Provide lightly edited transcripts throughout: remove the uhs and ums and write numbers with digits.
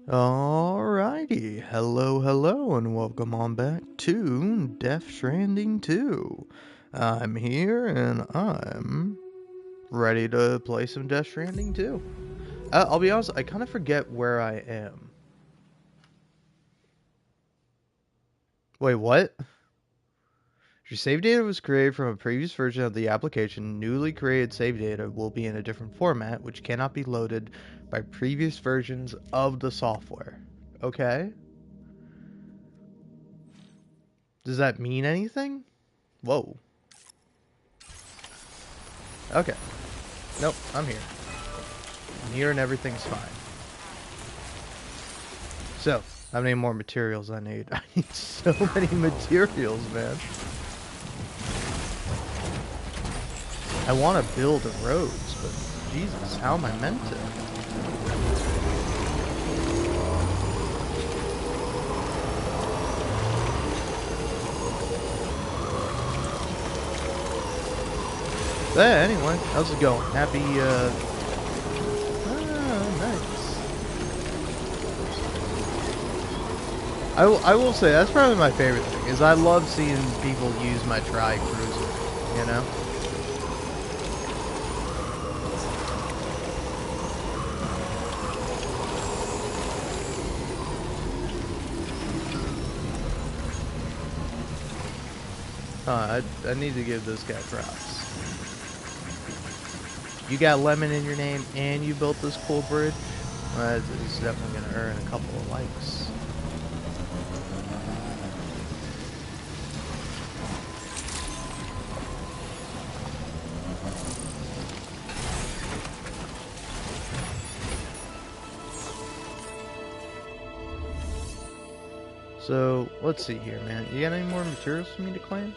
Alrighty, hello, and welcome on back to Death Stranding 2. I'm here, and I'm ready to play some Death Stranding 2. I'll be honest, I kind of forget where I am. Wait, what? Your save data was created from a previous version of the application. Newly created save data will be in a different format, which cannot be loaded by previous versions of the software. Okay? Does that mean anything? Whoa. Okay. Nope, I'm here. I'm here and everything's fine. So, how many more materials I need? I need so many materials, man. I want to build roads, but Jesus, how am I meant to? But anyway, how's it going? Happy, nice. I will say, that's probably my favorite thing, is I love seeing people use my tri-cruiser, you know? I need to give this guy props. You got lemon in your name and you built this cool bridge? It's definitely going to earn a couple of likes. So, let's see here, man. You got any more materials for me to claim?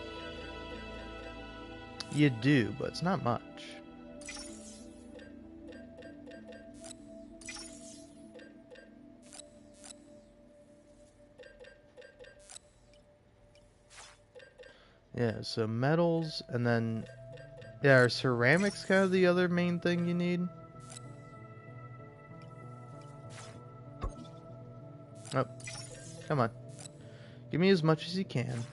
You do, but it's not much. Yeah, so metals, and then... Yeah, are ceramics kind of the other main thing you need? Oh, come on. Give me as much as you can.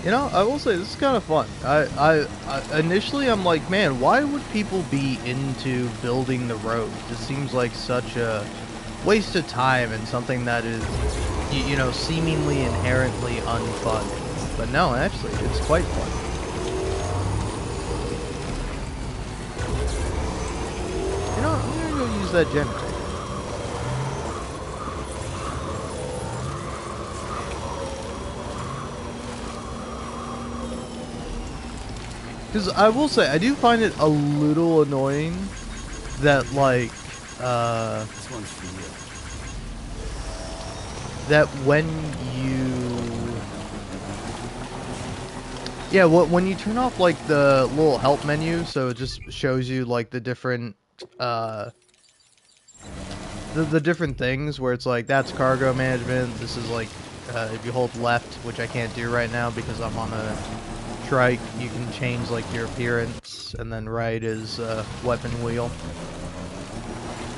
You know, I will say this is kind of fun. I initially I'm like, man, why would people be into building the road? This seems like such a waste of time and something that is, you know, seemingly inherently unfun. But no, actually, it's quite fun. You know, I'm gonna go use that generator. Because I will say, I do find it a little annoying that, like, This one's for you. that when you... Yeah, when you turn off, like, the little help menu, so it just shows you, like, the different, the different things, where it's like, that's cargo management, this is, like, if you hold left, which I can't do right now because I'm on a... Trike, you can change like your appearance, and then right is weapon wheel,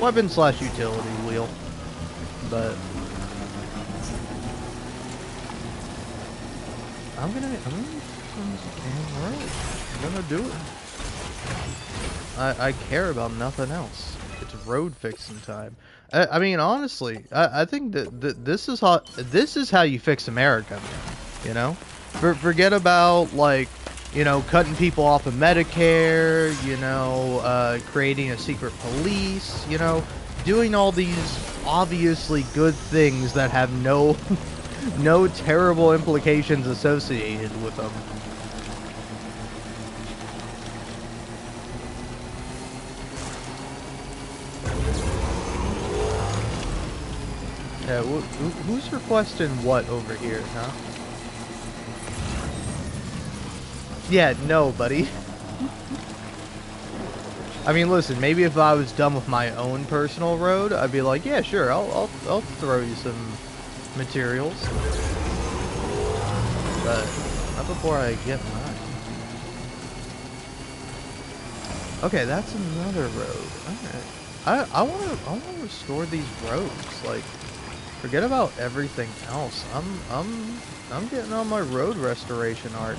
weapon slash utility wheel. But I'm gonna do it. I care about nothing else. It's road fixing time. I mean, honestly, I think that this is how you fix America, man. You know. Forget about, like, you know, cutting people off of Medicare, you know, creating a secret police, you know, doing all these obviously good things that have no terrible implications associated with them. Yeah, who's requesting what over here, huh? Yeah, no, buddy. I mean, listen, maybe if I was done with my own personal road, I'd be like, yeah, sure, I'll throw you some materials. But not before I get mine. Okay, that's another road. Alright. I wanna restore these roads. Like, forget about everything else. I'm getting on my road restoration art.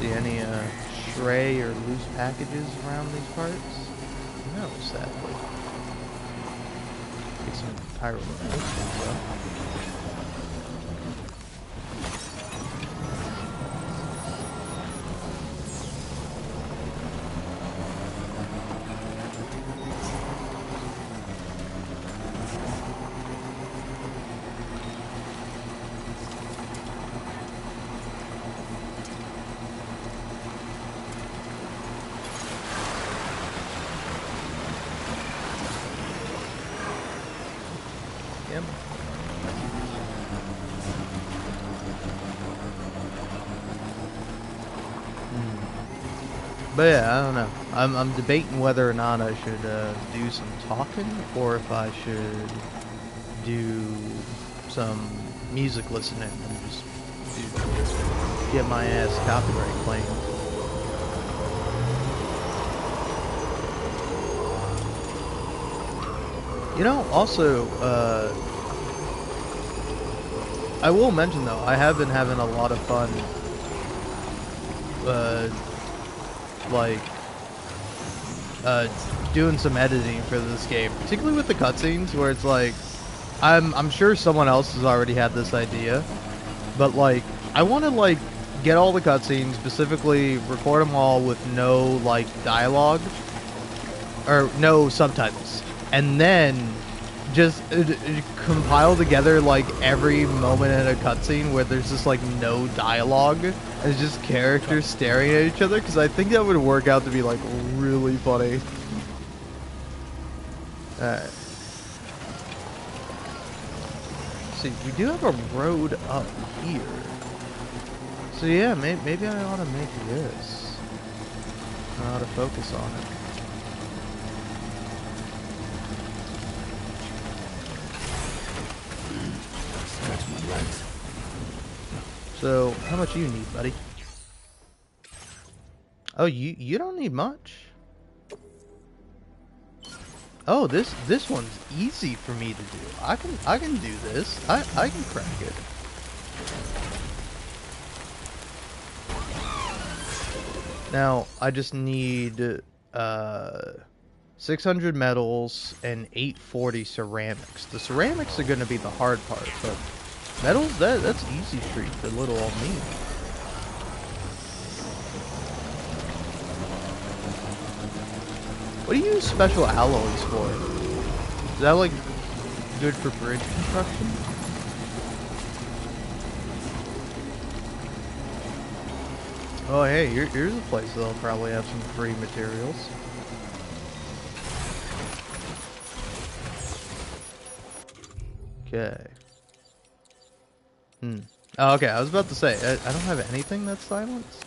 See any stray or loose packages around these parts? No, sadly. Take some pyrotechnics though. Yep. But yeah, I don't know. I'm debating whether or not I should do some talking or if I should do some music listening and just get my ass copyright claimed. You know, also, I will mention though, I have been having a lot of fun, like, doing some editing for this game, particularly with the cutscenes, where it's like, I'm sure someone else has already had this idea, but like, I want to like get all the cutscenes, specifically record them all with no like dialogue or no subtitles, and then just compile together like every moment in a cutscene where there's just like no dialogue and it's just characters staring at each other, because I think that would work out to be like really funny. Alright. See, we do have a road up here. So yeah, maybe I ought to make this. I ought to focus on it. So, how much you need, buddy? Oh, you don't need much. Oh, this one's easy for me to do. I can do this. I can crack it. Now, I just need 600 metals and 840 ceramics. The ceramics are going to be the hard part, but metals, that's easy street for little old me. What do you use special alloys for? Is that like good for bridge construction? Oh hey, here's a place that'll probably have some free materials. Okay. Oh, okay, I was about to say, I don't have anything that's silenced.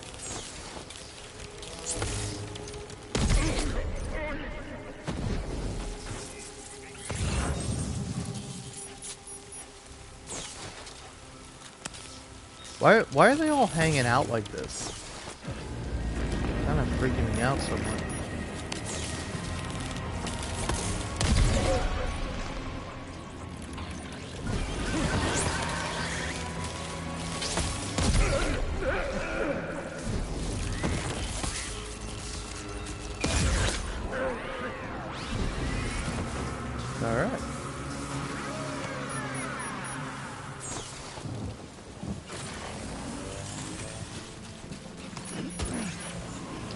Why are they all hanging out like this? Kind of freaking me out so much. Alright.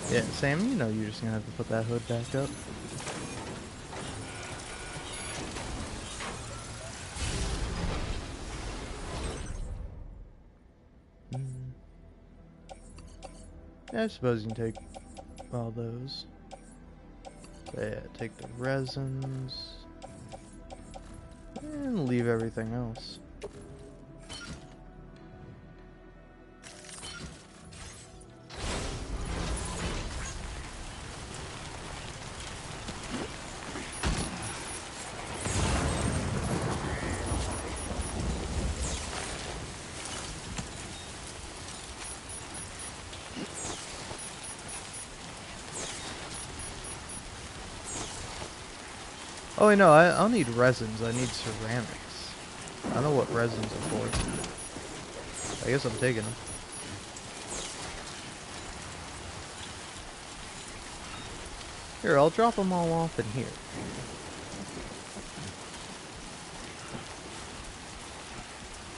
Yeah, Sam, you know you're just gonna have to put that hood back up. Yeah, I suppose you can take all those. Yeah, take the resins. And leave everything else. Oh wait, no, I don't need resins, I need ceramics. I don't know what resins are for. I guess I'm taking them. Here, I'll drop them all off in here.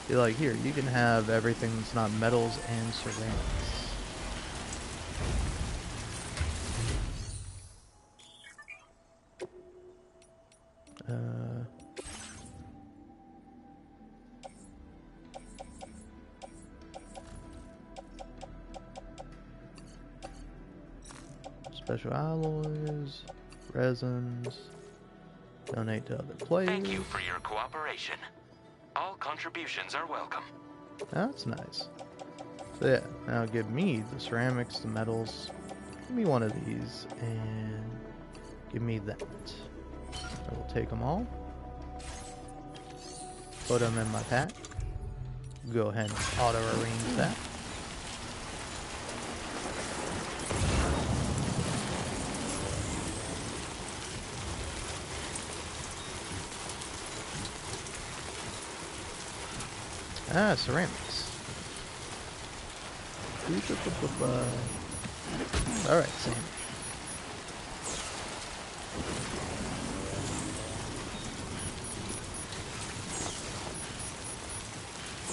Be like, here, you can have everything that's not metals and ceramics. Special alloys, resins, donate to other players. Thank you for your cooperation. All contributions are welcome. That's nice. So yeah, now give me the ceramics, the metals. Give me one of these, and give me that. I will take them all. Put them in my pack. Go ahead and auto-arrange that. Ah, ceramics. Alright, Sam.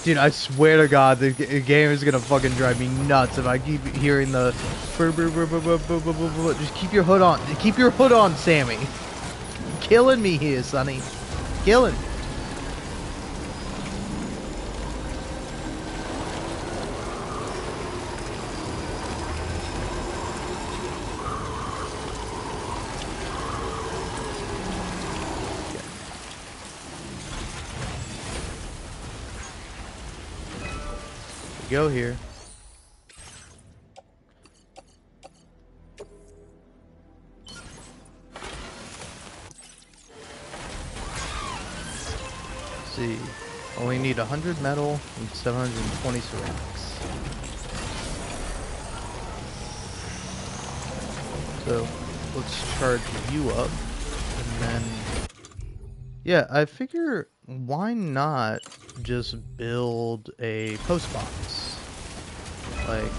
Dude, I swear to God, the game is gonna fucking drive me nuts if I keep hearing the... Just keep your hood on. Keep your hood on, Sammy. You're killing me here, Sonny. Killing me. Go here. Let's see, only need 100 metal and 720 ceramics. So let's charge you up, and then yeah, I figure why not just build a post box. Like,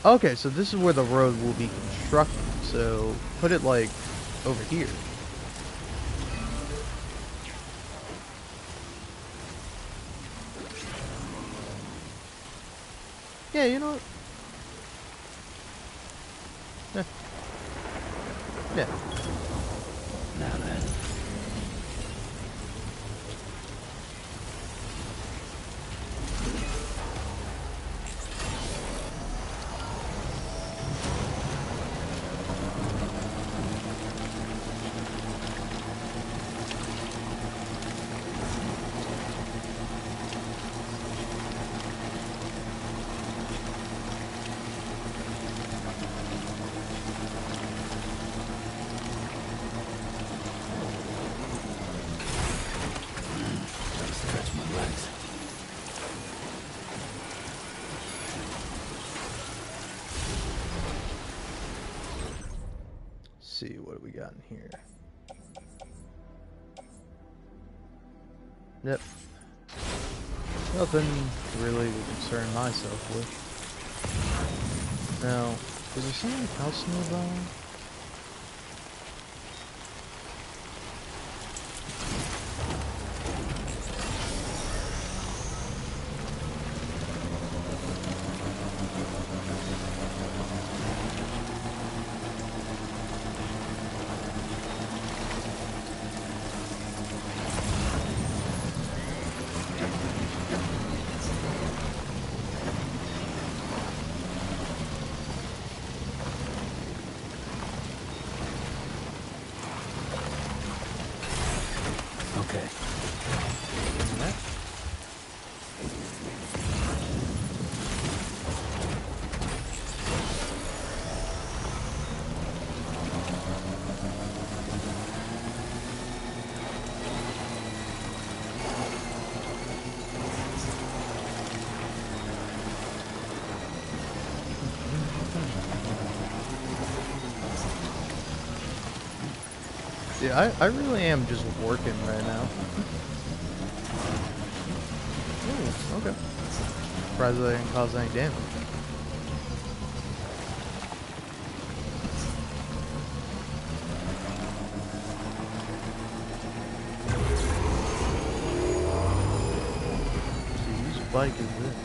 okay, so this is where the road will be constructed. So put it like over here. Yeah, you know what? Yeah. Yeah. Now then. See what do we got in here. Yep. Nothing really to concern myself with. Now, is there something else nearby? That. Yeah, I really am just working right now. Ooh, okay. Surprised that I didn't cause any damage. See, whose bike is this?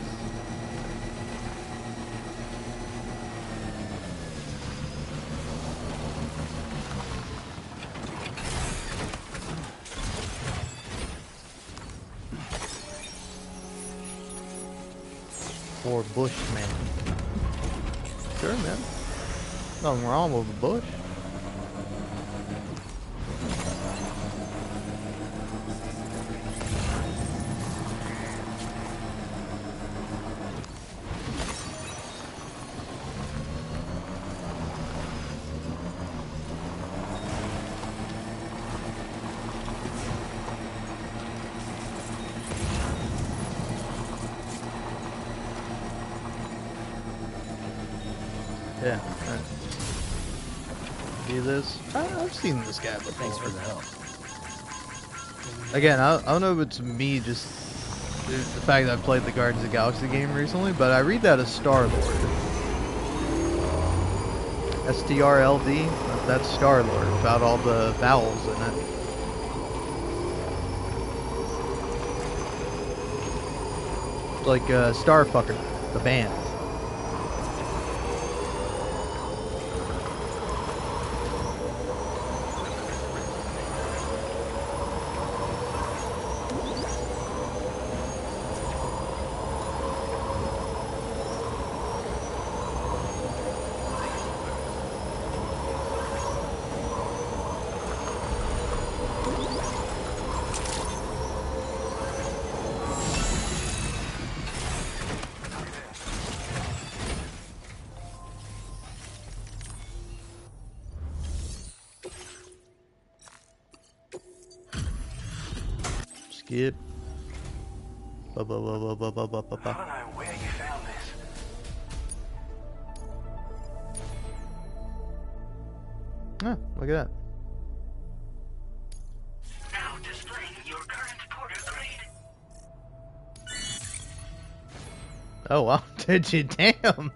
Or Bushman. Sure, man. Nothing wrong with a bush. Yeah. Right. See this? I've seen this guy before. Thanks for the help. Again, I don't know if it's me just the fact that I played the Guardians of the Galaxy game recently, but I read that as Star-Lord. STRLD? That's Star-Lord, without all the vowels in it. It's like Starfucker, the band. Skip. Ba ba ba ba ba ba ba ba ba. I don't know where you found this. Ah, look at that. Now displaying your current porter grade. Oh wow, did you? Damn.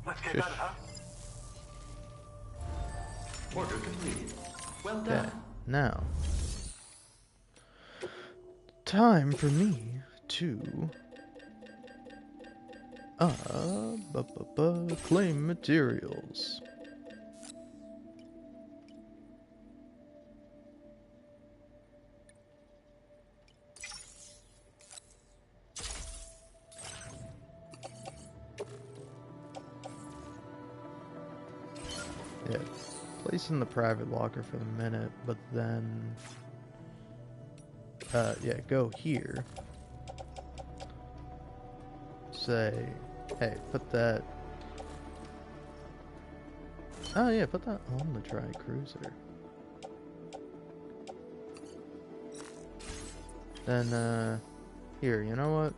Let's get Shush. at it, huh? Order completed. Well Okay, done. now time for me to claim materials. Yeah, place in the private locker for the minute, but then yeah, go here. Say, hey, put that. Oh yeah, put that on the tri-cruiser. Then here, you know what?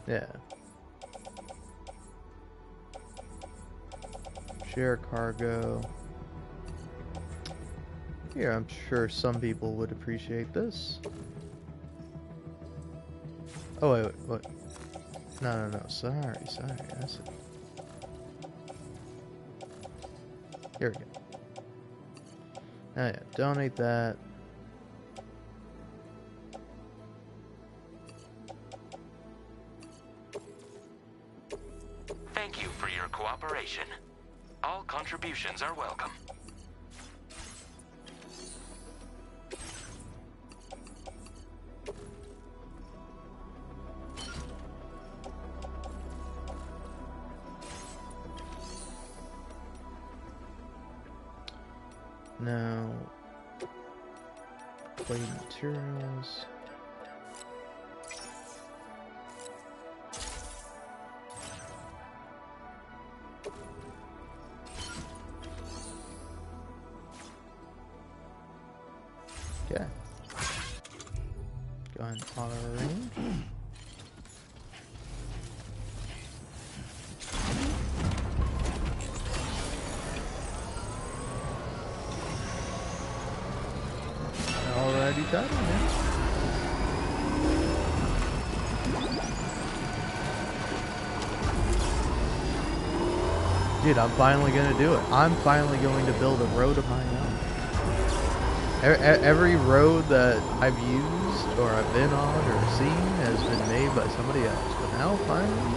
Yeah. Share cargo. Here, I'm sure some people would appreciate this. Oh wait, wait. No. Sorry. That's it. Here we go. Oh yeah, donate that. Thank you for your cooperation. All contributions are welcome. Now, plate materials. Okay. Go ahead and auto arrange. Alrighty, title, man. Dude, I'm finally gonna do it. I'm finally going to build a road of my own. Every road that I've used or I've been on or seen has been made by somebody else. But now, finally,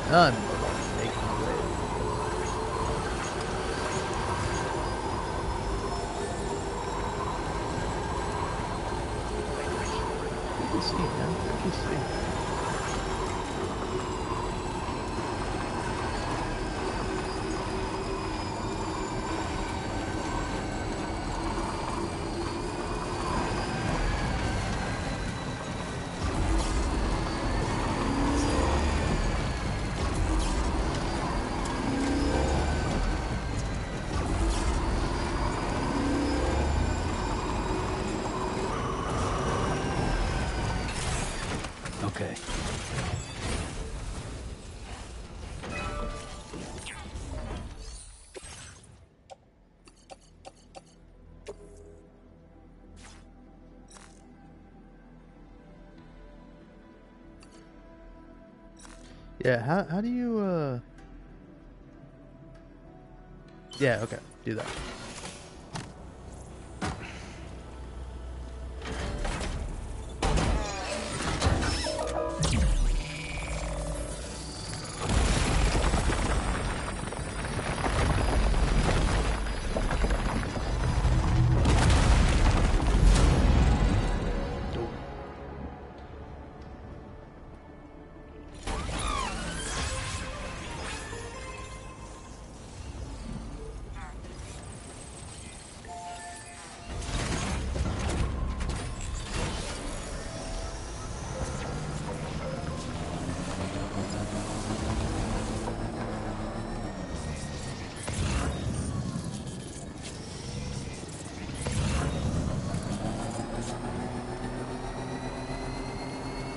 I'm the one making the road. Good to see, man. Good to see. Okay. Yeah, how do you, yeah, okay, do that.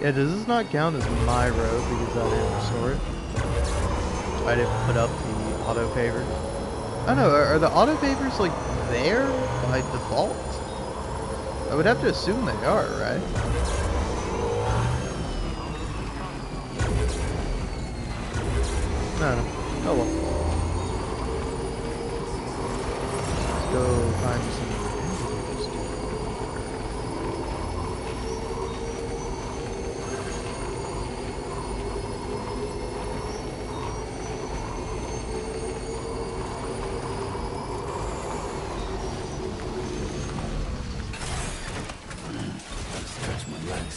Yeah, does this not count as my road because I didn't restore it? I didn't put up the auto pavers. I don't know, are the auto pavers like there by default? I would have to assume they are, right? No, no. Oh well. Let's go find some individuals. Stretch my legs.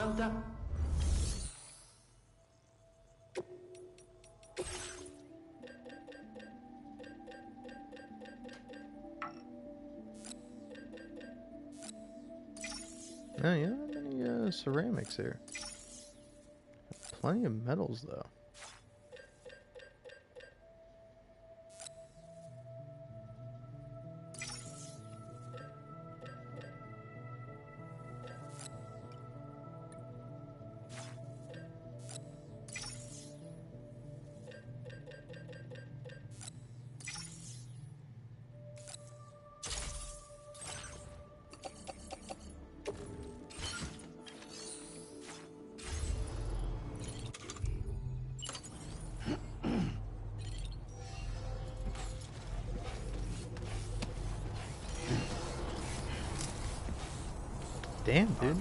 Well done. Oh, you don't have any ceramics here. Plenty of metals, though. Damn, dude.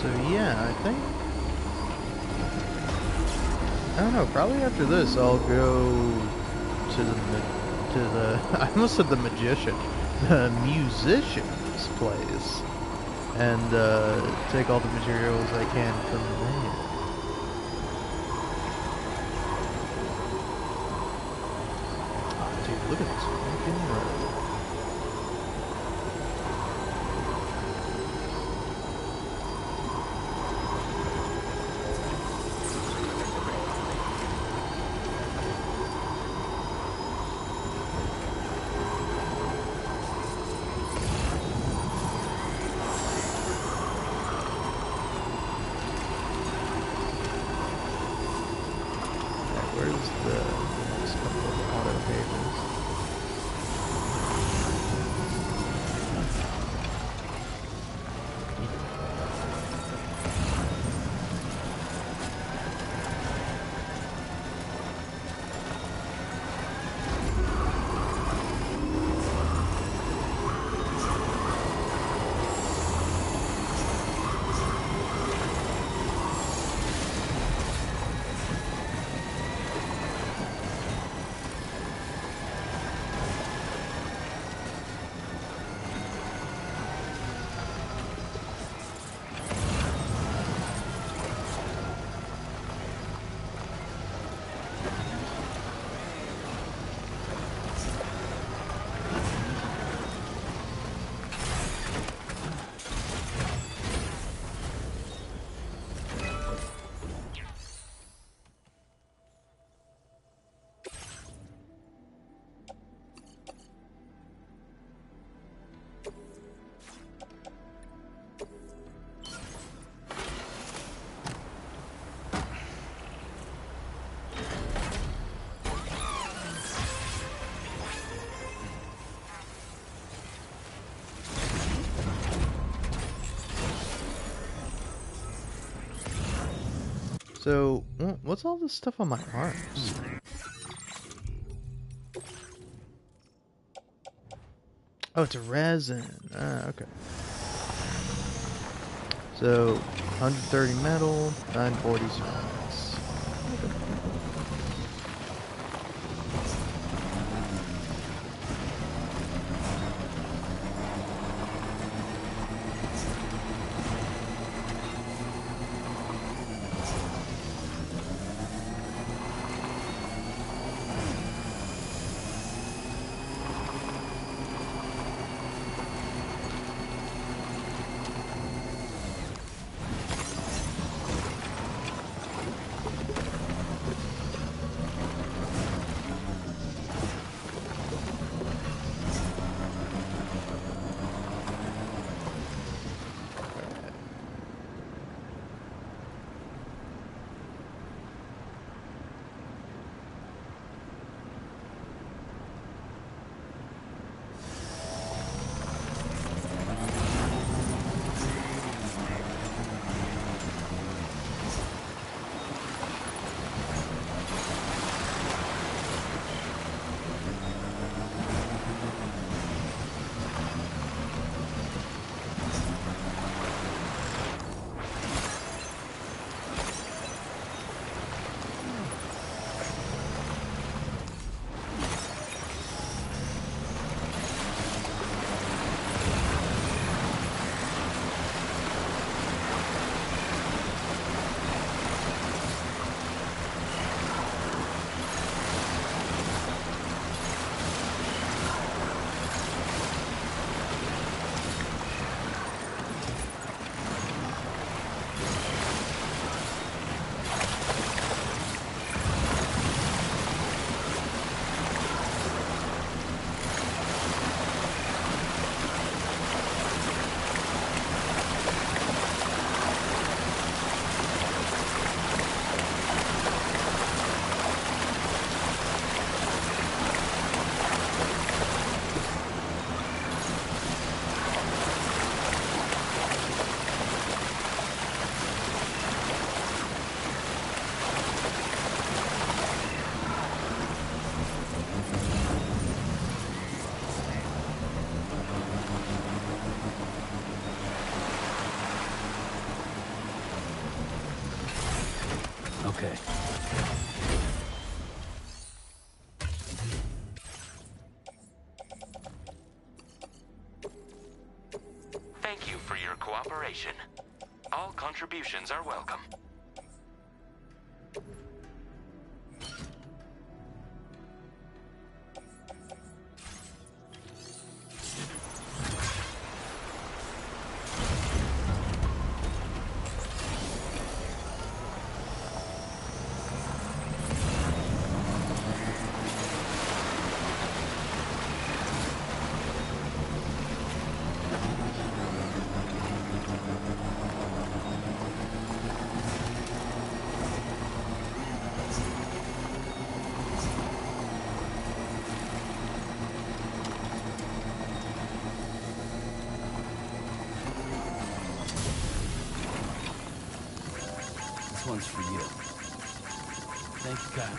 So yeah, I think, I don't know, probably after this I'll go to the I almost said the magician, the musician's place, and take all the materials I can from there. Oh, dude, look at this fucking road. Where's the next couple of auto pages? So, what's all this stuff on my arms? Oh, it's a resin. Ah, okay. So, 130 metal, 940 ceramics. Okay. operation. All contributions are welcome. This one's for you. Thank you, Kyle.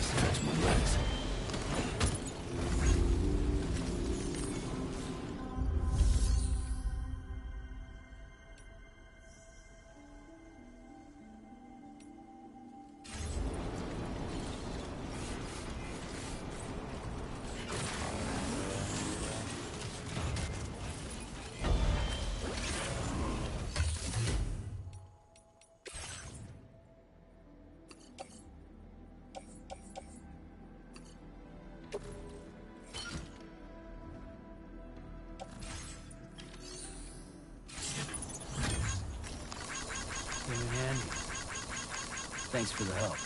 Stretch my legs. Came in handy. Thanks for the help.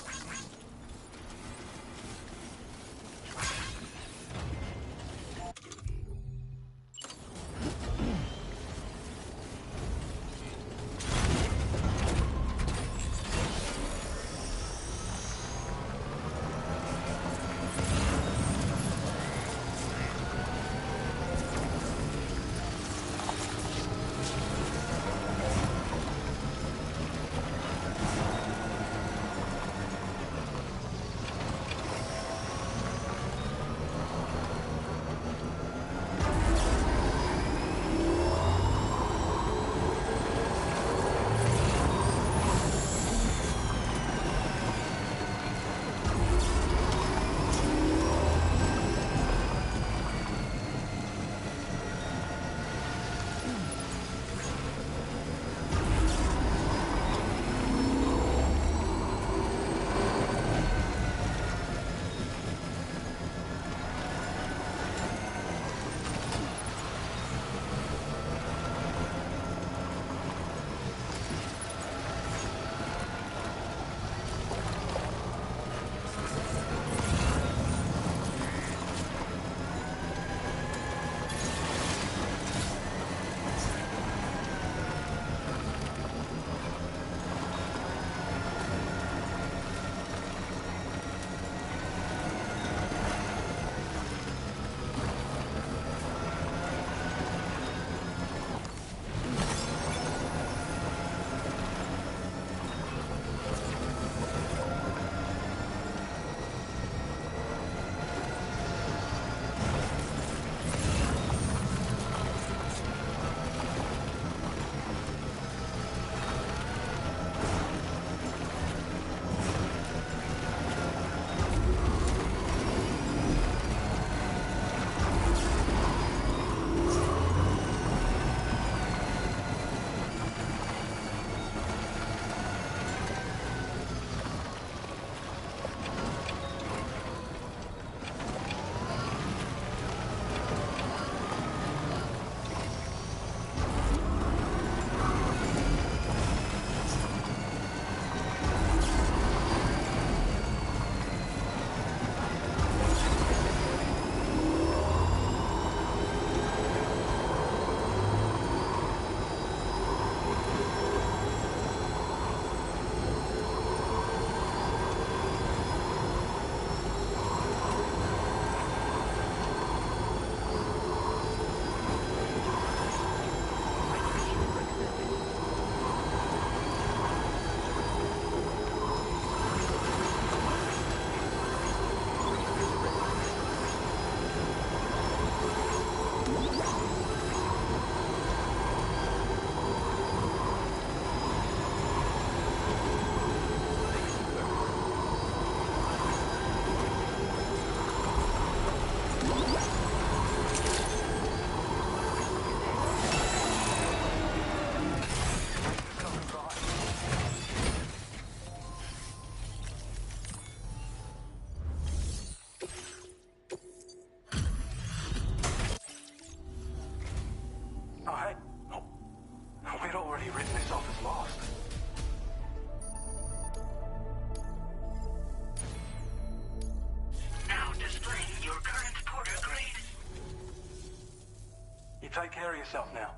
take care of yourself now.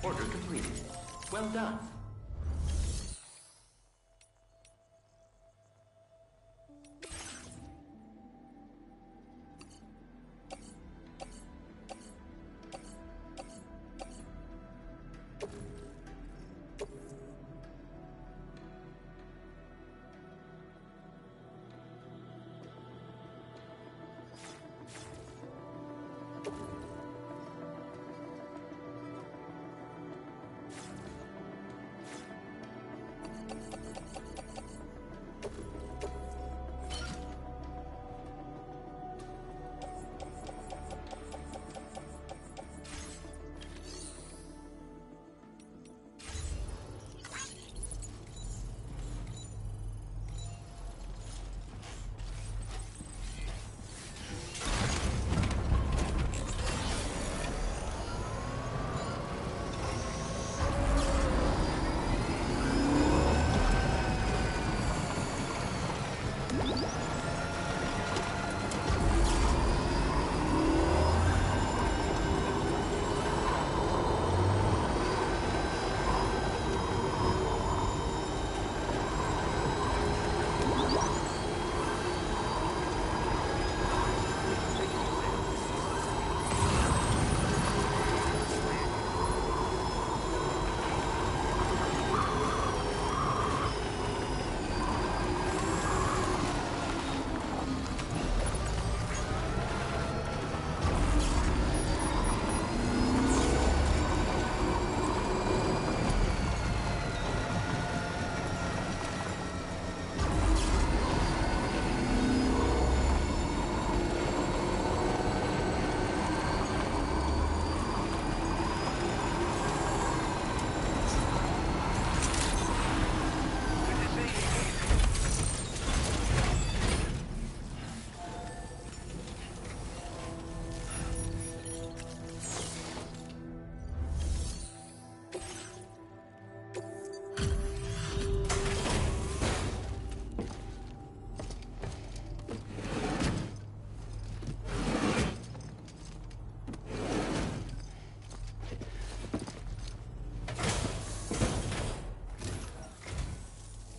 Order completed. Well done.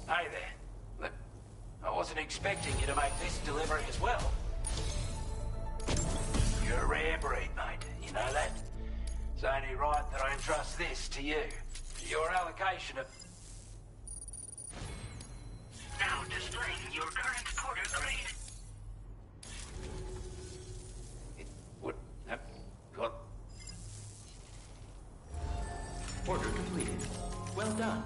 Hey there. Look, I wasn't expecting you to make this delivery as well. You're a rare breed, mate. You know that? It's only right that I entrust this to you. Your allocation of... Now displaying your current porter grade. What? What? Order completed. Well done.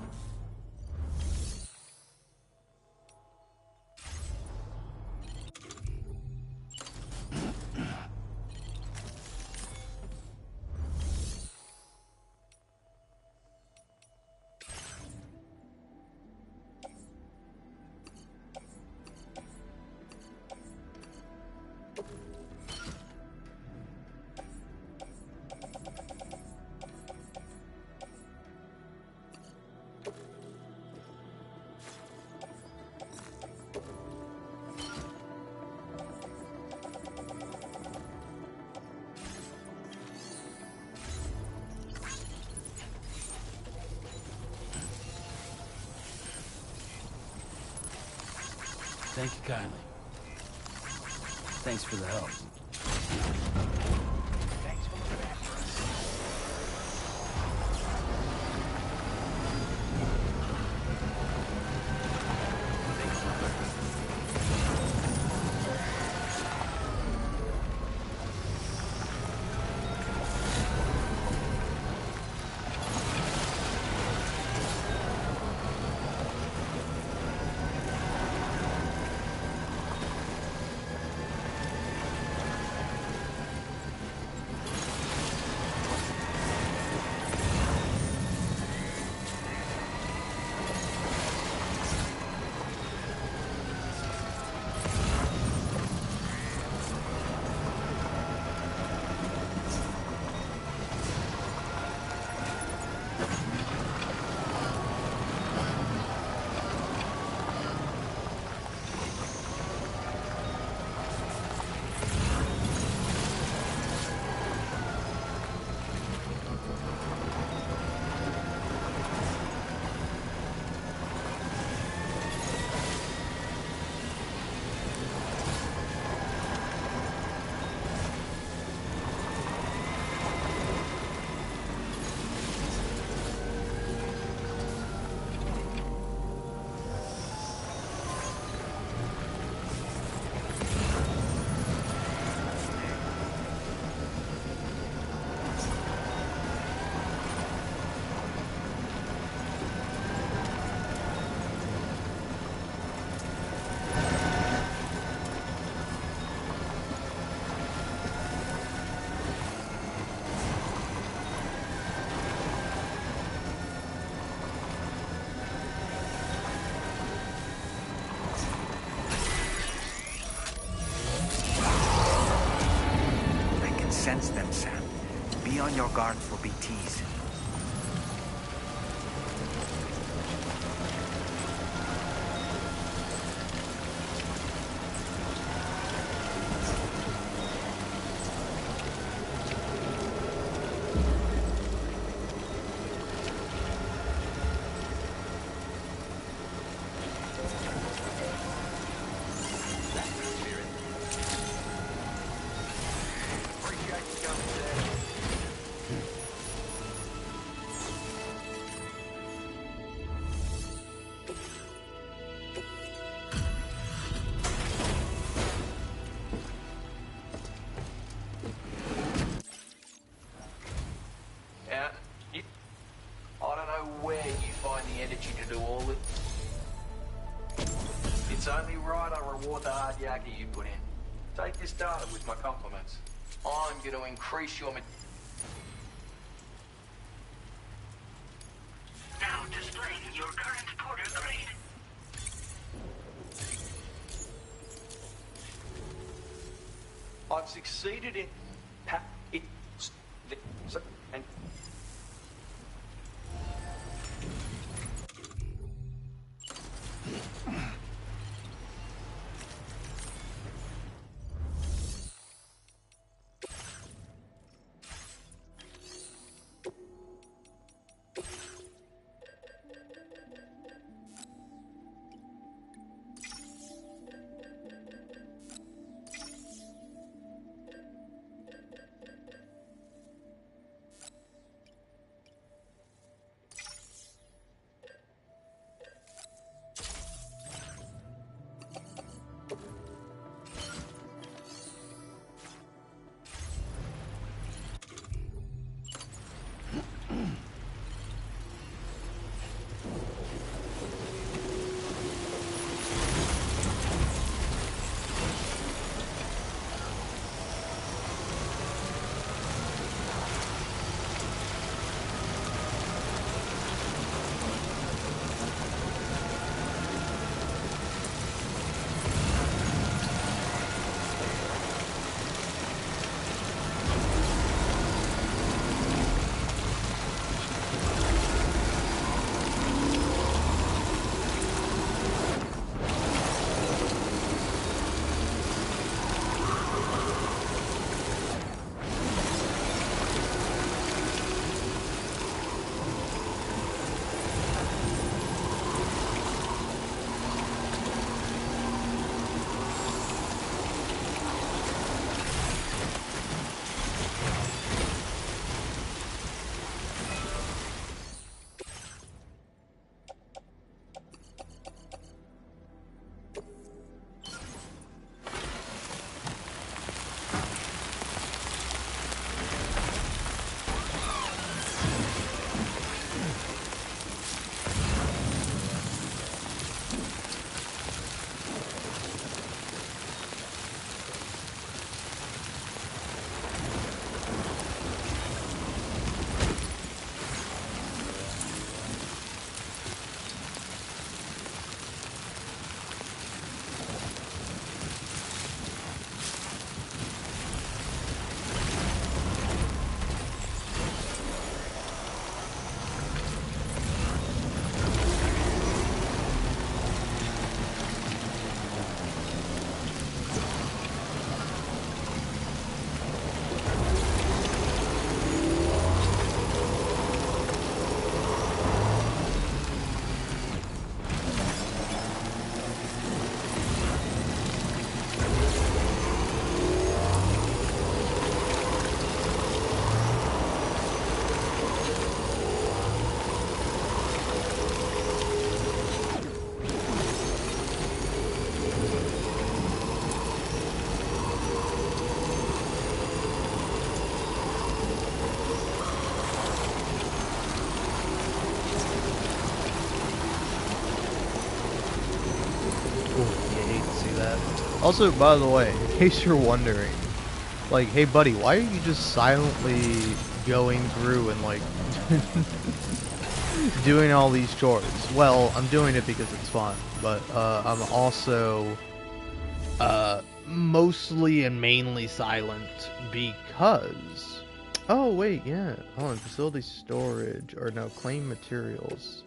Thank you kindly. Thanks for the help. Thanks for looking after us. sense them, Sam. Be on your guard for BTs. I don't know where you find the energy to do all it. It's only right I reward the hard yakky you put in. Take this data with my compliments. I'm going to increase your... Now displaying your current porter grade. I've succeeded in... and Also, by the way, in case you're wondering, like, hey buddy, why are you just silently going through and like doing all these chores? Well, I'm doing it because it's fun, but I'm also mostly and mainly silent because... Oh, wait, yeah. Hold on, facility storage, or no, claim materials.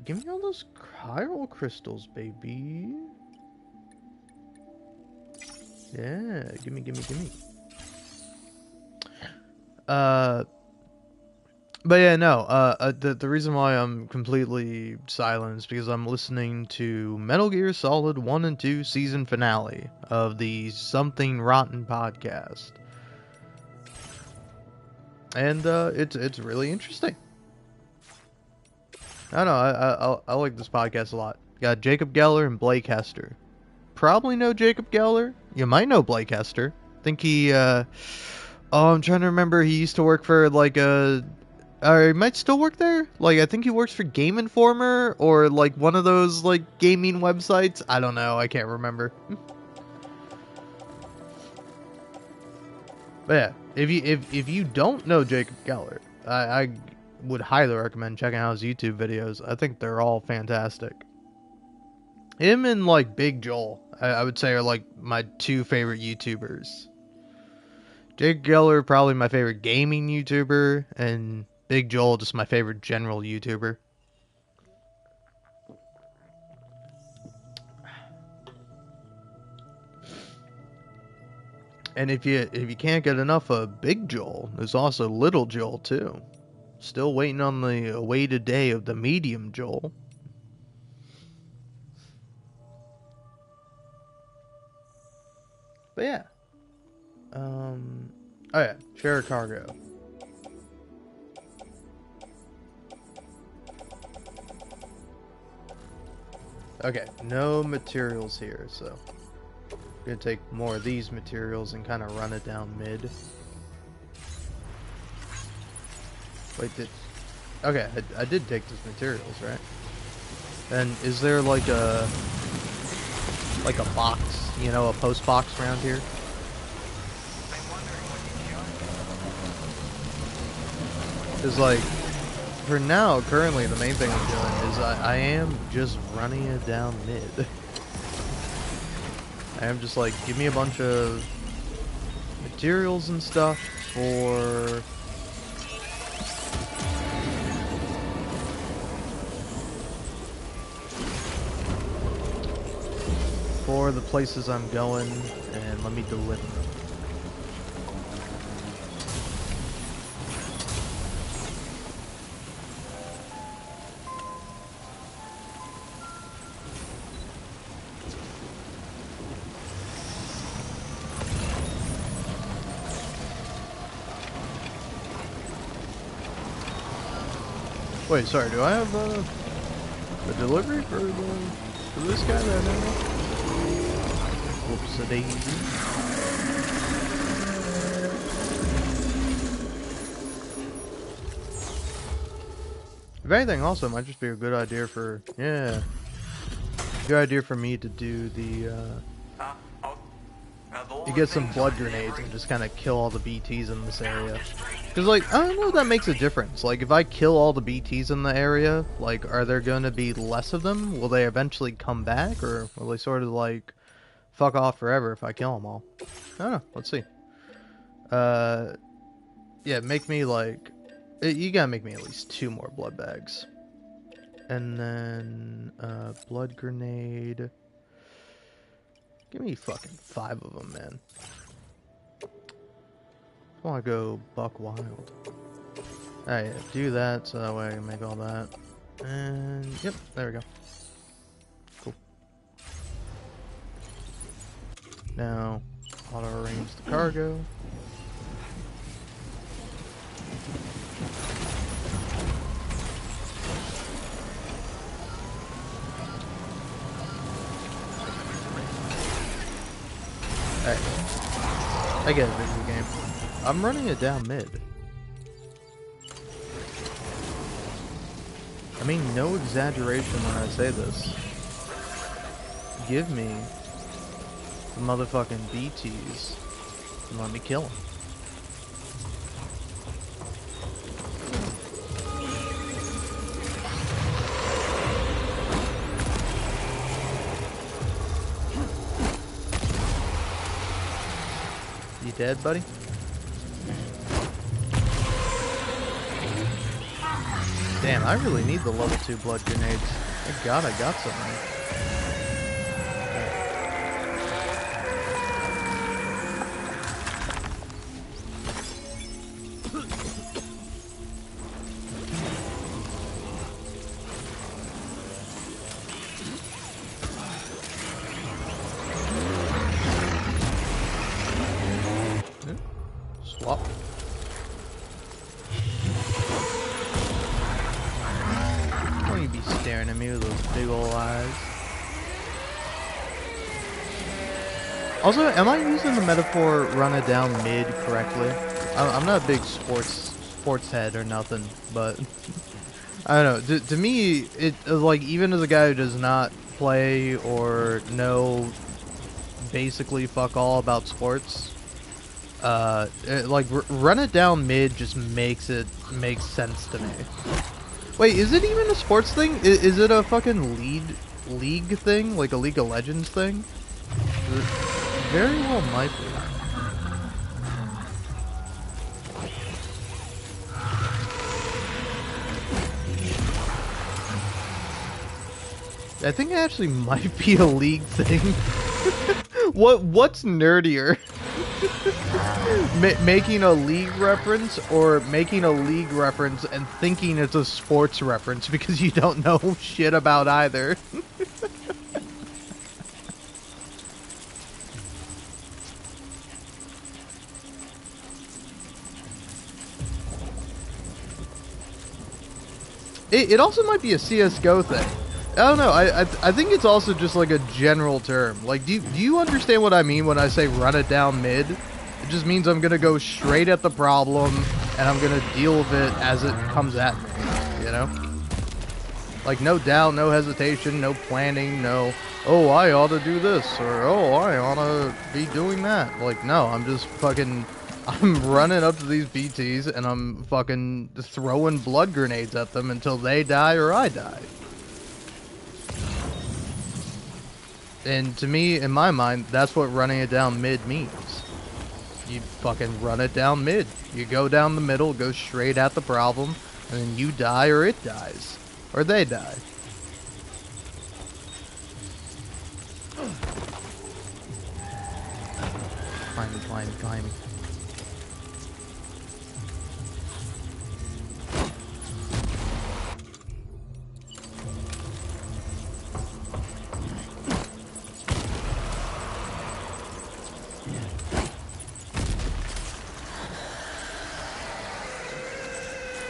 Give me all those chiral crystals, baby. Yeah, gimme. But yeah, no, the reason why I'm completely silent is because I'm listening to Metal Gear Solid 1 and 2 season finale of the Something Rotten podcast. And, it's really interesting. I know, I like this podcast a lot. Got Jacob Geller and Blake Hester. Probably know Jacob Geller. You might know Blake Hester. I think he, oh, I'm trying to remember, he used to work for, like, or he might still work there. Like, I think he works for Game Informer or like one of those like gaming websites. I don't know. I can't remember. But yeah, if you don't know Jacob Geller, I would highly recommend checking out his YouTube videos. I think they're all fantastic. Him and like Big Joel, I would say are like my two favorite YouTubers. Jake Geller probably my favorite gaming YouTuber, and Big Joel just my favorite general YouTuber. And if you can't get enough of Big Joel, there's also Little Joel too. Still waiting on the awaited day of the medium Joel. But yeah. Oh yeah, share cargo. Okay, no materials here, so I'm gonna take more of these materials and kind of run it down mid. Wait, okay, I did take these materials, right? And is there like a box, you know, a post box around here? Because like, for now, currently, the main thing I'm doing is I am just running it down mid. I am just like, give me a bunch of materials and stuff for the places I'm going, and let me deliver them. Wait, sorry, do I have a delivery for this guy right now? Whoops a daisy. If anything, also it might just be a good idea for me to do the you get some blood grenades and just kind of kill all the BTs in this area. Because, like, I don't know if that makes a difference. Like, if I kill all the BTs in the area, like, are there going to be less of them? Will they eventually come back? Or will they sort of, like, fuck off forever if I kill them all? I don't know. Let's see. Yeah, make me, like... You gotta make me at least 2 more blood bags. And then, blood grenade... Give me fucking 5 of them, man. I want to go buck wild. Alright, do that so that way I can make all that. And, yep, there we go. Cool. Now, auto-arrange the cargo. Alright. I get it, video game. I'm running it down mid. I mean, no exaggeration when I say this. Give me the motherfucking BTs and let me kill them. You dead, buddy? Damn, I really need the level 2 blood grenades. Thank God I got some. Swap. Why don't you be staring at me with those big old eyes? Also, am I using the metaphor run it down mid correctly? I'm not a big sports head or nothing, but I don't know. To me, it like, even as a guy who does not play or know basically fuck all about sports, like run it down mid just makes sense to me. Wait, is it even a sports thing? Is it a fucking league thing, like a League of Legends thing? It very well might be. I think it actually might be a league thing. What's nerdier? Making a league reference, or making a league reference and thinking it's a sports reference because you don't know shit about either. It also might be a CSGO thing. I don't know. I think it's also just like a general term. Like, do you understand what I mean when I say run it down mid? It just means I'm gonna go straight at the problem and I'm gonna deal with it as it comes at me. You know? Like, no doubt, no hesitation, no planning, no, oh, I ought to do this, or oh, I ought to be doing that. Like, no, I'm just fucking, I'm running up to these BTs and I'm fucking throwing blood grenades at them until they die or I die. And to me, in my mind, that's what running it down mid means. You fucking run it down mid. You go down the middle, go straight at the problem, and then you die or it dies. Or they die. Climbing, climbing, climbing.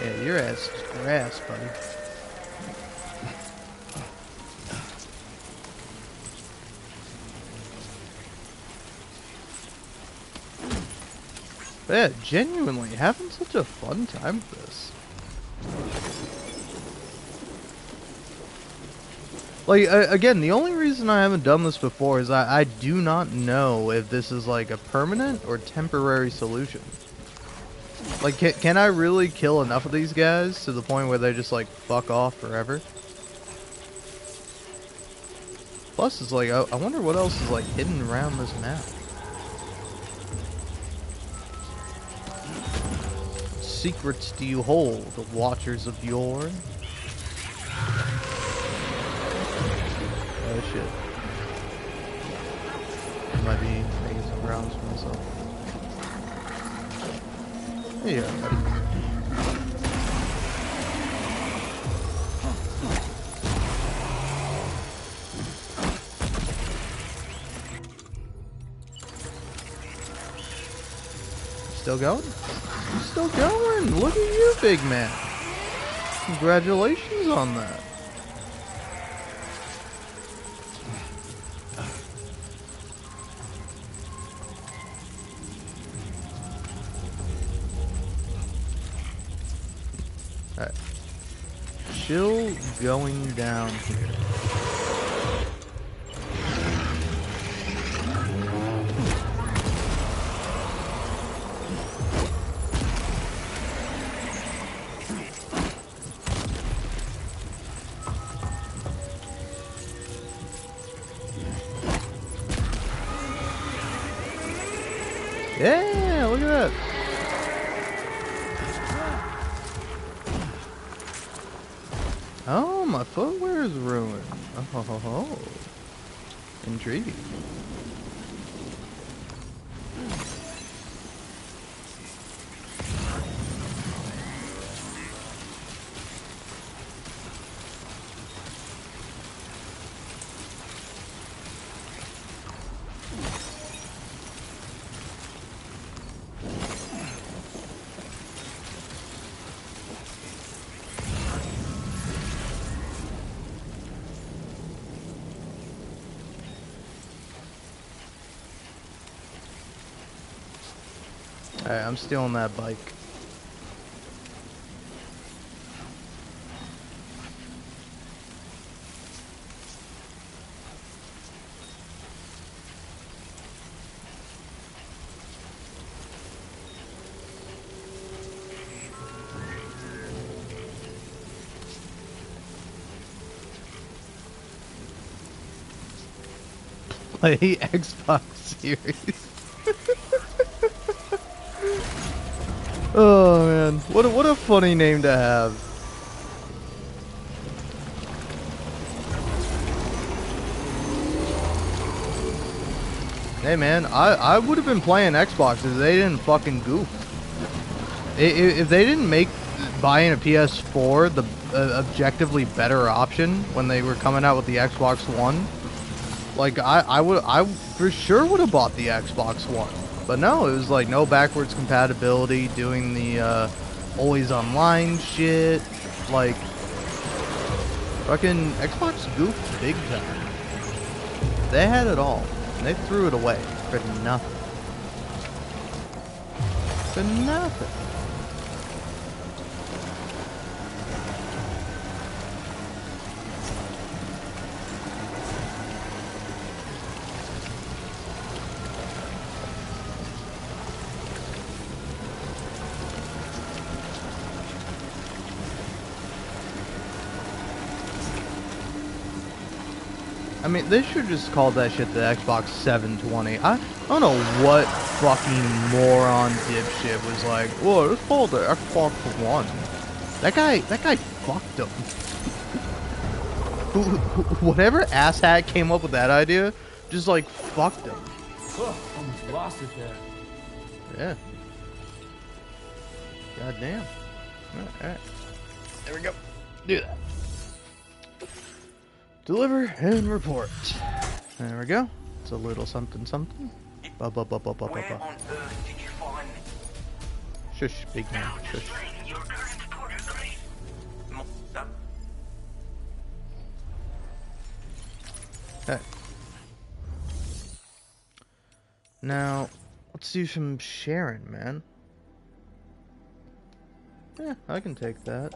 Yeah, your ass is grass, buddy. But yeah, genuinely having such a fun time with this. Like, again, the only reason I haven't done this before is I do not know if this is like a permanent or temporary solution. Like, can I really kill enough of these guys to the point where they just, like, fuck off forever? Plus, it's like, I wonder what else is, like, hidden around this map. Secrets do you hold, watchers of yore? Oh, shit. I might be making some grounds for myself. There you go, buddy. Still going? Still going! Look at you, big man! Congratulations on that. Alright. Chill going down here. Yeah, look at that. Oh, my footwear is ruined. Oh, intriguing. Alright, I'm stealing that bike. Play Xbox Series. Oh man, what a funny name to have. Hey man, I would have been playing Xbox if they didn't fucking goof. If they didn't make buying a PS4 the objectively better option when they were coming out with the Xbox One, like I for sure would have bought the Xbox One. But no, it was like no backwards compatibility, doing the always online shit. Like fucking Xbox goofed big time. They had it all, and they threw it away for nothing. For nothing. I mean, they should just call that shit the Xbox 720. I don't know what fucking moron dipshit was like, "Whoa, let's call it the Xbox One." That guy fucked him. Whatever asshat came up with that idea, just like fucked him. Oh, almost lost it there. Yeah. Goddamn. Alright. There we go. Do that. Deliver and report. There we go. It's a little something something. Where on earth did you find me? Shush, big man. Shush. Displaying your current porter grade. Hey. Now, let's do some sharing, man. Yeah, I can take that.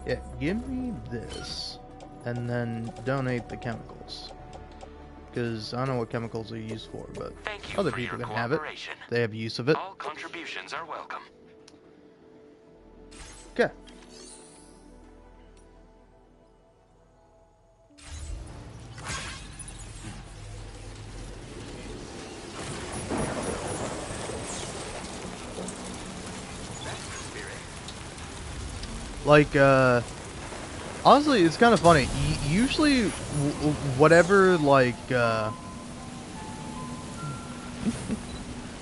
Yeah, give me this, and then donate the chemicals. Because I don't know what chemicals are used for, but Thank you other for people your can have it. cooperation. They have use of it. All contributions are welcome. Okay. Like, honestly, it's kind of funny. Usually, whatever, like,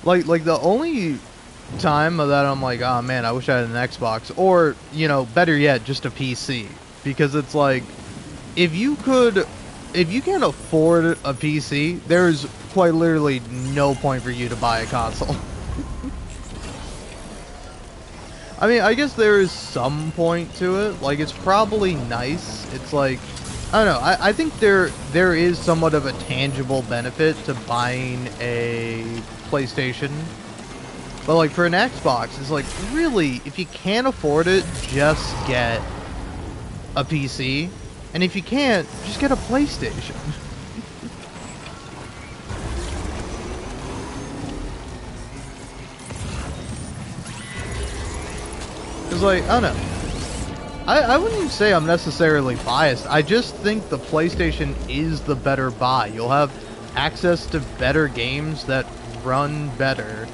like the only time that I'm like, oh man, I wish I had an Xbox, or, you know, better yet, just a PC. Because it's like, if you can't afford a PC, there's quite literally no point for you to buy a console. I mean, I guess there is some point to it. Like, it's probably nice. It's like, I don't know. I think there is somewhat of a tangible benefit to buying a PlayStation But like for an Xbox, it's like really, if you can't afford it, just get a PC, and if you can't, just get a PlayStation. It's like, I don't know. I wouldn't even say I'm necessarily biased. I just think the PlayStation is the better buy. You'll have access to better games that run better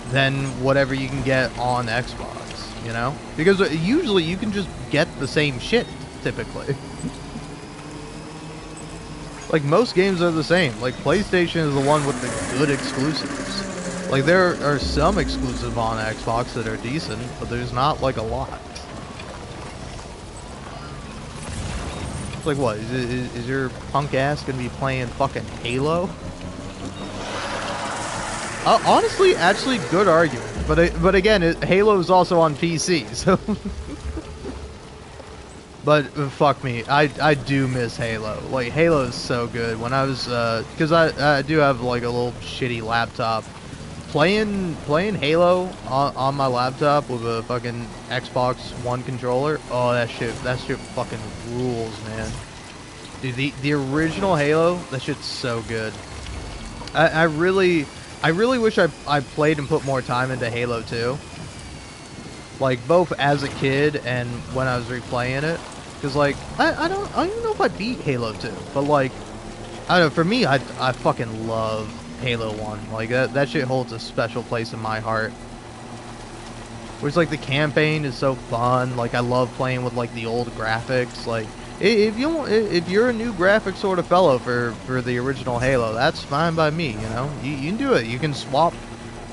than whatever you can get on Xbox, you know? Because usually you can just get the same shit, typically. Like, most games are the same. Like, PlayStation is the one with the good exclusives. Like, there are some exclusives on Xbox that are decent, but there's not, like, a lot. Like, what? Is your punk ass gonna be playing fucking Halo? Honestly, actually, good argument. But again, Halo is also on PC, so... But fuck me, I do miss Halo. Like, Halo is so good. When I was, because I do have, like, a little shitty laptop. Playing Halo on my laptop with a fucking Xbox One controller, oh, that shit fucking rules, man. Dude, the original Halo, that shit's so good. I really wish I played and put more time into Halo 2. Like, both as a kid and when I was replaying it. Because, like, I don't even know if I beat Halo 2. But, like, I don't know, for me, I fucking love Halo 1. Like, that shit holds a special place in my heart. Where it's like, the campaign is so fun. Like, I love playing with, like, the old graphics. Like, if you're a new graphic sort of fellow for the original Halo, that's fine by me, you know? You can do it. You can swap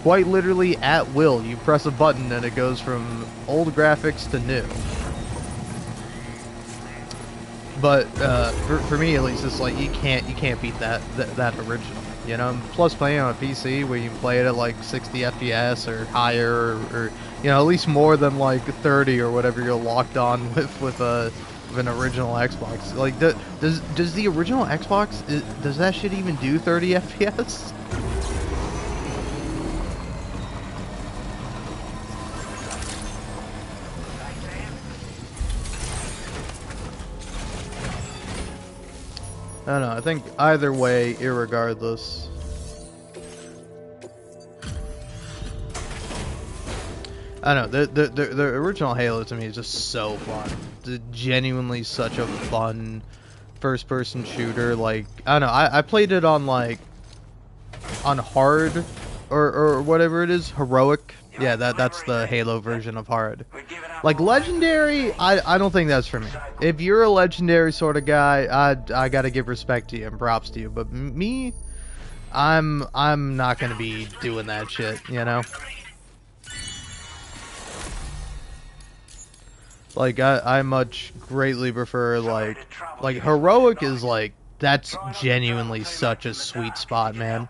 quite literally at will. You press a button and it goes from old graphics to new. But for me at least, it's like you can't beat that original, you know. Plus, playing on a PC where you can play it at like 60 FPS or higher, or you know, at least more than like 30 or whatever you're locked on with an original Xbox. Like, does the original Xbox, does that shit even do 30 FPS? I don't know, I think either way, irregardless. I don't know, the original Halo to me is just so fun. It's genuinely such a fun first-person shooter. Like, I don't know, I played it on, like, on hard, or whatever it is, heroic. Yeah, that's the Halo version of hard. Like, legendary, I don't think that's for me. If you're a legendary sort of guy, I gotta give respect to you and props to you. But me, I'm not gonna be doing that shit, you know? Like, I much greatly prefer, like heroic is, like, that's genuinely such a sweet spot, man.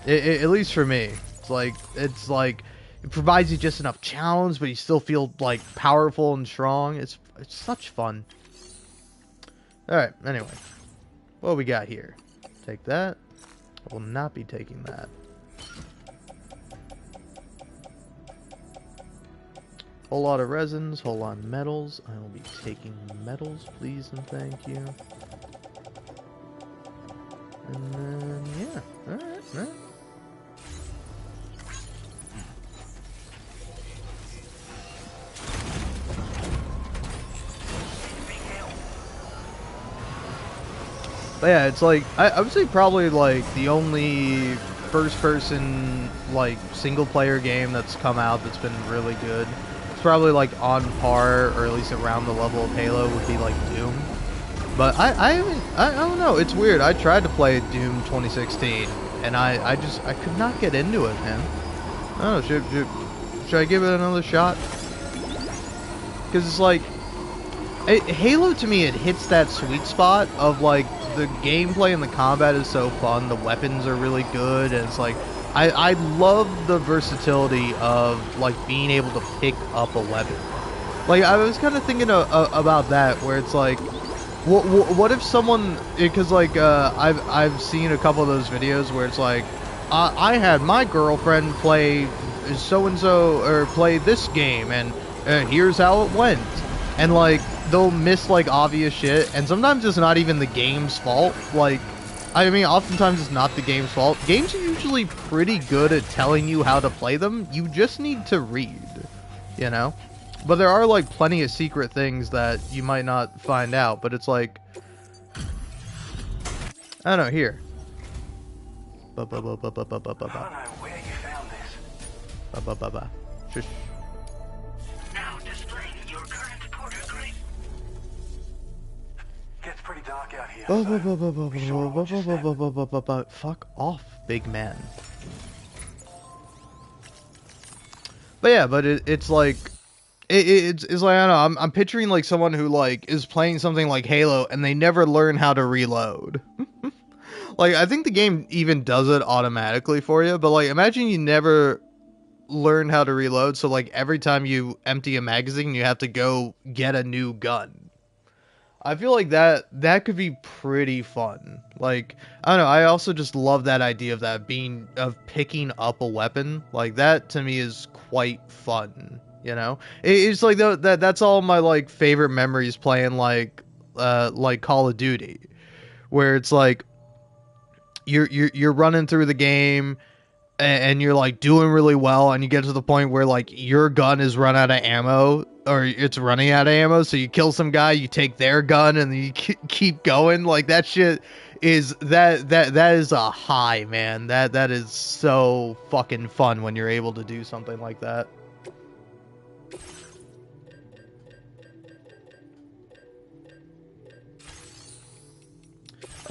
At least for me. It's like, it provides you just enough challenge, but you still feel, like, powerful and strong. It's such fun. Alright, anyway. What we got here? Take that. I will not be taking that. Whole lot of resins, whole lot of metals. I will be taking metals, please and thank you. And then, yeah. Alright. But yeah, it's like, I would say probably like the only first-person, like, single-player game that's come out that's been really good. It's probably like on par, or at least around the level of Halo, would be like Doom. But I don't know, it's weird. I tried to play Doom 2016, and I could not get into it, man. I don't know, should I give it another shot? Because it's like, Halo to me, it hits that sweet spot of like, the gameplay and the combat is so fun, the weapons are really good, and it's like, I love the versatility of, like, being able to pick up a weapon. Like, I was kind of thinking about that, where it's like, what if someone, because, like, I've seen a couple of those videos where it's like, I had my girlfriend play so and so or play this game, and here's how it went. And like they'll miss like obvious shit, and sometimes it's not even the game's fault. Like, I mean, oftentimes it's not the game's fault. Games are usually pretty good at telling you how to play them. You just need to read, you know. But there are like plenty of secret things that you might not find out. But it's like, I don't know. Here. I don't know where you found this. Shush. Now displaying your current quarter grid. Gets pretty dark out here. So be sure to watch your step. Fuck off, big man. But yeah, but it's like it's like, I don't know. I'm picturing like someone who like is playing something like Halo and they never learn how to reload. Like, I think the game even does it automatically for you, but like imagine you never learn how to reload, so like every time you empty a magazine you have to go get a new gun. I feel like that could be pretty fun. Like, I don't know, I also just love that idea of picking up a weapon. Like, that to me is quite fun, you know? It's like that's all my like favorite memories playing like Call of Duty, where it's like you're running through the game and you're like doing really well, and you get to the point where like your gun is run out of ammo, or it's running out of ammo, so you kill some guy, you take their gun, and you keep going. Like, that shit is that is a high, man. That is so fucking fun when you're able to do something like that.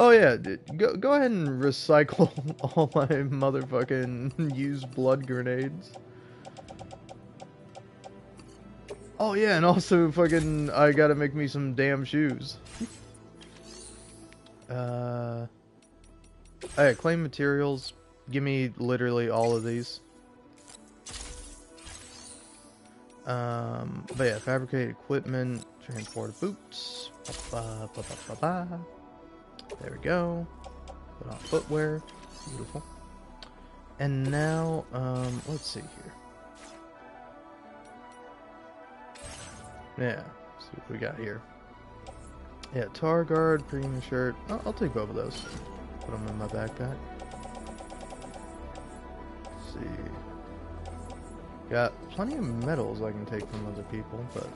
Oh yeah, go ahead and recycle all my motherfucking used blood grenades. Oh yeah, and also fucking I gotta make me some damn shoes. Oh yeah, claim materials. Give me literally all of these. But yeah, fabricate equipment, transport boots. There we go. Put on footwear. Beautiful. And now, let's see here. Yeah, see what we got here. Yeah, tar guard, premium shirt. I'll take both of those. Put them in my backpack. Let's see. Got plenty of medals I can take from other people, but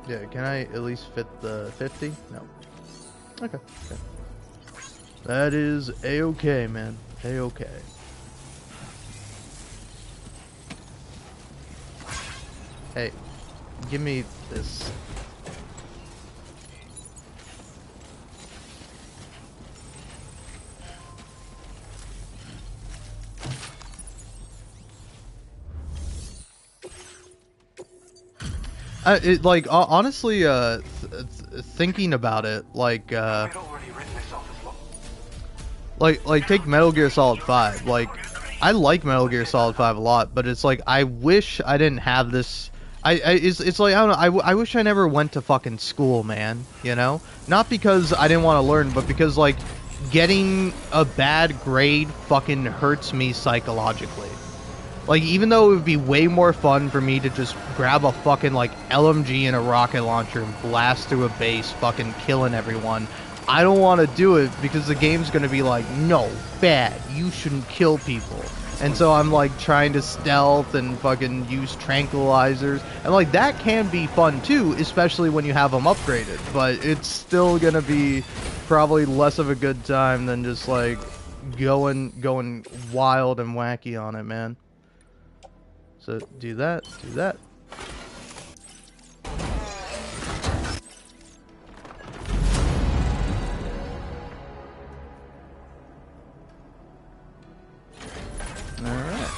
yeah, can I at least fit the 50? No. Okay. That is A-okay, man. A-okay. Hey, give me this. Honestly, thinking about it, like, take Metal Gear Solid 5. Like, I like Metal Gear Solid 5 a lot, but it's like, I wish I didn't have this. It's like, I don't know, I wish I never went to fucking school, man, you know? Not because I didn't want to learn, but because, like, getting a bad grade fucking hurts me psychologically. Like, even though it would be way more fun for me to just grab a fucking, like, LMG and a rocket launcher and blast through a base, fucking killing everyone, I don't want to do it because the game's going to be like, no, bad, you shouldn't kill people. And so I'm, like, trying to stealth and fucking use tranquilizers. And, like, that can be fun, too, especially when you have them upgraded. But it's still going to be probably less of a good time than just, like, going wild and wacky on it, man. So, do that, do that. Alright.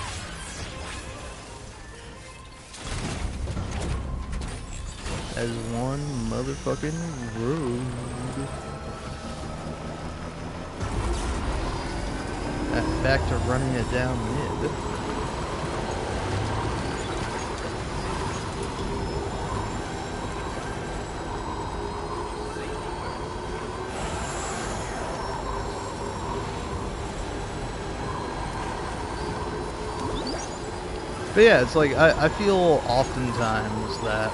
As one motherfucking road. Back to running it down mid. But yeah, it's like I feel oftentimes that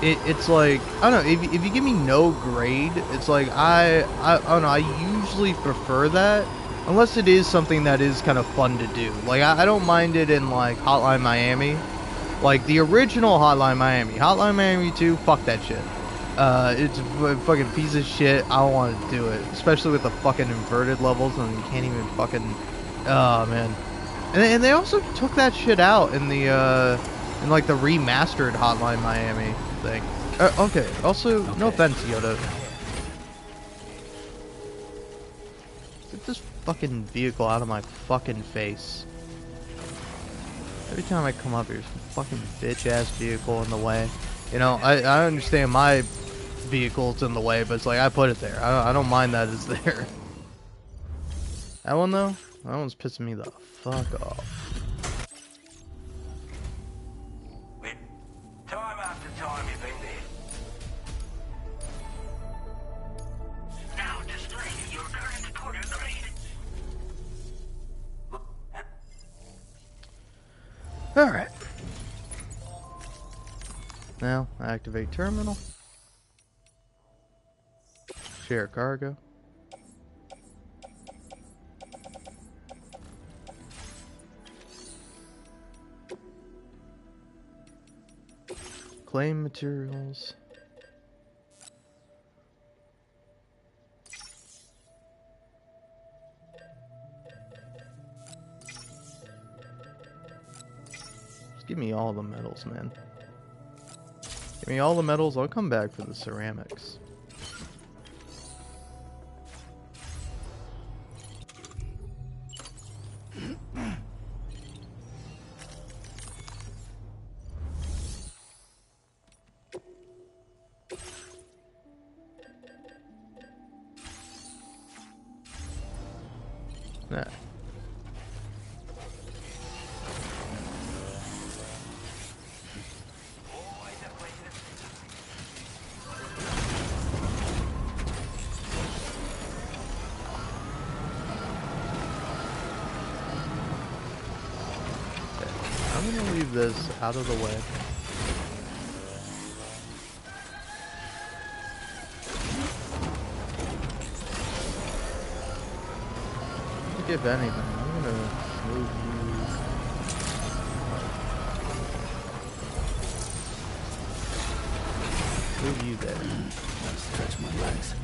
it's like I don't know if you give me no grade, it's like I don't know, I usually prefer that unless it is something that is kind of fun to do. Like I don't mind it in like Hotline Miami, like the original Hotline Miami, Hotline Miami 2. Fuck that shit. It's a fucking piece of shit. I don't want to do it, especially with the fucking inverted levels and you can't even fucking. Oh man. And they also took that shit out in like the remastered Hotline Miami thing. Okay. Also, no offense, Yoda. Get this fucking vehicle out of my fucking face. Every time I come up here, some fucking bitch ass vehicle in the way. You know, I understand my vehicle's in the way, but it's like I put it there. I don't mind that it's there. That one though, that one's pissing me the fuck off. Time after time you've been there. Now displaying your current porter grade. Alright. Now, activate terminal. Share cargo. Claim materials. Just give me all the metals, man. Give me all the metals, I'll come back for the ceramics. Nah. I'm gonna leave this out of the way. If anything, I'm gonna move you there. Stretch my legs.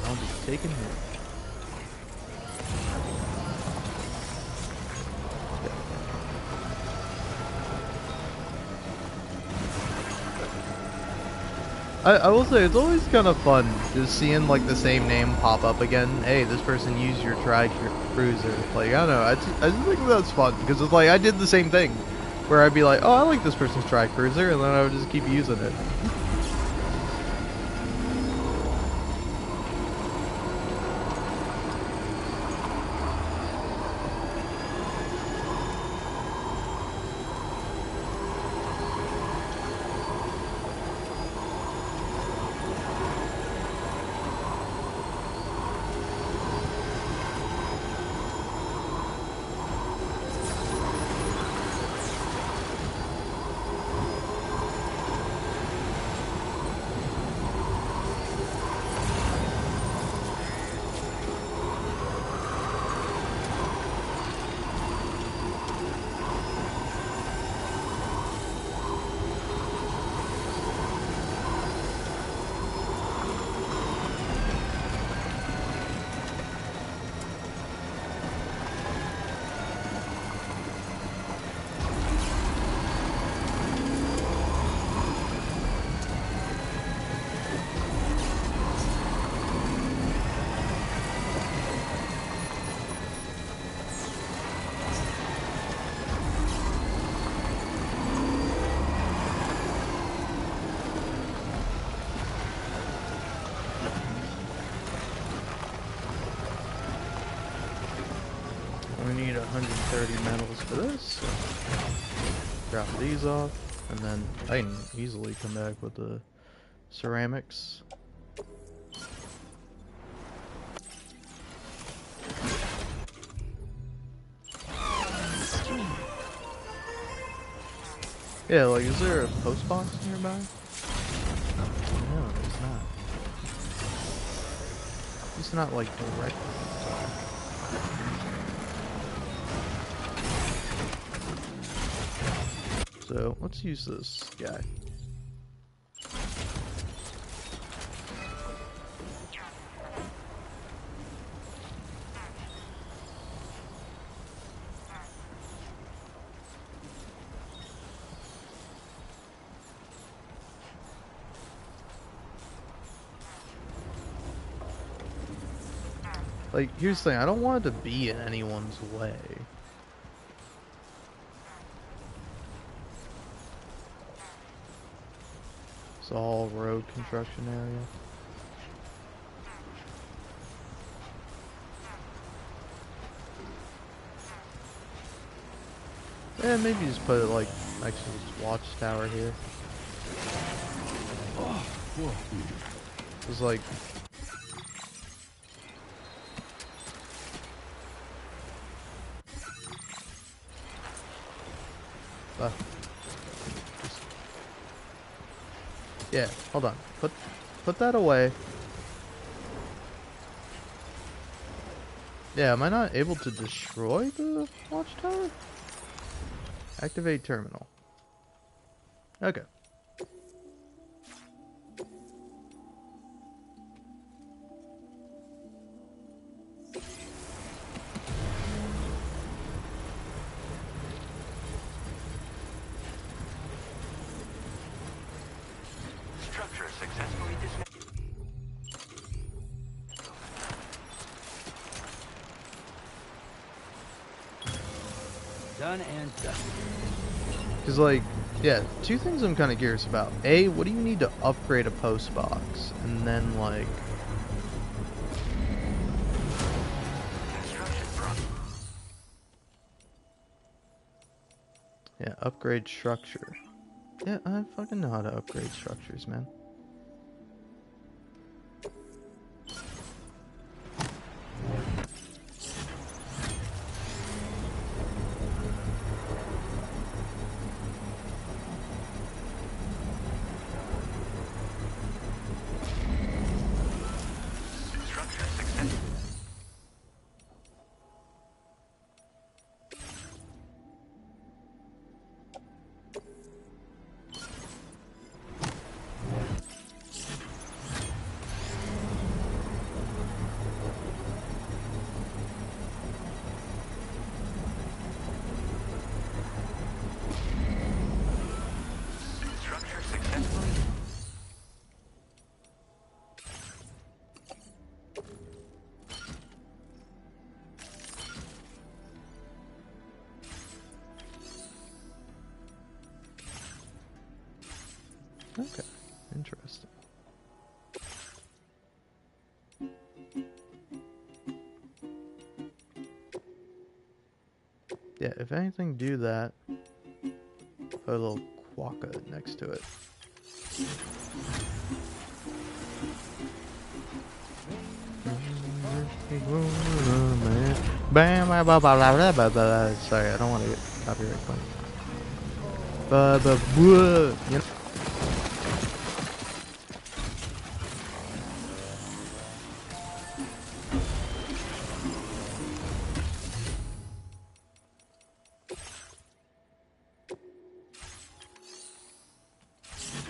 I'll be taking here. I will say it's always kind of fun just seeing like the same name pop up again. Hey, this person used your cruiser. Like I don't know, I just think that's fun because it's like I did the same thing, where I'd be like, oh, I like this person's cruiser, and then I would just keep using it. We need 130 metals for this. Drop these off, and then I can easily come back with the ceramics. Yeah, like, is there a post box nearby? No, there's not. It's not, like, direct. So, let's use this guy. Like, here's the thing, I don't want it to be in anyone's way. It's all road construction area. Yeah, maybe just put it like next to this watchtower here. It's like yeah, hold on. Put that away. Yeah, am I not able to destroy the watchtower? Activate terminal. Okay. Structure successfully dismantled. Done and done. Because, like, yeah, two things I'm kind of curious about. A, what do you need to upgrade a post box? And then, like, Construction process. yeah, upgrade structure. Yeah, I fucking know how to upgrade structures, man. Structure successful. Structure successfully. Okay, interesting. Yeah, if anything, do that. Put a little quokka next to it. Sorry, I don't want to get copyright claim. You know?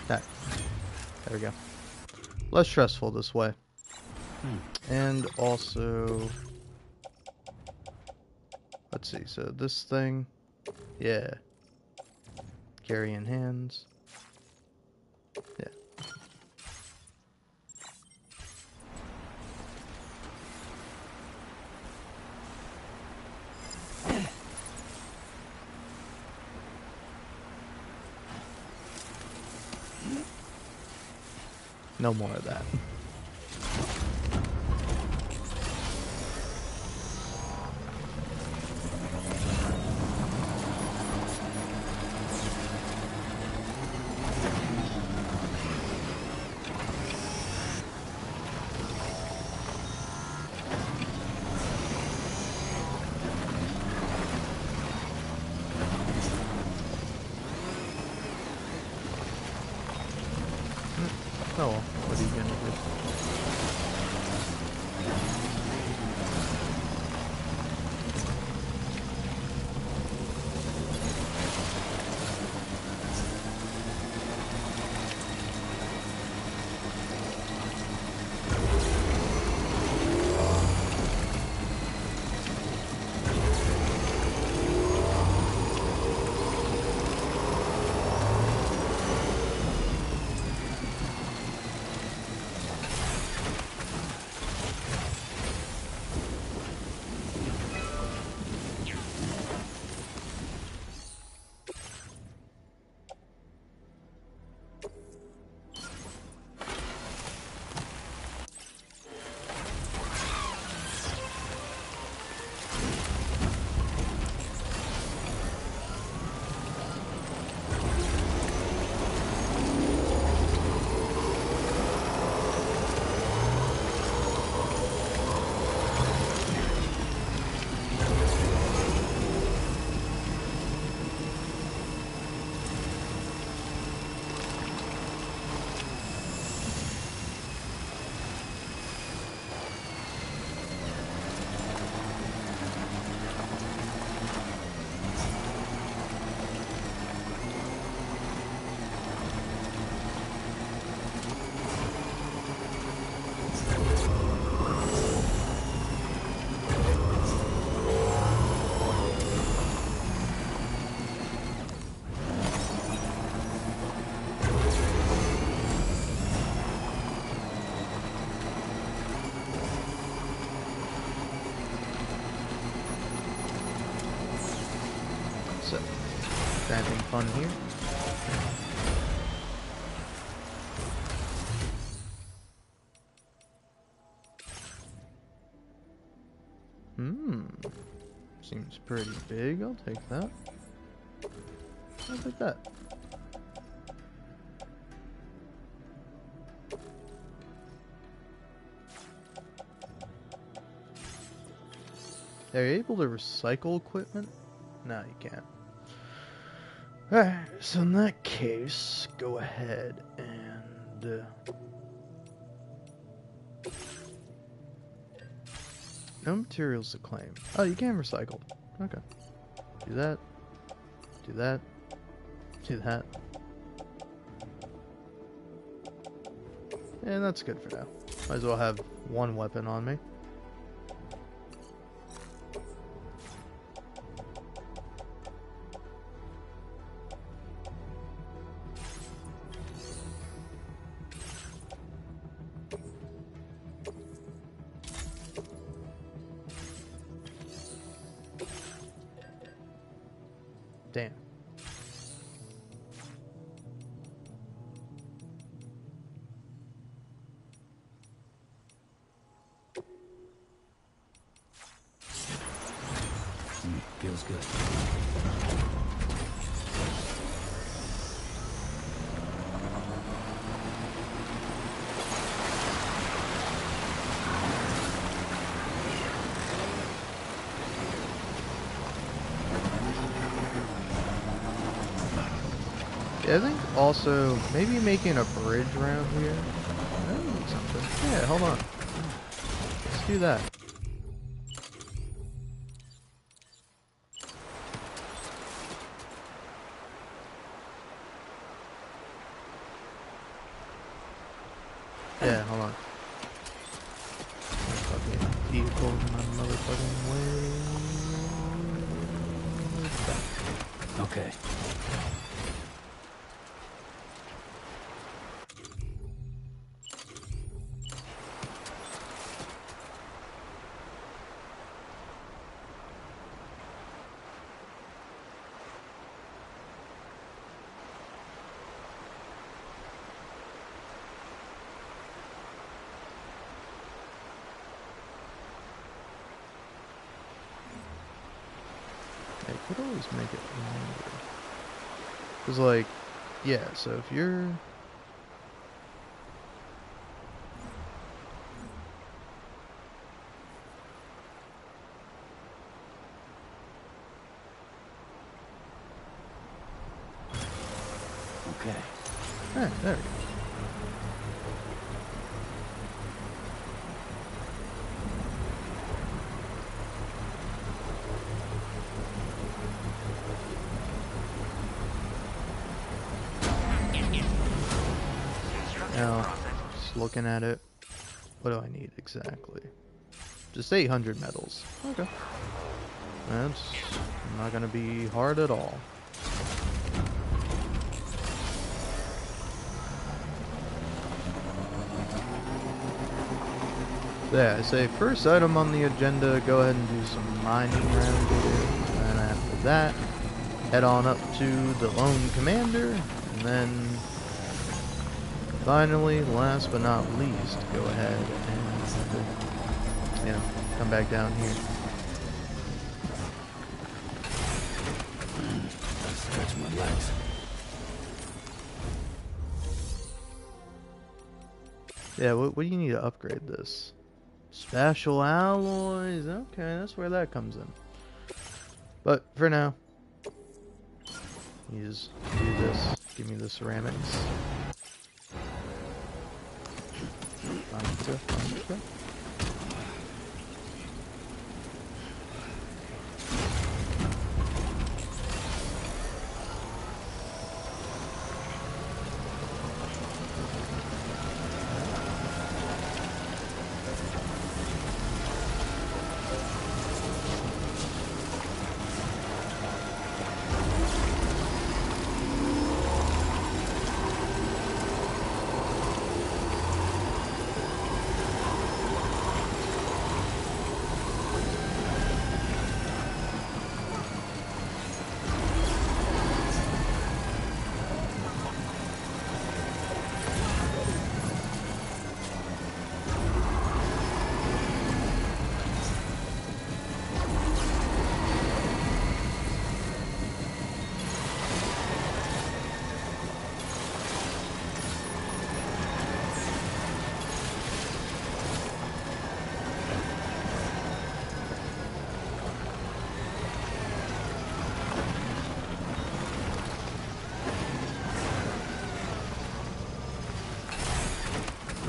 That. There we go. Less stressful this way. And also, let's see, so this thing, yeah, carry in hands, yeah. No more of that. Oh well, what are you gonna do? So, anything fun here? Seems pretty big. I'll take that. I'll take that. Are you able to recycle equipment? No, you can't. Alright, so in that case, go ahead and... no materials to claim. Oh, you can recycle. Okay. Do that. Do that. Do that. And that's good for now. Might as well have one weapon on me. Damn. Feels good. Yeah, I think also maybe making a bridge around here. That would be something. Yeah, hold on. Let's do that. Yeah, hold on. Fucking vehicle in my motherfucking way. Okay. I could always make it longer. Cause like, yeah, so if you're... Okay. Alright, there we go. looking at it. What do I need exactly? Just 800 metals. Okay. That's not gonna be hard at all. Yeah, I say first item on the agenda, go ahead and do some mining around here. And after that, head on up to the Lone Commander. And then, finally, last but not least, go ahead and, you know, come back down here. Stretch my legs. Yeah, what do you need to upgrade this? Special alloys. Okay, that's where that comes in. But for now, you just do this. Give me the ceramics. Okay.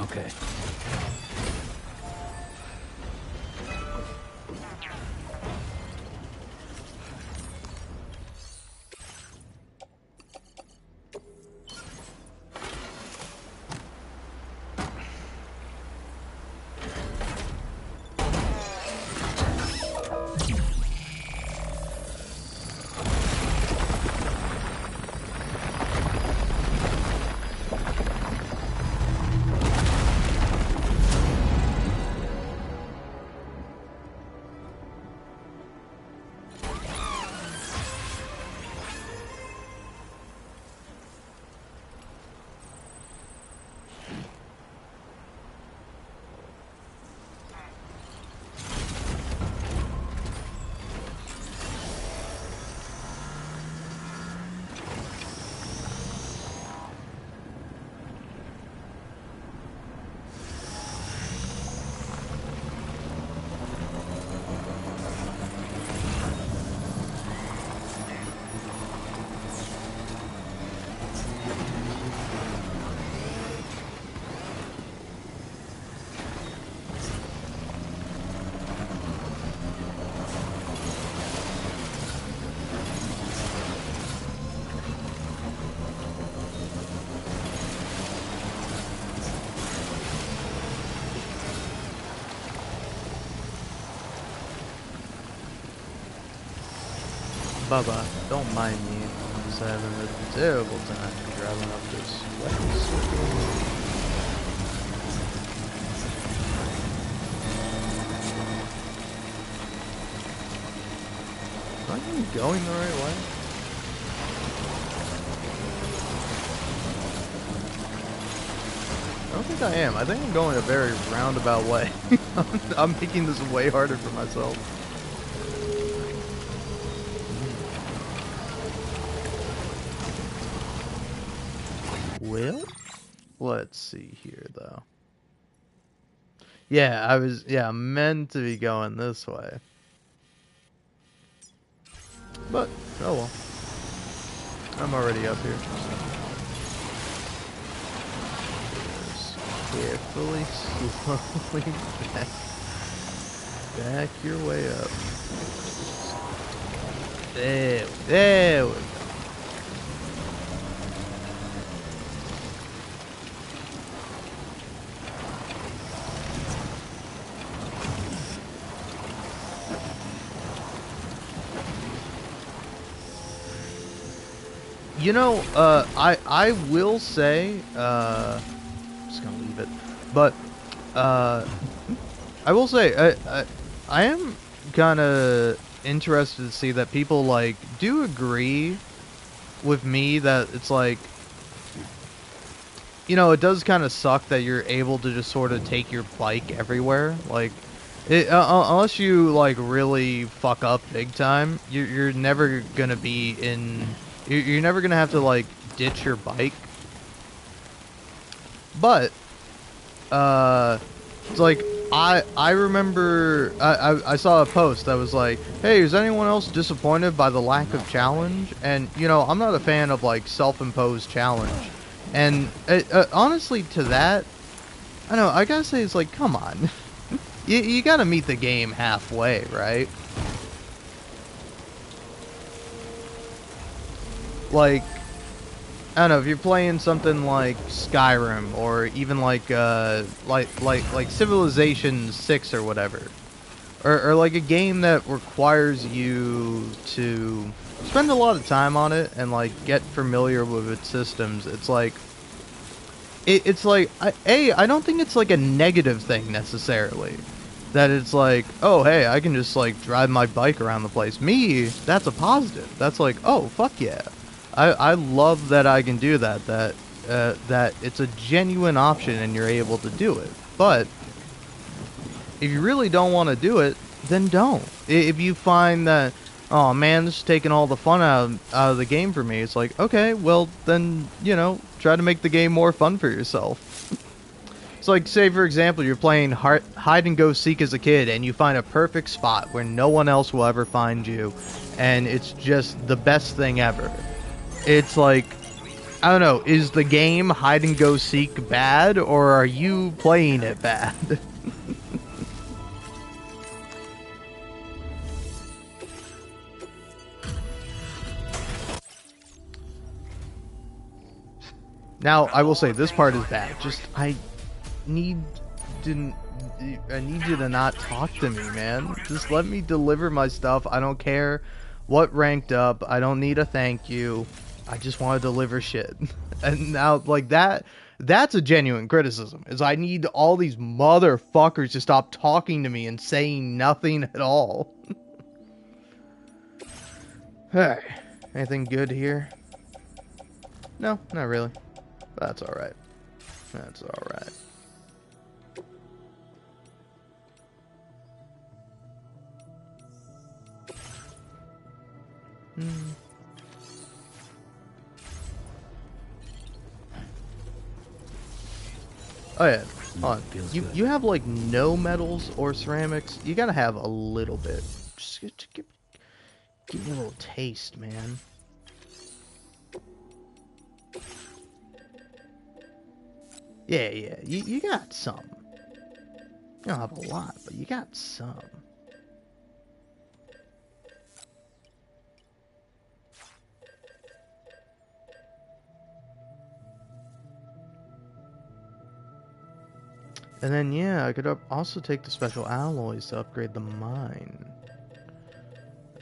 Okay. Bubba, don't mind me. I'm just having a terrible time driving up this way. Am I even going the right way? I don't think I am. I think I'm going a very roundabout way. I'm making this way harder for myself. Well, let's see here though. Yeah, I meant to be going this way. But, oh well. I'm already up here. Just carefully, slowly back your way up. There we go. You know, I will say, I'm just gonna leave it, but I will say, I am kind of interested to see that people like do agree with me that it's like, you know, it does kind of suck that you're able to just sort of take your bike everywhere. Like, unless you like really fuck up big time, you're never gonna be in. You're never gonna have to like ditch your bike. But it's like I remember I saw a post that was like, hey, is anyone else disappointed by the lack of challenge? And you know, I'm not a fan of like self-imposed challenge. And honestly, to that, I don't know, I gotta say, it's like, come on. You gotta meet the game halfway, right? Like, I don't know, if you're playing something like Skyrim, or even like Civilization 6 or whatever, or like a game that requires you to spend a lot of time on it and like get familiar with its systems, it's like, it's like, I don't think it's like a negative thing necessarily. That it's like, oh, hey, I can just like drive my bike around the place. Me, that's a positive. That's like, oh, fuck yeah. I love that I can do that. That it's a genuine option and you're able to do it. But if you really don't want to do it, then don't. If you find that, oh man, this is taking all the fun out of the game for me, it's like, okay, well then, you know, try to make the game more fun for yourself. It's like, say for example, you're playing hide and go seek as a kid, and you find a perfect spot where no one else will ever find you, and it's just the best thing ever. It's like, I don't know, is the game hide and go seek bad, or are you playing it bad? Now, I will say, this part is bad. Just, I need you to not talk to me, man. Just let me deliver my stuff. I don't care what ranked up. I don't need a thank you. I just want to deliver shit. And now, like, that's a genuine criticism, is I need all these motherfuckers to stop talking to me and saying nothing at all. Hey, anything good here? No, not really. That's alright. That's alright. Oh yeah, hold on. You have like no metals or ceramics. You gotta have a little bit. Just give me a little taste, man. Yeah, you got some. You don't have a lot, but you got some. And then, yeah, I could also take the special alloys to upgrade the mine.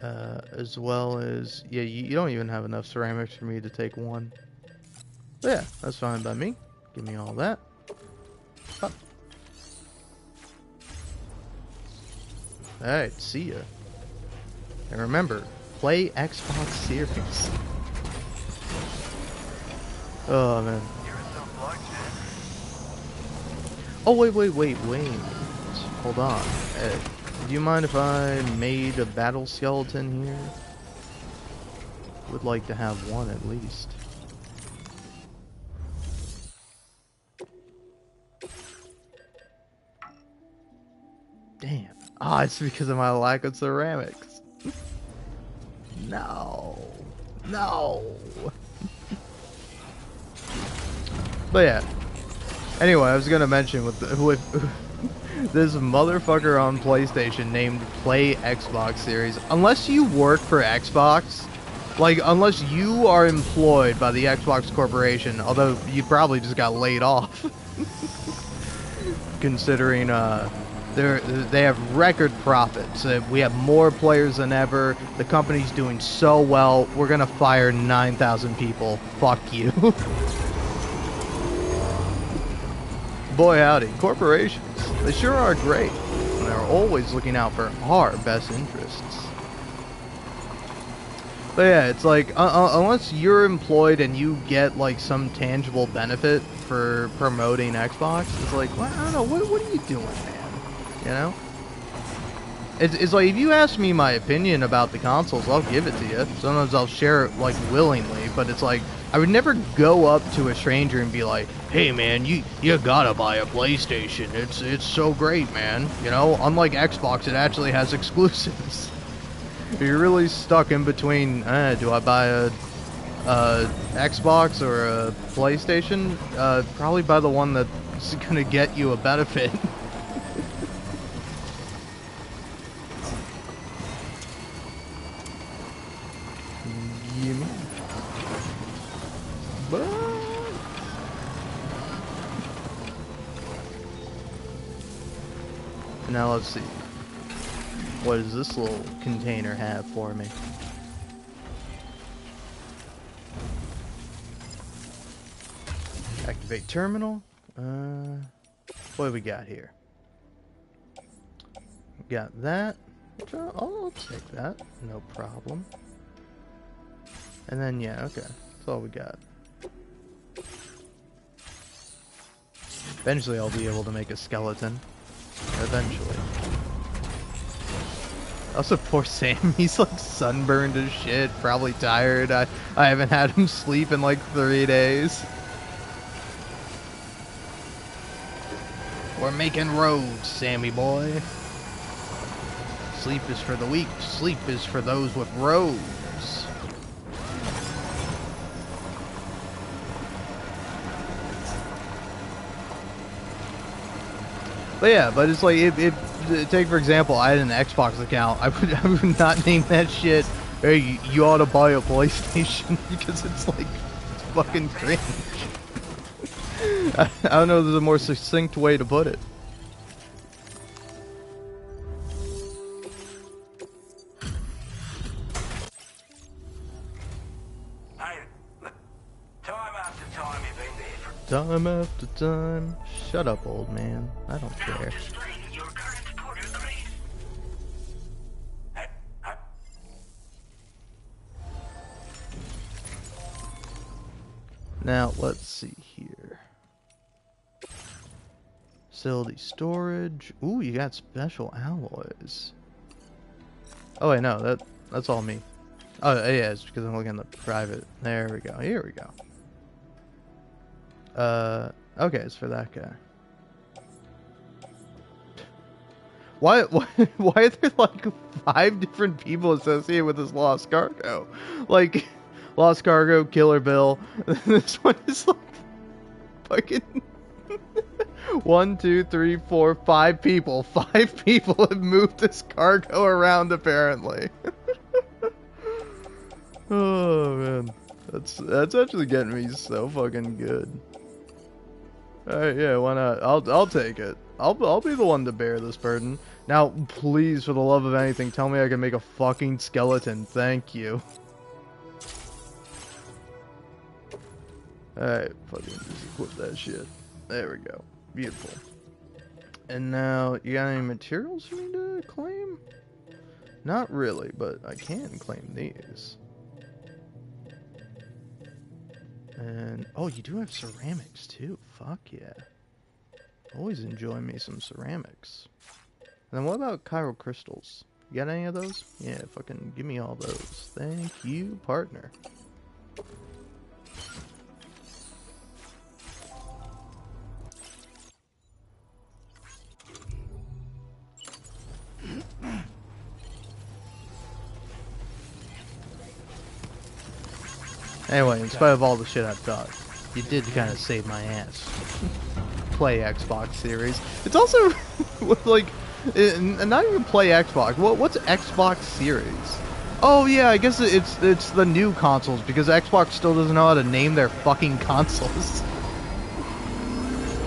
As well as, yeah, you don't even have enough ceramics for me to take one. But yeah, that's fine by me. Give me all that. Up. Alright, see ya. And remember, play Xbox Series. Oh, man. Oh, wait. Hold on. Do you mind if I made a battle skeleton here? Would like to have one at least. Damn. Ah, it's because of my lack of ceramics. No. But yeah. Anyway, I was gonna mention with this motherfucker on PlayStation named Play Xbox Series. Unless you work for Xbox, like unless you are employed by the Xbox Corporation, although you probably just got laid off, considering They have record profits. We have more players than ever. The company's doing so well. We're gonna fire 9,000 people. Fuck you. Boy howdy, corporations. They sure are great. And they're always looking out for our best interests. But yeah, it's like, unless you're employed and you get, like, some tangible benefit for promoting Xbox, it's like, well, I don't know, what are you doing, man? You know? It's like, if you ask me my opinion about the consoles, I'll give it to you. Sometimes I'll share it, like, willingly, but it's like, I would never go up to a stranger and be like, hey, man, you gotta buy a PlayStation. It's so great, man. You know, unlike Xbox, it actually has exclusives. If you're really stuck in between, do I buy a Xbox or a PlayStation? Probably buy the one that's gonna get you a benefit. Gimme. Now let's see. What does this little container have for me? Activate terminal. What do we got here? Got that. I'll take that. No problem. And then, yeah, okay. That's all we got. Eventually I'll be able to make a skeleton. Eventually. Also, poor Sam, he's like sunburned as shit, probably tired. I haven't had him sleep in like 3 days. We're making roads, Sammy boy. Sleep is for the weak, sleep is for those with roads. But yeah, but it's like, take for example, I had an Xbox account. I would not name that shit, hey, you ought to buy a PlayStation, because it's like, it's fucking cringe. I don't know if there's a more succinct way to put it. Hey, look, time after time you've been there for... Time after time. Shut up, old man. I don't Now care. displaying your current order grade. Hey, hey. Now, let's see here. Facility storage. Ooh, you got special alloys. Oh wait, no, that's all me. Oh yeah, it's because I'm looking at the private. There we go. Here we go. Okay, it's for that guy. Why are there like 5 different people associated with this lost cargo? Like, lost cargo, Killer Bill. This one is like fucking 1, 2, 3, 4, 5 people. 5 people have moved this cargo around apparently. Oh man, that's actually getting me so fucking good. Alright, yeah, why not? I'll take it. I'll be the one to bear this burden. Now, please, for the love of anything, tell me I can make a fucking skeleton. Thank you. Alright, fucking just equip that shit. There we go. Beautiful. And now, you got any materials for me to claim? Not really, but I can claim these. And, oh, you do have ceramics too. Fuck yeah. Always enjoy me some ceramics. And then what about chiral crystals? You got any of those? Yeah, fucking give me all those. Thank you, partner. Anyway, in spite of all the shit I've done, you did kind of save my ass. Play Xbox Series. It's also like, not even play Xbox. What's Xbox Series? Oh yeah, I guess it's the new consoles because Xbox still doesn't know how to name their fucking consoles.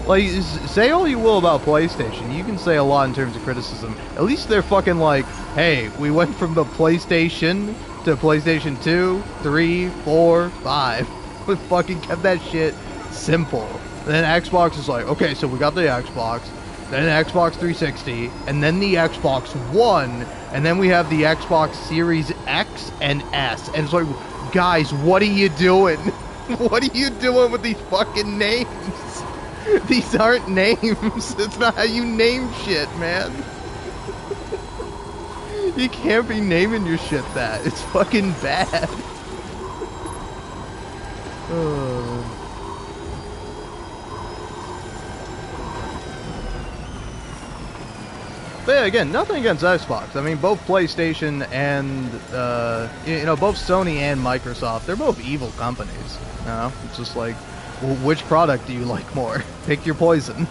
Like, say all you will about PlayStation, you can say a lot in terms of criticism. At least they're fucking like, hey, we went from the PlayStation to PlayStation 2, 3, 4, 5. We fucking kept that shit simple. Then Xbox is like, okay, so we got the Xbox, then Xbox 360, and then the Xbox One, and then we have the Xbox Series X and S. And it's like, guys, what are you doing? What are you doing with these fucking names? These aren't names. That's not how you name shit, man. You can't be naming your shit that. It's fucking bad. But yeah, again, nothing against Xbox. I mean, both PlayStation and, both Sony and Microsoft, they're both evil companies. You know? It's just like, well, which product do you like more? Pick your poison.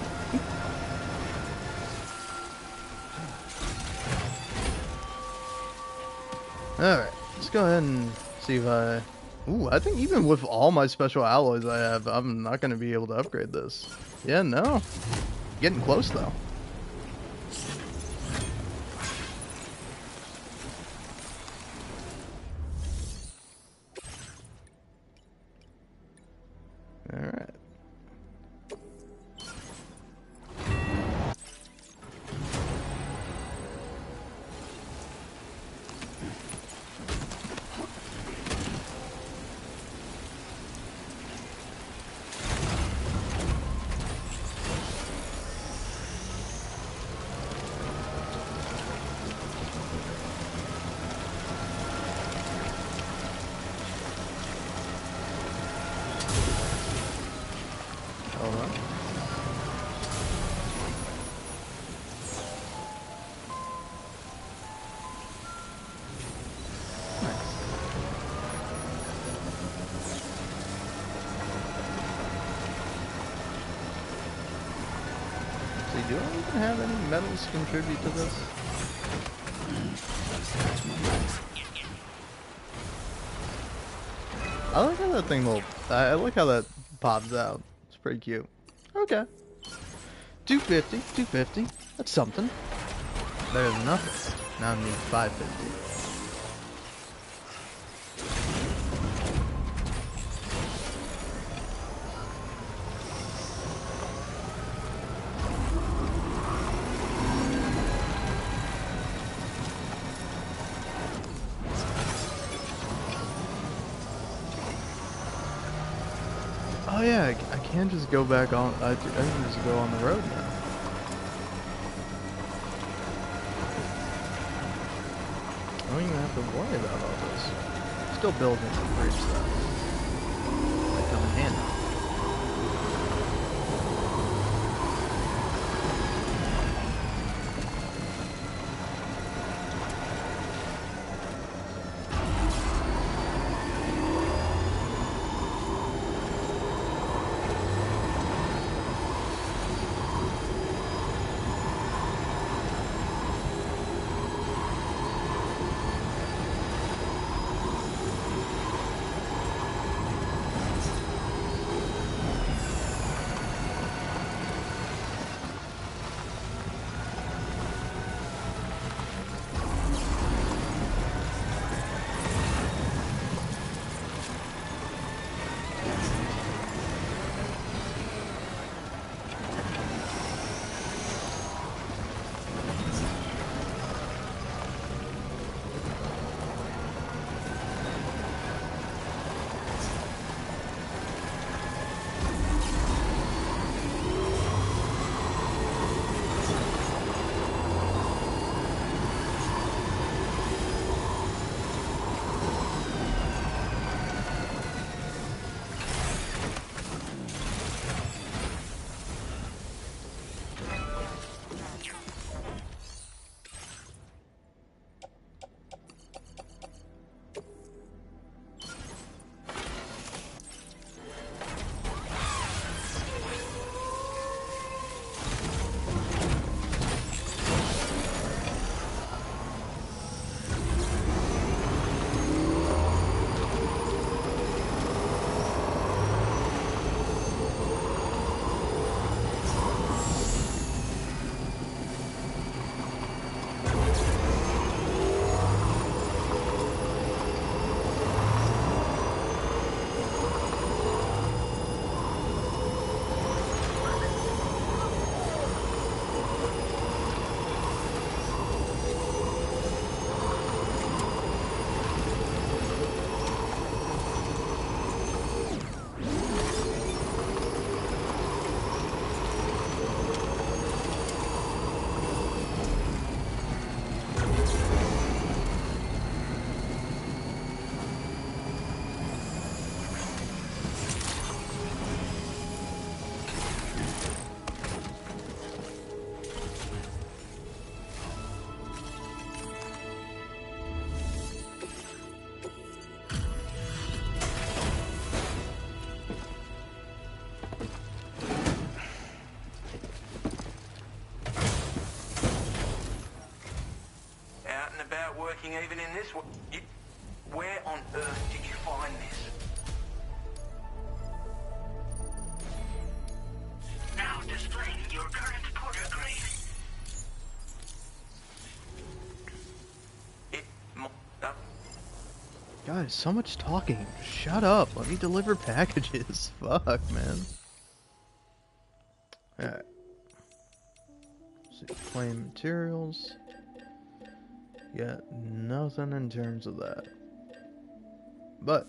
Alright, let's go ahead and see if I... Ooh, I think even with all my special alloys I have, I'm not going to be able to upgrade this. Yeah, no. Getting close, though. Alright. Hold on. See, do I even have any metals to contribute to this? I like how that thing will... I like how that pops out. It's pretty cute. Okay. 250, 250. That's something. Better than nothing. Now I need 550. Oh yeah, I can just go back on. I can just go on the road now. I don't even have to worry about all this. Still building the bridge though. Might come in handy. working even in this one. Where on earth did you find this? Now displaying your current porter grade. Guys, so much talking. Shut up. Let me deliver packages. Fuck, man. Alright. So claim materials. Yeah, nothing in terms of that. But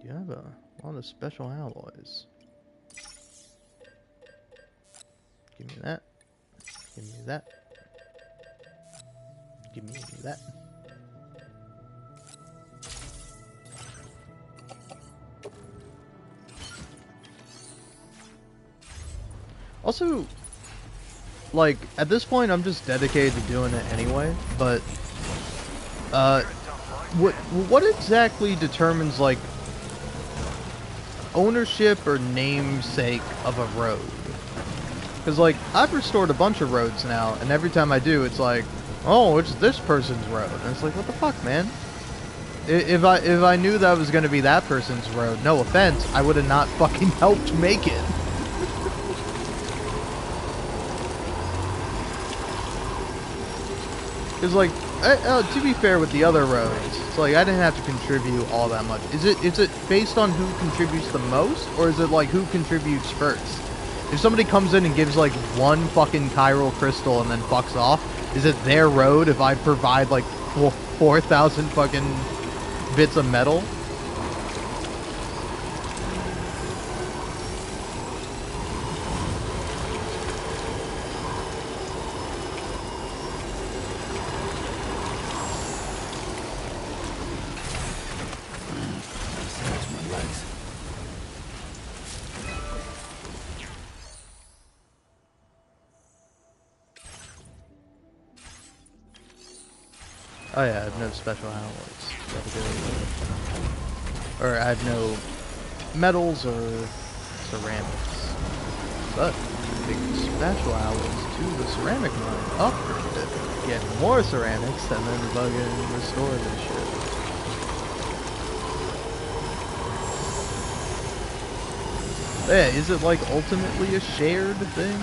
you have a lot of special alloys. Give me that. Give me that. Give me that. Also, like, at this point I'm just dedicated to doing it anyway, but what exactly determines, like, ownership or namesake of a road? Because, like, I've restored a bunch of roads now, and every time I do, it's like, oh, it's this person's road. And it's like, what the fuck, man? If I knew that was going to be that person's road, no offense, I would have not fucking helped make it. Because, like, to be fair with the other roads, it's like I didn't have to contribute all that much. Is it based on who contributes the most, or is it like who contributes first? If somebody comes in and gives like one fucking chiral crystal and then fucks off, is it their road if I provide like 4,000 fucking bits of metal? Oh yeah, I have no special alloys. Or I have no metals or ceramics. But take the special alloys to the ceramic mine, upgrade it, get more ceramics, and then fucking restore this shit. Yeah, is it like ultimately a shared thing?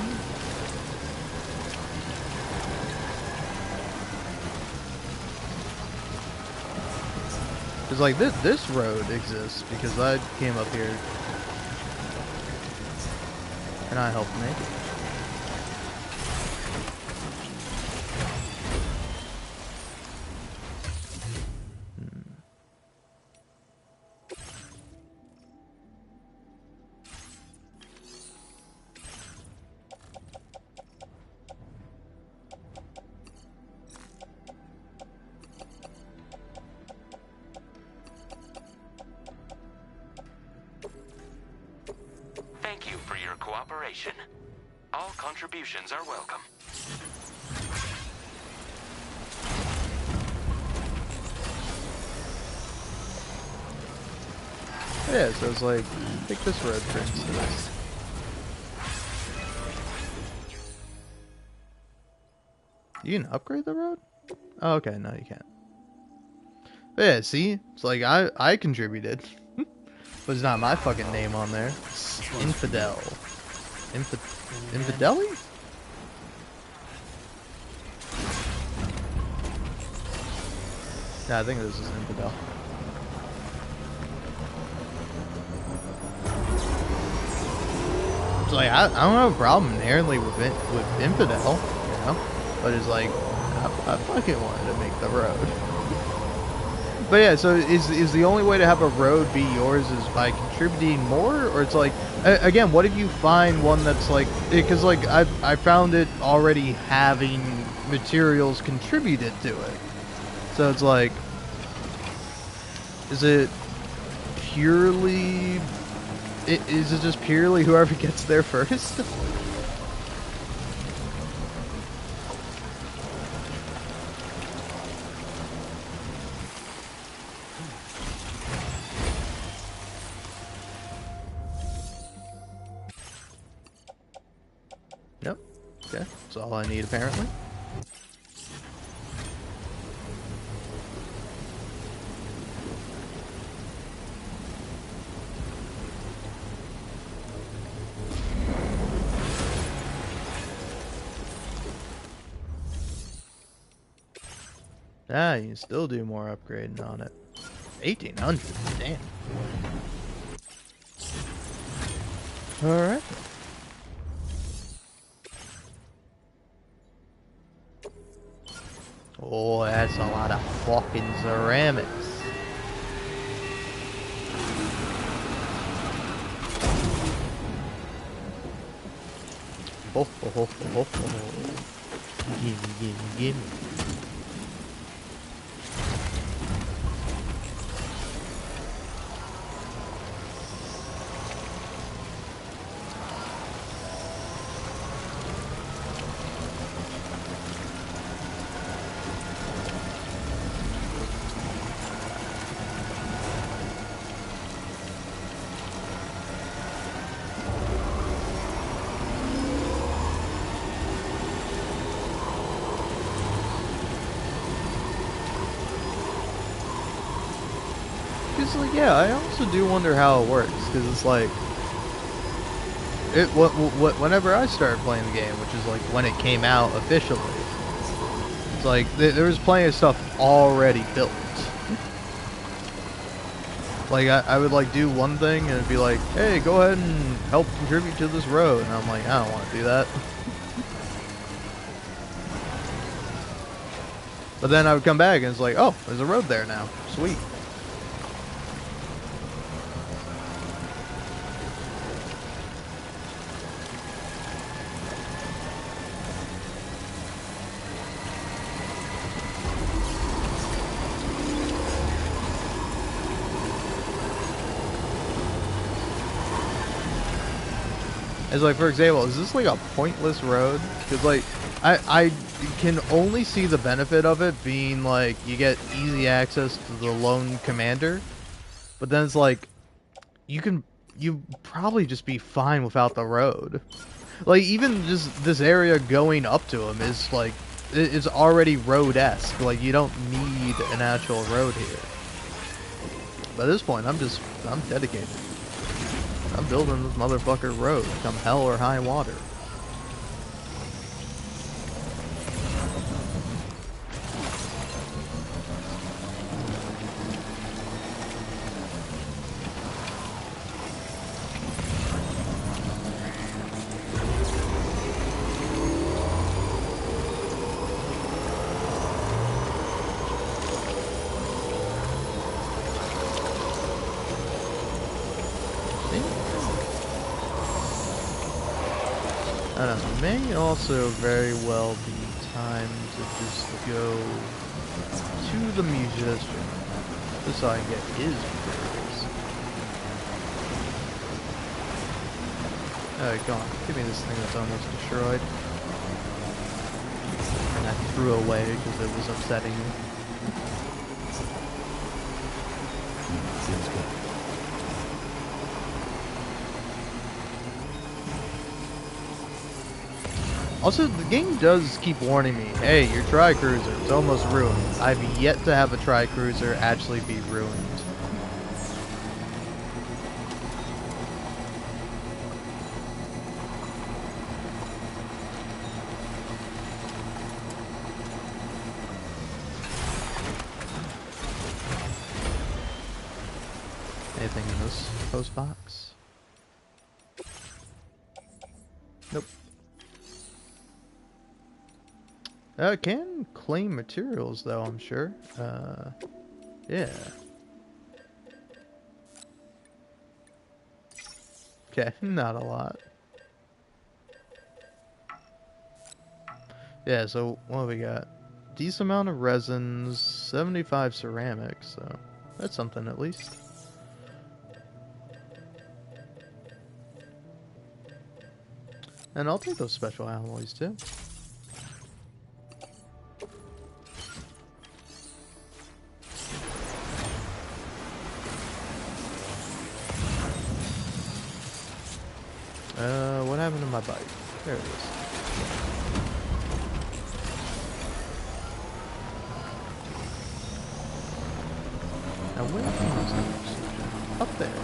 Because, like, this road exists because I came up here and I helped make it. Thank you for your cooperation. All contributions are welcome. Yeah, so it's like, take this road for instance. You can upgrade the road? Oh, okay, no you can't. But yeah, see? It's like, I contributed. But it's not my fucking name on there. Infidel. Infideli? Yeah, I think this is Infidel. It's like, I don't have a problem inherently with Infidel, you know? But it's like, I fucking wanted to make the road. But yeah, so is the only way to have a road be yours is by contributing more? Or it's like, again, what if you find one that's like, because like I found it already having materials contributed to it. So it's like, is it purely, is it just purely whoever gets there first? Yep. Okay. That's all I need apparently. Ah, you can still do more upgrading on it. 1800, damn. Alright. Oh, that's a lot of fucking ceramics. Oh, oh, oh, oh, oh. Gimme, gimme, gimme. Cause like, yeah, I also do wonder how it works. Cause it's like, whenever I started playing the game, which is like when it came out officially, it's like there was plenty of stuff already built. Like I would like do one thing and it'd be like, hey, go ahead and help contribute to this road, and I'm like, I don't want to do that. But then I would come back and it's like, oh, there's a road there now, sweet. It's like, for example, is this like a pointless road? Because like, I can only see the benefit of it being like you get easy access to the lone commander, but then it's like you probably just be fine without the road. Like even just this area going up to him is like it's already road-esque. Like you don't need an actual road here. By this point, I'm dedicated. I'm building this motherfucker road, come hell or high water. I don't know, may also very well be time to just go to the musician, just so I can get his prayers. Alright, go on, give me this thing that's almost destroyed. And I threw away because it was upsetting me. Seems good. Also, the game does keep warning me, hey, your tri-cruiser is almost ruined. I've yet to have a tri-cruiser actually be ruined. Anything in this post box? Nope. Can claim materials though, I'm sure. Yeah. Okay, not a lot. Yeah, so what have we got? Decent amount of resins, 75 ceramics, so that's something at least. And I'll take those special alloys too. What happened to my bike? There it is. Now where are those things? Up there.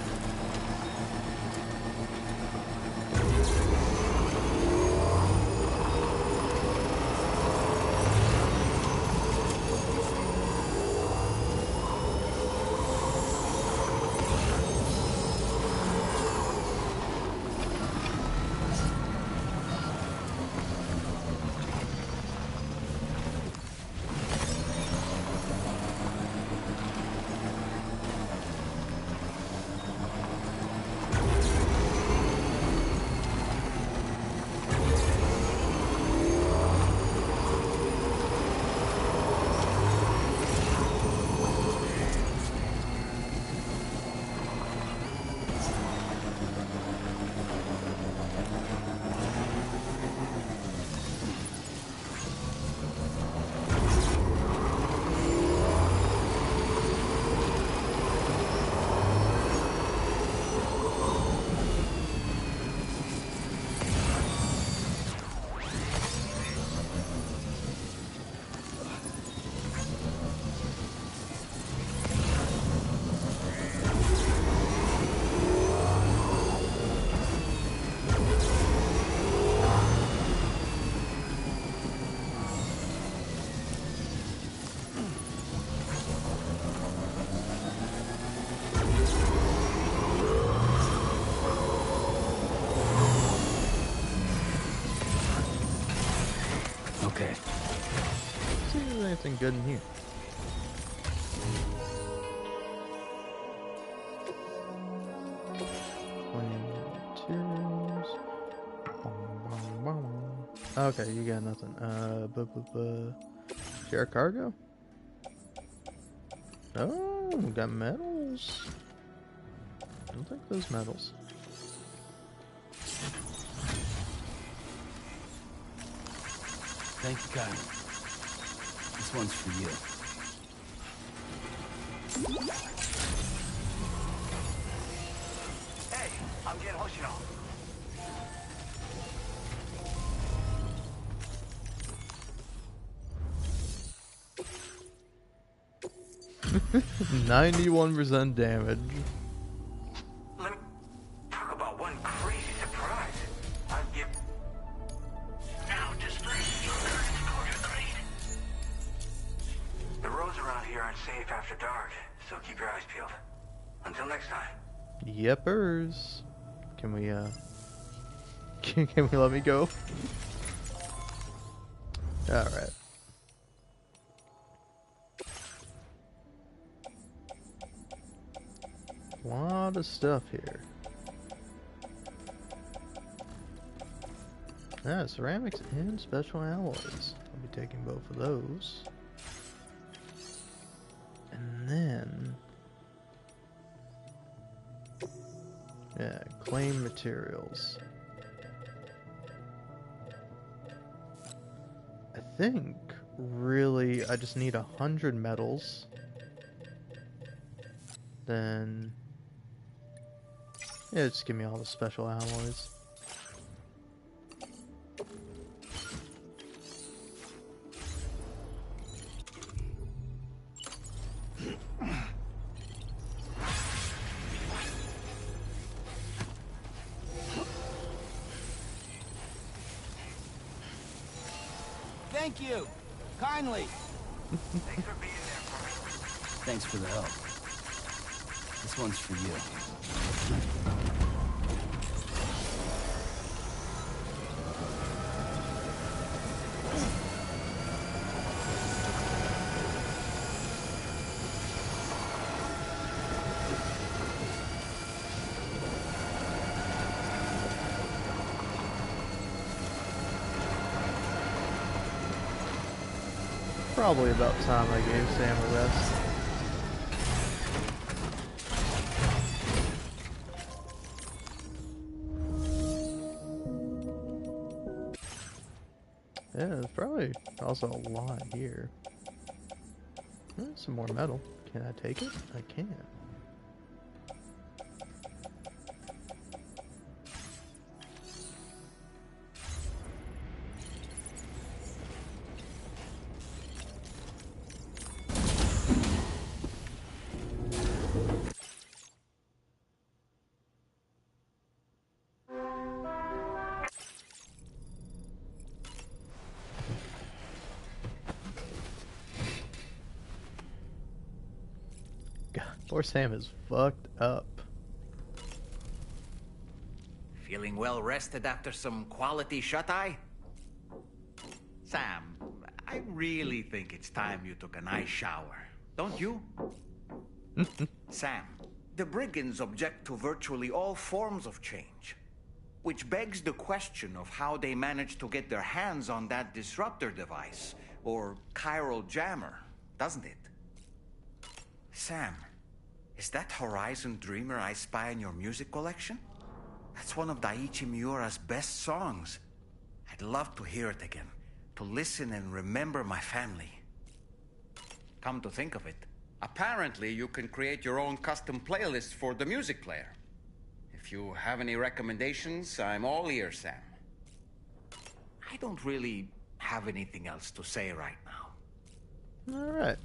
Anything good in here? Clean materials. Okay, you got nothing. Share cargo? Oh, we got metals. I'll take those metals. Thank you kindly. This one's for you. Hey, I'm getting emotional. %91 damage. Let me talk about one crazy surprise. I'd give... Now displaying your current quarter grade. The roads around here aren't safe after dark, so keep your eyes peeled. Until next time. Yepers. Can we can we let me go? Alright. Lot of stuff here. Yeah, ceramics and special alloys. I'll be taking both of those. And then... yeah, claim materials. I think, really, I just need 100 metals. Then... yeah, just give me all the special alloys. Thank you. Kindly. Thanks for being there for me. Thanks for the help. This one's for you. Probably about time I gave Sam a rest. Yeah, there's probably also a lot here. Some more metal. Can I take it? I can. Poor Sam is fucked up. Feeling well rested after some quality shut-eye? Sam, I really think it's time you took a nice shower, don't you? Sam, the brigands object to virtually all forms of change, which begs the question of how they managed to get their hands on that disruptor device, or chiral jammer, doesn't it? Sam, is that Horizon Dreamer I spy in your music collection? That's one of Daiichi Miura's best songs. I'd love to hear it again, to listen and remember my family. Come to think of it, apparently you can create your own custom playlist for the music player. If you have any recommendations, I'm all ears, Sam. I don't really have anything else to say right now. Alright.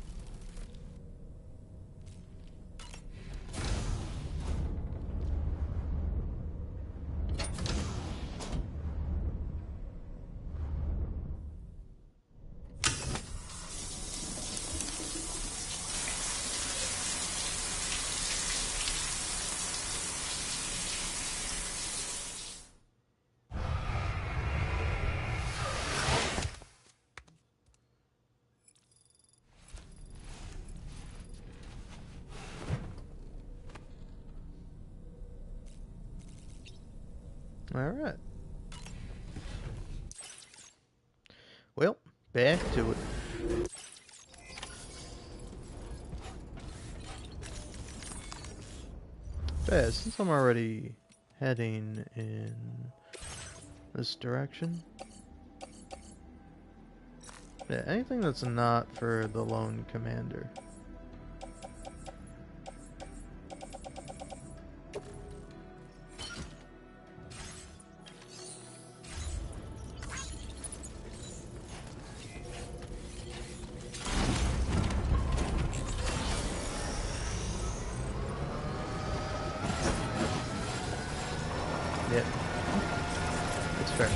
Alright. Well, back to it. Yeah, since I'm already heading in this direction. Yeah, anything that's not for the lone commander. Yep. It's fair.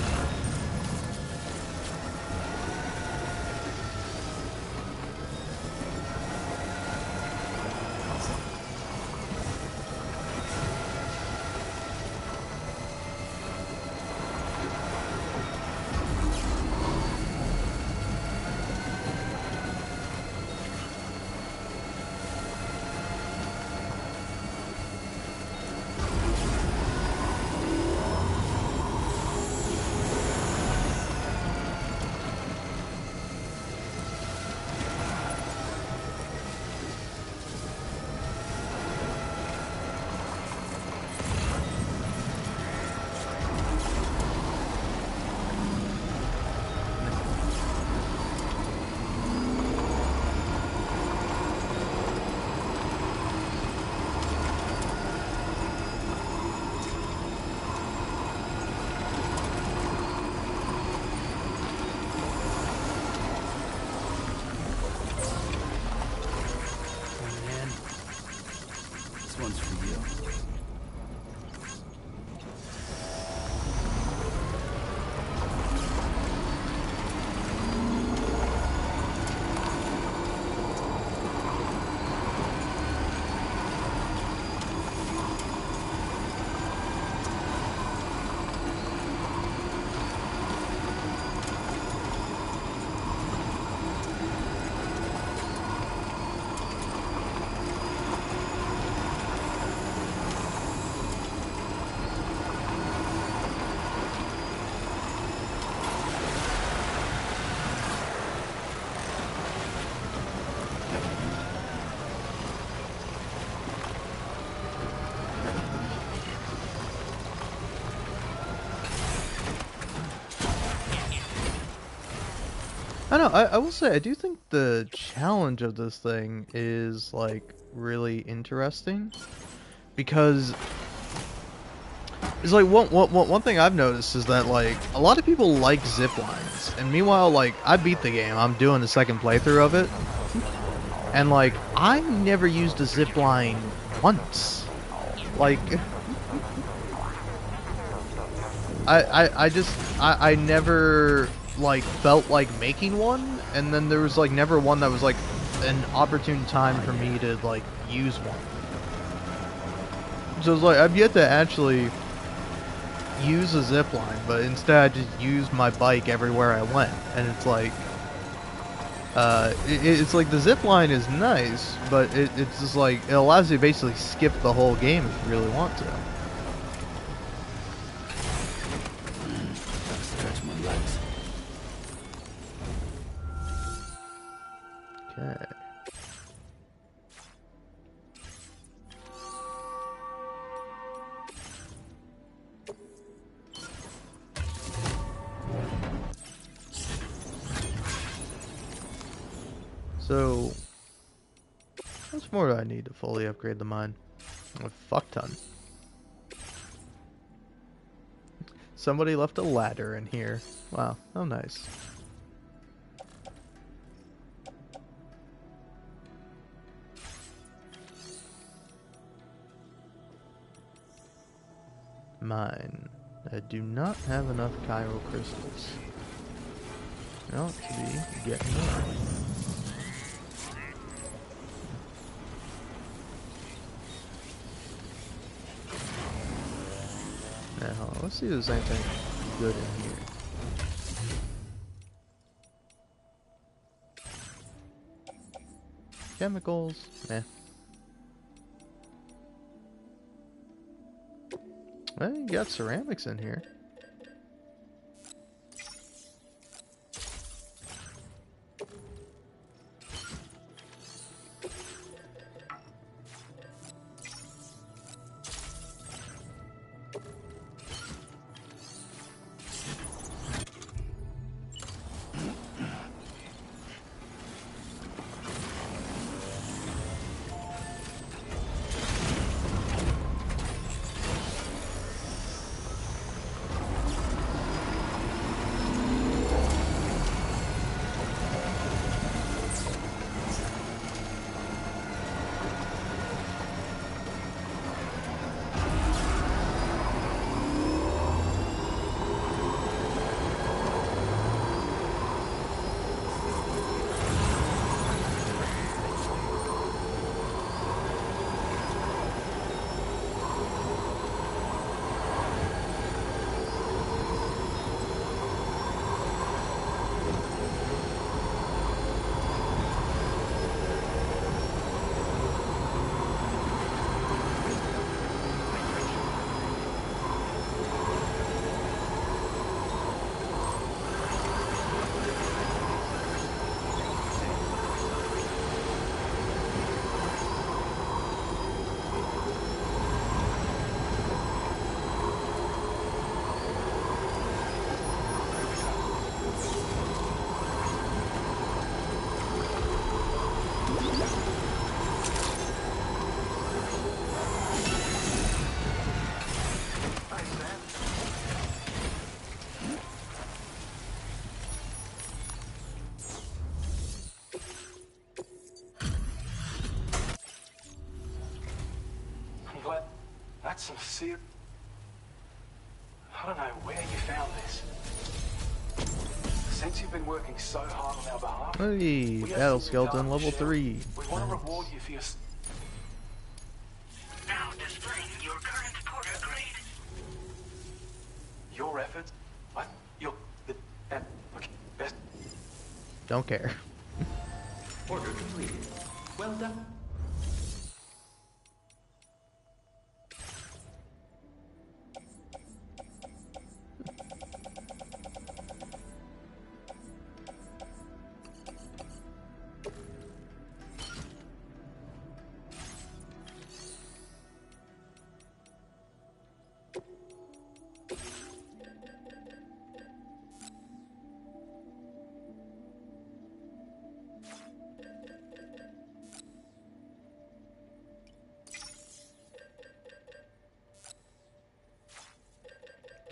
Man, this one's for you. I know, I will say, I do think the challenge of this thing is, like, really interesting. Because it's like, one thing I've noticed is that, like, a lot of people like zip lines. And meanwhile, like, I beat the game. I'm doing the second playthrough of it. And, like, I never used a zip line once. Like, I never, like, felt like making one, and then there was, like, never one that was, like, an opportune time for me to, like, use one. So it's like, I've yet to actually use a zip line, but instead I just use my bike everywhere I went, and it's like, it's like the zip line is nice, but it's just like, it allows you to basically skip the whole game if you really want to. Stretch my legs. Okay. So, how much more do I need to fully upgrade the mine? A fuck ton. Somebody left a ladder in here. Wow, how nice. Mine. I do not have enough chiral crystals. I ought to be getting more. Now, let's see if there's anything good in here. Chemicals, meh. Well, you got ceramics in here. But that's some serious... I don't know where you found this. Since you've been working so hard on our behalf... Hey, Battle Skeleton level 3. We want to reward you for your... Now displaying your current porter grade. Your efforts... What? Your... okay, best... Don't care. Order completed. Well done.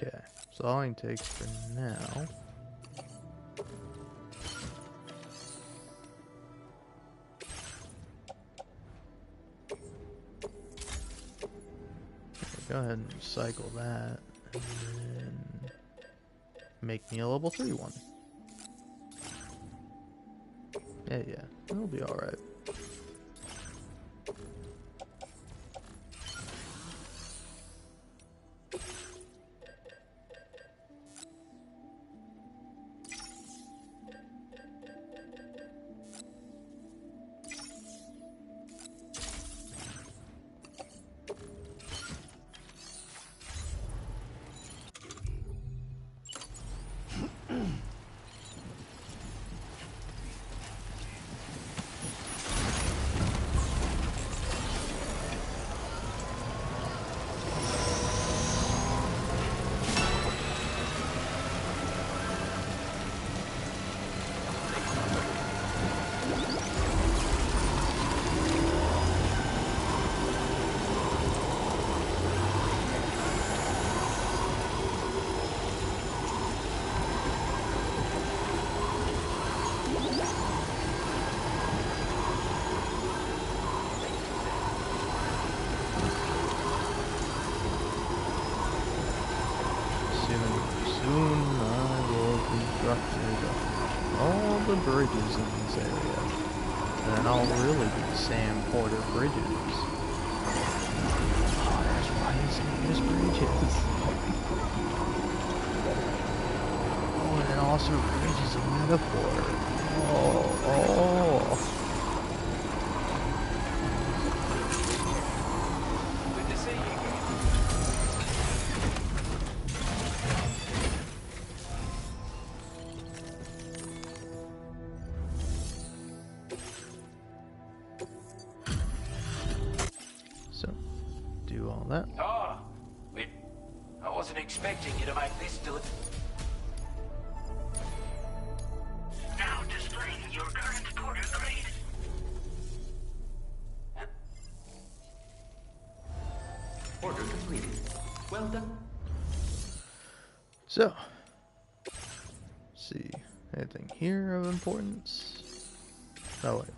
Okay, so all I can take for now. Go ahead and recycle that, and then make me a level 3 one. Yeah, it'll be alright. All the bridges in this area. And then I'll really be Sam Porter Bridges. Oh, that's why his name is Bridges. Oh, and then also Bridge is a metaphor. Oh. Good to see you. do all that. Oh, I wasn't expecting you to make this delivery. Now displaying your current porter grade. Order completed. Well done. So, let's see, anything here of importance? Oh wait.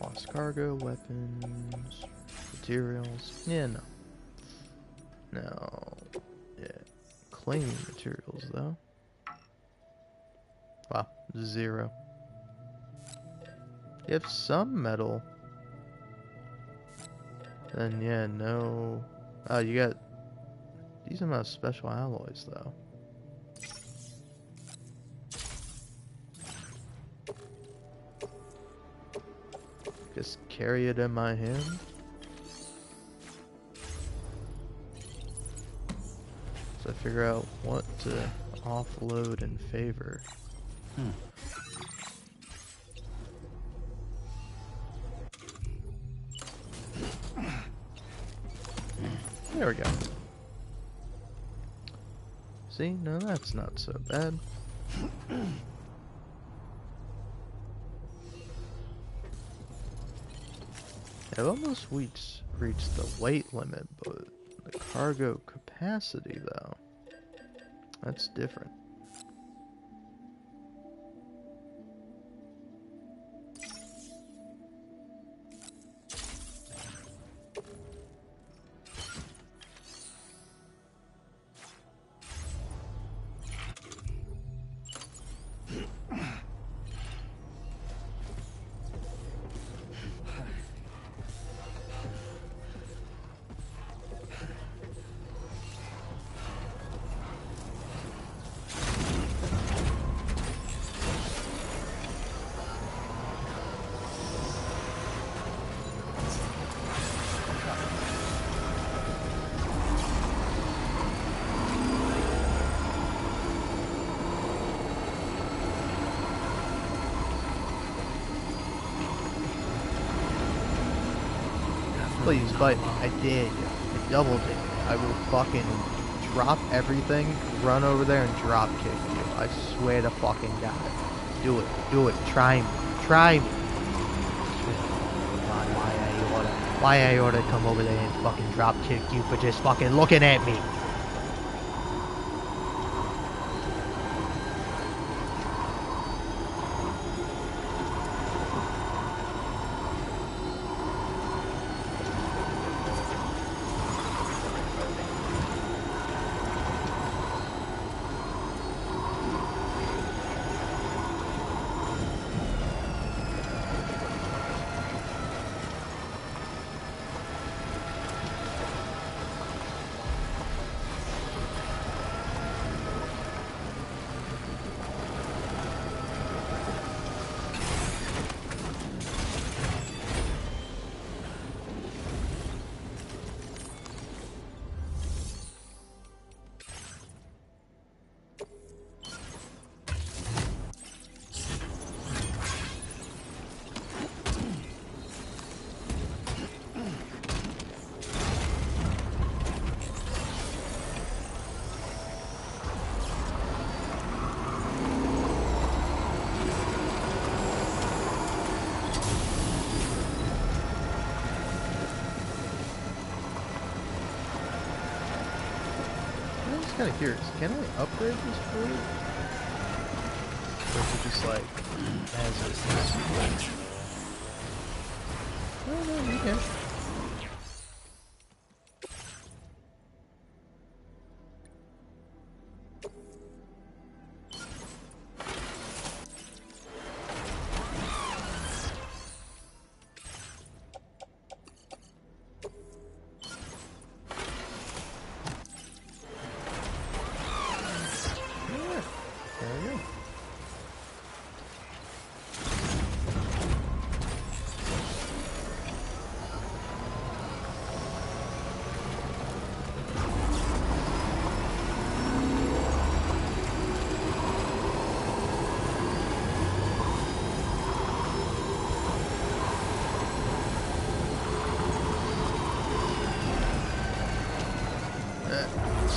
Lost cargo, weapons, materials. Yeah, no. No. Yeah. Claiming materials though. Wow, 0. You have some metal. Then yeah, no. Oh, you got decent amount of special alloys though. Just carry it in my hand. So I figure out what to offload in favor. There we go. See, no, that's not so bad. I've almost reached the weight limit, but the cargo capacity, though, that's different. Please, but I did. I doubled it. I will fucking drop everything, run over there and drop kick you. I swear to fucking God. Do it. Do it. Try me. Try me. God, why I oughta come over there and fucking drop kick you for just fucking looking at me? Kind of curious. Can I upgrade this food? Or is it just like as it is? Oh no, you can.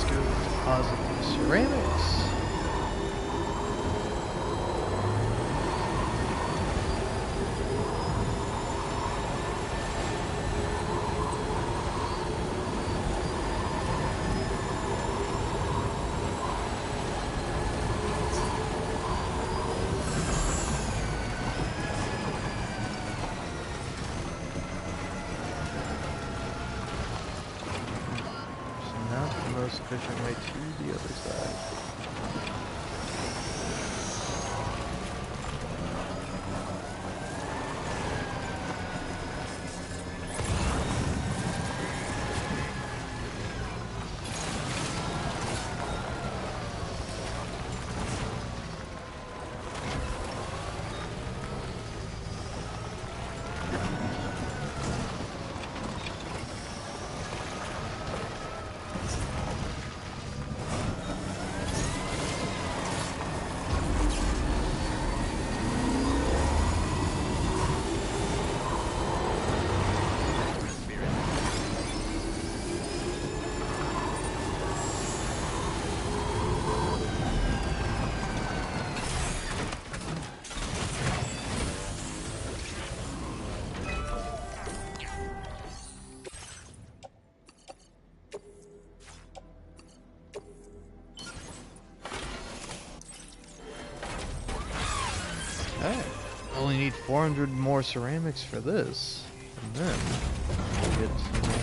let's go deposit the ceramics. Efficient way to the other side. Okay. Only need 400 more ceramics for this. And then we'll get some more.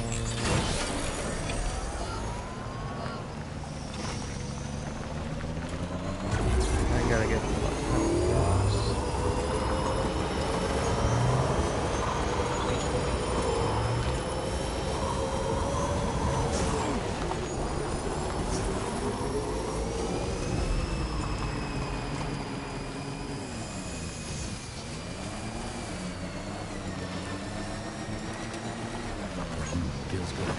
I gotta get the Feels good.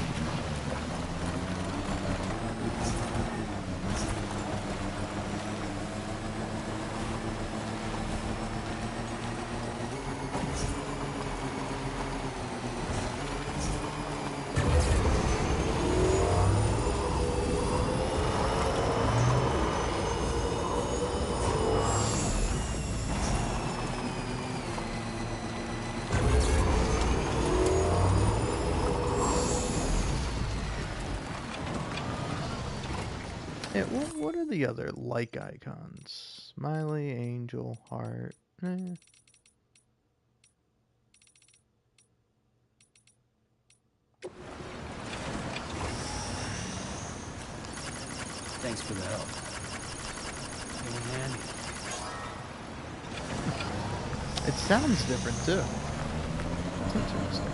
Yeah, what are the other like icons? Smiley, angel, heart. Thanks for the help. Came in handy. It sounds different too. That's interesting.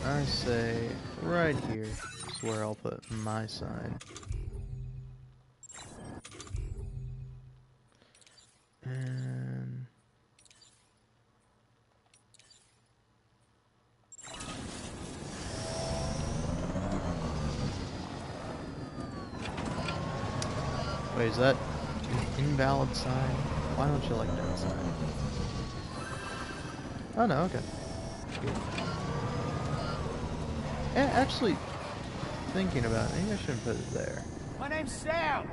I say right here is where I'll put my sign. And wait, is that an invalid sign? Why don't you like that sign? Oh no, okay. Good. Actually, thinking about it, maybe I shouldn't put it there. My name's Sam.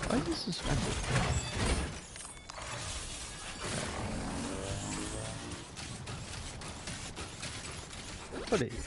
Why is this suspended? Put it here.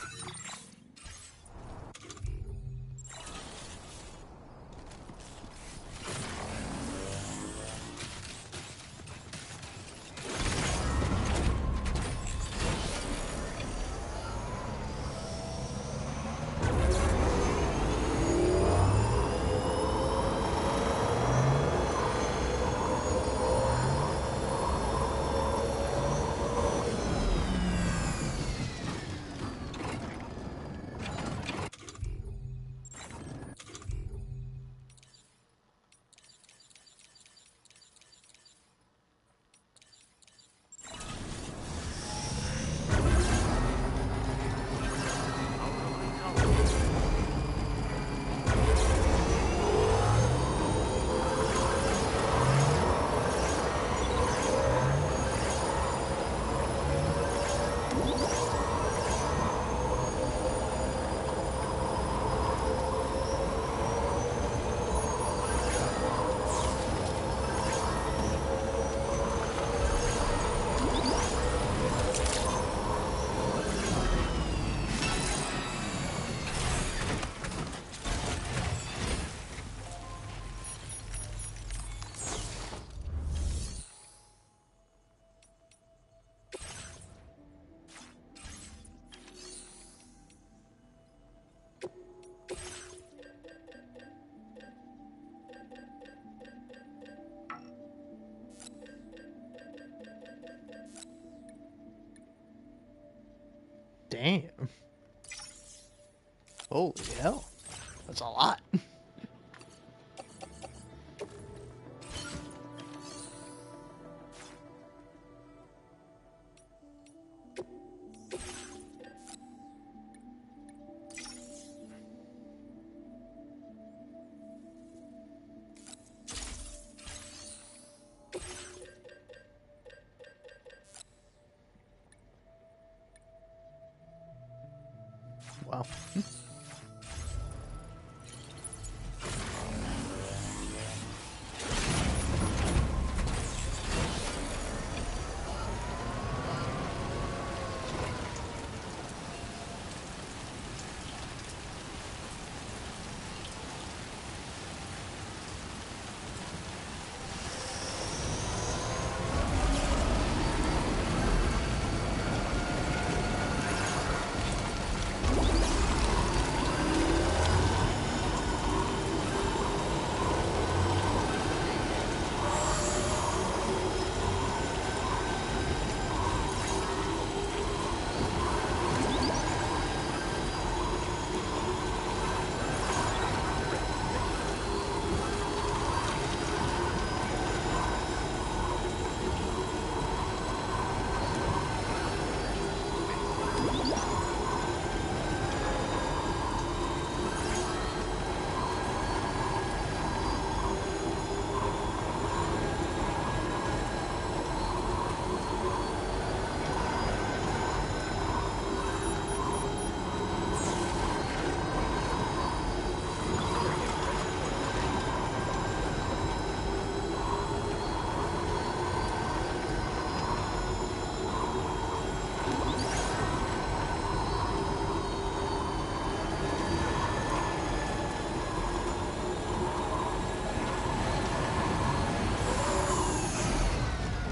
Damn. Holy hell. That's a lot. Wow.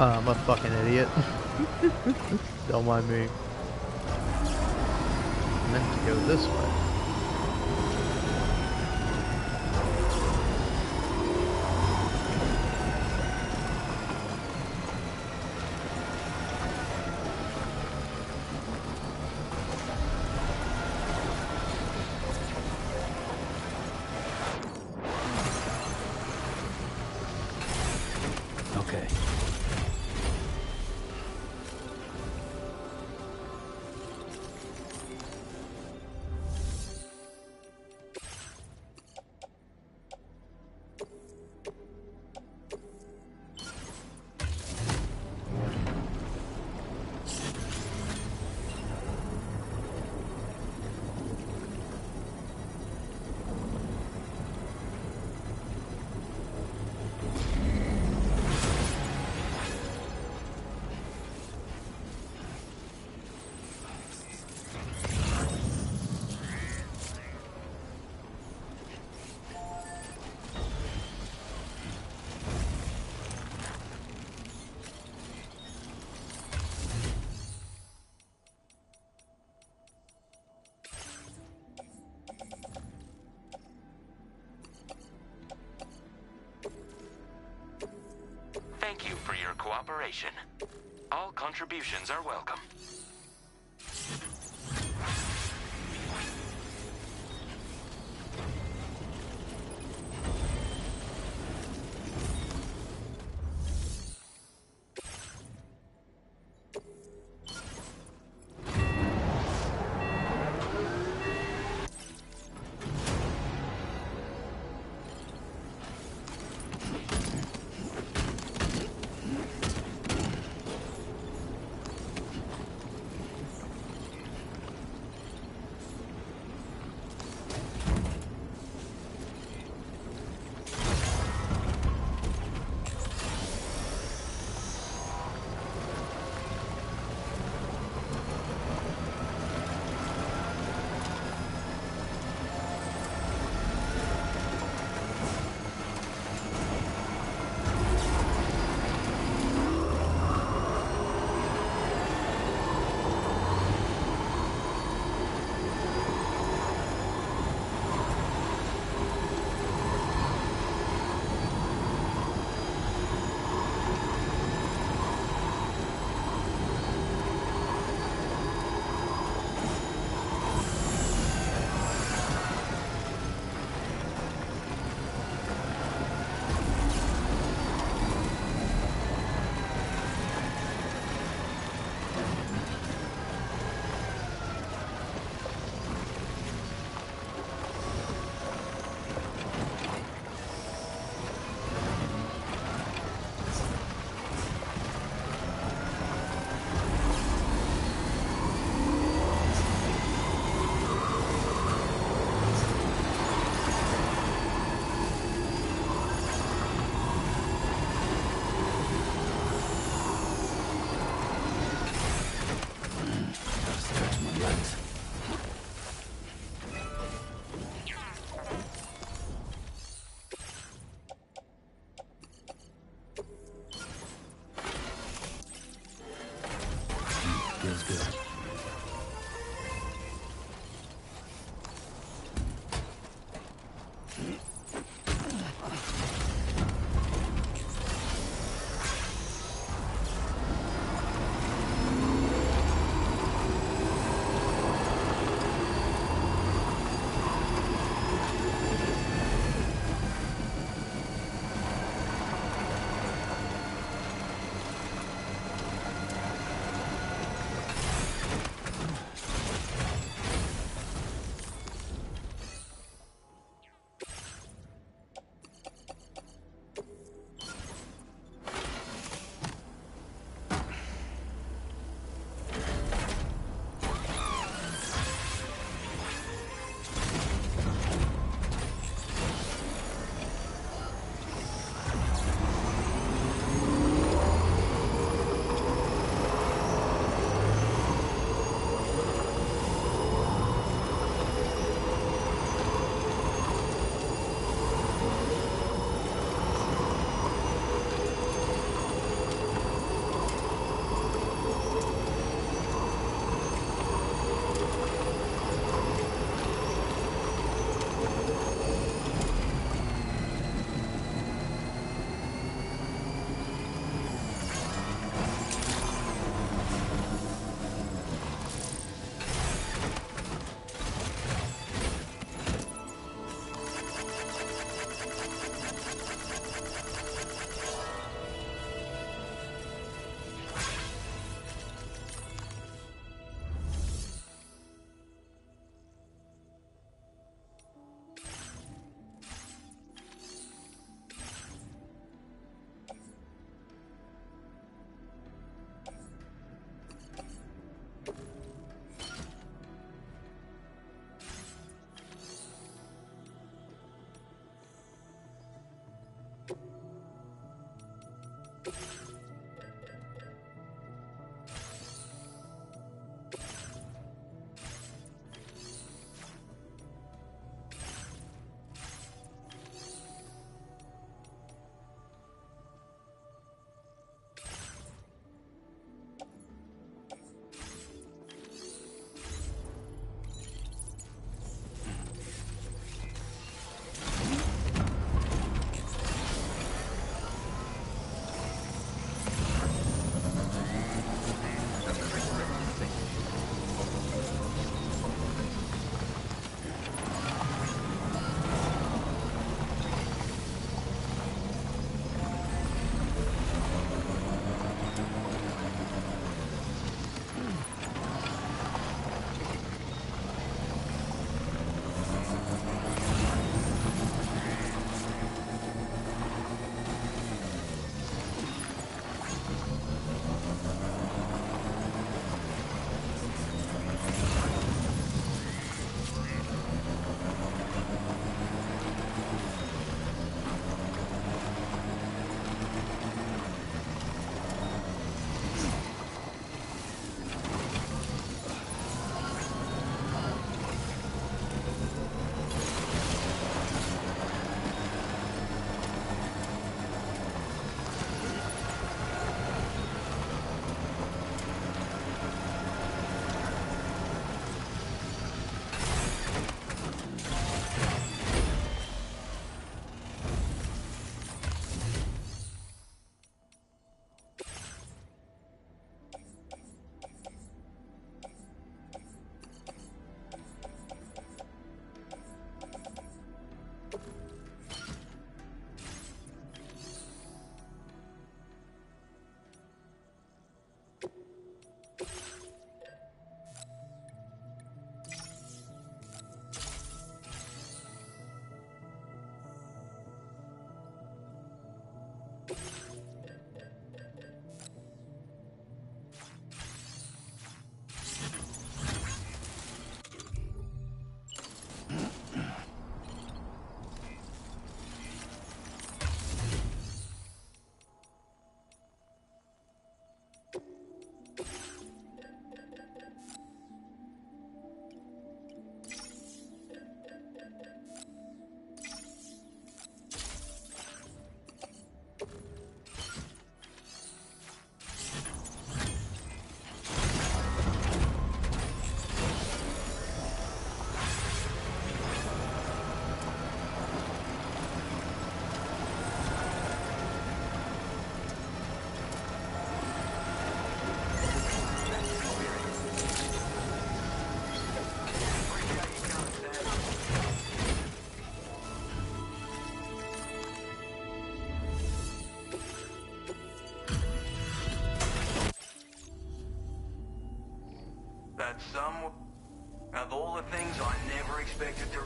I'm a fucking idiot. Don't mind me. I meant to go this way. Okay. Thank you for your cooperation. All contributions are welcome. That's some of all the things I never expected to.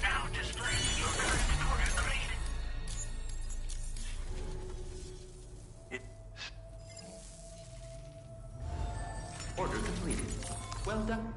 Now displaying your current order grade. It's Order completed. Well done.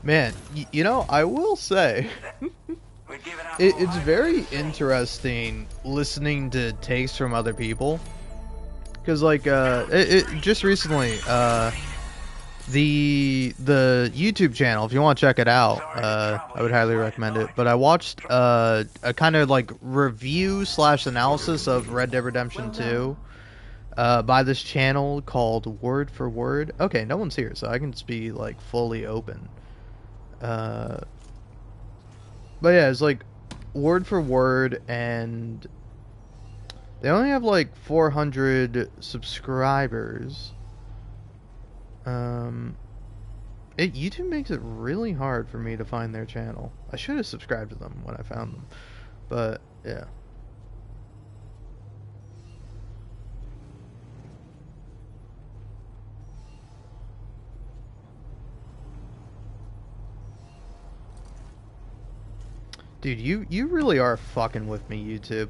Man, you know, I will say, We're giving up it's all hope very of the interesting listening to takes from other people. Because, like, just recently, the YouTube channel, if you want to check it out, I would highly recommend it. But I watched a kind of like review / analysis of Red Dead Redemption 2 by this channel called Word for Word. Okay, no one's here, so I can just be like fully open. But yeah, it's like Word for Word, and they only have like 400 subscribers. YouTube makes it really hard for me to find their channel. I should have subscribed to them when I found them, but yeah. Dude, you really are fucking with me, YouTube.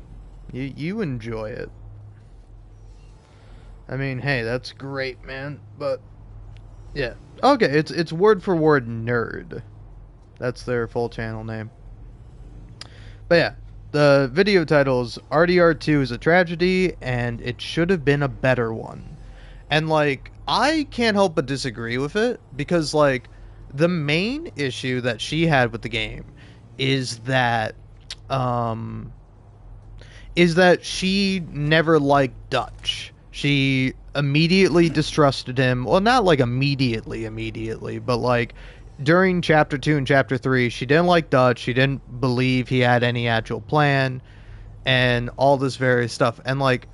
You enjoy it. I mean, hey, that's great, man, but yeah. Okay, it's Word for Word Nerd. That's their full channel name. But yeah, the video title is RDR2 is a tragedy, and it should have been a better one. And, like, I can't help but disagree with it, because, like, the main issue that she had with the game is that she never liked Dutch. She immediately distrusted him. Well, not like immediately, but like during chapter 2 and chapter 3, she didn't like Dutch. She didn't believe he had any actual plan and all this various stuff. And like,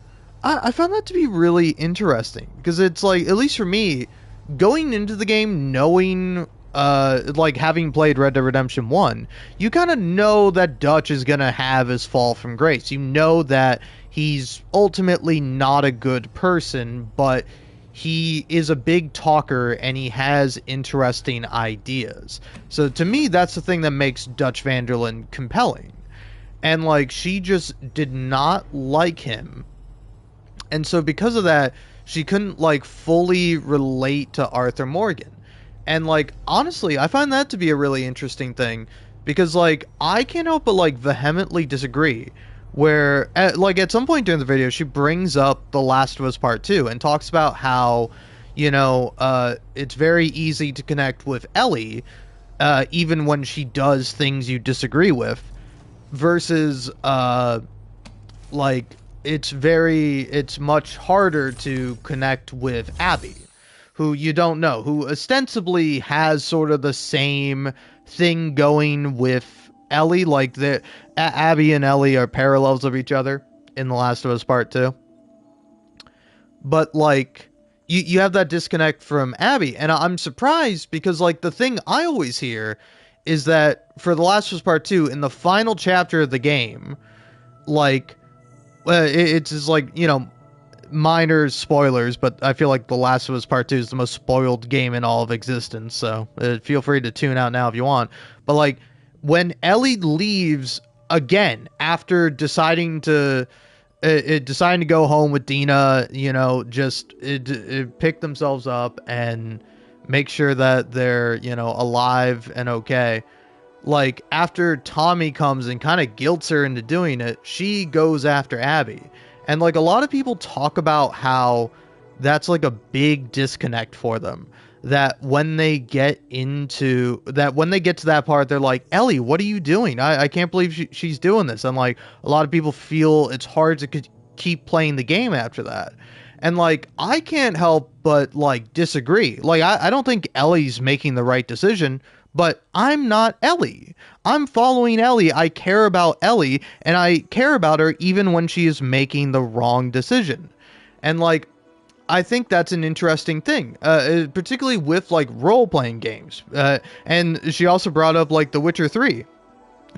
I found that to be really interesting, because it's like, at least for me, going into the game knowing, like having played Red Dead Redemption 1, you kind of know that Dutch is going to have his fall from grace. You know that he's ultimately not a good person, but he is a big talker and he has interesting ideas. So to me, that's the thing that makes Dutch van der Linde compelling. And like, she just did not like him. And so because of that, she couldn't like fully relate to Arthur Morgan. And like, honestly, I find that to be a really interesting thing, because like, I can't help but like vehemently disagree. Where, at some point during the video, she brings up The Last of Us Part 2 and talks about how, you know, it's very easy to connect with Ellie, even when she does things you disagree with, versus, like, it's much harder to connect with Abby, who you don't know, who ostensibly has sort of the same thing going with Ellie. Like, Abby and Ellie are parallels of each other in The Last of Us Part 2. But, like, you have that disconnect from Abby. And I'm surprised, because, like, the thing I always hear is that for The Last of Us Part 2, in the final chapter of the game, like, it's just like, you know, minor spoilers, but I feel like The Last of Us Part 2 is the most spoiled game in all of existence. So feel free to tune out now if you want. But, like, when Ellie leaves again after deciding to go home with Dina, you know, just pick themselves up and make sure that they're, you know, alive and okay. Like, after Tommy comes and kind of guilts her into doing it, she goes after Abby. And like, a lot of people talk about how that's like a big disconnect for them. That when they get to that part, they're like, Ellie, what are you doing? I can't believe she's doing this. And like, a lot of people feel it's hard to keep playing the game after that. And like, I can't help but like disagree. Like, I don't think Ellie's making the right decision, but I'm not Ellie. I'm following Ellie. I care about Ellie, and I care about her even when she is making the wrong decision. And like, I think that's an interesting thing, particularly with like role-playing games. And she also brought up like The Witcher 3.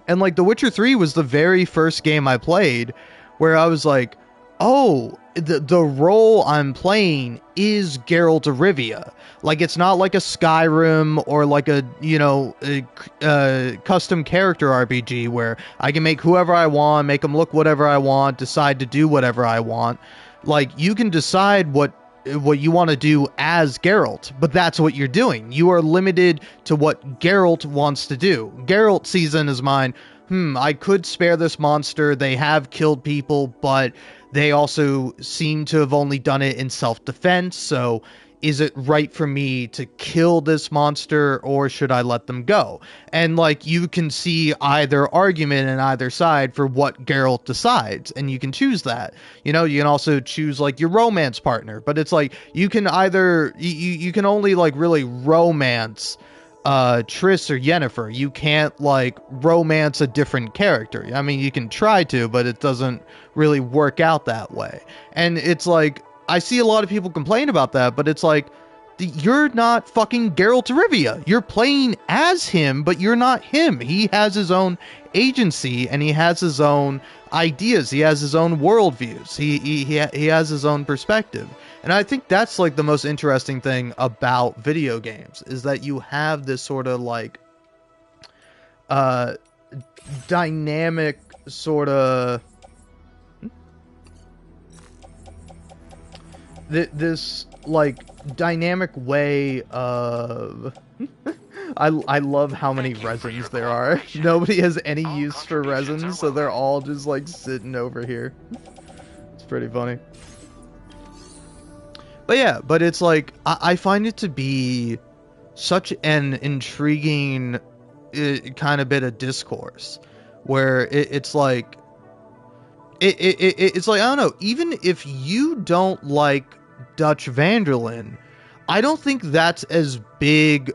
And like, The Witcher 3 was the very first game I played where I was like, oh, the role I'm playing is Geralt of Rivia. Like, it's not like a Skyrim or like a, you know, a custom character RPG where I can make whoever I want, make them look whatever I want, decide to do whatever I want. Like, you can decide what want to do as Geralt, but that's what you're doing. You are limited to what Geralt wants to do. Geralt sees in his mind, I could spare this monster. They have killed people, but they also seem to have only done it in self-defense. So is it right for me to kill this monster, or should I let them go? And like, you can see either argument in either side for what Geralt decides, and you can choose that. You know, you can also choose like your romance partner, but it's like you can either you can only like really romance Triss or Yennefer. You can't like romance a different character. I mean, you can try to, but it doesn't really work out that way. And it's like, I see a lot of people complain about that, but it's like, you're not fucking Geralt of Rivia. You're playing as him, but you're not him. He has his own agency, and he has his own ideas. He has his own worldviews. He has his own perspective. And I think that's like the most interesting thing about video games, is that you have this sort of like dynamic sort of this like dynamic way of I love how many resins there are. Nobody has any use for resins, so they're all just like sitting over here. It's pretty funny. But yeah, but it's like, I find it to be such an intriguing kind of bit of discourse, where it's like, it's like, I don't know, even if you don't like Dutch van der Linde, I don't think that's as big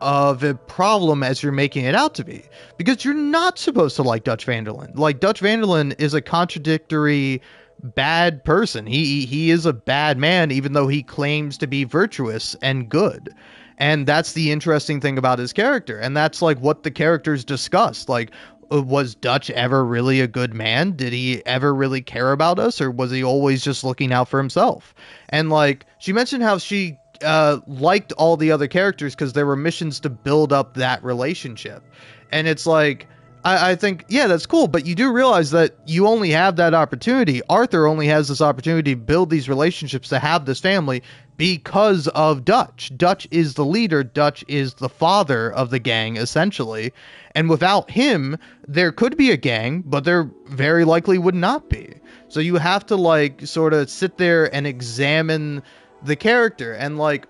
of a problem as you're making it out to be, because you're not supposed to like Dutch van der Linde. Like, Dutch van der Linde is a contradictory bad person. He is a bad man, even though he claims to be virtuous and good. And that's the interesting thing about his character, and that's like what the characters discuss. Like, was Dutch ever really a good man? Did he ever really care about us, or was he always just looking out for himself? And like, she mentioned how she liked all the other characters because there were missions to build up that relationship. And it's like, I think, yeah, that's cool, but you do realize that you only have that opportunity. Arthur only has this opportunity to build these relationships, to have this family, because of Dutch. Dutch is the leader. Dutch is the father of the gang, essentially. And without him, there could be a gang, but there very likely would not be. So you have to, like, sort of sit there and examine the character. And, like,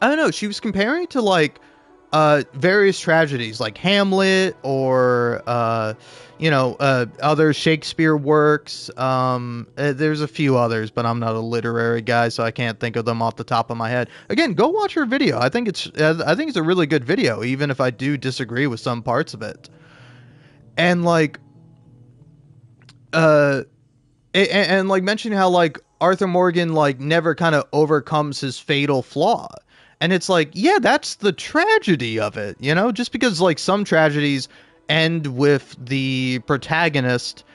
I don't know, she was comparing to, like, various tragedies like Hamlet or other Shakespeare works. There's a few others, but I'm not a literary guy, so I can't think of them off the top of my head. Again, go watch her video. I think it's a really good video, even if I do disagree with some parts of it. And like and like mentioning how like Arthur Morgan like never kind of overcomes his fatal flaw. And it's like, yeah, that's the tragedy of it, you know? Just because, like, some tragedies end with the protagonist,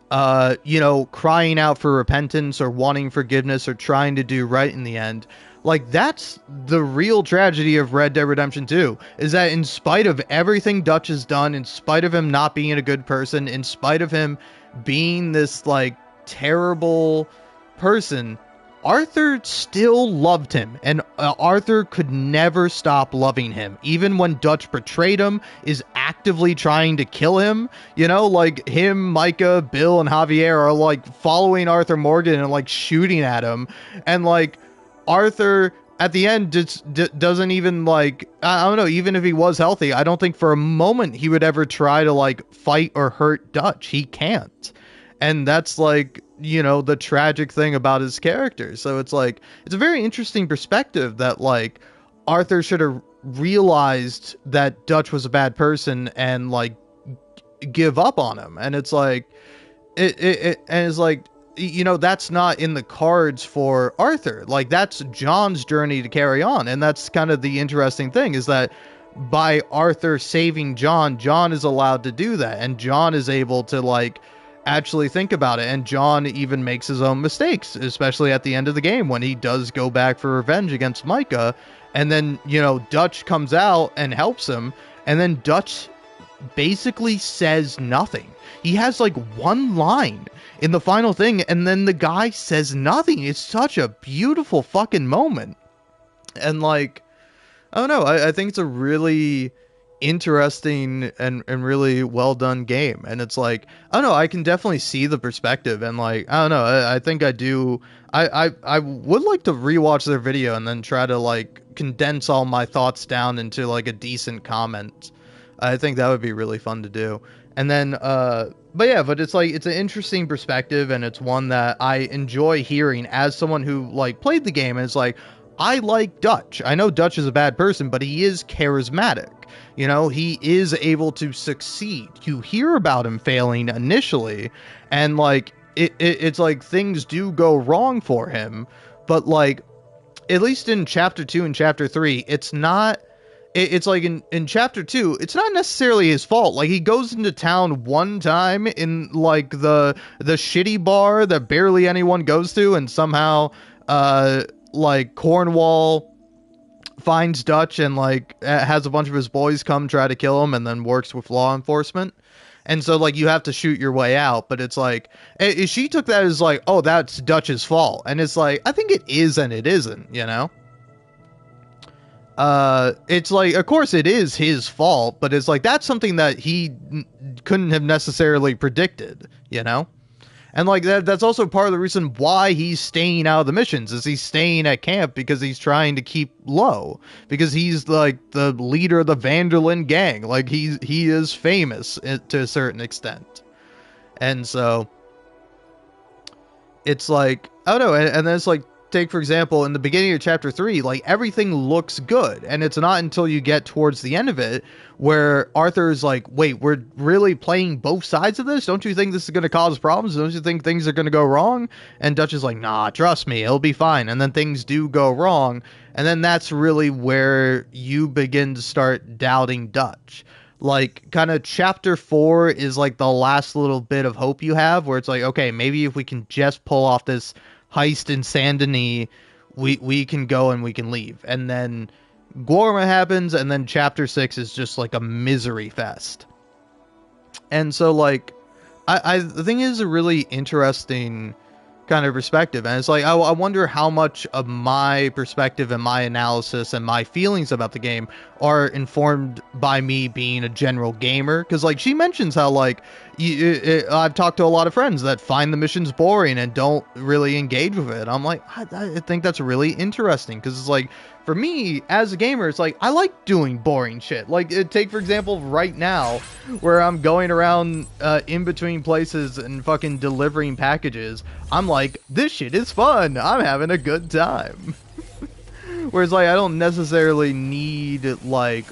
crying out for repentance or wanting forgiveness or trying to do right in the end. Like, that's the real tragedy of Red Dead Redemption 2, is that in spite of everything Dutch has done, in spite of him not being a good person, in spite of him being this, like, terrible person, Arthur still loved him, and Arthur could never stop loving him. Even when Dutch betrayed him, is actively trying to kill him, you know, like him, Micah, Bill, and Javier are like following Arthur Morgan and like shooting at him. And like Arthur at the end just doesn't even like, I don't know, even if he was healthy, I don't think for a moment he would ever try to like fight or hurt Dutch. He can't. And that's like, you know, the tragic thing about his character. So it's like, it's a very interesting perspective that like Arthur should have realized that Dutch was a bad person and like give up on him. And it's like, and it's like, you know, that's not in the cards for Arthur. Like, that's John's journey to carry on. And that's kind of the interesting thing, is that by Arthur saving John, John is allowed to do that. And John is able to like actually think about it. And John even makes his own mistakes, especially at the end of the game when he does go back for revenge against Micah. And then, you know, Dutch comes out and helps him. And then Dutch basically says nothing. He has like one line in the final thing, and then the guy says nothing. It's such a beautiful fucking moment. And like, I don't know, I think it's a really interesting and really well done game. And it's like, I don't know, I can definitely see the perspective, and like, I don't know, I think I do. I would like to rewatch their video and then try to like condense all my thoughts down into like a decent comment. I think that would be really fun to do. And then, but it's like, it's an interesting perspective, and it's one that I enjoy hearing as someone who like played the game, and it's like, I like Dutch. I know Dutch is a bad person, but he is charismatic. You know, he is able to succeed. You hear about him failing initially, and like, it's like things do go wrong for him, but like, at least in chapter 2 and chapter 3, it's not. It's like in chapter 2, it's not necessarily his fault. Like, he goes into town one time in like the shitty bar that barely anyone goes to, and somehow like Cornwall finds Dutch and like has a bunch of his boys come try to kill him, and then works with law enforcement. And so like, you have to shoot your way out, but it's like, she took that as like, oh, that's Dutch's fault. And it's like, I think it is and it isn't, you know? It's like, of course it is his fault, but it's like, that's something that he couldn't have necessarily predicted, you know? And like, that's also part of the reason why he's staying out of the missions, is he's staying at camp because he's trying to keep low, because he's like the leader of the Vanderlyn gang. Like, he is famous to a certain extent. And so it's like, I don't know. And then it's like, take for example, in the beginning of chapter 3, like, everything looks good, and it's not until you get towards the end of it where Arthur's like, wait, we're really playing both sides of this? Don't you think this is going to cause problems? Don't you think things are going to go wrong? And Dutch is like, nah, trust me, it'll be fine. And then things do go wrong, and then that's really where you begin to start doubting Dutch. Like, kind of chapter 4 is like the last little bit of hope you have, where it's like, okay, maybe if we can just pull off this heist in Saint Denis, we can go and we can leave. And then Gorma happens, and then chapter 6 is just like a misery fest. And so like, I think it is a really interesting kind of perspective, and it's like, I wonder how much of my perspective and my analysis and my feelings about the game are informed by me being a general gamer, because like, she mentions how like, I've talked to a lot of friends that find the missions boring and don't really engage with it. I'm like, I think that's really interesting, because it's like, for me as a gamer, it's like, I like doing boring shit. Like, take for example right now, where I'm going around in between places and fucking delivering packages. I'm like, this shit is fun, I'm having a good time. Whereas like, I don't necessarily need like,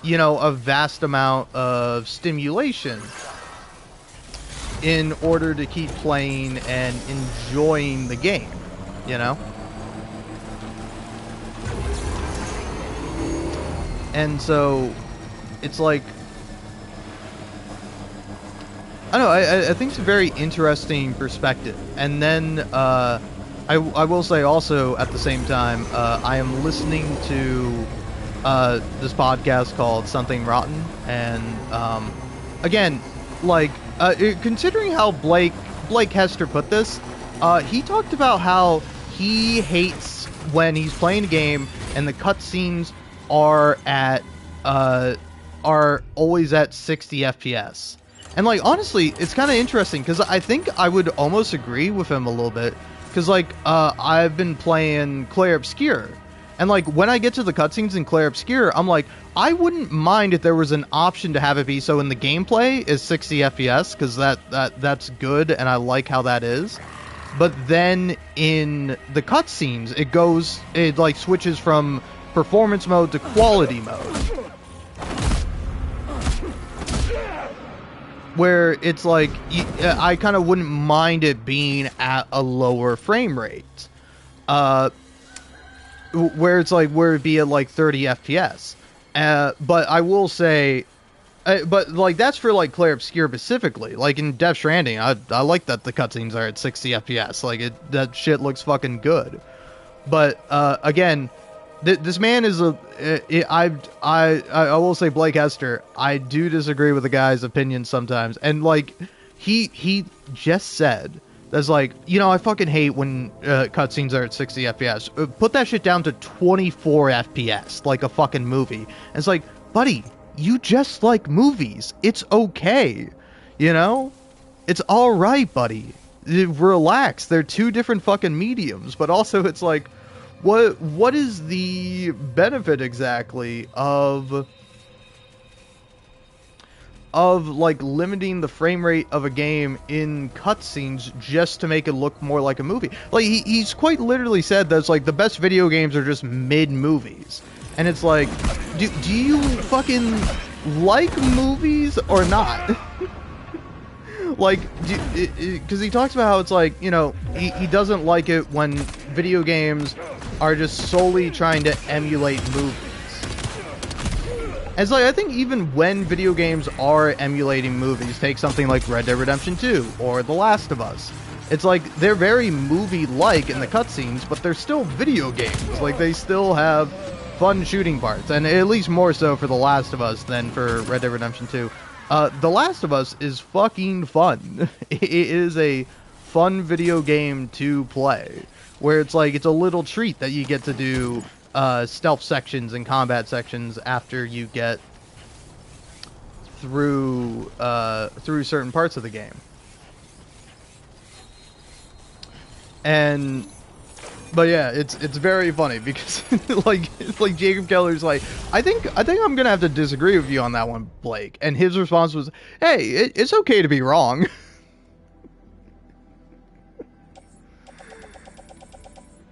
you know, a vast amount of stimulation in order to keep playing and enjoying the game, you know? And so it's like, I don't know, I think it's a very interesting perspective. And then I will say also at the same time, I am listening to this podcast called Something Rotten, and again, like, considering how Blake Hester put this, he talked about how he hates when he's playing a game and the cutscenes are always at 60 FPS. And like, honestly, it's kind of interesting, because I think I would almost agree with him a little bit, because like, I've been playing Clair Obscur, and like, when I get to the cutscenes in Clair Obscur, I'm like, I wouldn't mind if there was an option to have it be so in the gameplay is 60 FPS, because that's good, and I like how that is. But then in the cutscenes, it like switches from performance mode to quality mode, where it's like, I kind of wouldn't mind it being at a lower frame rate, where it's like, where it'd be at like 30 FPS. But I will say, but like, that's for like Clair Obscur specifically. Like in Death Stranding, I like that the cutscenes are at 60 FPS. Like, that shit looks fucking good. But again, This man is I will say, Blake Hester, I do disagree with the guy's opinions sometimes, and like he just said that's like, you know, I fucking hate when cutscenes are at 60 FPS. Put that shit down to 24 FPS, like a fucking movie. And it's like, buddy, you just like movies. It's okay, you know. It's all right, buddy. Relax. They're two different fucking mediums, but also it's like, what is the benefit exactly of like limiting the frame rate of a game in cutscenes just to make it look more like a movie? Like he's quite literally said that's like the best video games are just mid movies, and it's like, do you fucking like movies or not? Like, because he talks about how it's like, you know, he doesn't like it when video games are just solely trying to emulate movies. And it's like, I think even when video games are emulating movies, take something like Red Dead Redemption 2 or The Last of Us. It's like, they're very movie-like in the cutscenes, but they're still video games. Like, they still have fun shooting parts, and at least more so for The Last of Us than for Red Dead Redemption 2. The Last of Us is fucking fun. It is a fun video game to play, where it's like, it's a little treat that you get to do stealth sections and combat sections after you get through certain parts of the game. But yeah, it's very funny because like Jacob Keller's like, I think I'm gonna have to disagree with you on that one, Blake. And his response was, hey, it's okay to be wrong.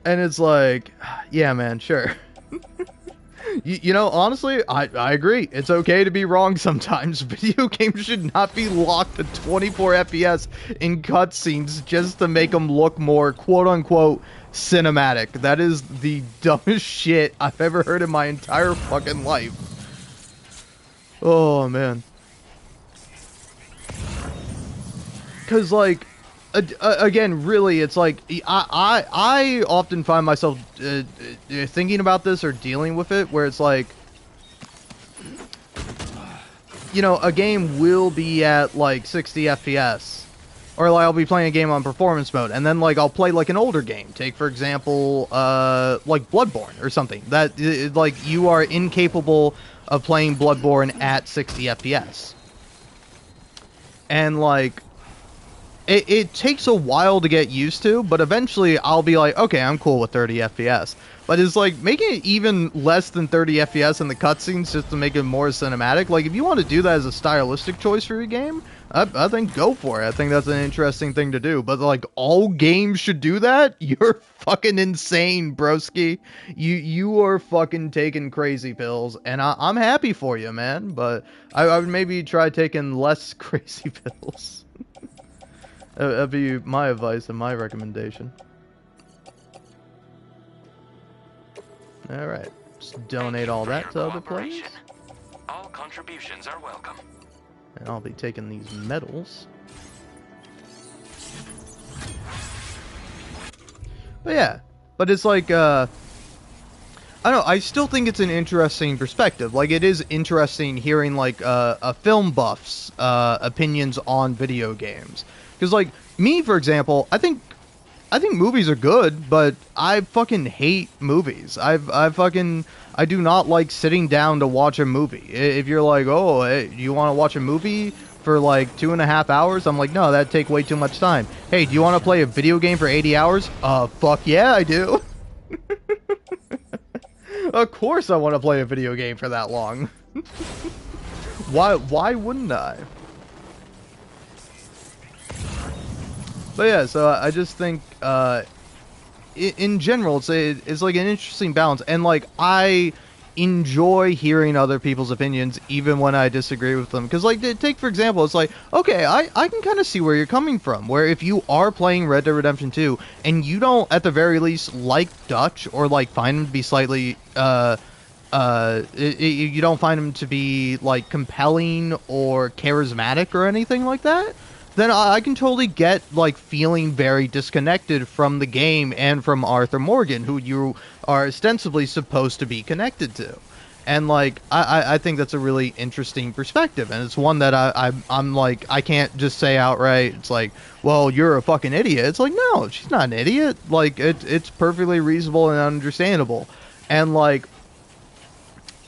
And it's like, yeah, man, sure. You know, honestly, I agree. It's okay to be wrong sometimes. Video games should not be locked to 24 FPS in cutscenes just to make them look more quote-unquote cinematic. That is the dumbest shit I've ever heard in my entire fucking life. Oh, man. Because, like, again, really, it's like, I often find myself thinking about this or dealing with it, where it's like, you know, a game will be at, like, 60 FPS. Or, like, I'll be playing a game on performance mode, and then, like, I'll play, like, an older game. Take, for example, like, Bloodborne or something. That, like, you are incapable of playing Bloodborne at 60 FPS. And, like, it takes a while to get used to, but eventually I'll be like, okay, I'm cool with 30 FPS. But it's like, making it even less than 30 FPS in the cutscenes just to make it more cinematic. Like, if you want to do that as a stylistic choice for your game, I think go for it. I think that's an interesting thing to do. But, like, all games should do that? You're fucking insane, broski. You are fucking taking crazy pills, and I'm happy for you, man. But I would maybe try taking less crazy pills. That'd be my advice and my recommendation. Alright, just donate all that to other players. All contributions are welcome. And I'll be taking these medals. But yeah, but it's like, I don't know, I still think it's an interesting perspective. Like, it is interesting hearing, like, a film buff's opinions on video games. Because, like, me, for example, I think movies are good, but I fucking hate movies. I do not like sitting down to watch a movie. If you're like, oh, hey, you want to watch a movie for, like, 2.5 hours? I'm like, no, that'd take way too much time. Hey, do you want to play a video game for 80 hours? Fuck yeah, I do. Of course I want to play a video game for that long. Why wouldn't I? But yeah, so I just think, in general, it's like an interesting balance. And, like, I enjoy hearing other people's opinions, even when I disagree with them. Because, like, take, for example, it's like, okay, I can kind of see where you're coming from. Where if you are playing Red Dead Redemption 2, and you don't, at the very least, like Dutch, or, like, find him to be slightly, you don't find him to be, like, compelling or charismatic or anything like that, then I can totally get, like, feeling very disconnected from the game and from Arthur Morgan, who you are ostensibly supposed to be connected to. And, like, I think that's a really interesting perspective, and it's one that I'm like, I can't just say outright, it's like, well, you're a fucking idiot. It's like, no, she's not an idiot. Like, it's perfectly reasonable and understandable. And, like,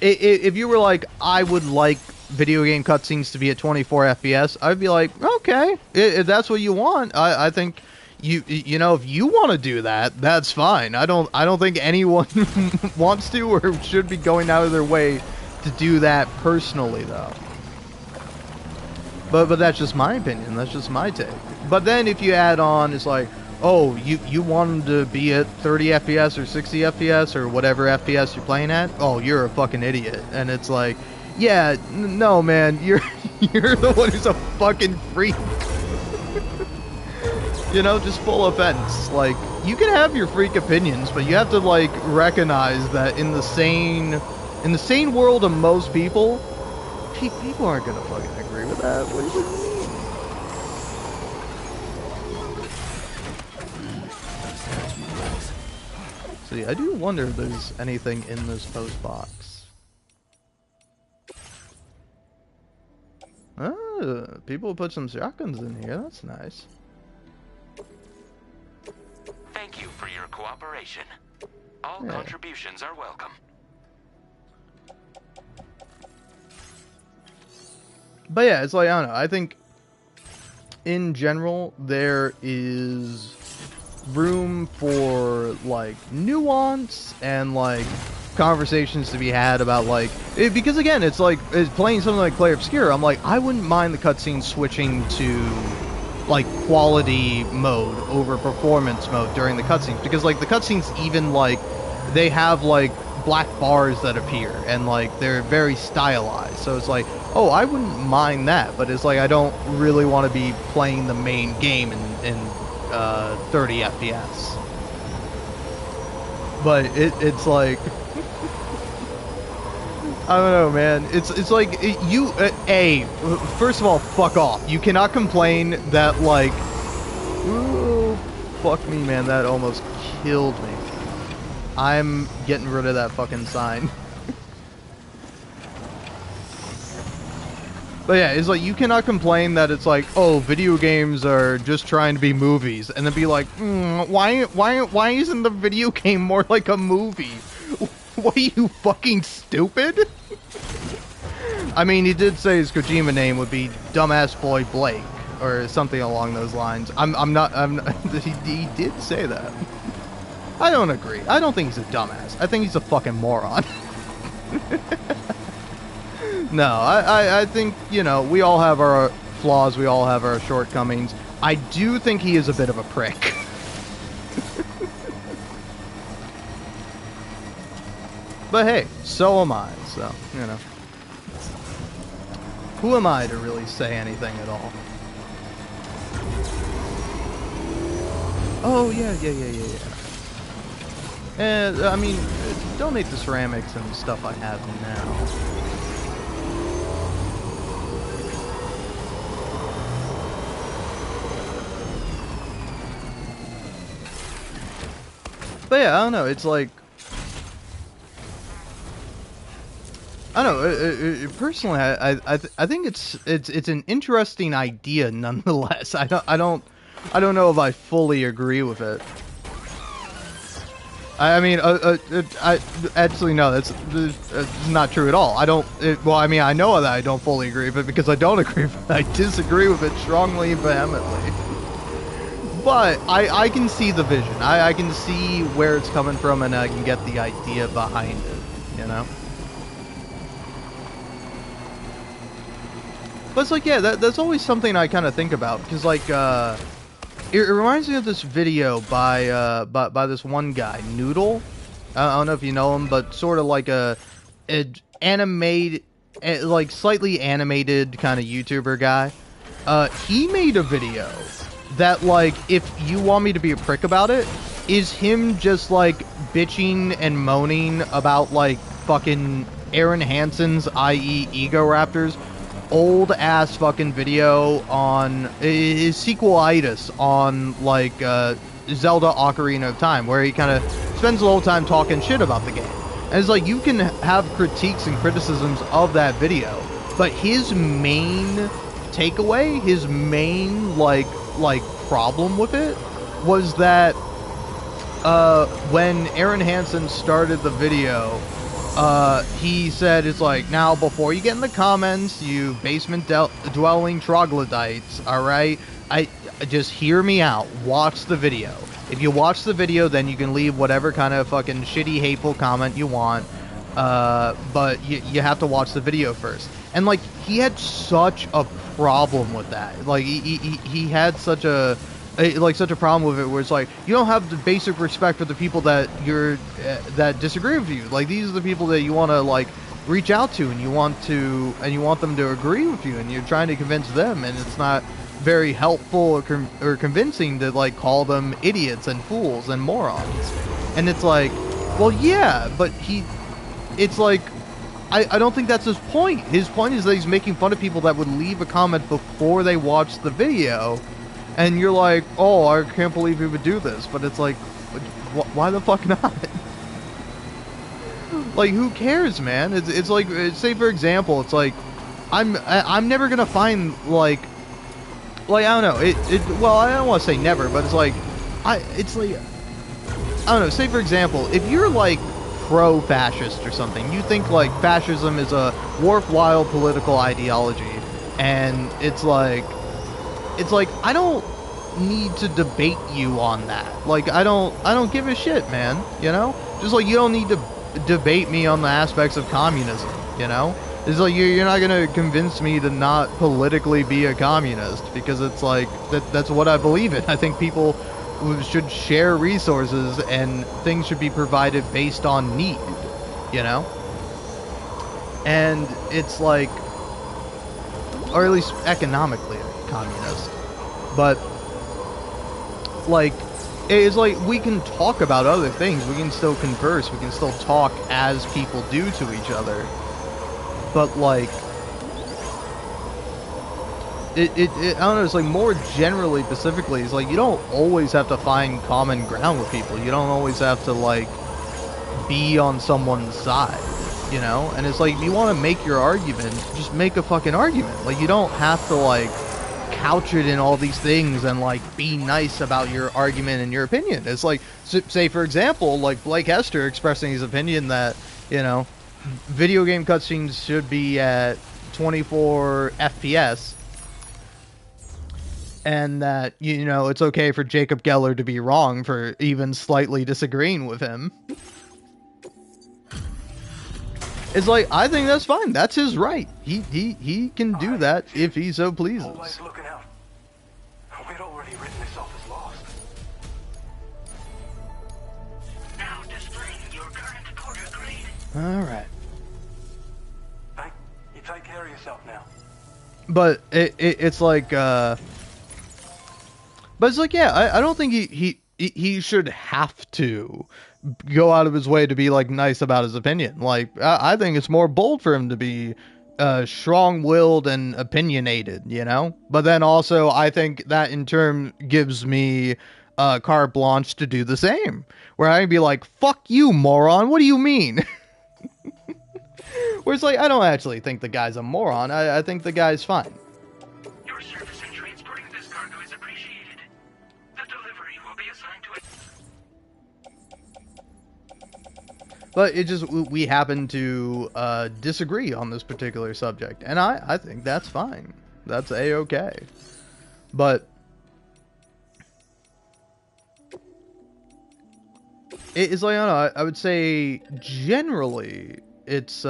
if you were like, I would like video game cutscenes to be at 24 FPS, I'd be like, okay, if that's what you want, I think you know, if you want to do that, that's fine. I don't think anyone wants to or should be going out of their way to do that personally, though. But that's just my opinion. That's just my take. But then if you add on, it's like, oh, you want them to be at 30 FPS or 60 FPS or whatever FPS you're playing at? Oh, you're a fucking idiot. And it's like, yeah, no, man, you're the one who's a fucking freak. You know, just full offense. Like, you can have your freak opinions, but you have to, like, recognize that in the sane world of most people, people aren't gonna fucking agree with that. What do you mean? See, I do wonder if there's anything in this post box. People put some shotguns in here. That's nice. Thank you for your cooperation. All contributions are welcome. But yeah, it's like, I don't know. I think in general there is room for, like, nuance and, like, conversations to be had about, like, because again, it's like, it's playing something like Clair Obscur, I'm like, I wouldn't mind the cutscene switching to, like, quality mode over performance mode during the cutscenes, because, like, the cutscenes even, like, they have, like, black bars that appear, and, like, they're very stylized, so it's like, oh, I wouldn't mind that, but it's like, I don't really want to be playing the main game in 30 FPS. But it's like, I don't know, man. It's like, first of all, fuck off. You cannot complain that, like, ooh, fuck me, man. That almost killed me. I'm getting rid of that fucking sign. But yeah, it's like, you cannot complain that it's like, oh, video games are just trying to be movies, and then be like, why isn't the video game more like a movie? What are you, fucking stupid? I mean, he did say his Kojima name would be Dumbass Boy Blake, or something along those lines. I'm not, he did say that. I don't agree. I don't think he's a dumbass. I think he's a fucking moron. No, I think, you know, we all have our flaws, we all have our shortcomings. I do think he is a bit of a prick. But hey, so am I, so, you know. Who am I to really say anything at all? Oh, yeah. And, I mean, donate the ceramics and stuff I have now. But yeah, I don't know, it's like, I don't know, personally, I think it's an interesting idea nonetheless. I don't know if I fully agree with it. I mean, I actually, no, that's not true at all. Well, I mean, I know that I don't fully agree with it because I don't agree with it. I disagree with it strongly and vehemently. But I can see the vision. I can see where it's coming from, and I can get the idea behind it, you know? But it's like, yeah, that's always something I kind of think about, because, like, it reminds me of this video by this one guy, Noodle. I don't know if you know him, but sort of like a animated, like, slightly animated kind of YouTuber guy. He made a video that, like, if you want me to be a prick about it, is him just, like, bitching and moaning about, like, fucking Aaron Hansen's, i.e. Ego Raptors, old ass fucking video on his sequelitis on like Zelda Ocarina of Time, where he kind of spends a little time talking shit about the game. And it's like, you can have critiques and criticisms of that video, but his main takeaway, his main like problem with it was that when Aaron Hansen started the video, he said, it's like, now before you get in the comments, you basement dwelling troglodytes, alright, I just hear me out, watch the video. If you watch the video, then you can leave whatever kind of fucking shitty, hateful comment you want, but you have to watch the video first. And like, he had such a problem with that. Like, he had such a problem with it, where it's like, you don't have the basic respect for the people that that disagree with you. Like, these are the people that you want to like reach out to, and you want them to agree with you, and you're trying to convince them, and it's not very helpful or convincing to like call them idiots and fools and morons. And it's like, well, yeah, but it's like, I don't think that's his point. His point is that he's making fun of people that would leave a comment before they watch the video. And you're like, oh, I can't believe he would do this. But it's like, why the fuck not? Like, who cares, man? It's like, say for example, it's like, I'm never gonna find like I don't know. Well, I don't want to say never, but it's like, I don't know. Say for example, if you're like pro-fascist or something, you think like fascism is a worthwhile political ideology, and it's like I don't need to debate you on that. Like, I don't give a shit, man, you know? Just like you don't need to debate me on the aspects of communism, you know? It's like, you're not gonna convince me to not politically be a communist, because it's like, that's what I believe in. I think people should share resources, and things should be provided based on need, you know? And it's like, or at least economically communist. But like, it's like, we can talk about other things, we can still converse, we can still talk as people do to each other, but like, I don't know, it's like, more generally, specifically, it's like, you don't always have to find common ground with people. You don't always have to like be on someone's side, you know? And it's like, if you want to make your argument, just make a fucking argument. Like, you don't have to like couch it in all these things and like be nice about your argument and your opinion. It's like, say for example, like Blake Hester expressing his opinion that, you know, video game cutscenes should be at 24 FPS, and that, you know, it's okay for Jacob Geller to be wrong for even slightly disagreeing with him. It's like, I think that's fine. That's his right. He can do that if he so pleases. Always looking out. We'd already written this off as lost. Now displaying your current quarter grade. Alright. Hey, you take care of yourself now. But it's like, but it's like, yeah, I don't think he should have to go out of his way to be like nice about his opinion. Like, I think it's more bold for him to be strong-willed and opinionated, you know? But then also, I think that in turn gives me carte blanche to do the same, where I'd be like, fuck you, moron, what do you mean? Where it's like, I don't actually think the guy's a moron, I think the guy's fine. Your service in transporting this cargo is appreciated. The delivery will be assigned to it. But it just, we happen to disagree on this particular subject, and I think that's fine. That's A-okay. But it's like, I don't know, I would say generally it's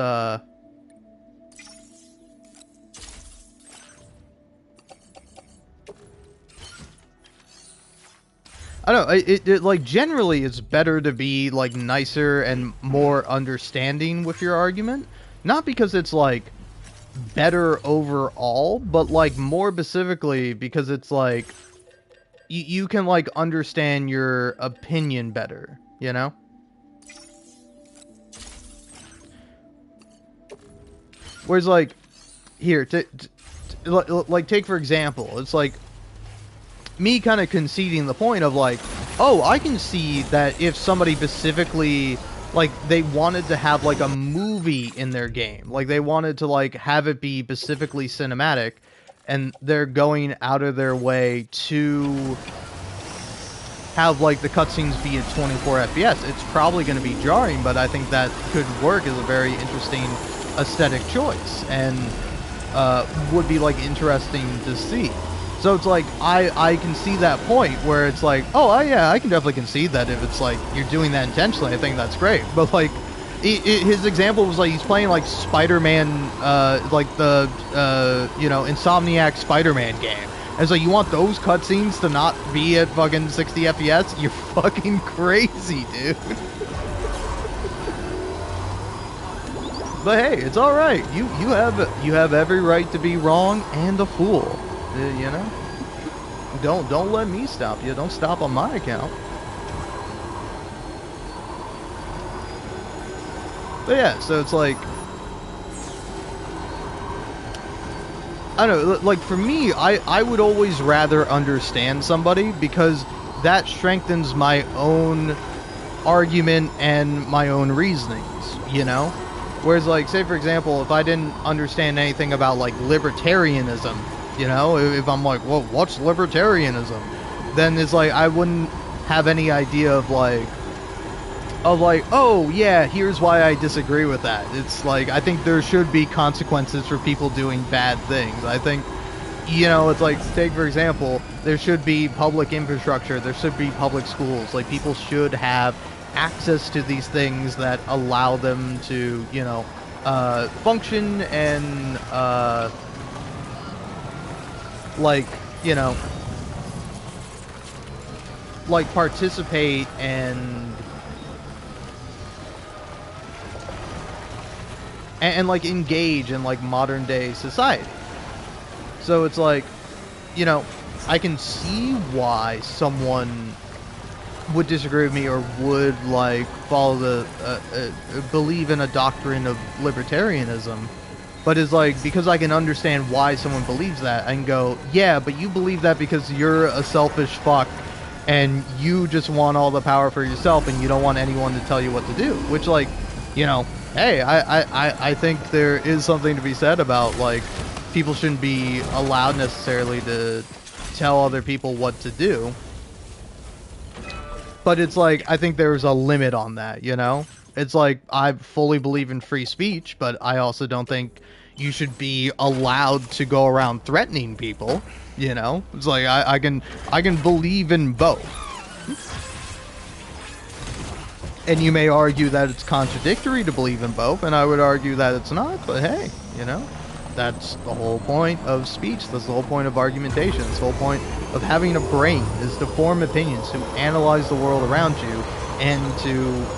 I don't know, it like, generally it's better to be like nicer and more understanding with your argument. Not because it's like better overall, but like more specifically because it's like you can like understand your opinion better, you know? Whereas like, here, like, take for example, it's like me kind of conceding the point of like, oh, I can see that if somebody specifically, like, they wanted to have like a movie in their game, like they wanted to like have it be specifically cinematic, and they're going out of their way to have like the cutscenes be at 24 FPS, it's probably going to be jarring, but I think that could work as a very interesting aesthetic choice, and would be like interesting to see. So it's like I can see that point where it's like, oh yeah, I can definitely concede that if it's like you're doing that intentionally, I think that's great. But like his example was like he's playing like Spider-Man, like the Insomniac Spider-Man game. And it's like, you want those cutscenes to not be at fucking 60 FPS? You're fucking crazy, dude. But hey, it's all right. You have every right to be wrong and a fool. You know. Don't let me stop you. Don't stop on my account. But yeah, so it's like, I don't know, like for me, I would always rather understand somebody because that strengthens my own argument and my own reasonings, you know? Whereas like, say for example, if I didn't understand anything about like libertarianism, you know, if I'm like, well, what's libertarianism? Then it's like, I wouldn't have any idea of like, oh yeah, here's why I disagree with that. It's like, I think there should be consequences for people doing bad things. I think, you know, it's like, take for example, there should be public infrastructure, there should be public schools, like people should have access to these things that allow them to, you know, function and, like, you know, like participate and like engage in like modern day society. So it's like, you know, I can see why someone would disagree with me or would like follow the believe in a doctrine of libertarianism, but it's like, because I can understand why someone believes that, I can go, yeah, but you believe that because you're a selfish fuck and you just want all the power for yourself and you don't want anyone to tell you what to do. Which, like, you know, hey, I think there is something to be said about like people shouldn't be allowed necessarily to tell other people what to do. But it's like, I think there's a limit on that, you know? It's like, I fully believe in free speech, but I also don't think you should be allowed to go around threatening people, you know? It's like, I can believe in both. And you may argue that it's contradictory to believe in both, and I would argue that it's not, but hey, you know? That's the whole point of speech. That's the whole point of argumentation. That's the whole point of having a brain, is to form opinions, to analyze the world around you, and to,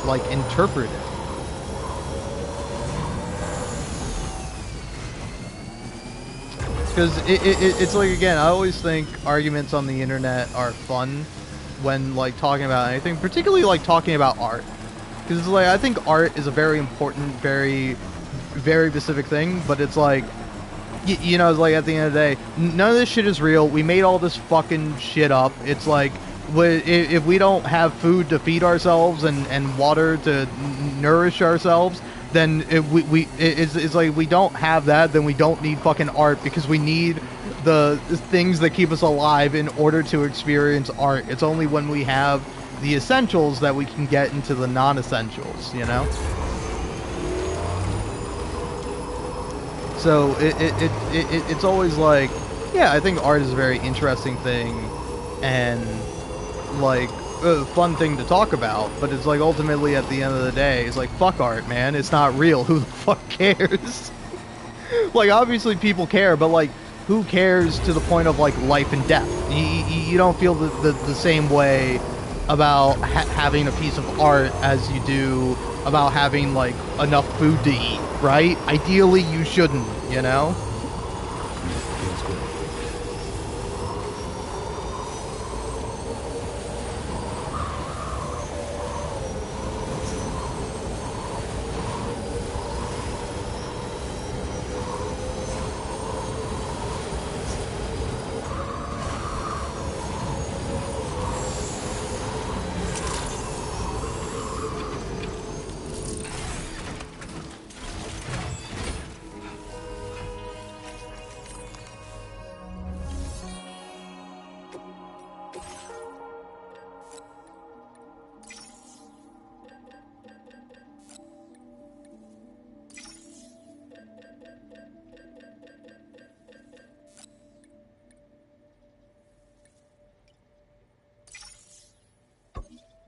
like, interpret it. Because it's like, again, I always think arguments on the internet are fun when, like, talking about anything, particularly, like, talking about art. Because it's like, I think art is a very important, very, very specific thing, but it's like, you know, it's like, at the end of the day, none of this shit is real. We made all this fucking shit up. It's like, if we don't have food to feed ourselves and water to nourish ourselves, then it's like, we don't have that, then we don't need fucking art, because we need the things that keep us alive in order to experience art. It's only when we have the essentials that we can get into the non-essentials, you know? So it's always like, yeah, I think art is a very interesting thing and like a fun thing to talk about, but it's like, ultimately at the end of the day, it's like, fuck art, man. It's not real. Who the fuck cares? Like, obviously people care, but like, who cares to the point of like life and death? You don't feel the same way about having a piece of art as you do about having like enough food to eat, right? Ideally you shouldn't, you know?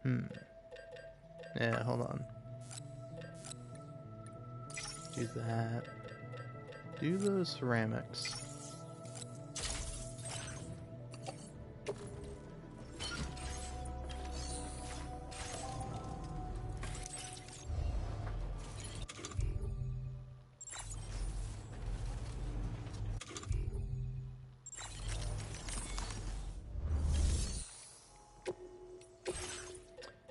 Yeah, hold on. Do that. Do the ceramics.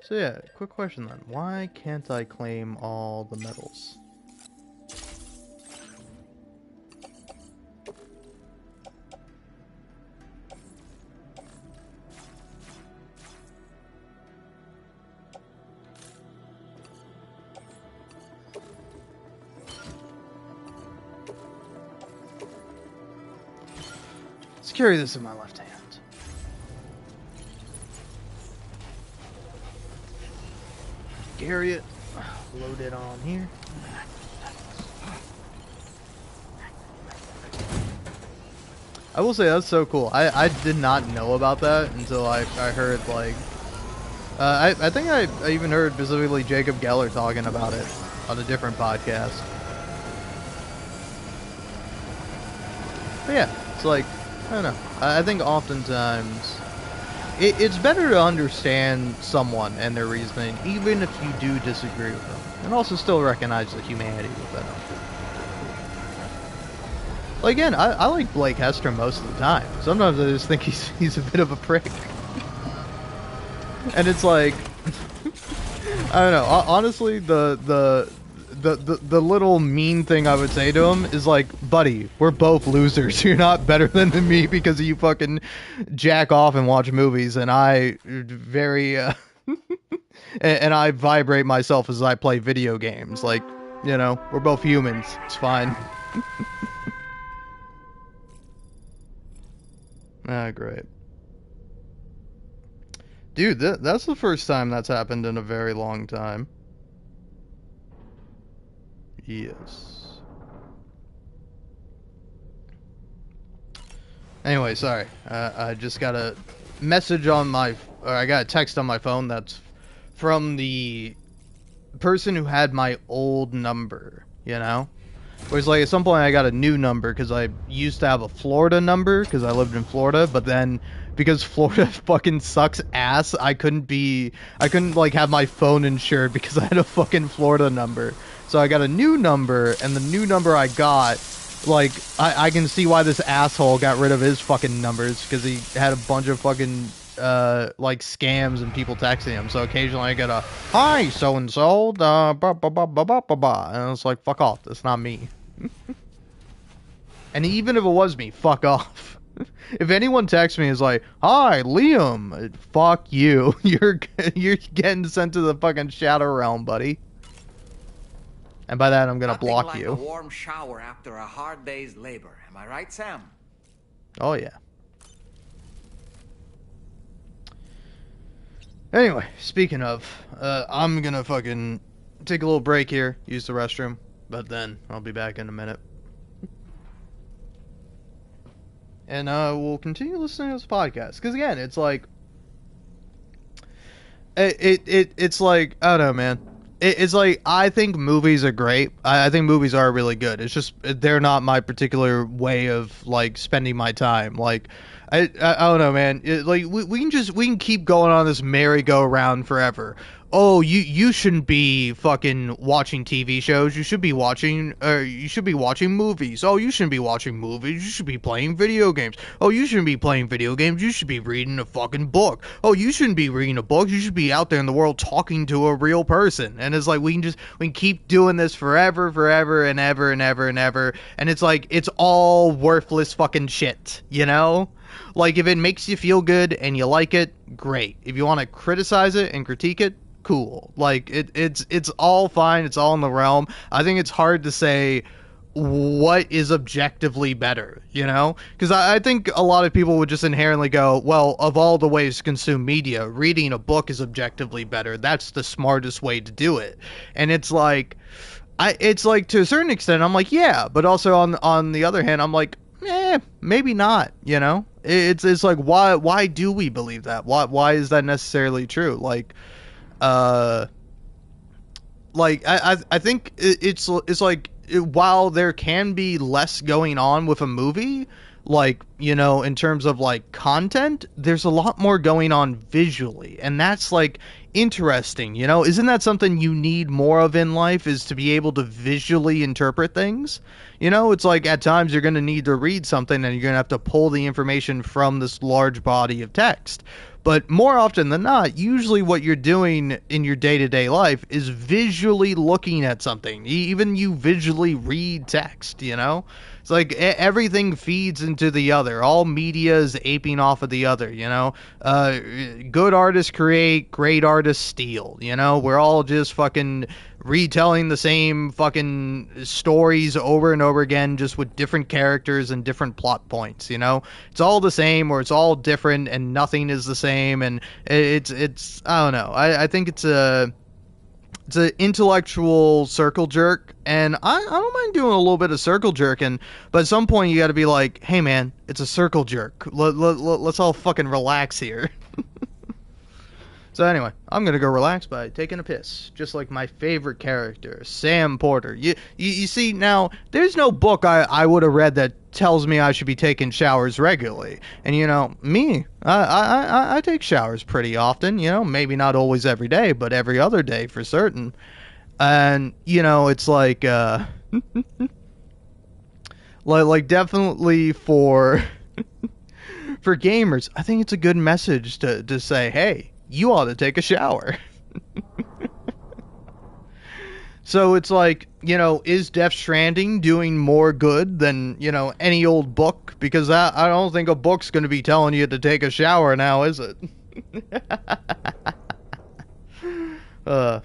So yeah, quick question then. Why can't I claim all the medals? Let's carry this in my left hand. Carry it. Load it on here. I will say that's so cool. I did not know about that until I heard like I think I even heard specifically Jacob Geller talking about it on a different podcast. But yeah, it's like I don't know. I think oftentimes it's better to understand someone and their reasoning, even if you do disagree with them, and also still recognize the humanity within them. Like, again, I like Blake Hester most of the time. Sometimes I just think he's a bit of a prick. And it's like, I don't know. Honestly, the little mean thing I would say to him is like, buddy, we're both losers. You're not better than me because you fucking jack off and watch movies, and I very and I vibrate myself as I play video games. Like, you know, we're both humans. It's fine. Ah, great. Dude, that's the first time that's happened in a very long time. Yes. Anyway, sorry. I just got a message on my... Or I got a text on my phone that's from the person who had my old number, you know? Whereas, like, at some point I got a new number because I used to have a Florida number because I lived in Florida, but then because Florida fucking sucks ass, I couldn't, like, have my phone insured because I had a fucking Florida number. So I got a new number, and the new number I got, like, I can see why this asshole got rid of his fucking numbers because he had a bunch of fucking, like, scams and people texting him. So occasionally I get a, hi, so-and-so, ba ba ba ba ba ba ba, and it's like, fuck off, that's not me. And even if it was me, fuck off. If anyone texts me is like, hi, Liam, fuck you. You're getting sent to the fucking shadow realm, buddy. And by that, I'm gonna block Nothing like you. a warm shower after a hard day's labor. Am I right, Sam? Oh, yeah. Anyway, speaking of, I'm gonna fucking take a little break here, use the restroom, but then I'll be back in a minute. And we'll continue listening to this podcast. Because again, it's like, it's like, I don't know, man. It's like, I think movies are great. I think movies are really good. It's just, they're not my particular way of, like, spending my time. Like, I don't know, man. Like, we can keep going on this merry-go-round forever. Oh, you shouldn't be fucking watching TV shows. You should be watching movies. Oh, you shouldn't be watching movies. You should be playing video games. Oh, you shouldn't be playing video games. You should be reading a fucking book. Oh, you shouldn't be reading a book. You should be out there in the world talking to a real person. And it's like, we can keep doing this forever and ever and ever and ever. And it's like, it's all worthless fucking shit, you know? Like, if it makes you feel good and you like it, great. If you want to criticize it and critique it, cool. Like, it's all fine. It's all in the realm. I think it's hard to say what is objectively better, you know? Because I think a lot of people would just inherently go, well, of all the ways to consume media, reading a book is objectively better. That's the smartest way to do it. And it's like, to a certain extent, I'm like, yeah. But also on the other hand, I'm like, maybe not, you know? It's like, why do we believe that? Why is that necessarily true? Like, uh like I think it's like while there can be less going on with a movie, like, you know, in terms of like content, there's a lot more going on visually, and that's like interesting, you know. Isn't that something you need more of in life, is to be able to visually interpret things? You know, it's like at times you're going to need to read something and you're going to have to pull the information from this large body of text. But more often than not, usually what you're doing in your day-to-day life is visually looking at something. Even you visually read text, you know? It's like everything feeds into the other. All media is aping off of the other, you know? Good artists create, great artists steal, you know? We're all just fucking retelling the same fucking stories over and over again, just with different characters and different plot points, you know? It's all the same, or it's all different, and nothing is the same, and it's I don't know. I think it's an intellectual circle jerk, and I don't mind doing a little bit of circle jerking, but at some point you got to be like, hey man, it's a circle jerk. Let's all fucking relax here. So anyway, I'm gonna go relax by taking a piss, just like my favorite character, Sam Porter. You see, now there's no book I would have read that tells me I should be taking showers regularly. And you know, me, I take showers pretty often. You know, maybe not always every day, but every other day for certain. And you know, it's like like definitely for for gamers, I think it's a good message to say, hey, you ought to take a shower. So it's like, you know, is Death Stranding doing more good than, you know, any old book? Because I don't think a book's going to be telling you to take a shower now, is it? But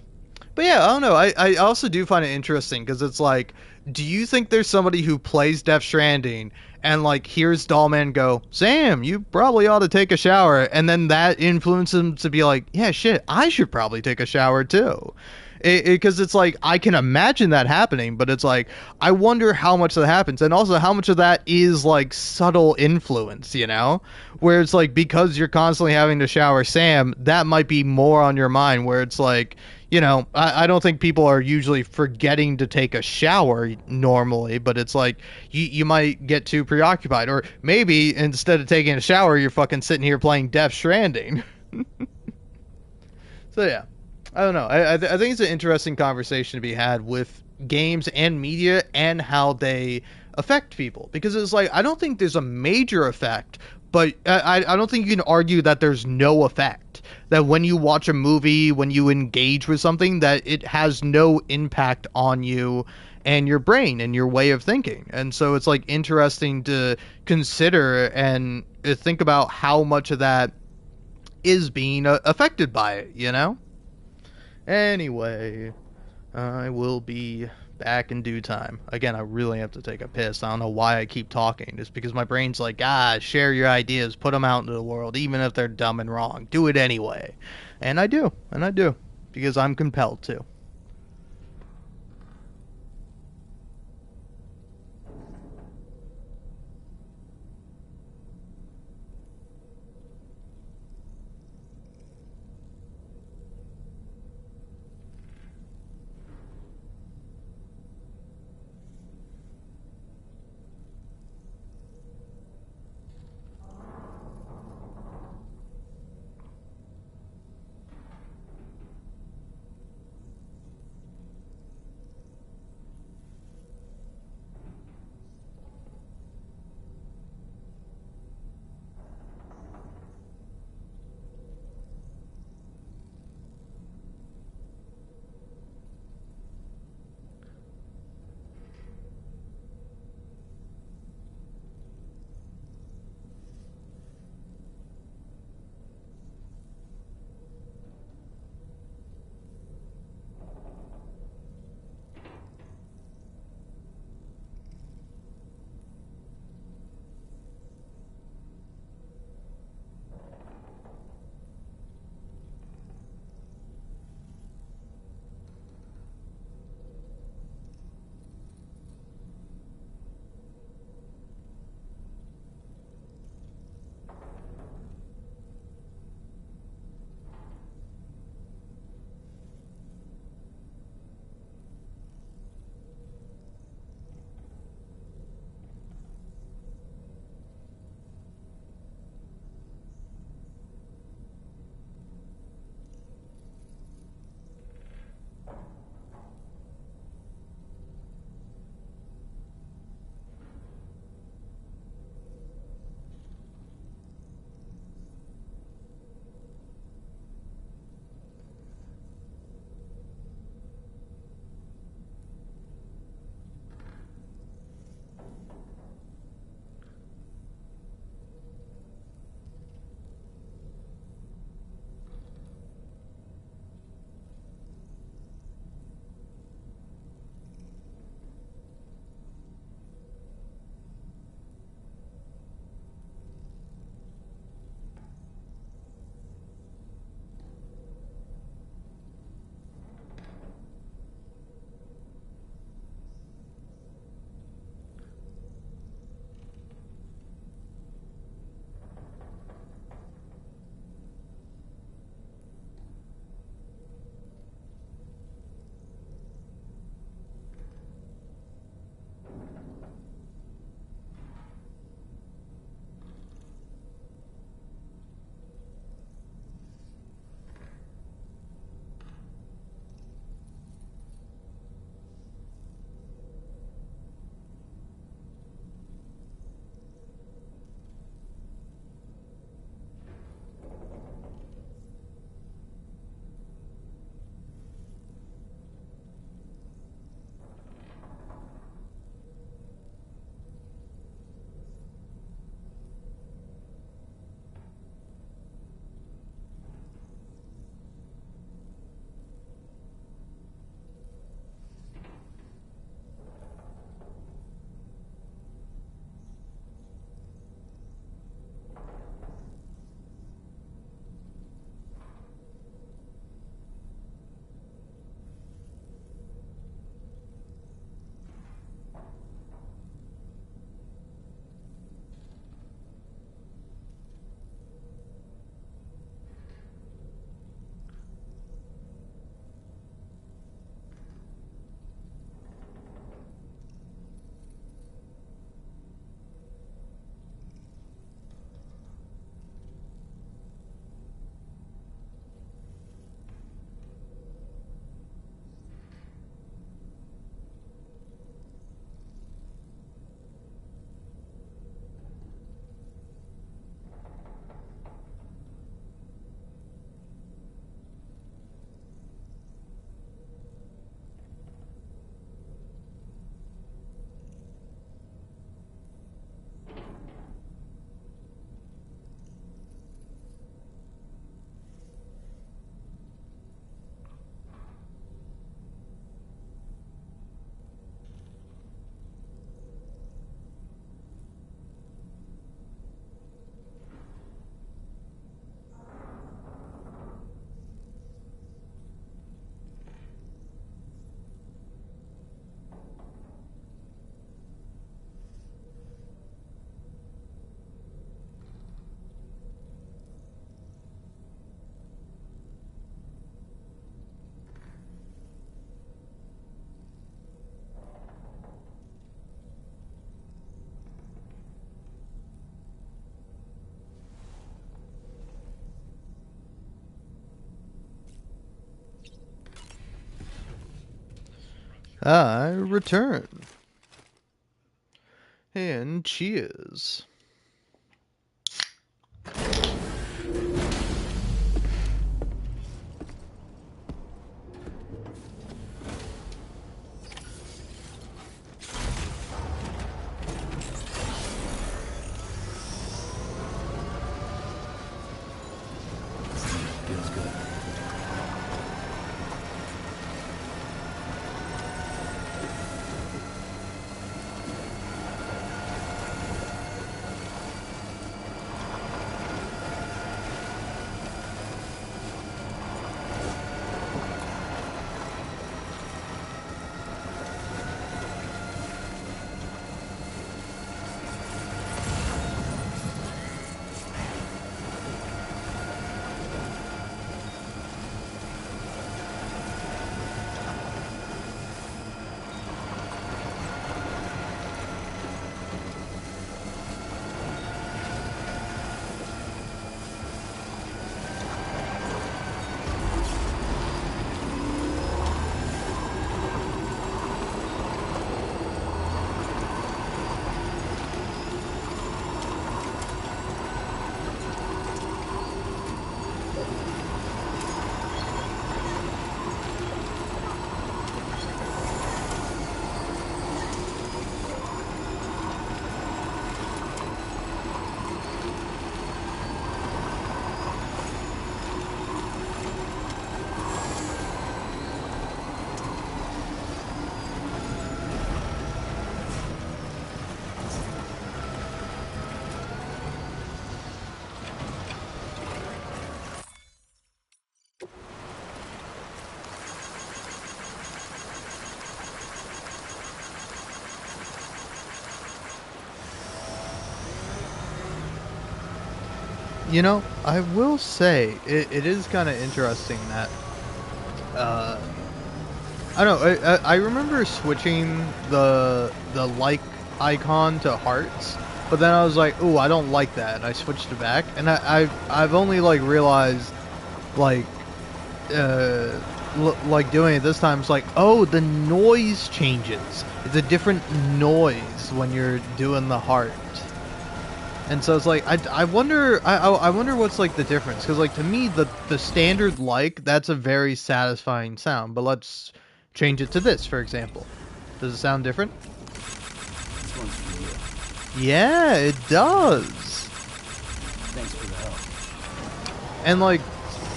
yeah, I don't know. I also do find it interesting because it's like, do you think there's somebody who plays Death Stranding and like hears Dollman go, Sam, you probably ought to take a shower, and then that influences him to be like, yeah, shit, I should probably take a shower too? Because it's like, I can imagine that happening, but it's like, I wonder how much that happens, and also how much of that is like subtle influence, you know, where it's like, because you're constantly having to shower Sam, that might be more on your mind, where it's like, you know, I don't think people are usually forgetting to take a shower normally, but it's like you might get too preoccupied, or maybe instead of taking a shower, you're fucking sitting here playing Death Stranding. So yeah, I don't know. I think it's an interesting conversation to be had with games and media and how they affect people, because it's like, I don't think there's a major effect, but I don't think you can argue that there's no effect. That when you watch a movie, when you engage with something, that it has no impact on you and your brain and your way of thinking. And so it's like interesting to consider and think about how much of that is being affected by it, you know? Anyway, I will be back in due time. Again, I really have to take a piss. I don't know why I keep talking. It's because my brain's like, share your ideas, put them out into the world, even if they're dumb and wrong. Do it anyway. And I do. Because I'm compelled to. I return. And cheers. Feels good. You know, I will say it is kind of interesting that I don't know. I remember switching the like icon to hearts, but then I was like, "Ooh, I don't like that," and I switched it back. And I've only like realized like like doing it this time. It's like, oh, the noise changes. It's a different noise when you're doing the heart. And so it's like I wonder I wonder what's like the difference, because like to me the standard like, that's a very satisfying sound, but let's change it to this, for example. Does it sound different? This one's for you. Yeah, it does. Thanks for the help. And like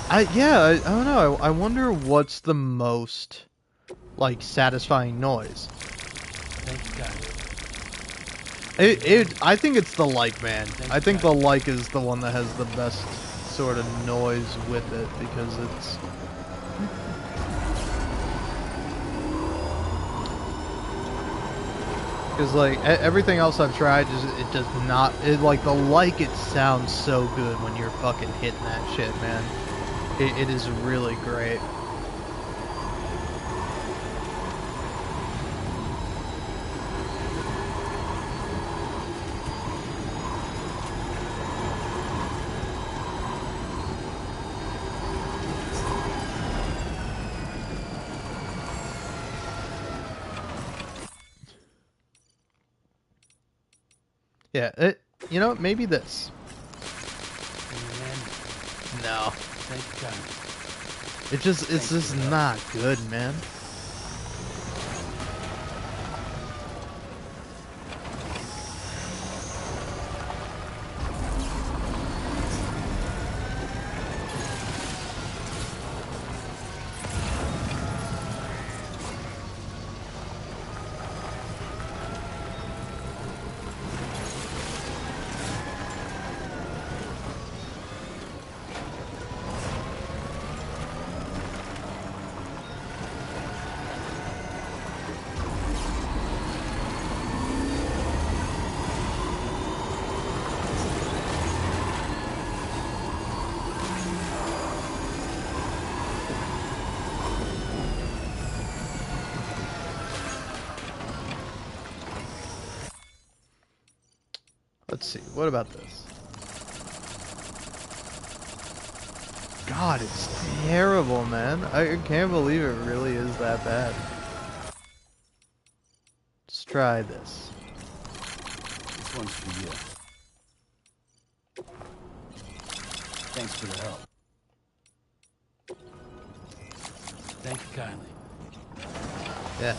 I don't know. I wonder what's the most like satisfying noise. Thank you, guys. I think it's the like, man. I think the like is the one that has the best sort of noise with it, because it's because like everything else I've tried, it does not. It like the like, it sounds so good when you're fucking hitting that shit, man. It is really great. Yeah, you know, maybe this. No. Thank you, guys. It's just not good, man. Let's see. What about this? God, it's terrible, man. I can't believe it really is that bad. try this. This one's for you. Thanks for the help. Thank you kindly. Yeah.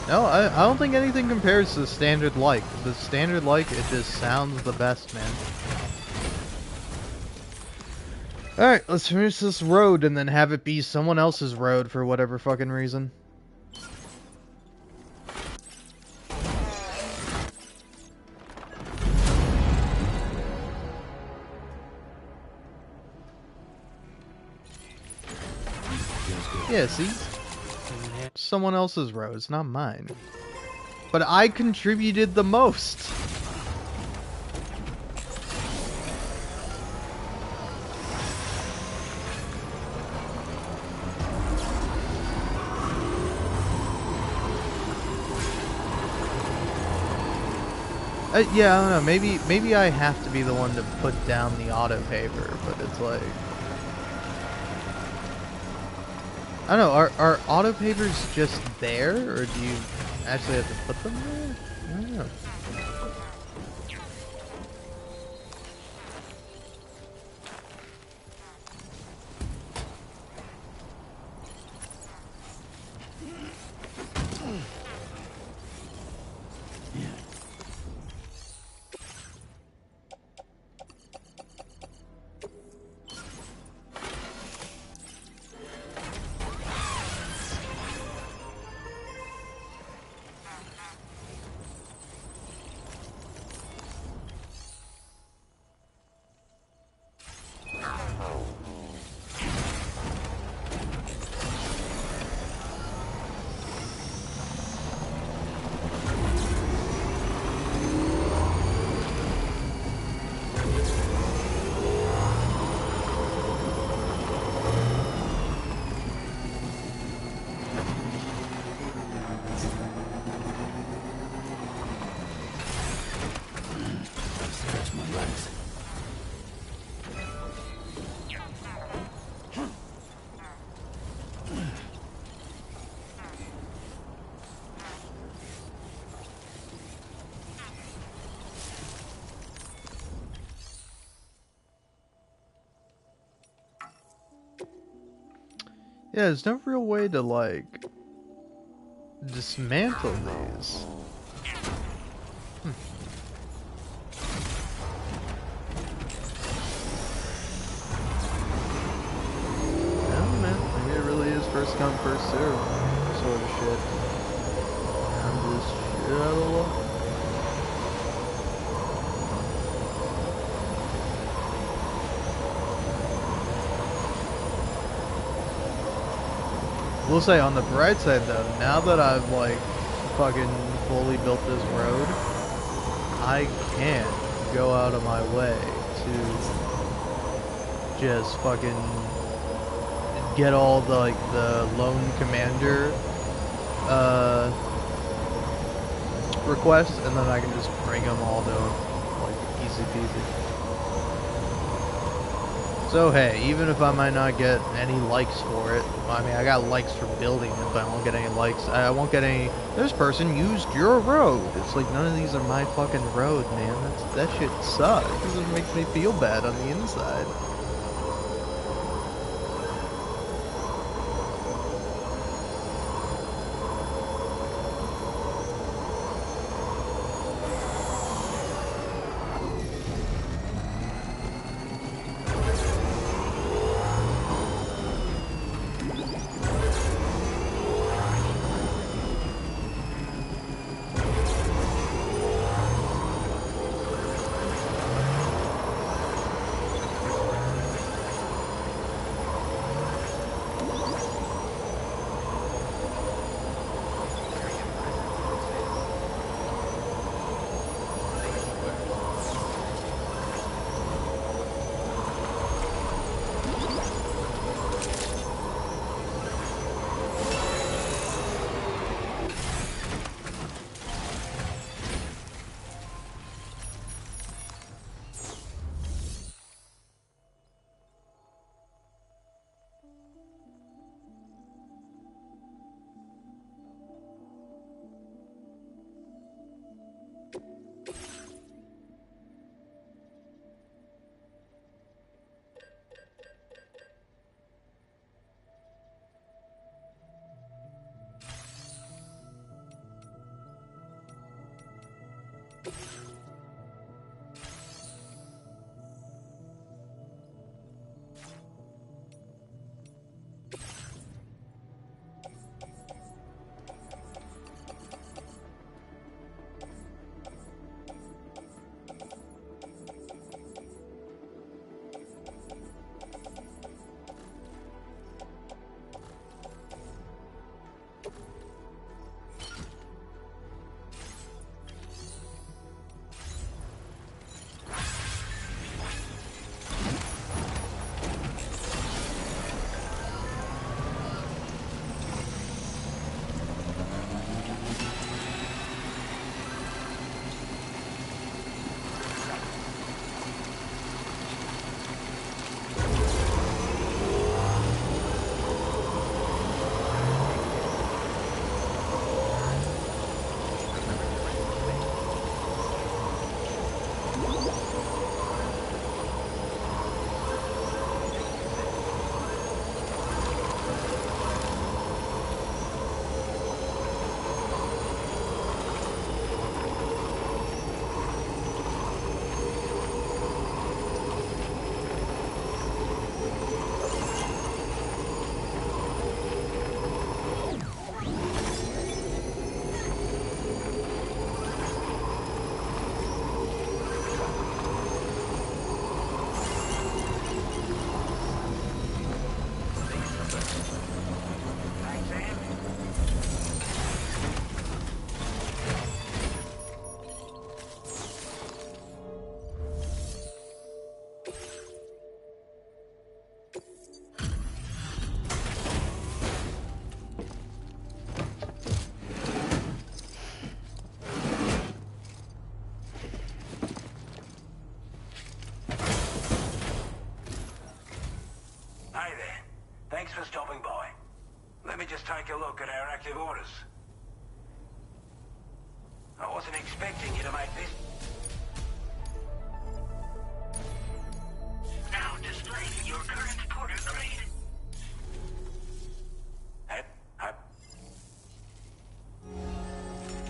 No, I don't think anything compares to the standard like. The standard like, it just sounds the best, man. Alright, let's finish this road and then have it be someone else's road for whatever fucking reason. Yeah, see? Someone else's road, it's not mine. But I contributed the most. Yeah, I don't know. Maybe I have to be the one to put down the auto paper, but it's like, I don't know. Are auto papers just there, or do you actually have to put them there? I don't know. Yeah, there's no real way to, like, dismantle these. I don't know, maybe it really is first come, first serve sort of shit. I'm just shit out of luck. We'll say on the bright side though, now that I've like fucking fully built this road, I can go out of my way to just fucking get all the like the lone commander requests, and then I can just bring them all to like easy peasy. So hey, even if I might not get any likes for it, I mean I got likes for building it, but I won't get any likes. I won't get any, this person used your road. It's like, none of these are my fucking road, man. That shit sucks. It makes me feel bad on the inside. Thanks for stopping by. Let me just take a look at our active orders. I wasn't expecting you to make this. Now displaying your current porter grade.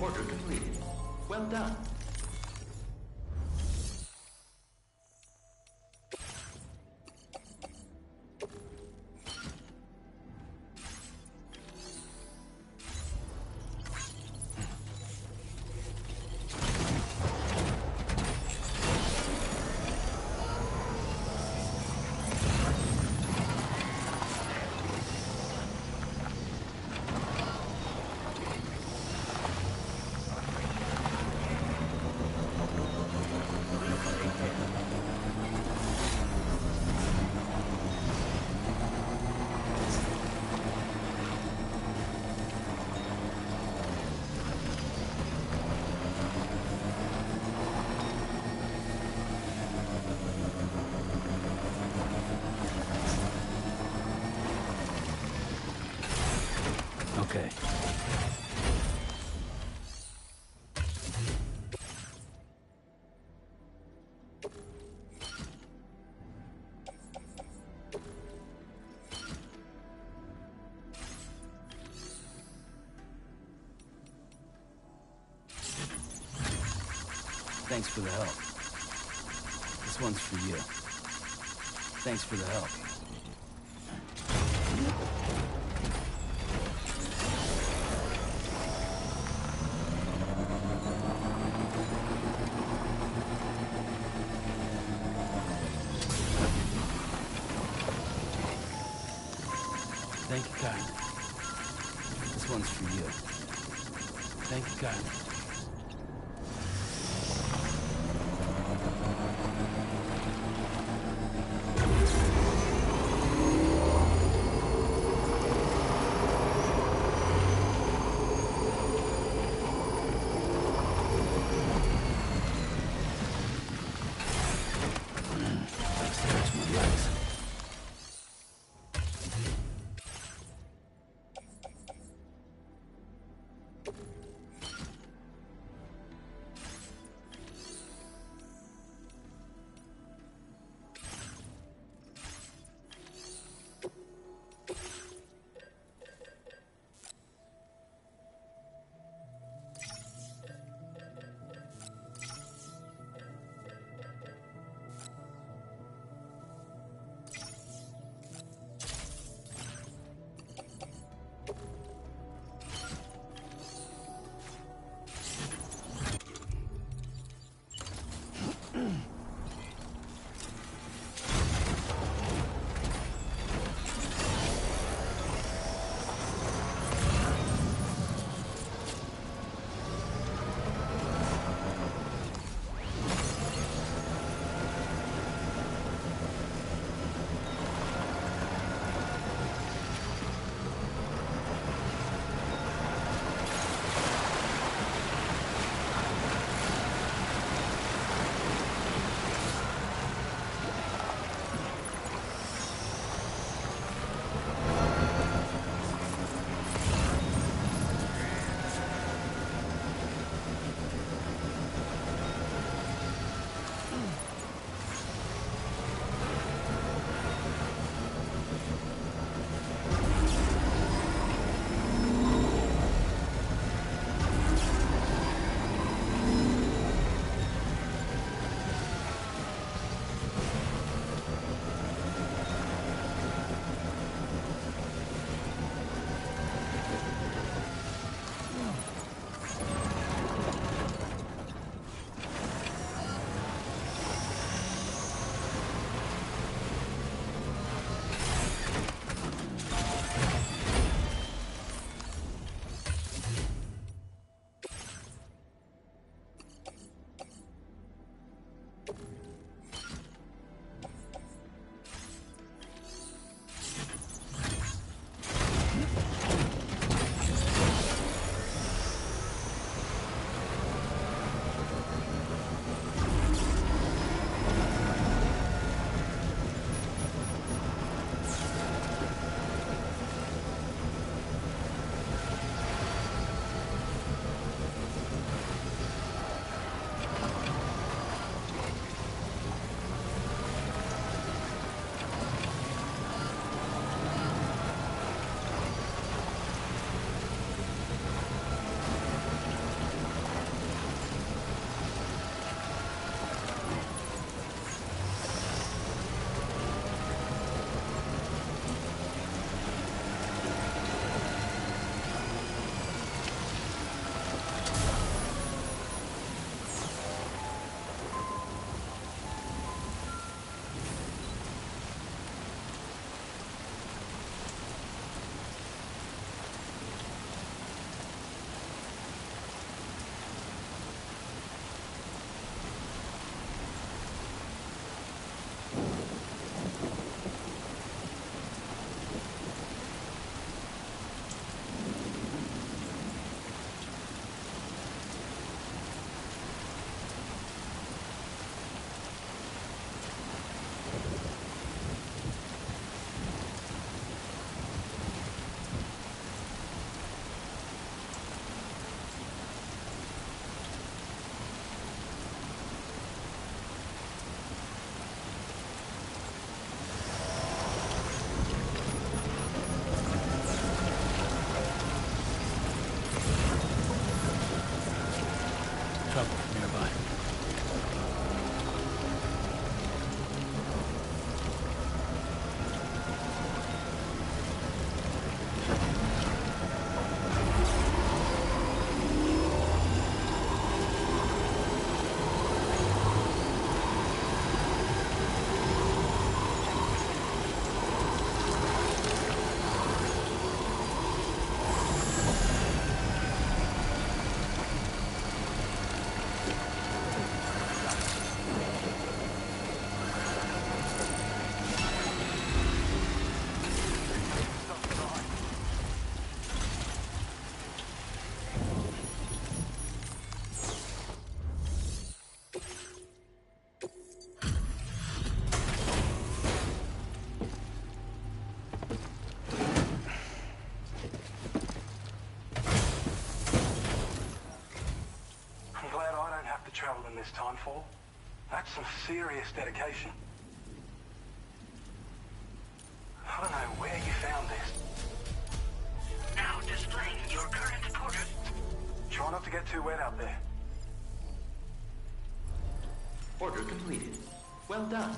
Order completed. Well done. Okay. Thanks for the help. This one's for you. Thanks for the help. Thank you, kind. This one's for you. Thank you, kind. Stretch my legs. before. That's some serious dedication. I don't know where you found this. Now displaying your current quarters. Try not to get too wet out there. Order completed. Well done.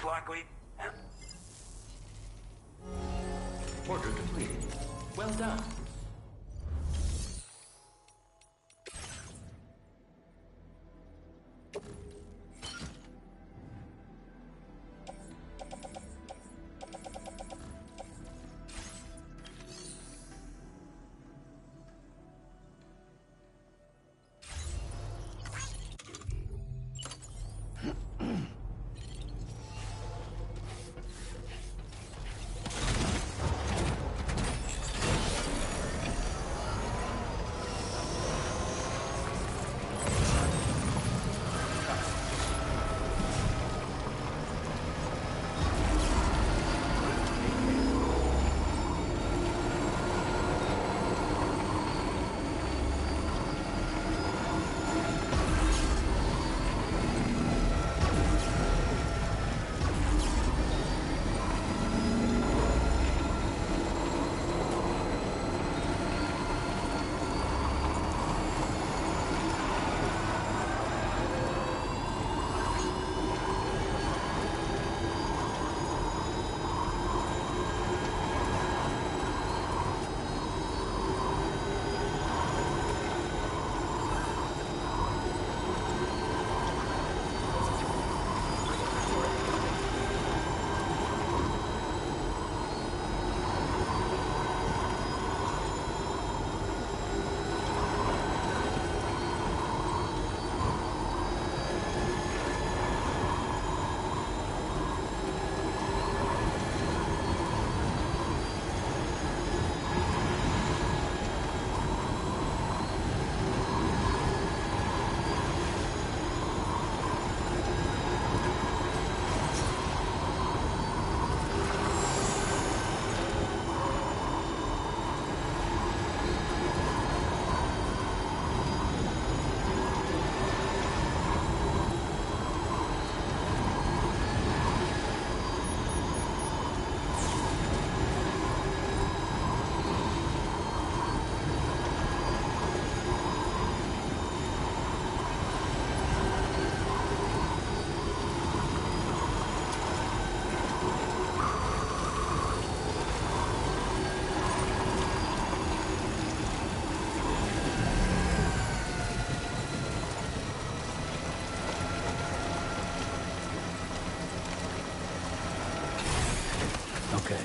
Looks like we... Order completed. Well done. Okay.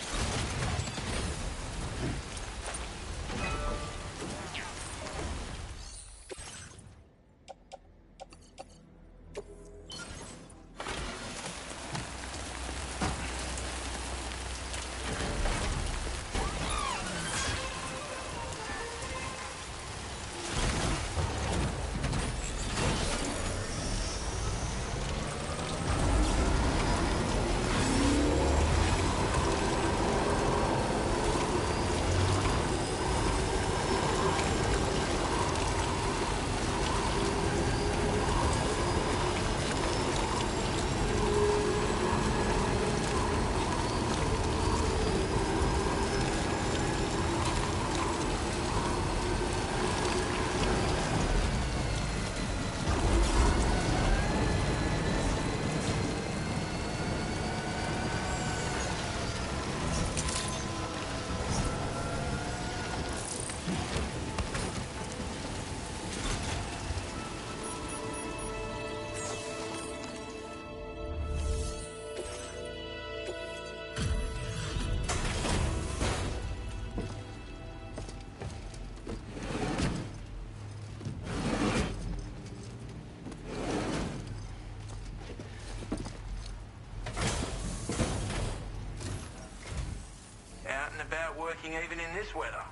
Out and about working even in this weather.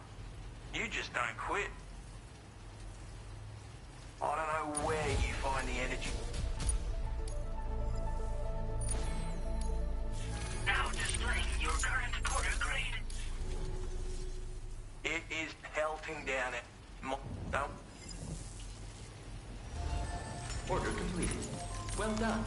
You just don't quit. I don't know where you find the energy. Now displaying your current porter grade. It is pelting down it. Don't. Order completed. Well done.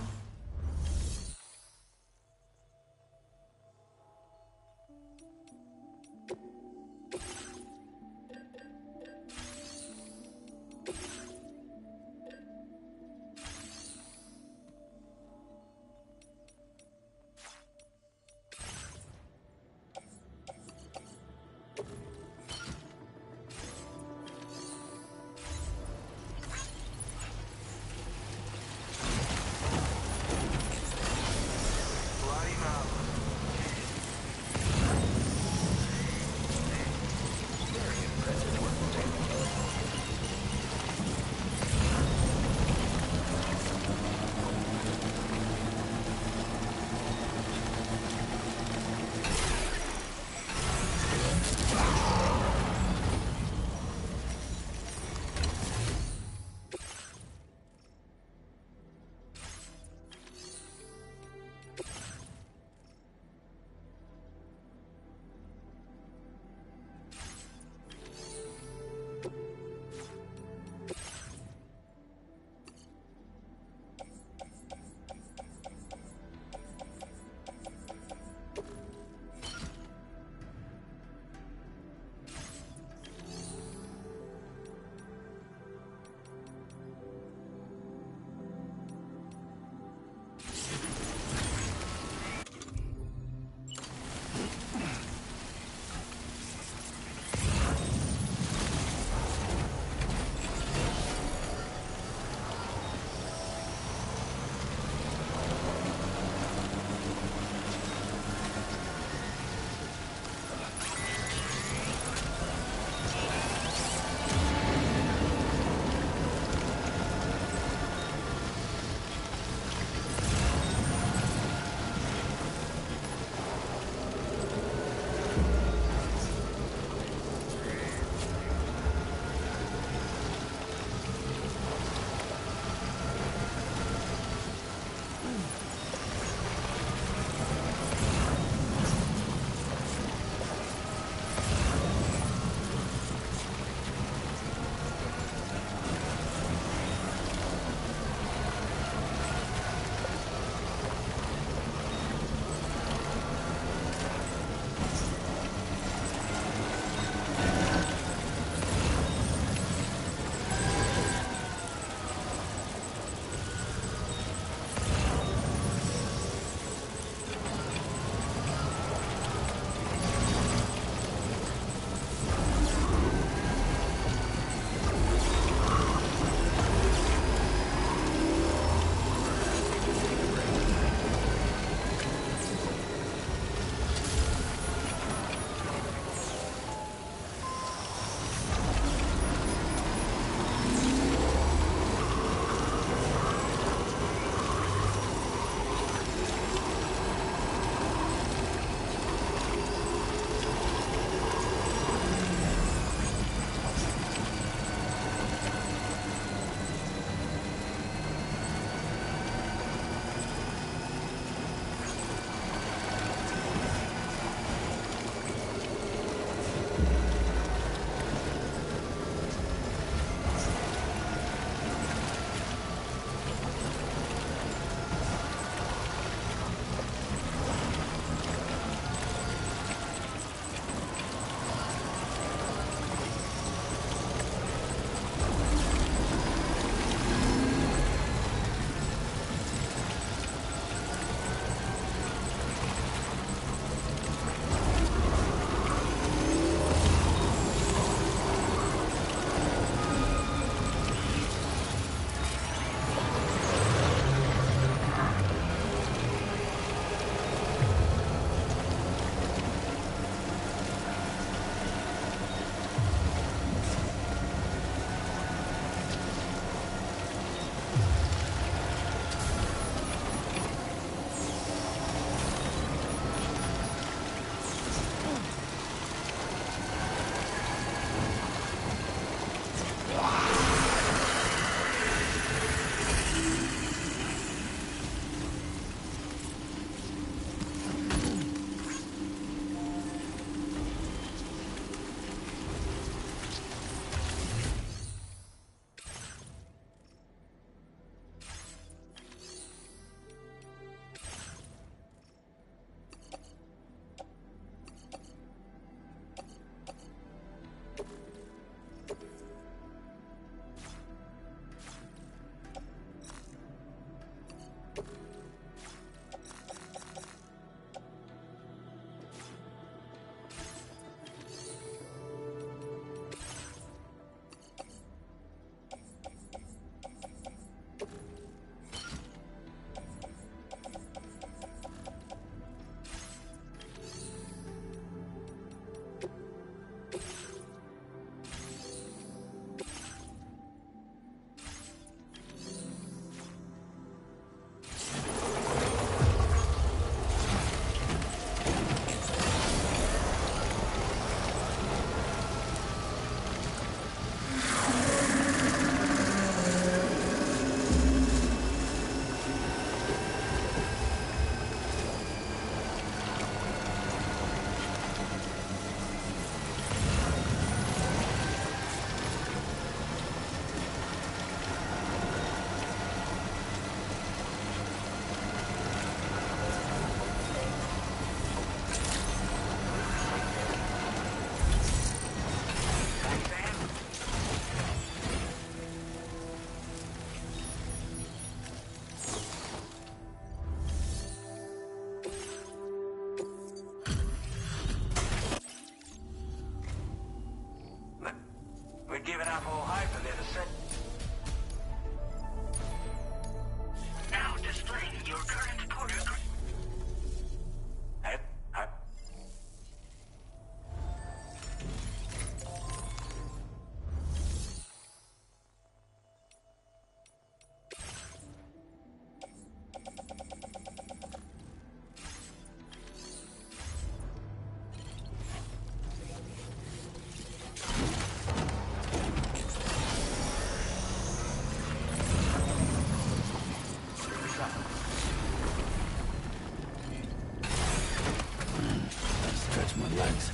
legs.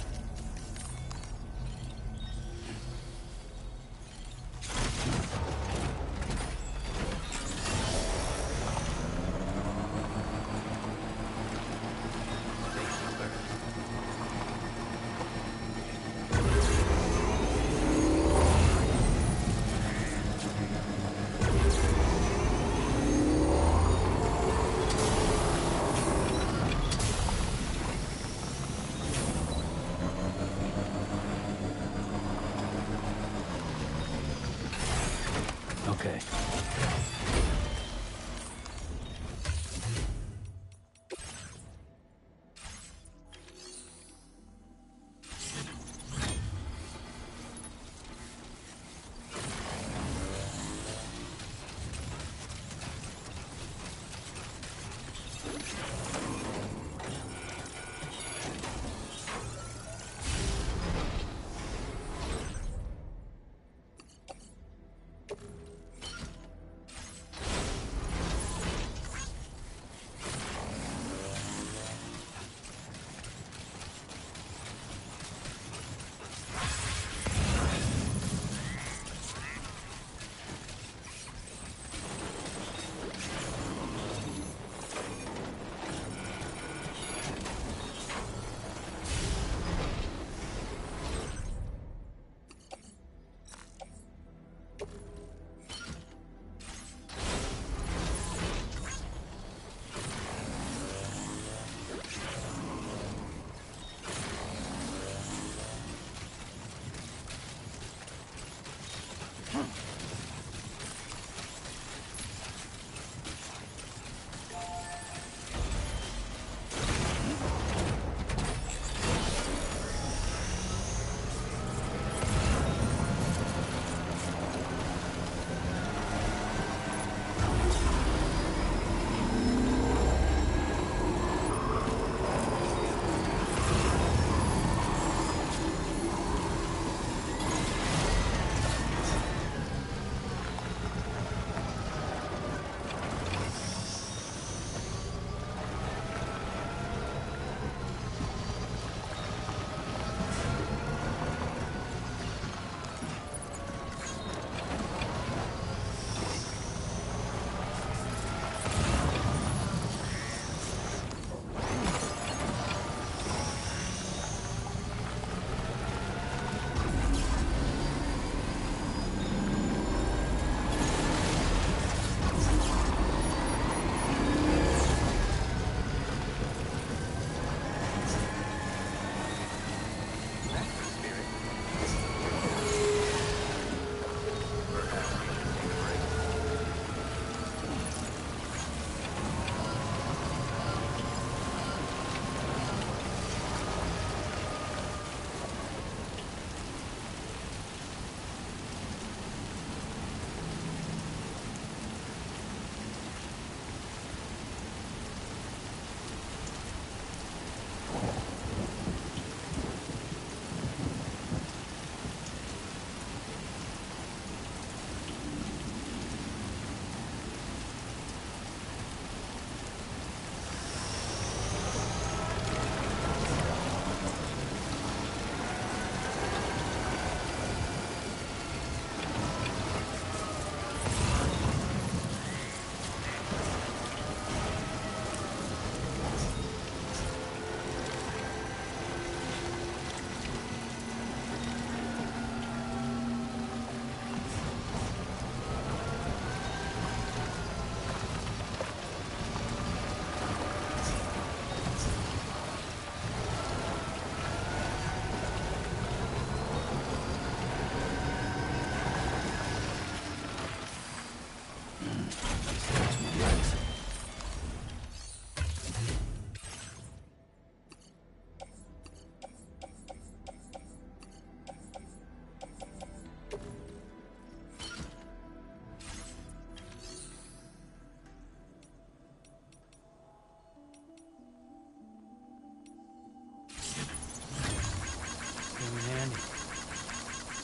Okay.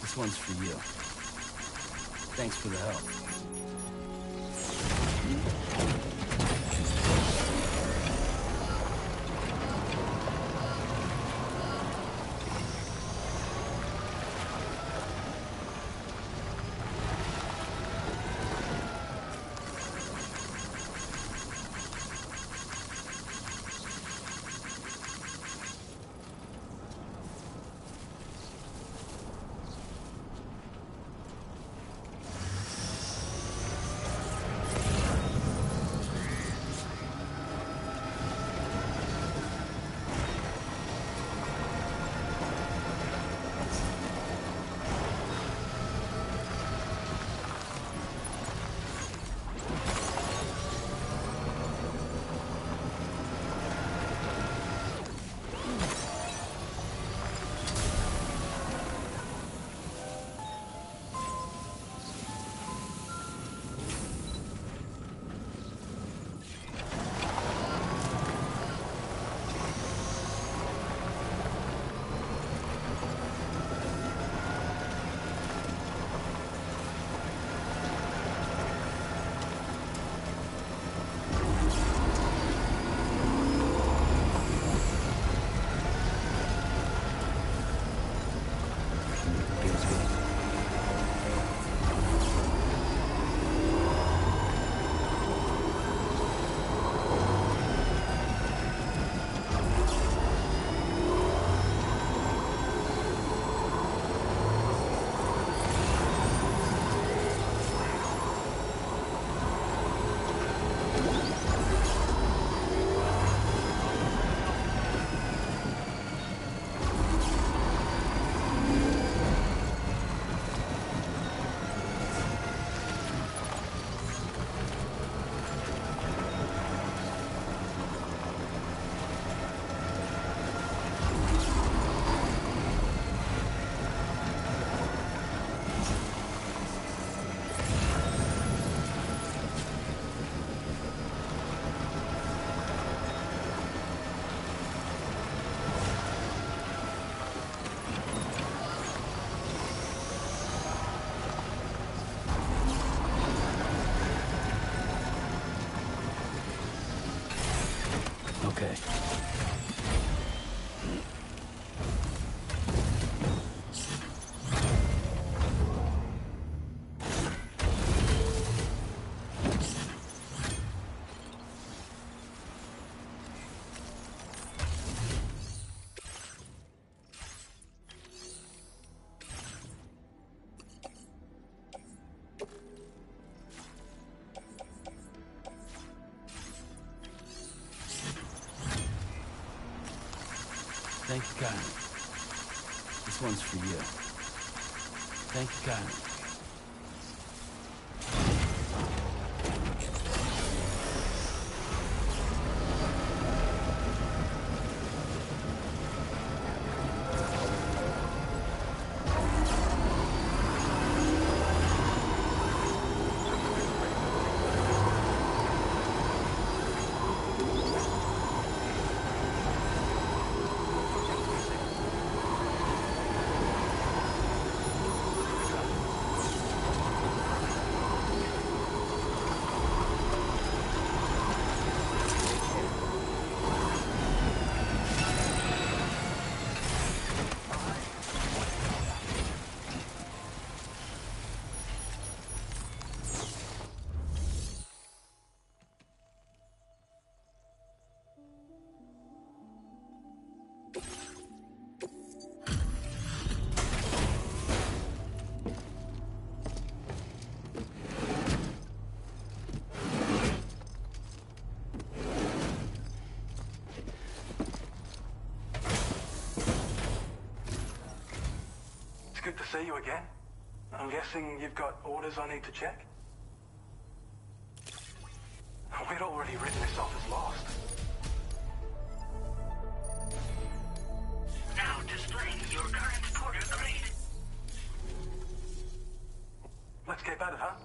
This one's for you. Thanks for the help. Thank you kindly. This one's for you. Thank you kindly. It's good to see you again. I'm guessing you've got orders I need to check? We'd already written this off as lost. Now displaying your current porter grade. Let's get at it, huh?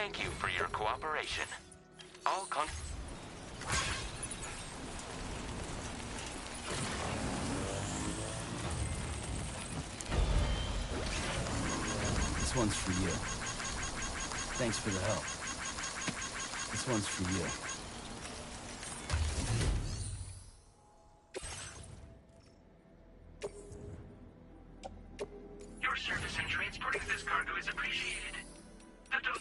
Thank you for your cooperation. All con- This one's for you. Thanks for the help. This one's for you. Your service in transporting this cargo is appreciated. The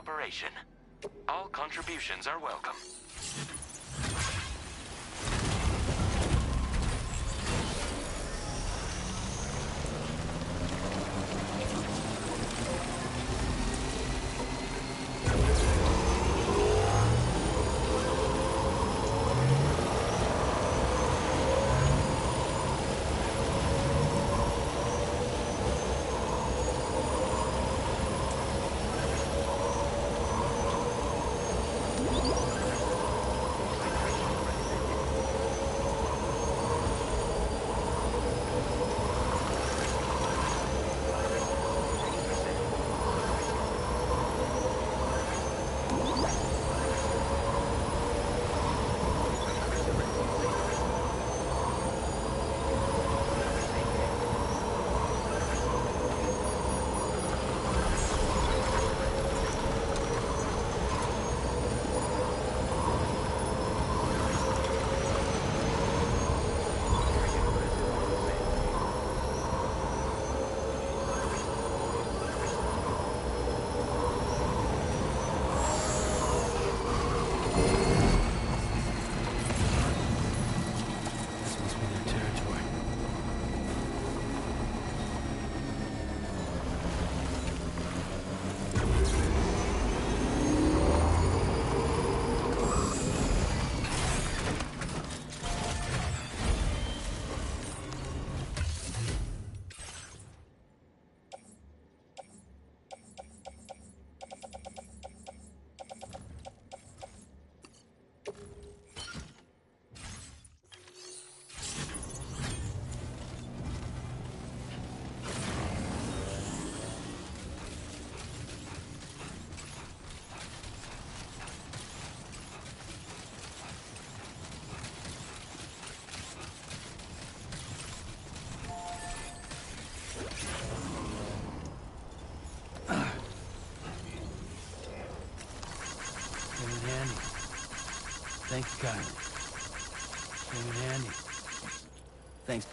cooperation. All contributions are welcome. This must be their territory. Came in handy. Thank you kindly. Came in handy. Thanks.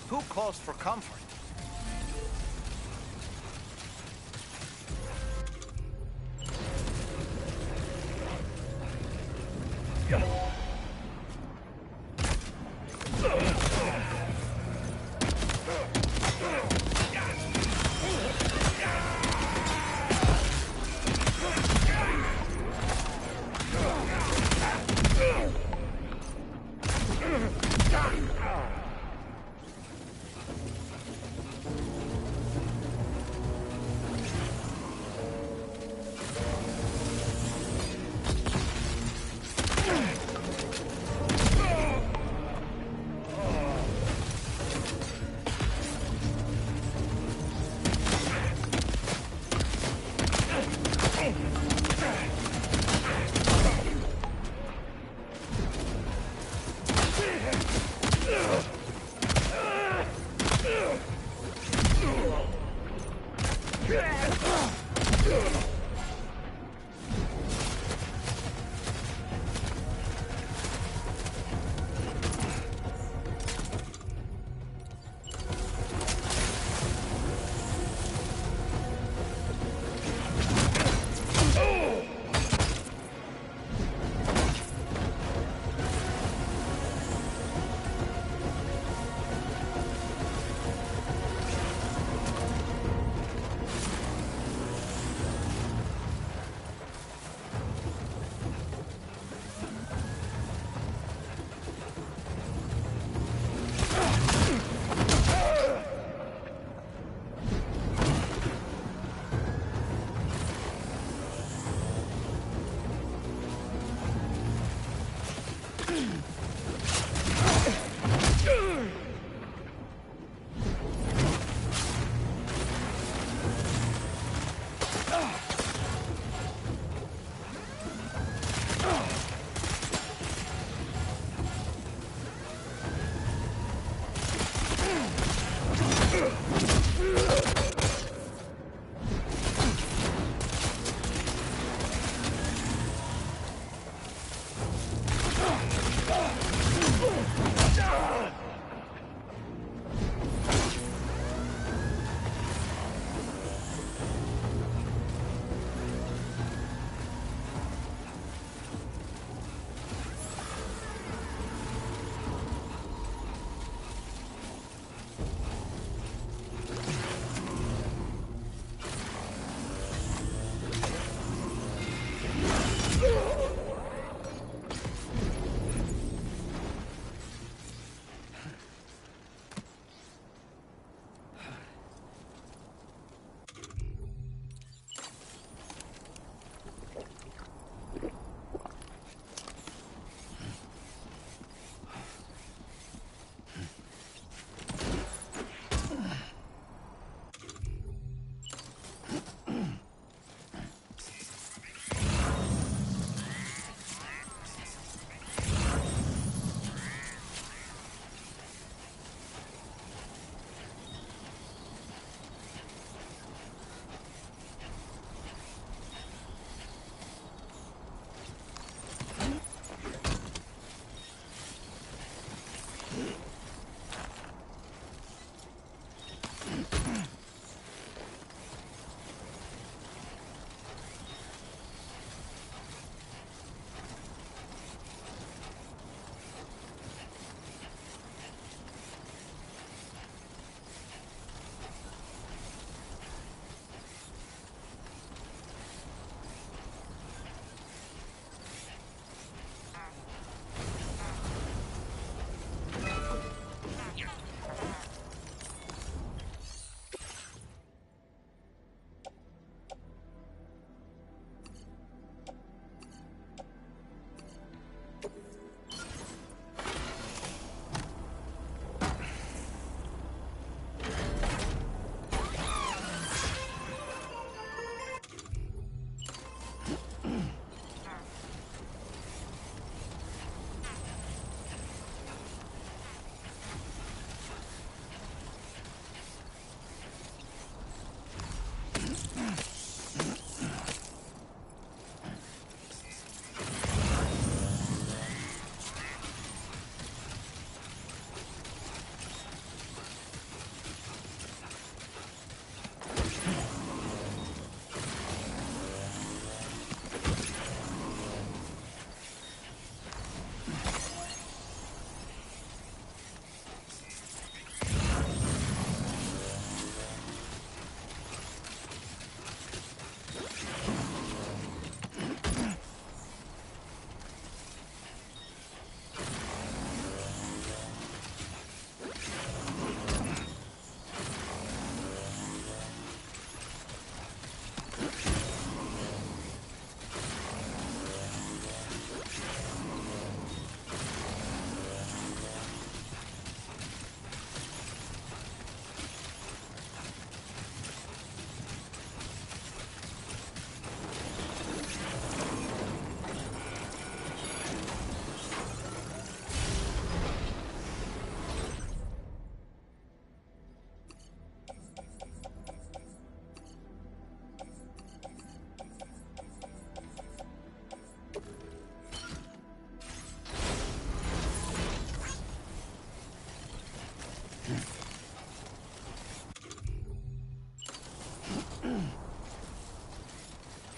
Who calls for comfort?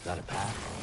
Is that a path?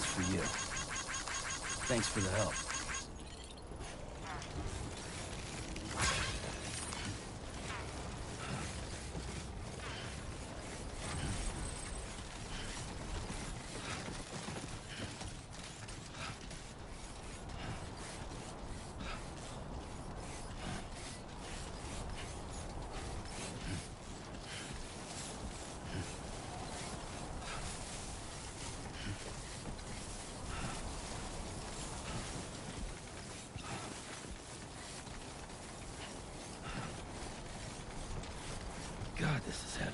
one's for you. Thanks for the help. God, this is heavy.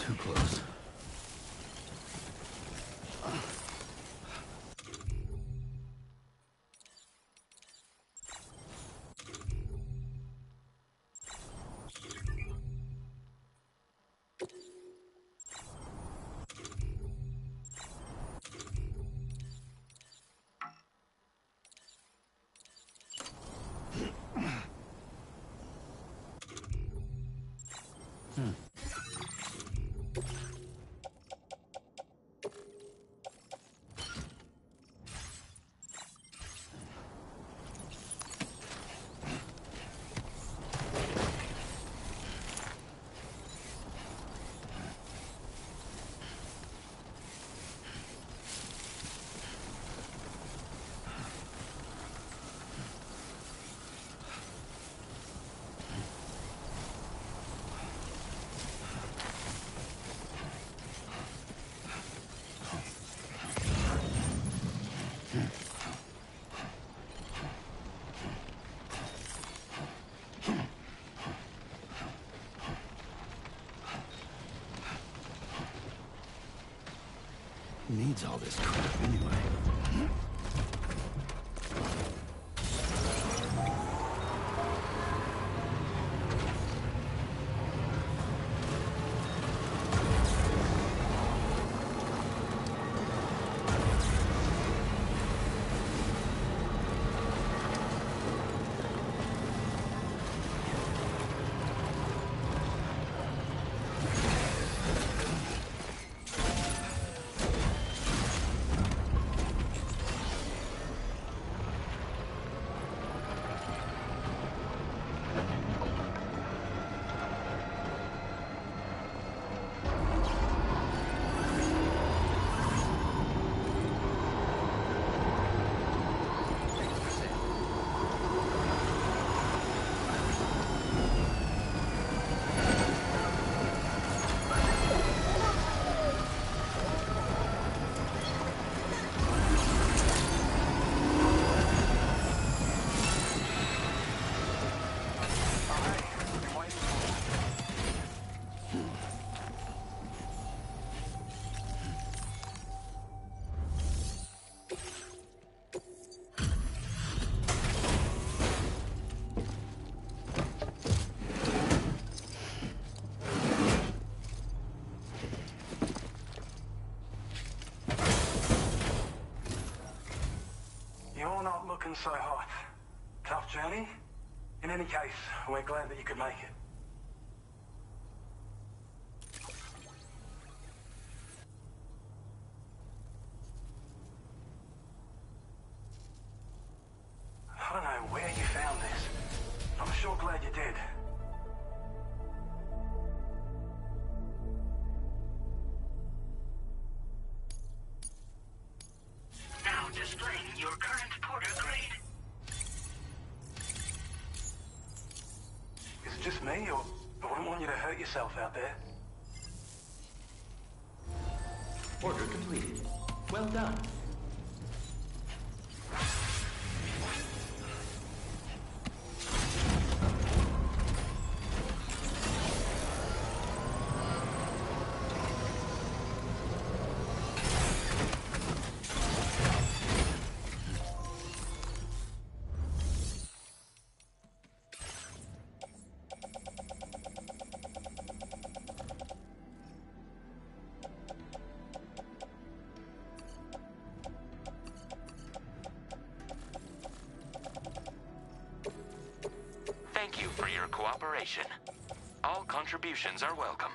Too close. Who needs all this crap anyway? looking so hot. Tough journey? In any case, we're glad that you could make it. I don't know where you found this. I'm sure glad you did. Now displaying your current porter grade. Is it just me, or I wouldn't want you to hurt yourself out there? Order completed. Well done. Thank you for your cooperation. All contributions are welcome.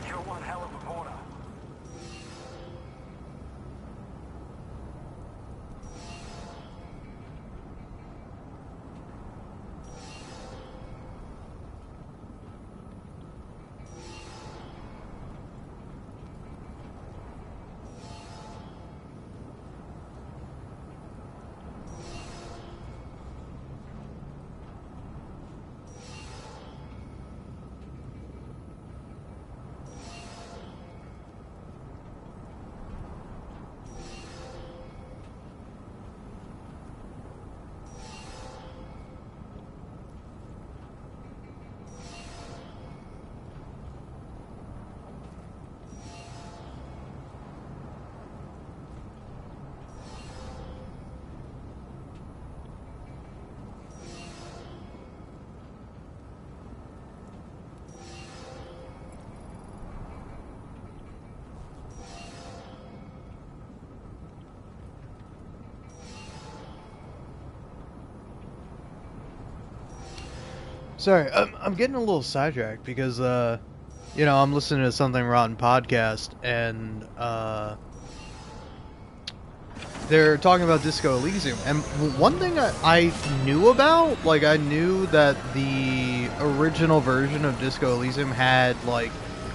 You're one hell of a porter. Sorry, I'm getting a little sidetracked because, you know, I'm listening to Something Rotten podcast, and, they're talking about Disco Elysium, and one thing I knew about, like, I knew that the original version of Disco Elysium had, like,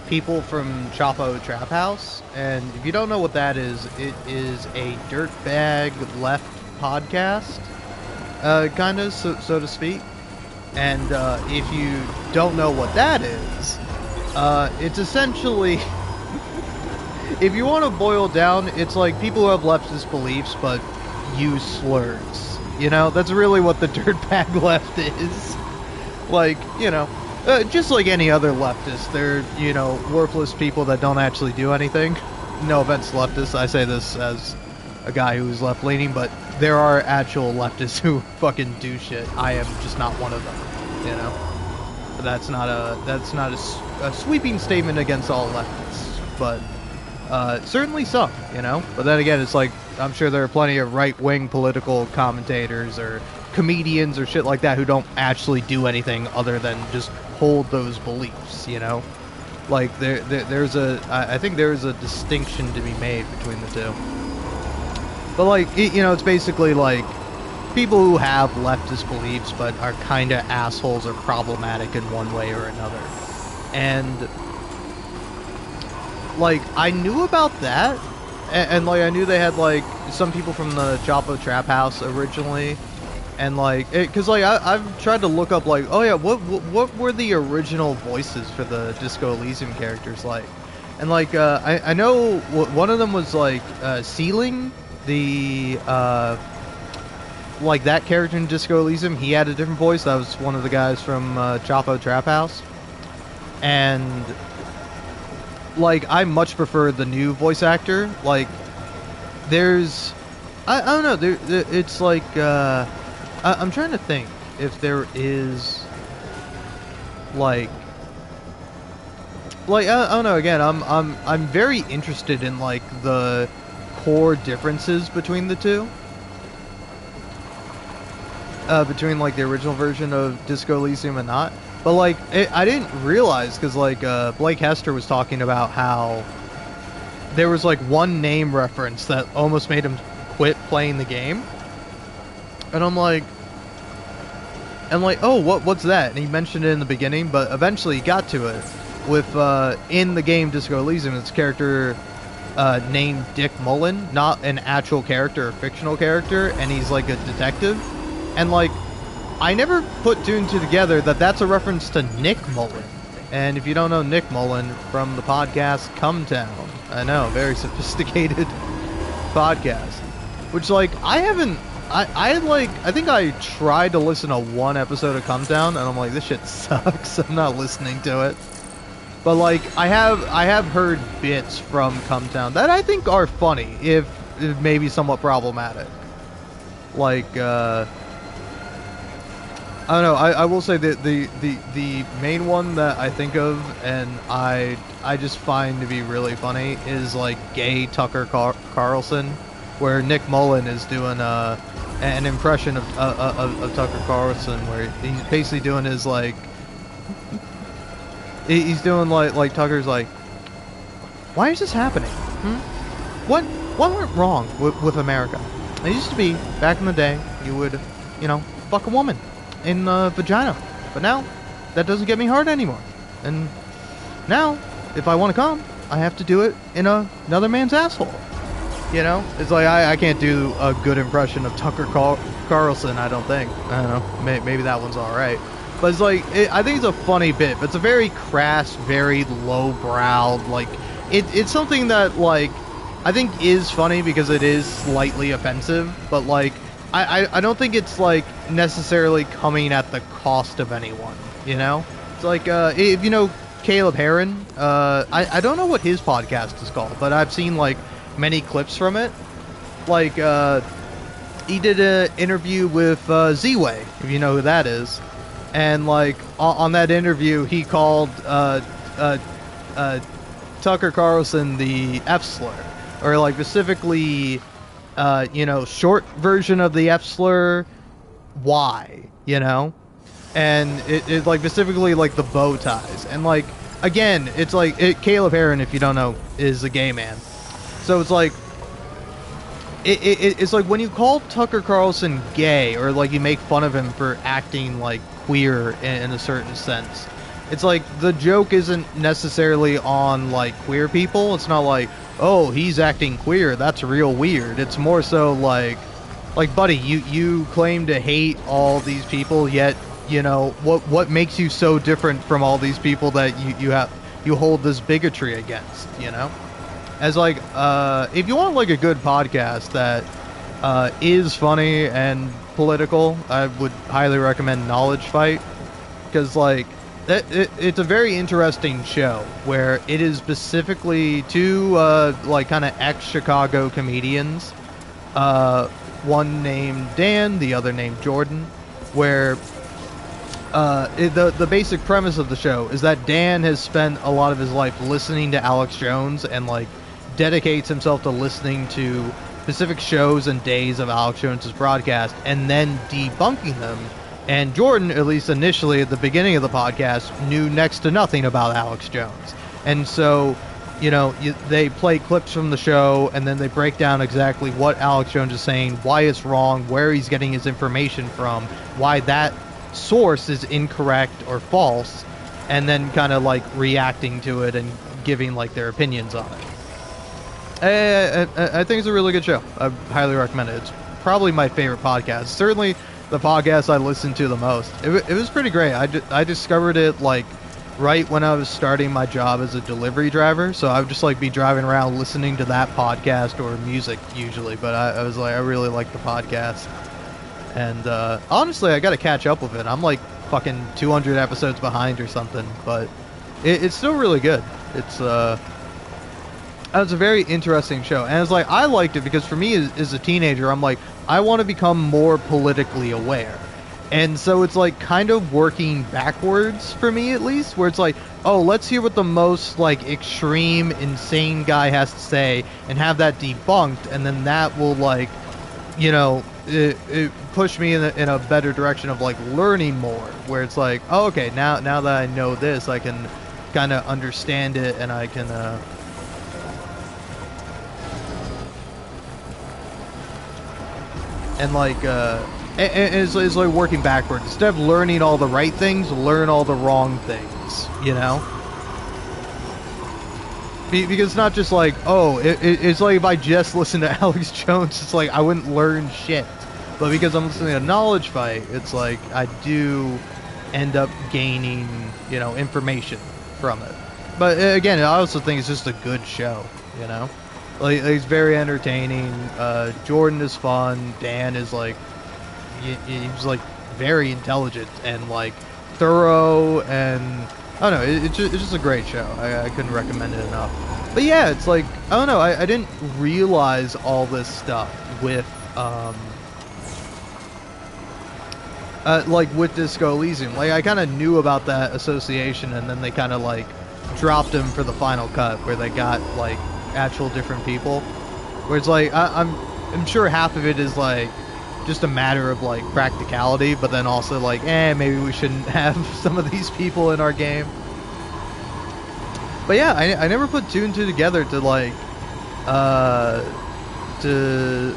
people from Chapo Trap House, and if you don't know what that is, it is a dirtbag left podcast, kind of, so to speak. And if you don't know what that is, it's essentially, if you want to boil down, it's like people who have leftist beliefs but use slurs. You know, that's really what the dirtbag left is. Like, you know, just like any other leftist, they're, you know, worthless people that don't actually do anything. No offense to leftists, I say this as a guy who's left-leaning, but there are actual leftists who fucking do shit. I am just not one of them, you know. But that's not a sweeping statement against all leftists, but certainly some, you know. But then again, it's like, I'm sure there are plenty of right-wing political commentators or comedians or shit like that who don't actually do anything other than just hold those beliefs, you know. Like I think there's a distinction to be made between the two. But like, you know, it's basically like people who have leftist beliefs but are kind of assholes or problematic in one way or another. And like, I knew about that, and like, I knew they had like some people from the Chapo Trap House originally, and like, because like I've tried to look up like, oh yeah, what were the original voices for the Disco Elysium characters like, and like I know one of them was like Sealing, the like that character in Disco Elysium. He had a different voice. That was one of the guys from Chapo Trap House, and like, I much prefer the new voice actor. Like, there's, I don't know, it's like, I'm trying to think if there is, like, I don't know, again, I'm very interested in, like, the core differences between the two. Between, like, the original version of Disco Elysium and not. But, like, I didn't realize, because, like, Blake Hester was talking about how there was, like, one name reference that almost made him quit playing the game. And I'm like, oh, what's that? And he mentioned it in the beginning, but eventually he got to it with, in the game Disco Elysium, this character named Dick Mullen, not an actual character, a fictional character, and he's, like, a detective. And, like, I never put two and two together that that's a reference to Nick Mullen. And if you don't know Nick Mullen from the podcast Come Town, I know, very sophisticated podcast. Which, like, I haven't, I think I tried to listen to one episode of Come Town, and I'm like, this shit sucks, I'm not listening to it. But, like, I have heard bits from Come Town that I think are funny, if maybe somewhat problematic. Like, I don't know. I will say that the main one that I think of and I just find to be really funny is like gay Tucker Carlson, where Nick Mullen is doing an impression of Tucker Carlson, where he's basically doing his like he's doing like Tucker's like, why is this happening? What went wrong with America? It used to be back in the day you would fuck a woman in the vagina, but now that doesn't get me hard anymore, and now if I want to come I have to do it in another man's asshole. It's like I can't do a good impression of Tucker Carlson, I don't think. I don't know, maybe that one's alright, but it's like I think it's a funny bit, but it's a very crass, very low-browed, like it's something that like I think is funny because it is slightly offensive, but like I don't think it's like necessarily coming at the cost of anyone, It's like if you know Caleb Heron, I don't know what his podcast is called, but I've seen like many clips from it. Like he did an interview with Z-Way, if you know who that is, and like on that interview he called Tucker Carlson the F slur, or like specifically short version of the F slur, Y, and it like specifically like the bow ties, and like again it's like Caleb Heron, if you don't know, is a gay man, so it's like it's like when you call Tucker Carlson gay, or like you make fun of him for acting like queer in a certain sense, it's like the joke isn't necessarily on like queer people. It's not like, oh, he's acting queer, that's real weird. It's more so like buddy, you claim to hate all these people, yet what makes you so different from all these people that you hold this bigotry against, as like if you want like a good podcast that is funny and political, I would highly recommend Knowledge Fight, because like it's a very interesting show where it is specifically two like kind of ex-Chicago comedians, one named Dan, the other named Jordan, where the basic premise of the show is that Dan has spent a lot of his life listening to Alex Jones and like dedicates himself to listening to specific shows and days of Alex Jones's broadcast and then debunking them. And Jordan, at least initially at the beginning of the podcast, knew next to nothing about Alex Jones. And so, they play clips from the show, and then they break down exactly what Alex Jones is saying, why it's wrong, where he's getting his information from, why that source is incorrect or false, and then kind of like reacting to it and giving like their opinions on it. I think it's a really good show. I highly recommend it. It's probably my favorite podcast. Certainly the podcast I listened to the most. It was pretty great. I discovered it like right when I was starting my job as a delivery driver, so I would just like be driving around listening to that podcast or music usually, but I was like, I really like the podcast, and honestly I gotta catch up with it. I'm like fucking 200 episodes behind or something, but it's still really good. It's It's a very interesting show, and it's like I liked it because for me as a teenager, I'm like I want to become more politically aware, and so it's like kind of working backwards for me at least, where it's like, oh, let's hear what the most like extreme, insane guy has to say, and have that debunked, and then that will like, you know, it push me in a better direction of like learning more, where it's like, oh, okay, now that I know this, I can kind of understand it, and I can and like it's like working backwards. Instead of learning all the right things, learn all the wrong things, you know. Because it's not just like, oh, it's like if I just listen to Alex Jones, it's like I wouldn't learn shit. But because I'm listening to Knowledge Fight, it's like I do end up gaining, you know, information from it. But again, I also think it's just a good show, you know. Like it's very entertaining. Jordan is fun. Dan is like, he's like very intelligent and like thorough, and I don't know. It's just a great show. I couldn't recommend it enough. But yeah, it's like I don't know. I didn't realize all this stuff with like with Disco Elysium. Like I kind of knew about that association, and then they kind of like dropped him for the final cut, where they got like actual different people. Where it's like I'm sure half of it is like just a matter of like practicality, but then also like, maybe we shouldn't have some of these people in our game. But yeah, I never put two and two together to like to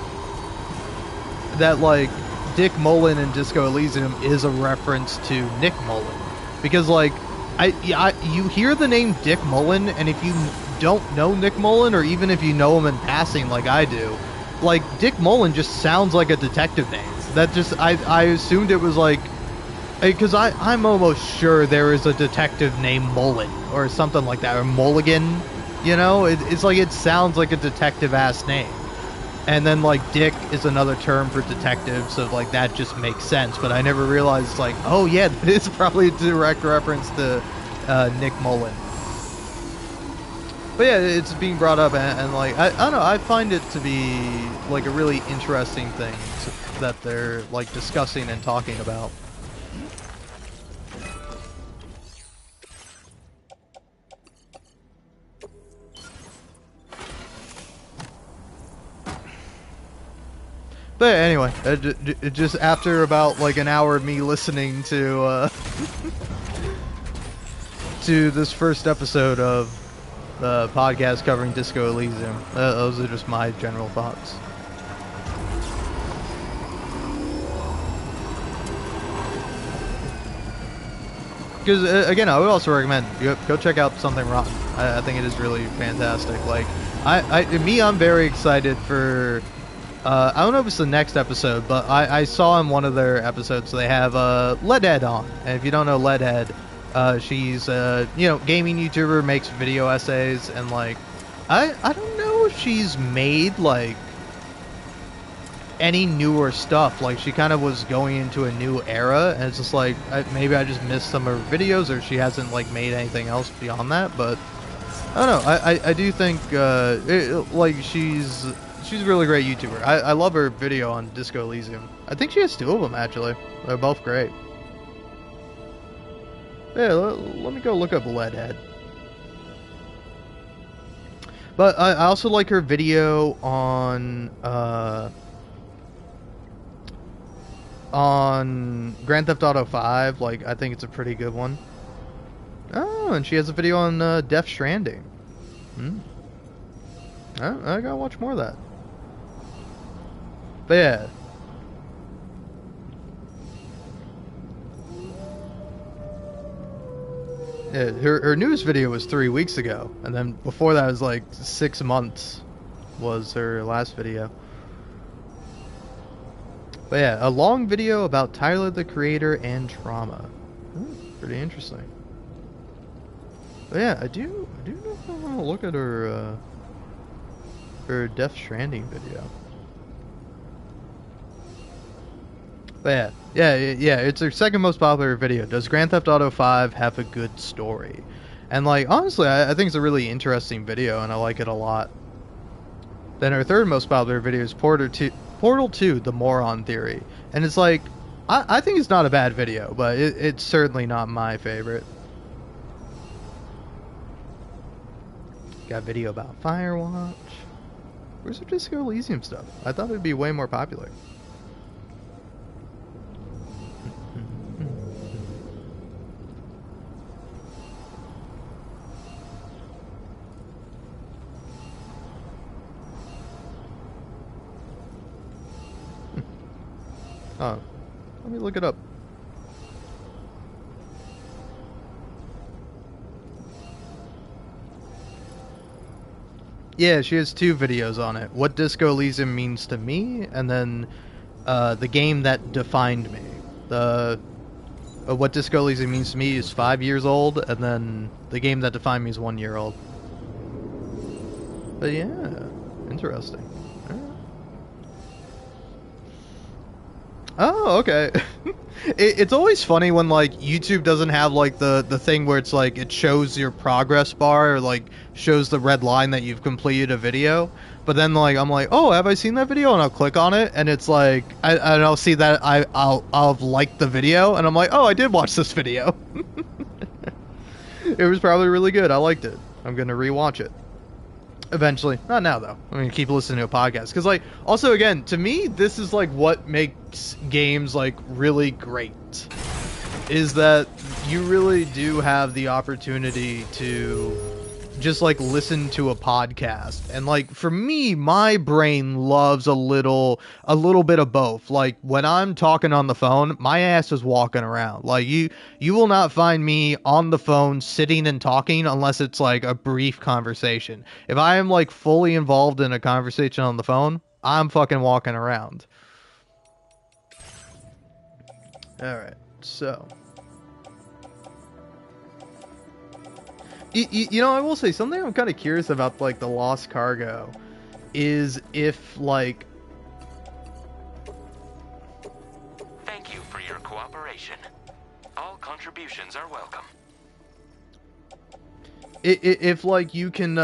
that like Dick Mullen in Disco Elysium is a reference to Nick Mullen, because like you hear the name Dick Mullen, and if you don't know Nick Mullen, or even if you know him in passing like I do, like Dick Mullen just sounds like a detective name. That just I assumed it was like, because I'm almost sure there is a detective named Mullen or something like that, or Mulligan, you know. It's like it sounds like a detective ass name. And then like Dick is another term for detective, so like that just makes sense. But I never realized it's like, oh yeah, that is probably a direct reference to Nick Mullen. But yeah, it's being brought up, and like I don't know, I find it to be like a really interesting thing that they're like discussing and talking about. But anyway, just after about like an hour of me listening to to this first episode of the podcast covering Disco Elysium, those are just my general thoughts. Because again, I would also recommend go check out Something Rotten. I think it is really fantastic. Like I'm very excited for. I don't know if it's the next episode, but I saw in one of their episodes they have Leadhead on. And if you don't know Leadhead, she's you know, gaming YouTuber, makes video essays, and like I don't know if she's made like any newer stuff. Like she kind of was going into a new era, and it's just like maybe I just missed some of her videos, or she hasn't like made anything else beyond that. But I don't know. I do think like she's a really great YouTuber. I love her video on Disco Elysium. I think she has two of them, actually. They're both great. Yeah, let me go look up Leadhead. But I also like her video on Grand Theft Auto 5. Like, I think it's a pretty good one. Oh, and she has a video on Death Stranding. I gotta watch more of that. But yeah. Yeah, her newest video was 3 weeks ago, and then before that was like 6 months was her last video. But yeah, a long video about Tyler the Creator and trauma. Pretty interesting. But yeah, I do know if I want to look at her Death Stranding video. But yeah, it's her second most popular video. Does Grand Theft Auto 5 have a good story? And like honestly, I think it's a really interesting video, and I like it a lot. Then our third most popular video is Portal 2, The Moron Theory, and it's like I think it's not a bad video, but it's certainly not my favorite. Got a video about Firewatch. Where's the Disco Elysium stuff? I thought it'd be way more popular. Oh, let me look it up. Yeah, she has 2 videos on it. What Disco Elysium means to me, and then the game that defined me. The what Disco Elysium means to me is 5 years old, and then the game that defined me is 1 year old. But yeah, interesting. Oh, okay. It's always funny when like YouTube doesn't have like the thing where it's like it shows your progress bar or like shows the red line that you've completed a video. But then like I'm like, oh, have I seen that video? And I'll click on it, and it's like and I'll see that I'll have liked the video, and I'm like, oh, I did watch this video. It was probably really good. I liked it. I'm gonna rewatch it. Eventually. Not now, though. I'm going to keep listening to a podcast. Because, like, also, again, to me, this is, like, what makes games, like, really great. Is that you really do have the opportunity to just, like, listen to a podcast. And, like, for me, my brain loves a little bit of both. Like, when I'm talking on the phone, my ass is walking around. Like, you will not find me on the phone sitting and talking unless it's, like, a brief conversation. If I am, like, fully involved in a conversation on the phone, I'm fucking walking around. Alright, so... You know, I will say something I'm kind of curious about, like, the Lost Cargo is if, like... Thank you for your cooperation. All contributions are welcome. If like, you can,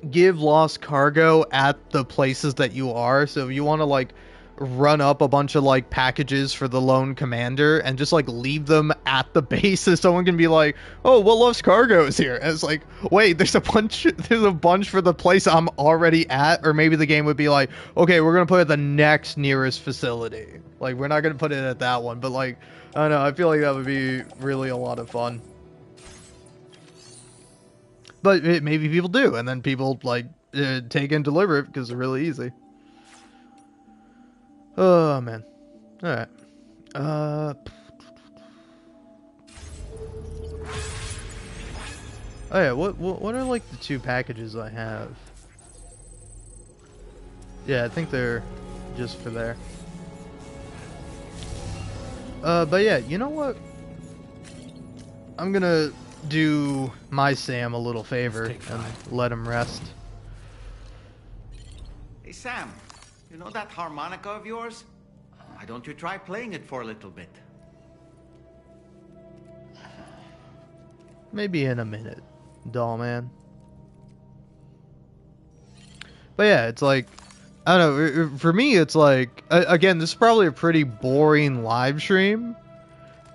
give Lost Cargo at the places that you are, so if you want to, like, run up a bunch of like packages for the lone commander and just like leave them at the base so someone can be like, oh, well, Lost Cargo is here, and it's like, wait, there's a bunch for the place I'm already at. Or maybe the game would be like, okay, we're gonna put it at the next nearest facility, like we're not gonna put it at that one. But like, I don't know, I feel like that would be really a lot of fun. But maybe people do, and then people like take and deliver it because it's really easy. Oh, man. Alright. Oh, yeah, what are, like, the 2 packages I have? Yeah, I think they're just for there. But yeah, you know what? I'm gonna do my Sam a little favor and let him rest. Hey, Sam. You know that harmonica of yours? Why don't you try playing it for a little bit? Maybe in a minute, doll man. But yeah, it's like, I don't know, for me it's like, again, this is probably a pretty boring live stream.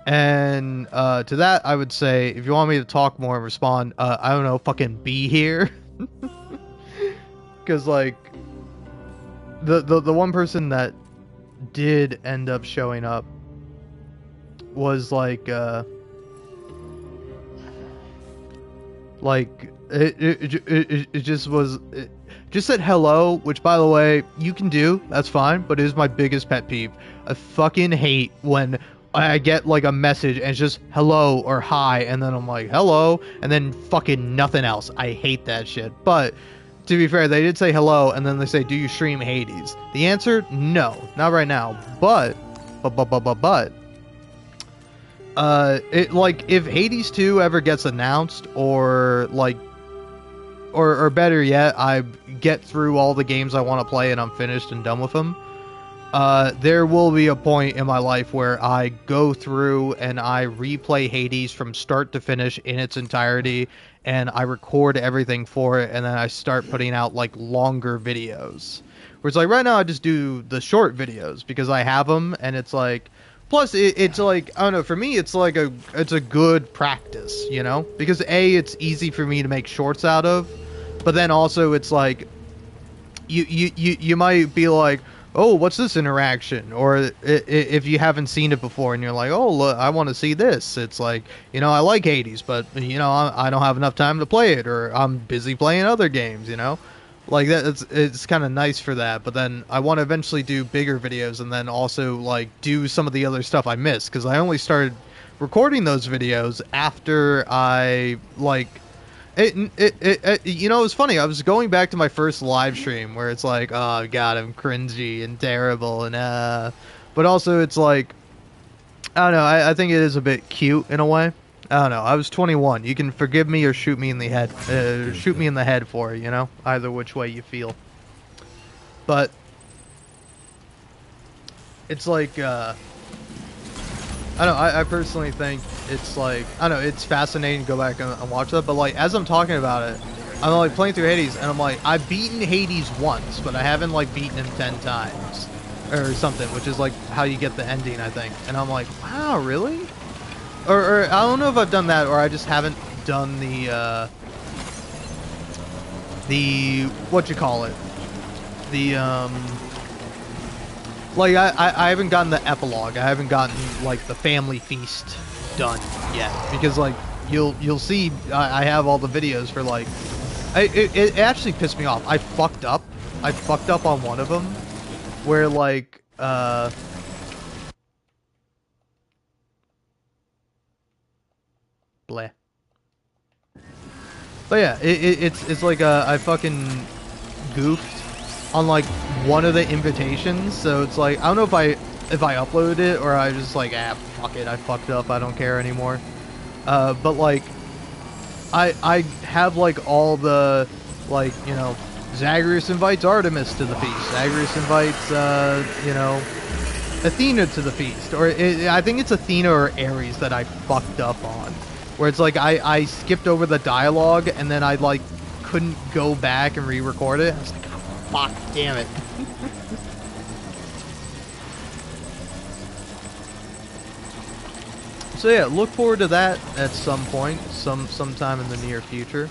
And to that I would say, if you want me to talk more and respond, I don't know, fucking be here. Because like, the one person that did end up showing up was like it just was, it just said hello, which by the way you can do, that's fine, but it is my biggest pet peeve. I fucking hate when I get like a message and it's just hello or hi, and then I'm like hello, and then fucking nothing else. I hate that shit. But to be fair, they did say hello, and then they say, do you stream Hades? The answer, no, not right now. But, it, like, if Hades 2 ever gets announced, or, like, or better yet, I get through all the games I want to play and I'm finished and done with them, there will be a point in my life where I go through and I replay Hades from start to finish in its entirety, and I record everything for it, and then I start putting out like longer videos. Whereas like right now I just do the short videos because I have them, and it's like, plus it's like, I don't know, for me it's like it's a good practice, you know, because it's easy for me to make shorts out of, but then also it's like you might be like, oh, what's this interaction? Or if you haven't seen it before and you're like, oh, look, I want to see this. It's like, you know, I like Hades, but, you know, I don't have enough time to play it, or I'm busy playing other games, you know? Like, that, it's kind of nice for that, but then I want to eventually do bigger videos and then also, like, do some of the other stuff I missed, because I only started recording those videos after I, like, you know, it was funny. I was going back to my first live stream where it's like, oh god, I'm cringy and terrible, and but also it's like, I don't know. I think it is a bit cute in a way. I don't know. I was 21. You can forgive me or shoot me in the head. Shoot me in the head for it. You know, either which way you feel. But it's like, I don't know, I personally think it's like, I don't know, it's fascinating to go back and watch that, but like, as I'm talking about it, I'm like playing through Hades, and I'm like, I've beaten Hades once, but I haven't like beaten him 10 times, or something, which is like how you get the ending, I think, and I'm like, wow, really? Or I don't know if I've done that, or I just haven't done the what you call it, the, like, I haven't gotten the epilogue. I haven't gotten, like, the family feast done yet. Because, like, you'll see I have all the videos for, like... It actually pissed me off. I fucked up. I fucked up on one of them. Where, like, Bleh. But yeah, it's like, I fucking goofed on like one of the invitations, so it's like, I don't know if I uploaded it or I just like, fuck it, I fucked up, I don't care anymore. But like, I have like all the, like, you know, Zagreus invites Artemis to the feast, Zagreus invites you know, Athena to the feast, or I think it's Athena or Ares that I fucked up on, where it's like I skipped over the dialogue and then I like couldn't go back and re-record it. I was like, fuck, damn it. So yeah, look forward to that at some point, sometime in the near future.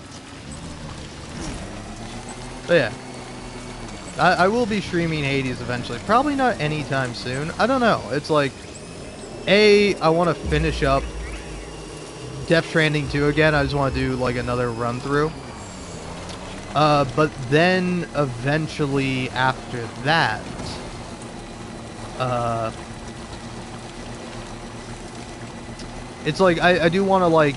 But yeah, I will be streaming Hades eventually. Probably not anytime soon. I don't know. It's like, I want to finish up Death Stranding 2 again. I just want to do like another run through. But then eventually after that, it's like I do want to like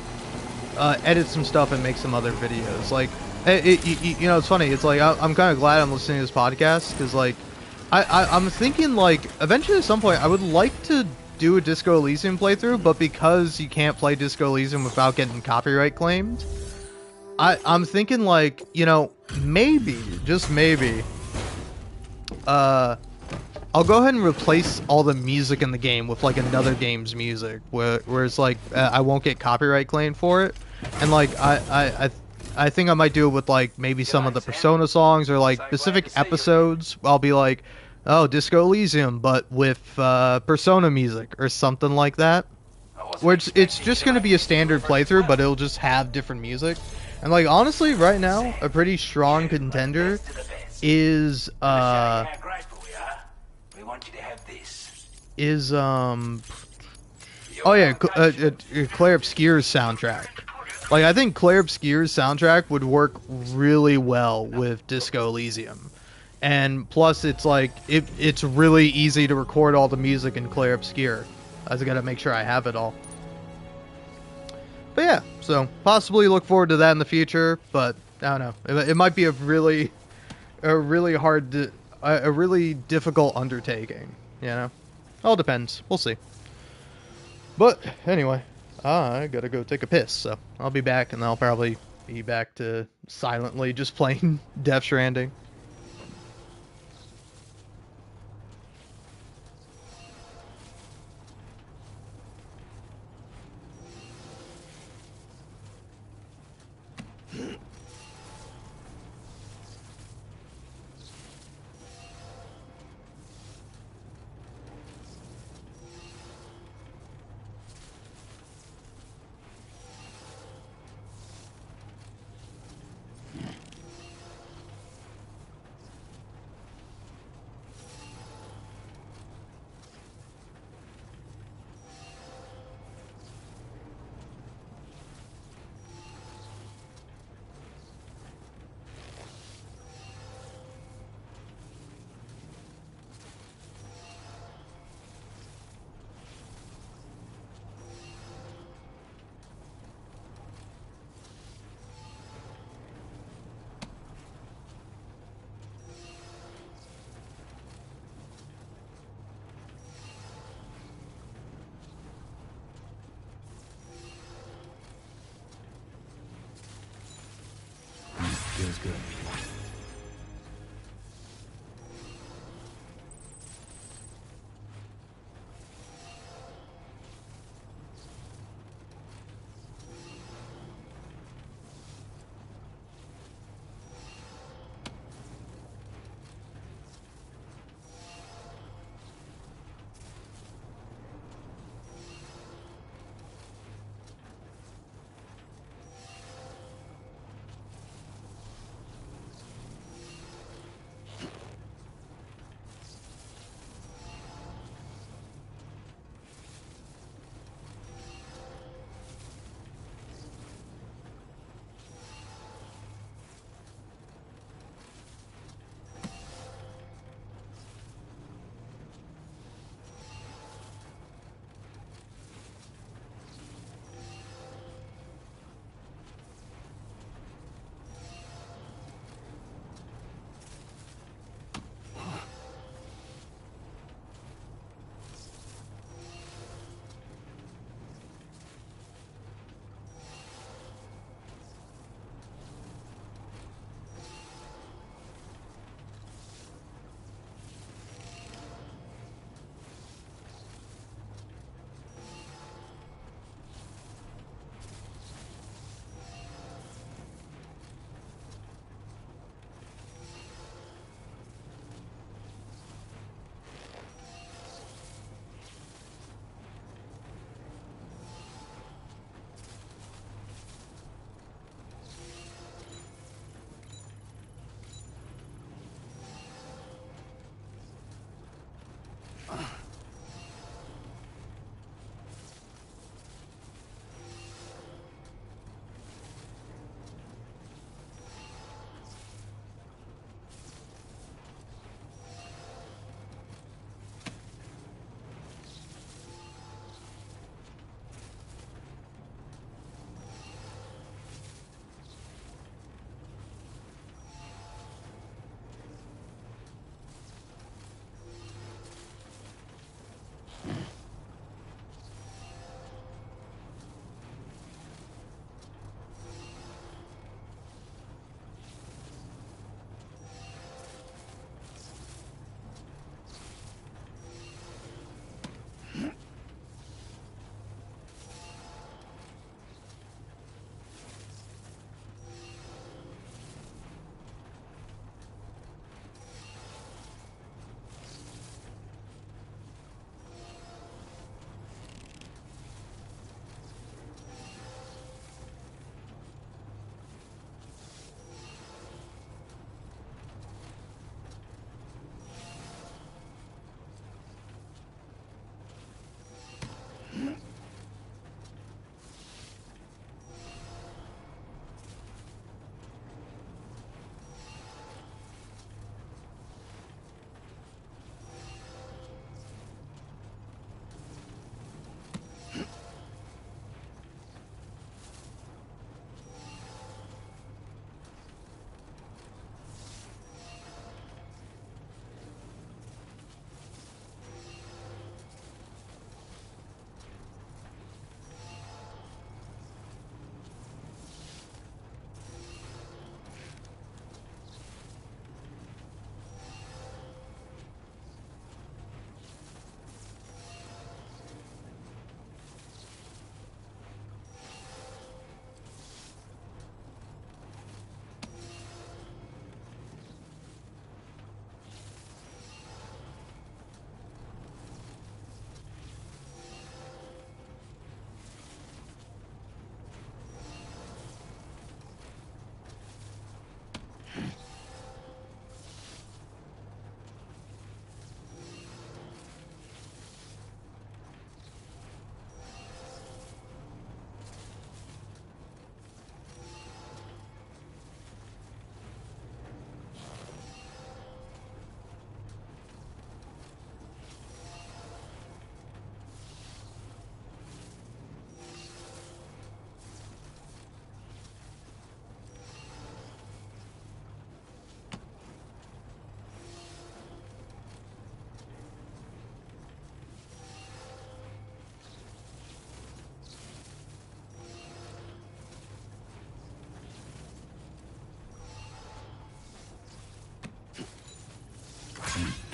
edit some stuff and make some other videos. Like, you know, it's funny. It's like I'm kind of glad I'm listening to this podcast, because like I'm thinking like eventually at some point I would like to do a Disco Elysium playthrough, but because you can't play Disco Elysium without getting copyright claimed, I'm thinking like, you know, maybe, just maybe, I'll go ahead and replace all the music in the game with like another game's music, where it's like I won't get copyright claimed for it, and like I think I might do it with like maybe some of the Persona songs, or like specific episodes. I'll be like, oh, Disco Elysium, but with Persona music or something like that, where it's just gonna be a standard playthrough, but it'll just have different music. And like, honestly, right now, a pretty strong contender is oh yeah, Claire Obscure's soundtrack. Like, I think Claire Obscure's soundtrack would work really well with Disco Elysium. And plus, it's like, it's really easy to record all the music in Claire Obscure. I just gotta make sure I have it all. But yeah, so possibly look forward to that in the future, but I don't know. It might be a really hard, a really difficult undertaking, you know? All depends. We'll see. But anyway, I gotta go take a piss, so I'll be back, and I'll probably be back to silently just playing Death Stranding. Good.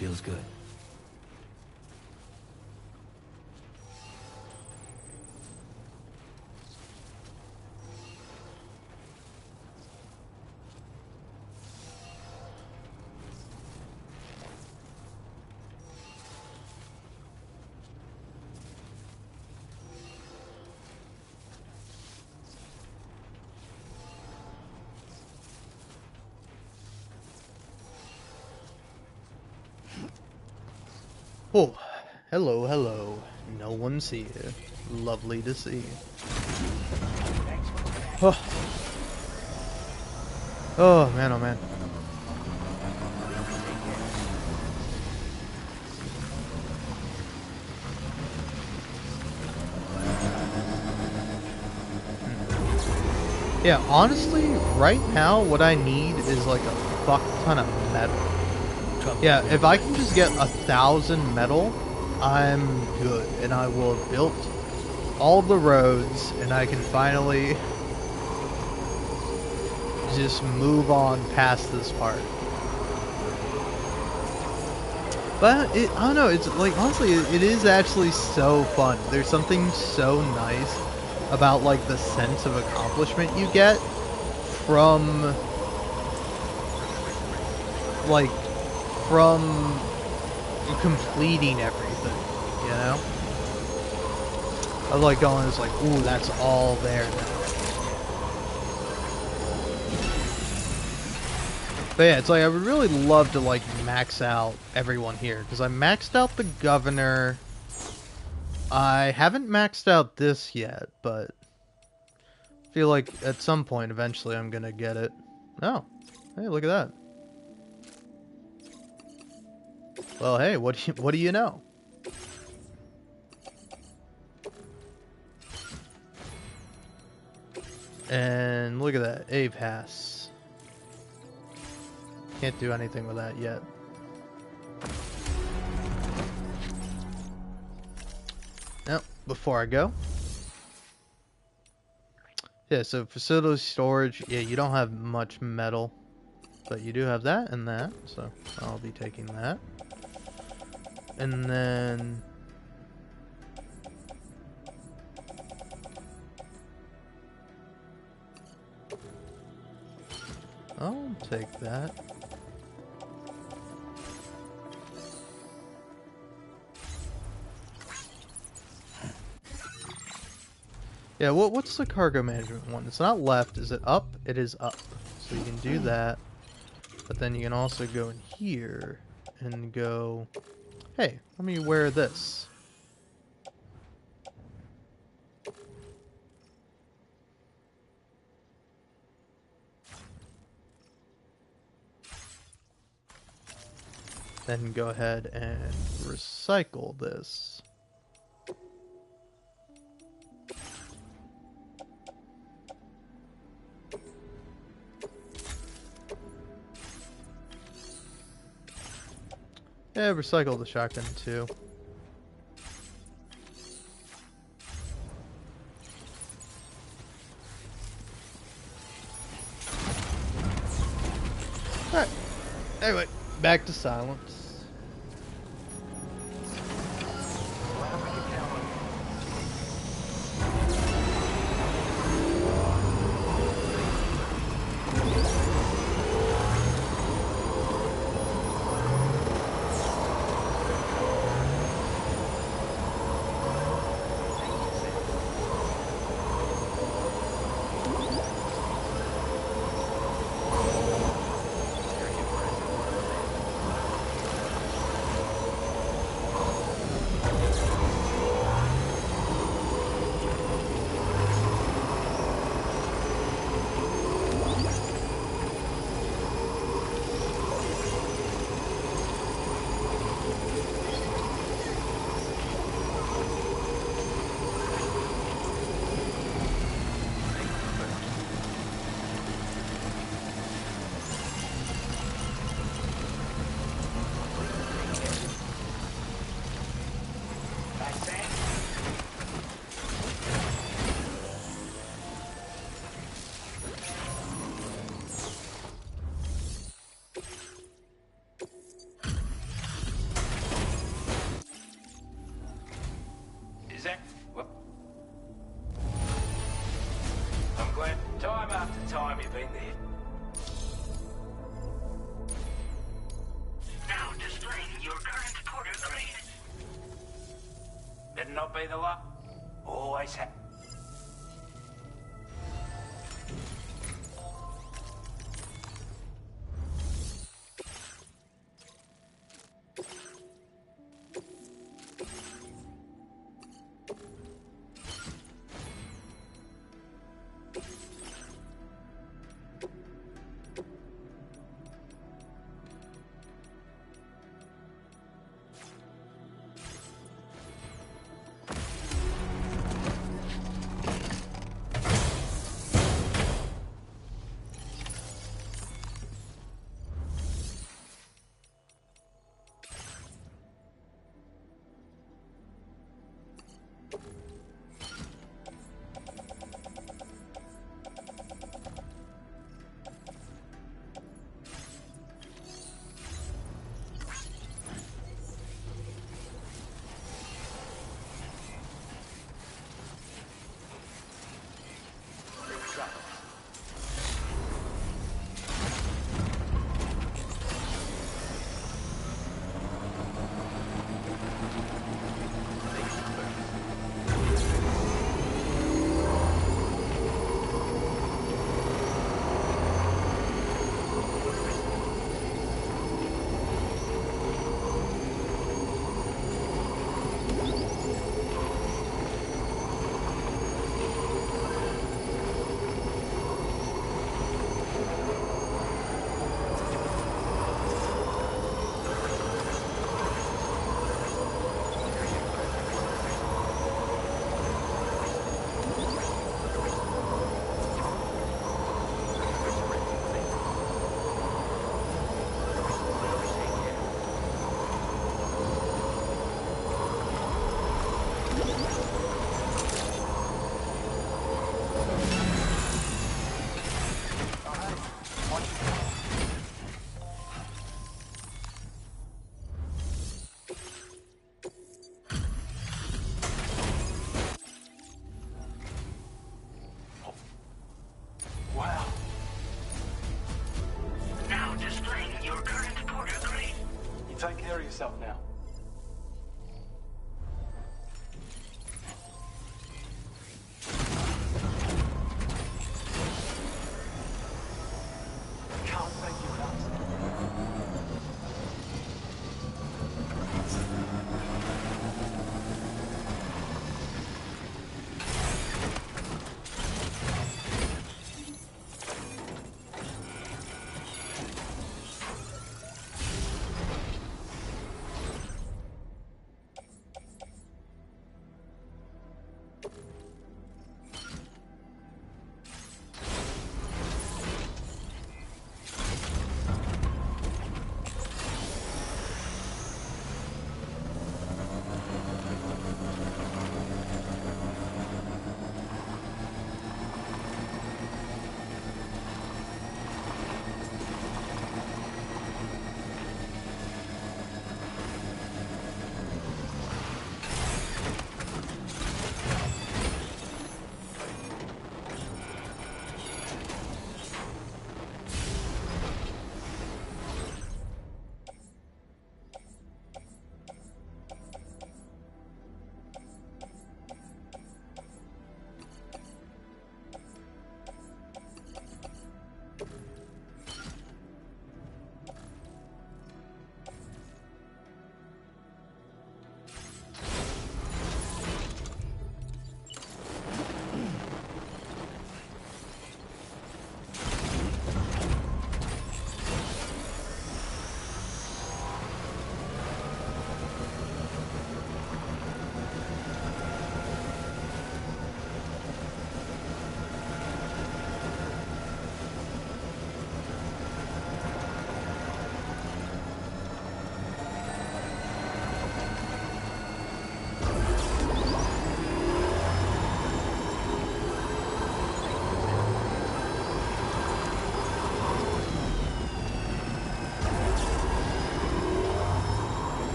Feels good. Oh, hello, hello. No one's here. Lovely to see. Oh, oh man, oh man. Yeah, honestly, right now, what I need is like a fuck ton of metal. Yeah, if I can just get 1,000 metal, I'm good, and I will have built all the roads, and I can finally just move on past this part. But I don't know, it's like, honestly, it is actually so fun. There's something so nice about like the sense of accomplishment you get from like from completing everything, you know? I like going, it's like, ooh, that's all there now. But yeah, it's like, I would really love to like max out everyone here, because I maxed out the governor. I haven't maxed out this yet, but I feel like at some point eventually I'm gonna get it. Oh, hey, look at that. Well, hey, what do you know? And look at that, A pass. Can't do anything with that yet. Now, before I go. Yeah, so facility storage, yeah, you don't have much metal. But you do have that and that, so I'll be taking that. And then I'll take that. Yeah, what's the cargo management one? It's not left, is it up? It is up. So you can do that. But then you can also go in here and go, hey, let me wear this. Then go ahead and recycle this. Yeah, recycle the shotgun too. Alright. Anyway, back to silence. Is that... Well, I'm glad time after time you've been there. Now displaying your current porter grade. Better not be the luck. Always happen.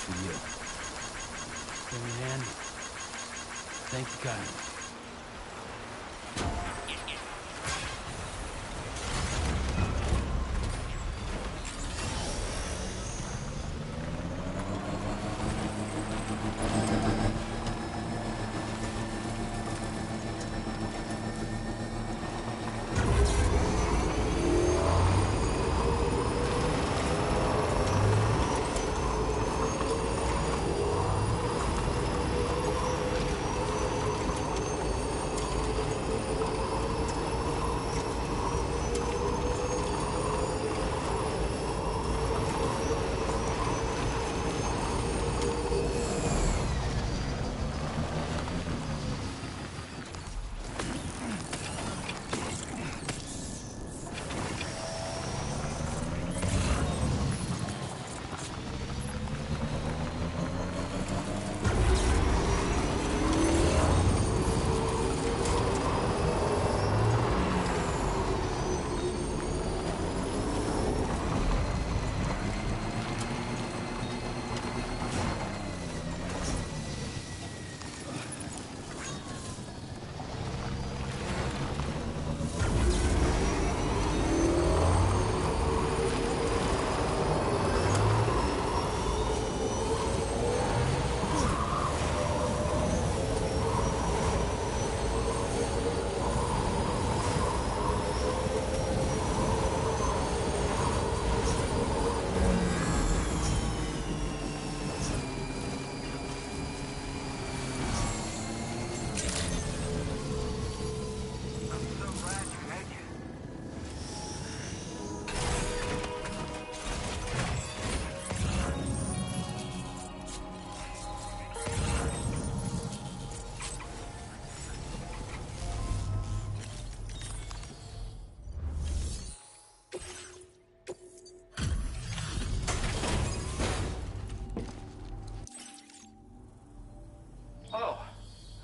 for you. Very handy. Thank you kindly.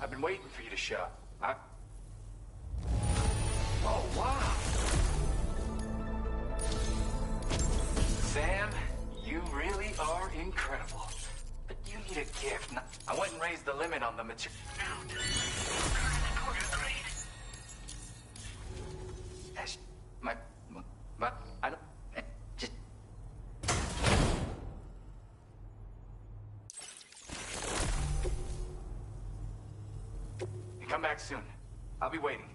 I've been waiting for you to show. Oh, wow. Sam, you really are incredible. But you need a gift. I went and raised the limit on the material. I don't... Just... Come back soon. I'll be waiting.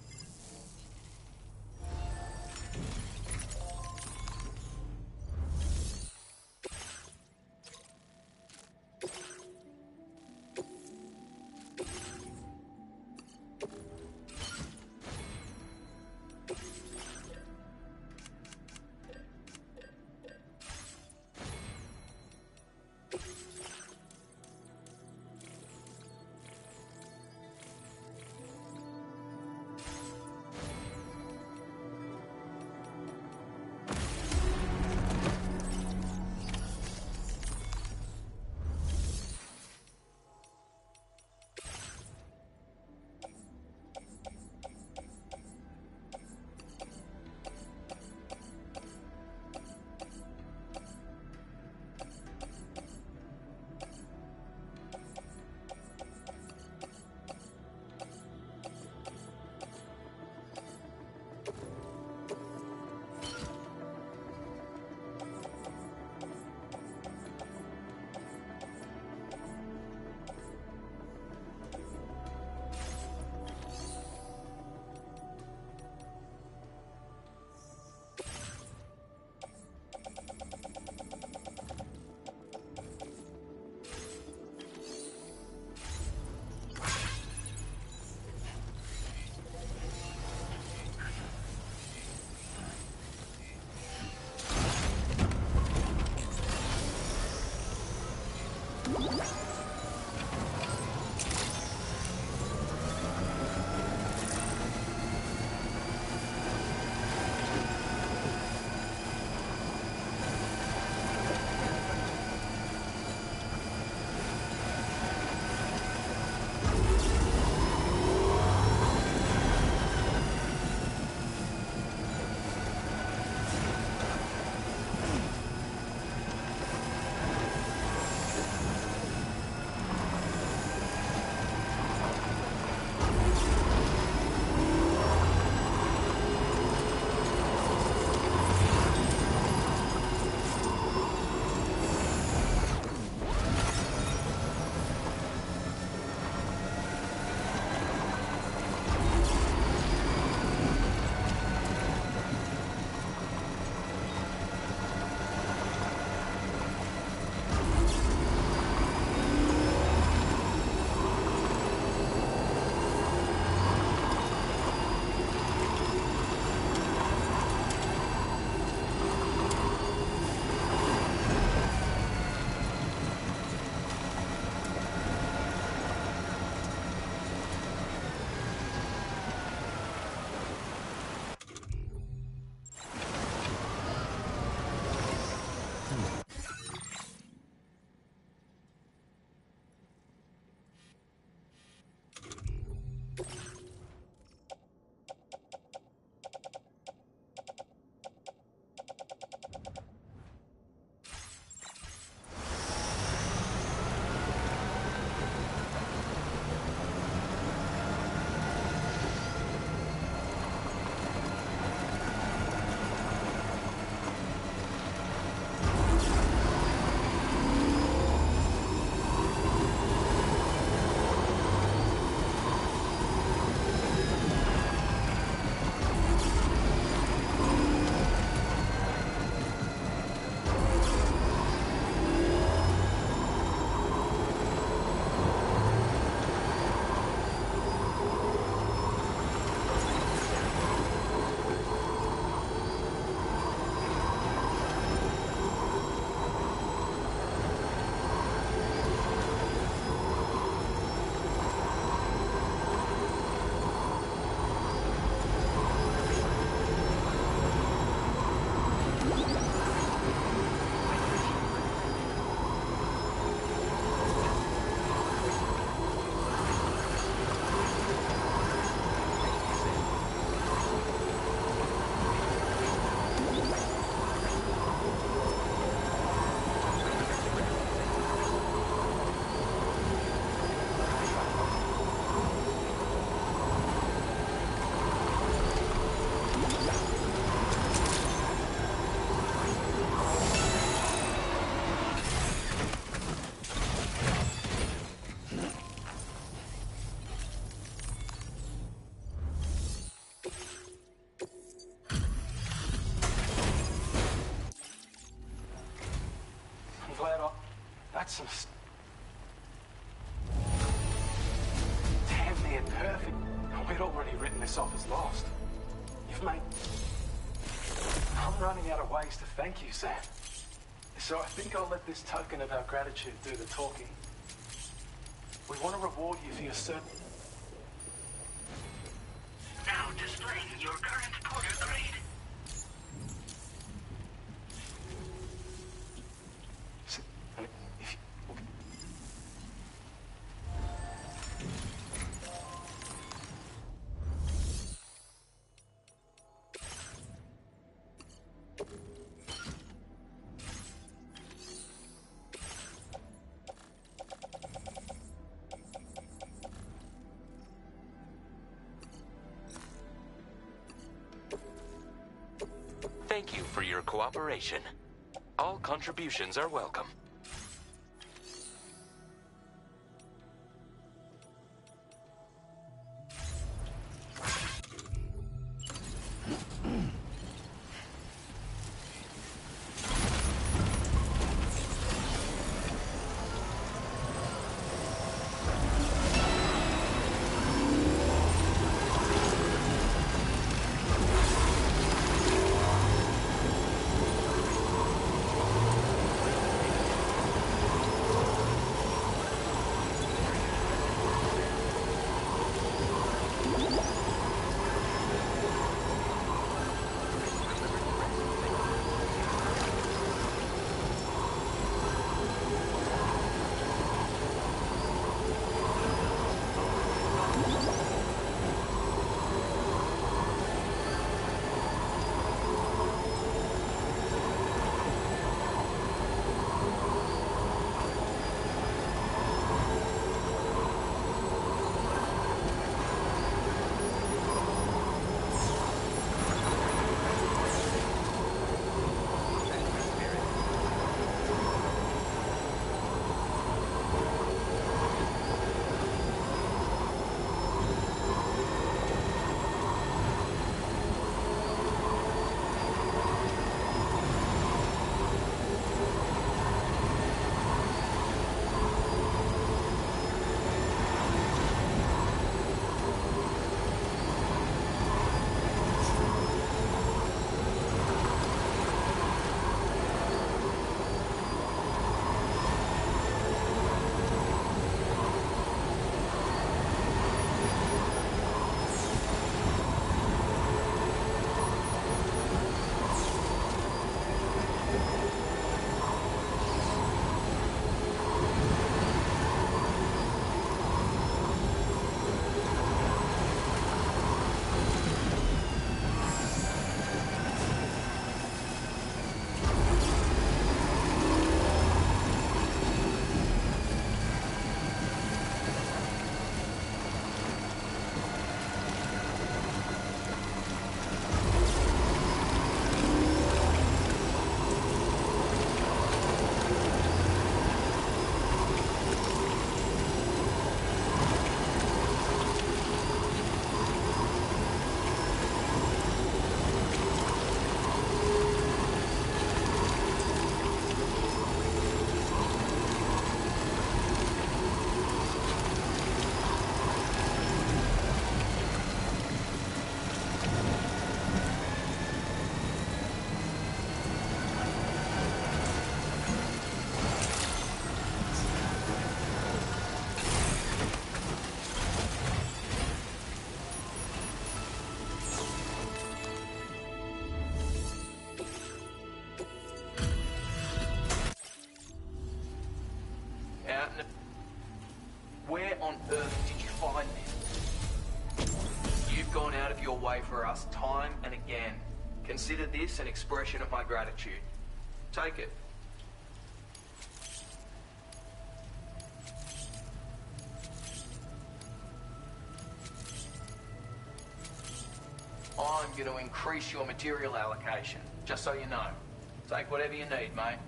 some... Damn near perfect. We'd already written this off as lost. You've made... I'm running out of ways to thank you, Sam. So I think I'll let this token of our gratitude do the talking. We want to reward you for your service. Now displaying your current porter grade. Thank you for your cooperation. All contributions are welcome. Where on earth did you find this? You've gone out of your way for us time and again. Consider this an expression of my gratitude. Take it. I'm going to increase your material allocation, just so you know. Take whatever you need, mate.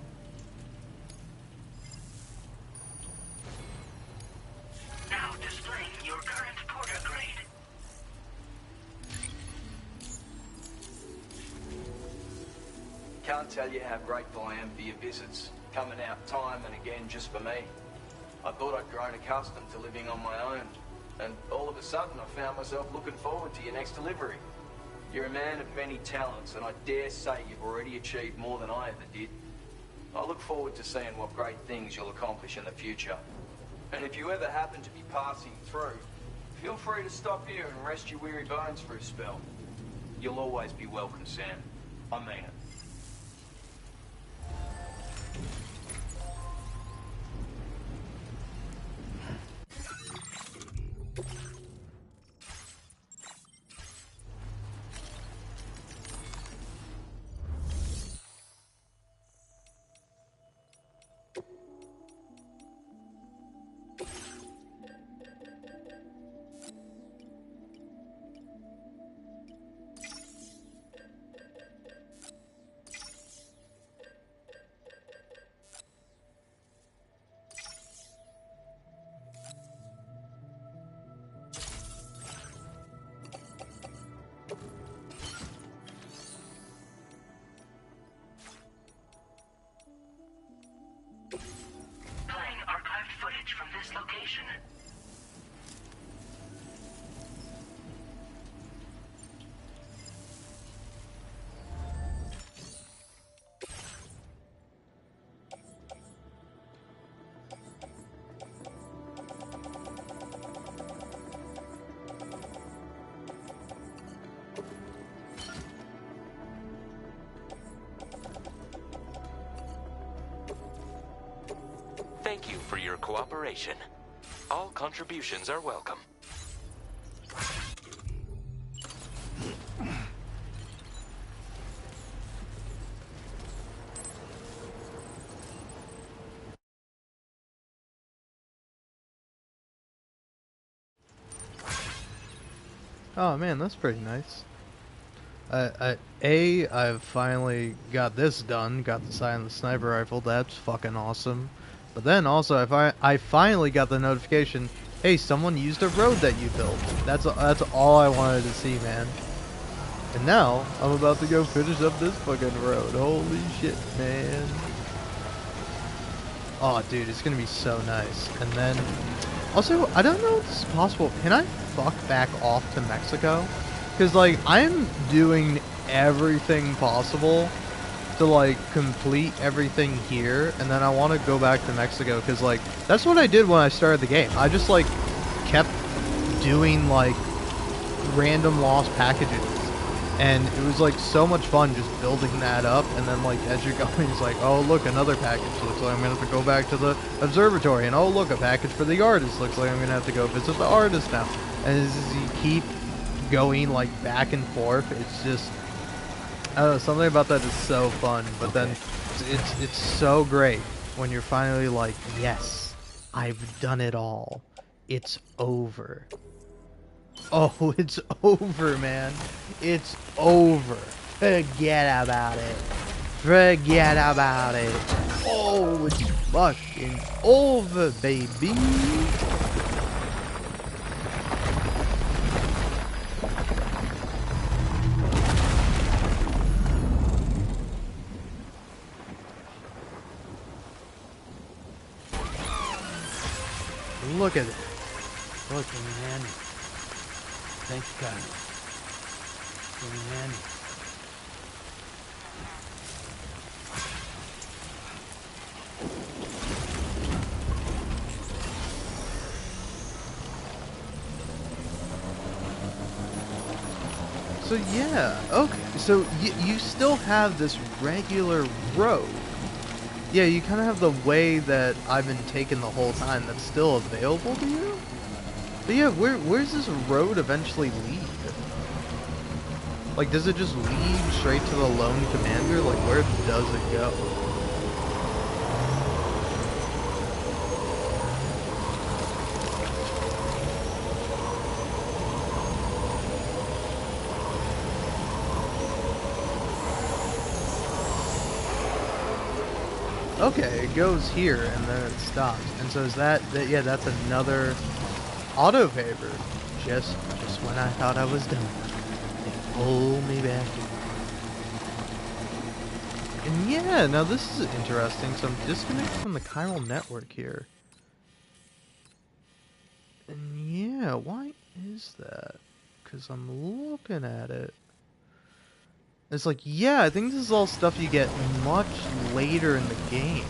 Now displaying your current porter grade. Can't tell you how grateful I am for your visits. coming out time and again just for me. I thought I'd grown accustomed to living on my own, and all of a sudden I found myself looking forward to your next delivery. You're a man of many talents, and I dare say you've already achieved more than I ever did. I look forward to seeing what great things you'll accomplish in the future. And if you ever happen to be passing through, feel free to stop here and rest your weary bones for a spell. You'll always be welcome, Sam. I mean it. Playing archived footage from this location. Thank you for your cooperation. All contributions are welcome. Oh man, that's pretty nice. I've finally got this done. Got the sight of the sniper rifle. That's fucking awesome. But then also, I finally got the notification. Hey, someone used a road that you built. That's all I wanted to see, man. And now I'm about to go finish up this fucking road. Holy shit, man. Oh, dude, it's gonna be so nice. And then, also, I don't know if this is possible. Can I fuck back off to Mexico? Because, like, I'm doing everything possible to, like, complete everything here, and then I want to go back to Mexico, because, like, that's what I did when I started the game. I just, like, kept doing, like, random lost packages, and it was, like, so much fun just building that up, and then, like, as you're going, it's like, oh, look, another package. Looks like I'm going to have to go back to the observatory, and oh, look, a package for the artist. Looks like I'm going to have to go visit the artist now. And as you keep going, like, back and forth, it's just, I don't know, something about that is so fun. But then it's so great when you're finally like, yes, I've done it all. It's over. Oh, it's over, man. It's over. Forget about it. Forget about it. Oh, it's fucking over, baby. Look at it. Look, man. Thank you, God. Man. So yeah, okay. So you still have this regular road. Yeah, you kind of have the way that I've been taking the whole time that's still available to you? But yeah, where's this road eventually lead? Like, does it just lead straight to the Lone Commander? Like, where does it go? Okay, it goes here and then it stops. And so is that yeah, that's another auto paver. Just when I thought I was done, they pull me back in. And yeah, now this is interesting. So I'm disconnected from the chiral network here. And yeah, why is that? Because I'm looking at it. It's like, yeah, I think this is all stuff you get much later in the game.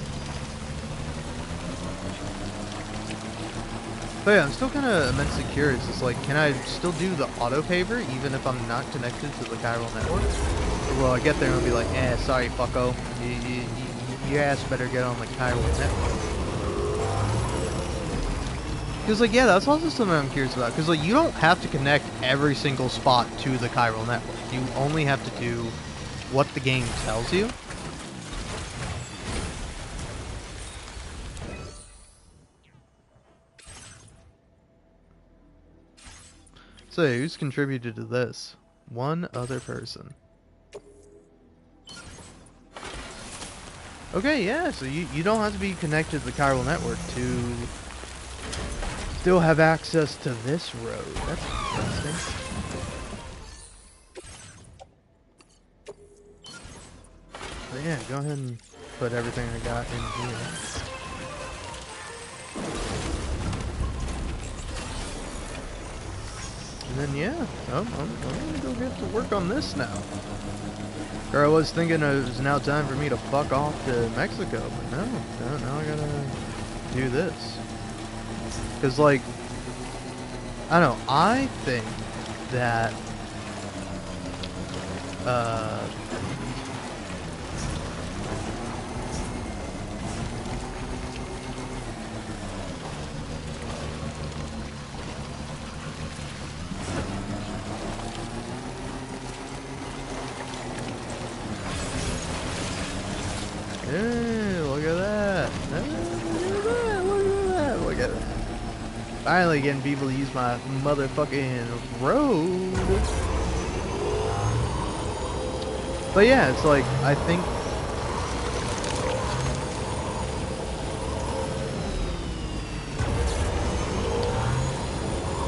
But yeah, I'm still kind of immensely curious. It's like, can I still do the auto-paver even if I'm not connected to the chiral network? Or will I get there and be like, sorry, fucko. Your ass better get on the chiral network. Because, like, yeah, that's also something I'm curious about. Because, like, you don't have to connect every single spot to the chiral network. You only have to do what the game tells you. So, who's contributed to this? One other person. Okay, yeah, so you don't have to be connected to the chiral network to still have access to this road. That's interesting. But yeah, go ahead and put everything I got in here. And then yeah, I'm gonna go get to work on this now. Or I was thinking it was now time for me to fuck off to Mexico, but no, now I gotta do this. Because, like, I don't know, I think that, hey, look at that. Look at that. Finally getting people to use my motherfucking road. But yeah, it's like, I think...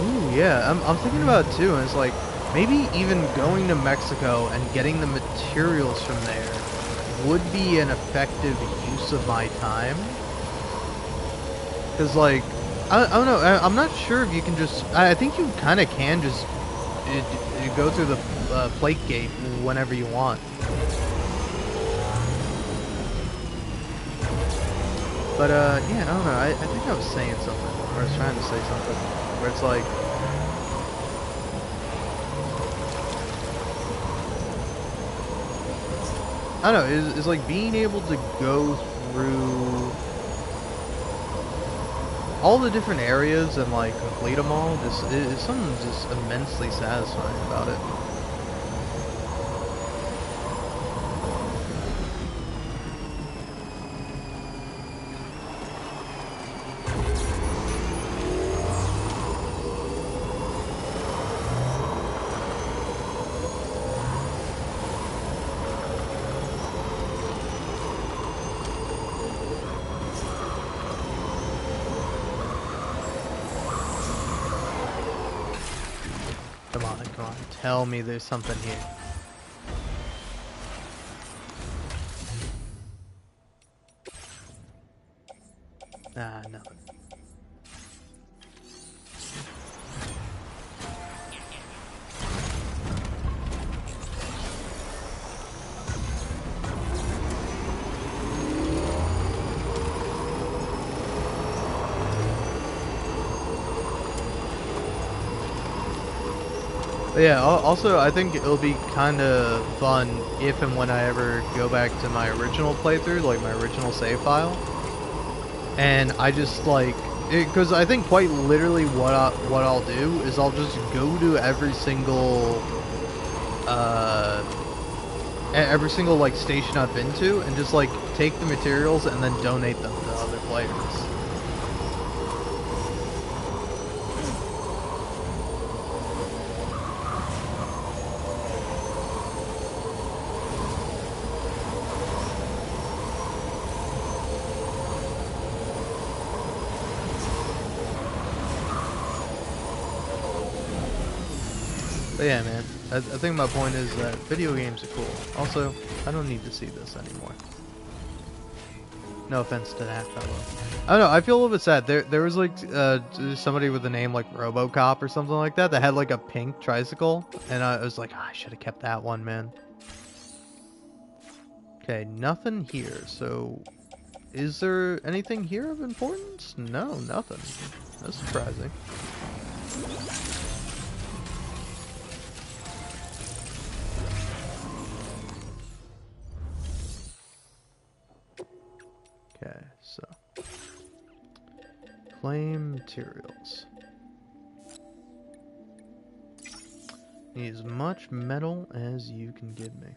Ooh, yeah, I'm thinking about it too, and it's like, maybe even going to Mexico and getting the materials from there would be an effective use of my time. Because, like, I don't know, I'm not sure if you can just... I think you kind of can just go through the plate gate whenever you want. But, yeah, I don't know, I think I was saying something, or I was trying to say something, where it's like... I don't know, it's like being able to go through all the different areas and, like, complete them all, just is something just immensely satisfying about it. Come on, tell me there's something here. Ah, nothing. But yeah, also I think it'll be kind of fun if and when I ever go back to my original playthrough, like my original save file, and I just like, because I think quite literally what I'll do is I'll just go to every single like station I've been to and just like take the materials and then donate them to other players. But yeah, man. I think my point is that video games are cool. Also, I don't need to see this anymore. No offense to that fellow. I don't know, I feel a little bit sad. There was like somebody with a name like RoboCop or something like that had like a pink tricycle, and I was like, I should have kept that one, man. Okay, nothing here. So, is there anything here of importance? No, nothing. That's surprising. Okay, so claim materials. Need as much metal as you can give me.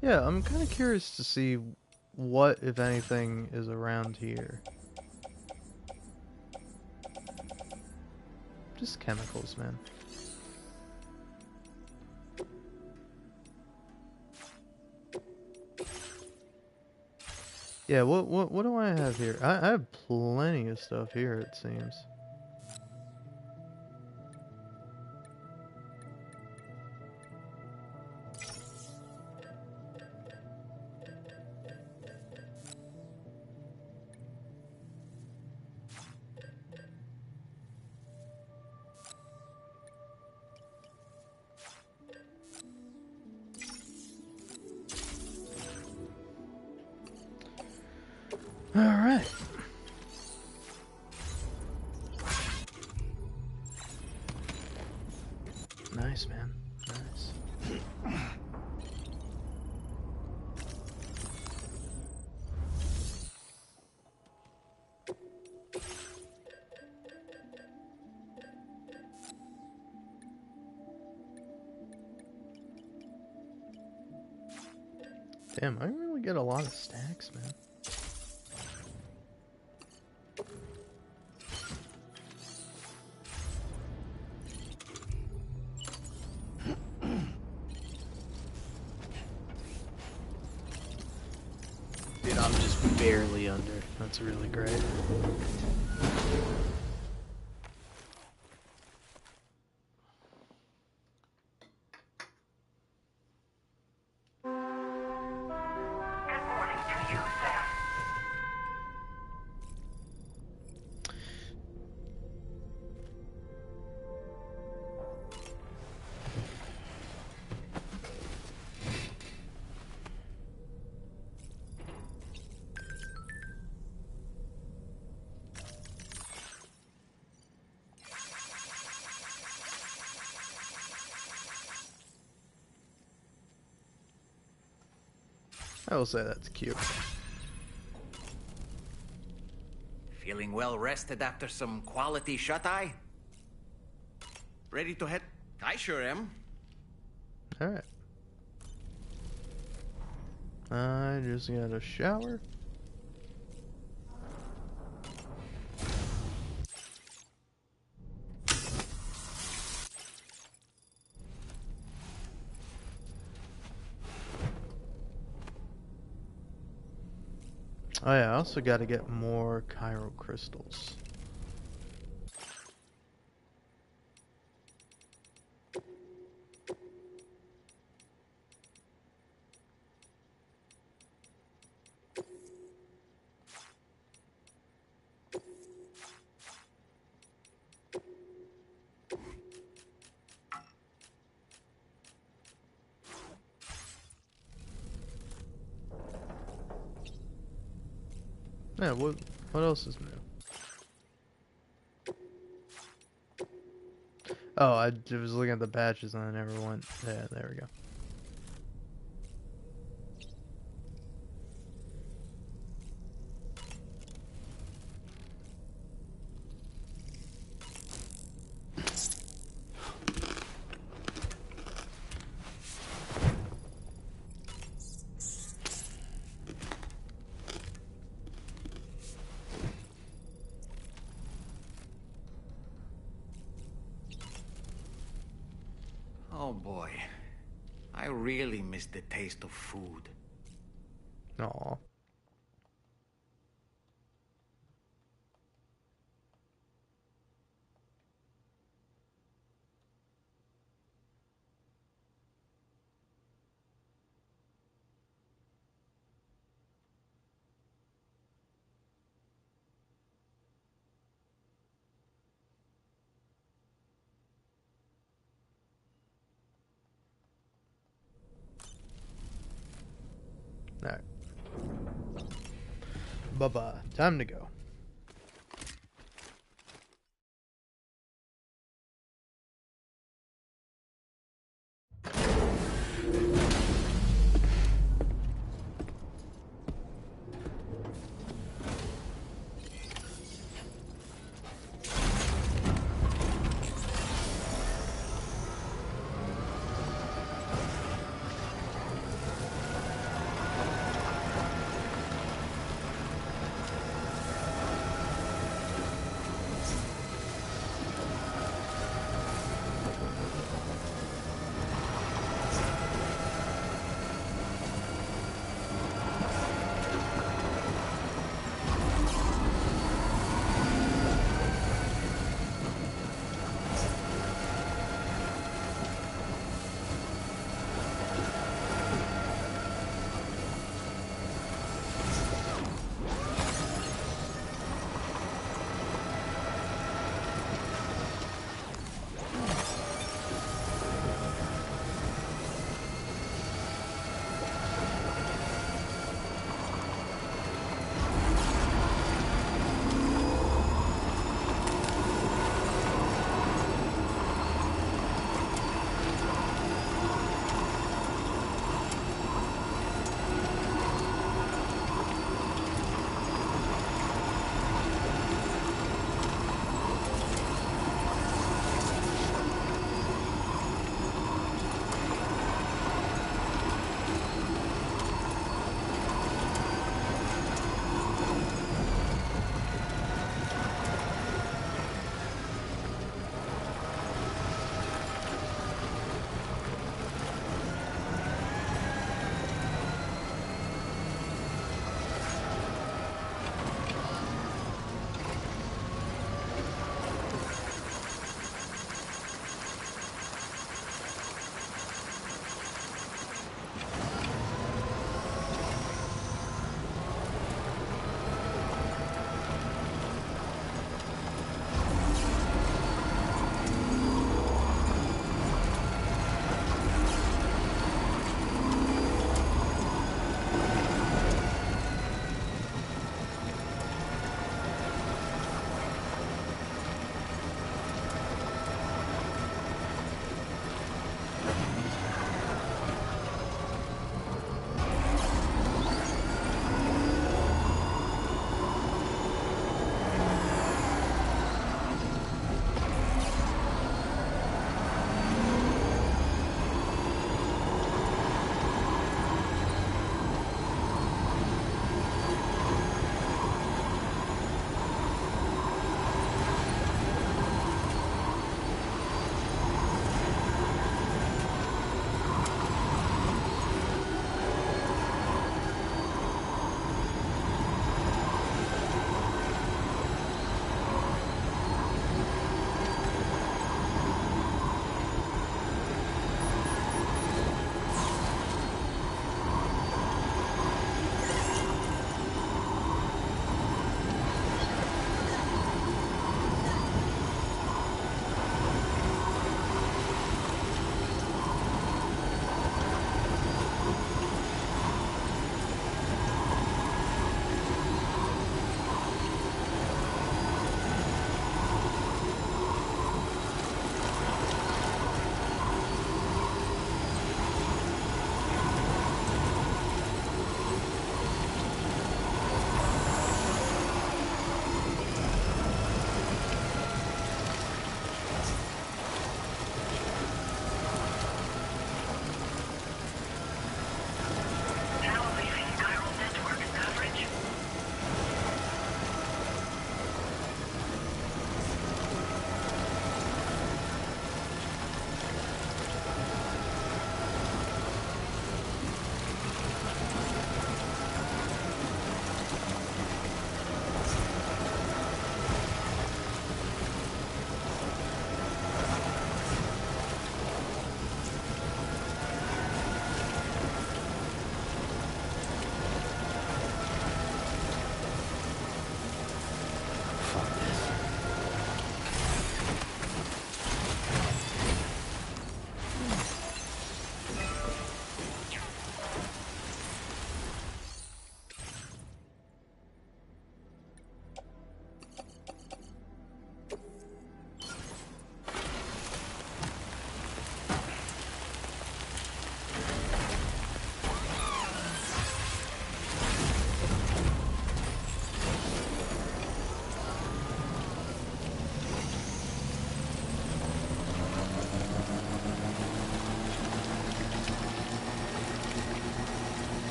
Yeah, I'm kind of curious to see what, if anything, is around here. Just chemicals, man. Yeah, what do I have here? I have plenty of stuff here, it seems. Alright. Nice, man. Nice. Damn, I really get a lot of stacks, man. Dude, I'm just barely under. That's really great. Good morning to you, Sam. I will say that's cute. Feeling well rested after some quality shut-eye? Ready to head? I sure am. Alright. I just got a shower. Oh yeah, I also got to get more Chiral crystals. Yeah, what else is new? Oh, I was looking at the patches and I never went. Yeah, there we go. Oh boy. I really miss the taste of food. Aw. Alright. Bye-bye. Time to go.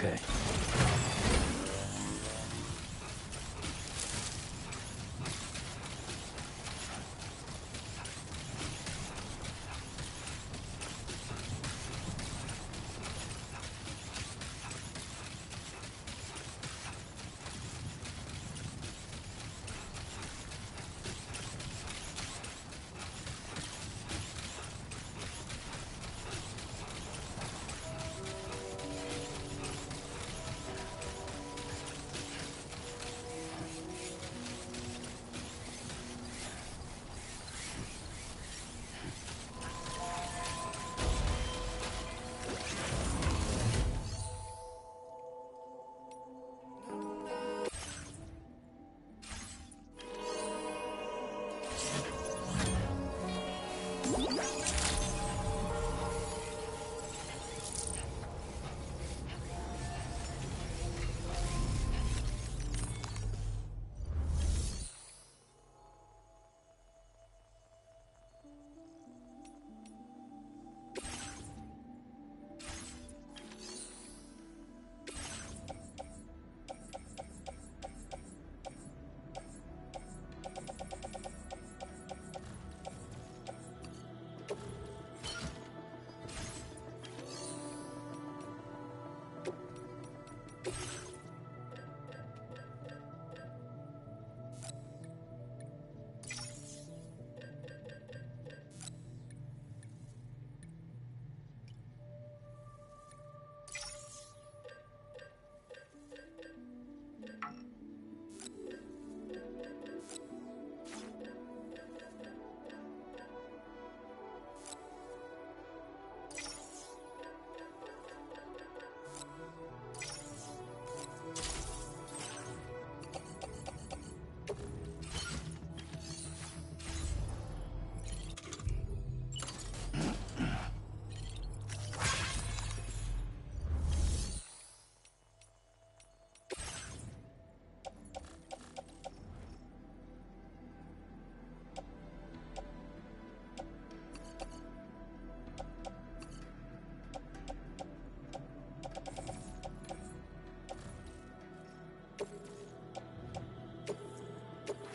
Okay.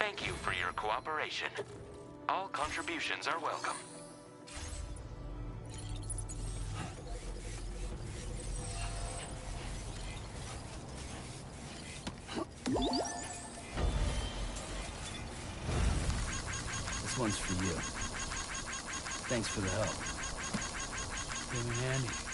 Thank you for your cooperation. All contributions are welcome. This one's for you. Thanks for the help. Came in handy.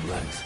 Relax.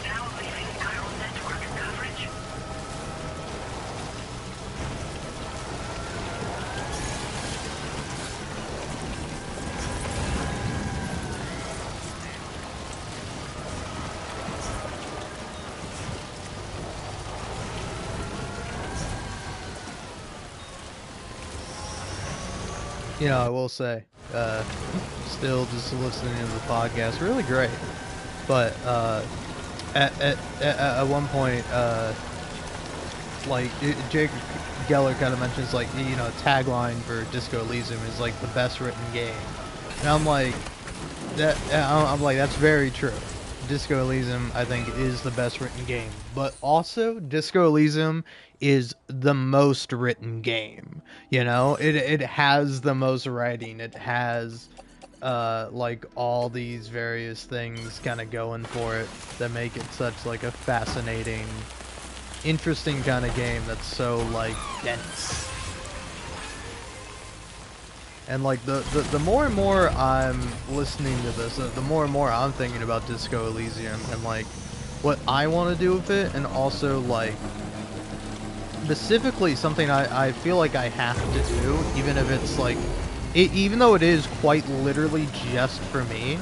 Now leaving chiral network coverage. You know, I will say, still just listening to the podcast, really great. But at one point, like Jake Geller kind of mentions, like, you know, tagline for Disco Elysium is like the best written game, and I'm like, I'm like, that's very true. Disco Elysium, I think, is the best written game, but also Disco Elysium is the most written game. You know, it has the most writing. It has like all these various things kind of going for it that make it such like a fascinating, interesting kind of game that's so like dense. And like the more and more I'm listening to this, the more and more I'm thinking about Disco Elysium and like what I want to do with it, and also like specifically something I feel like I have to do, even if it's like, even though it is quite literally just for me,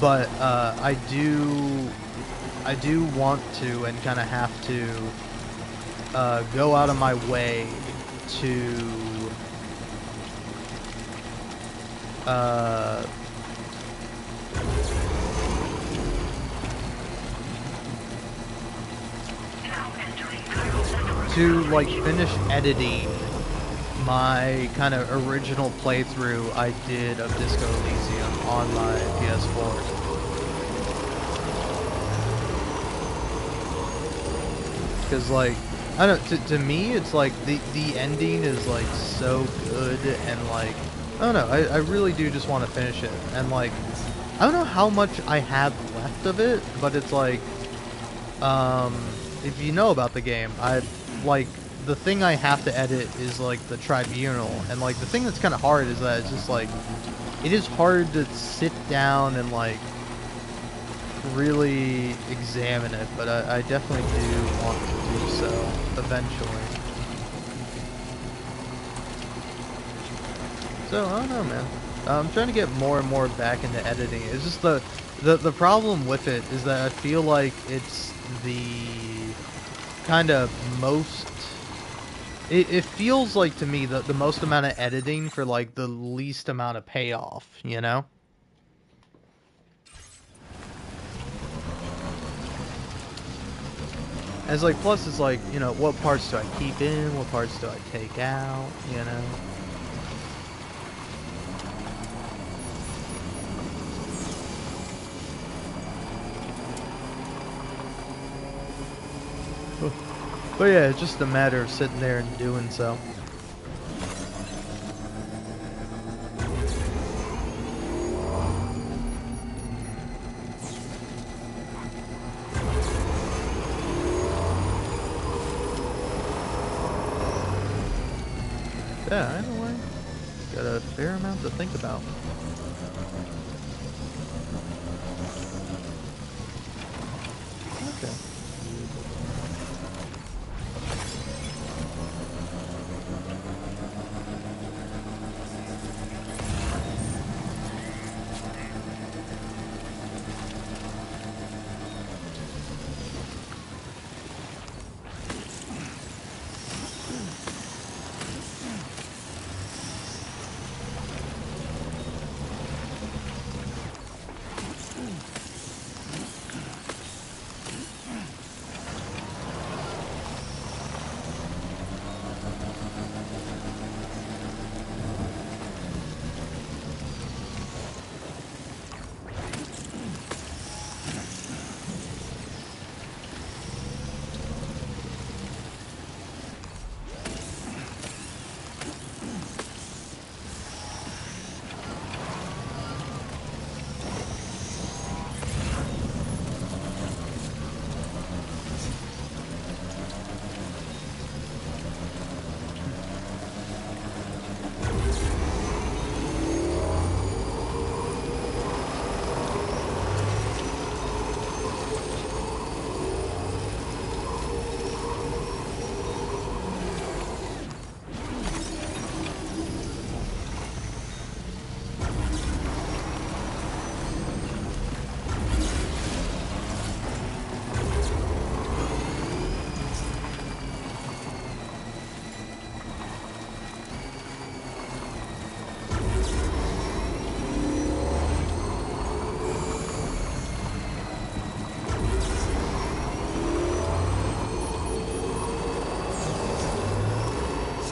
but I do want to and kind of have to go out of my way to like finish editing my kind of original playthrough I did of Disco Elysium on my PS4. Because like, I don't know, to me it's like the ending is like so good, and like, I don't know, I really do just want to finish it. And like, I don't know how much I have left of it, but it's like, if you know about the game, like, the thing I have to edit is like the tribunal, and like the thing that's kind of hard is that it's just like, it is hard to sit down and like really examine it, but I definitely do want to do so eventually. So I don't know, man. I'm trying to get more and more back into editing. It's just the problem with it is that I feel like it's the kind of most. It feels like to me the most amount of editing for like the least amount of payoff, you know? And it's like, plus it's like, you know, what parts do I keep in? What parts do I take out, you know? But yeah, it's just a matter of sitting there and doing so. Yeah, either way, got a fair amount to think about. Okay.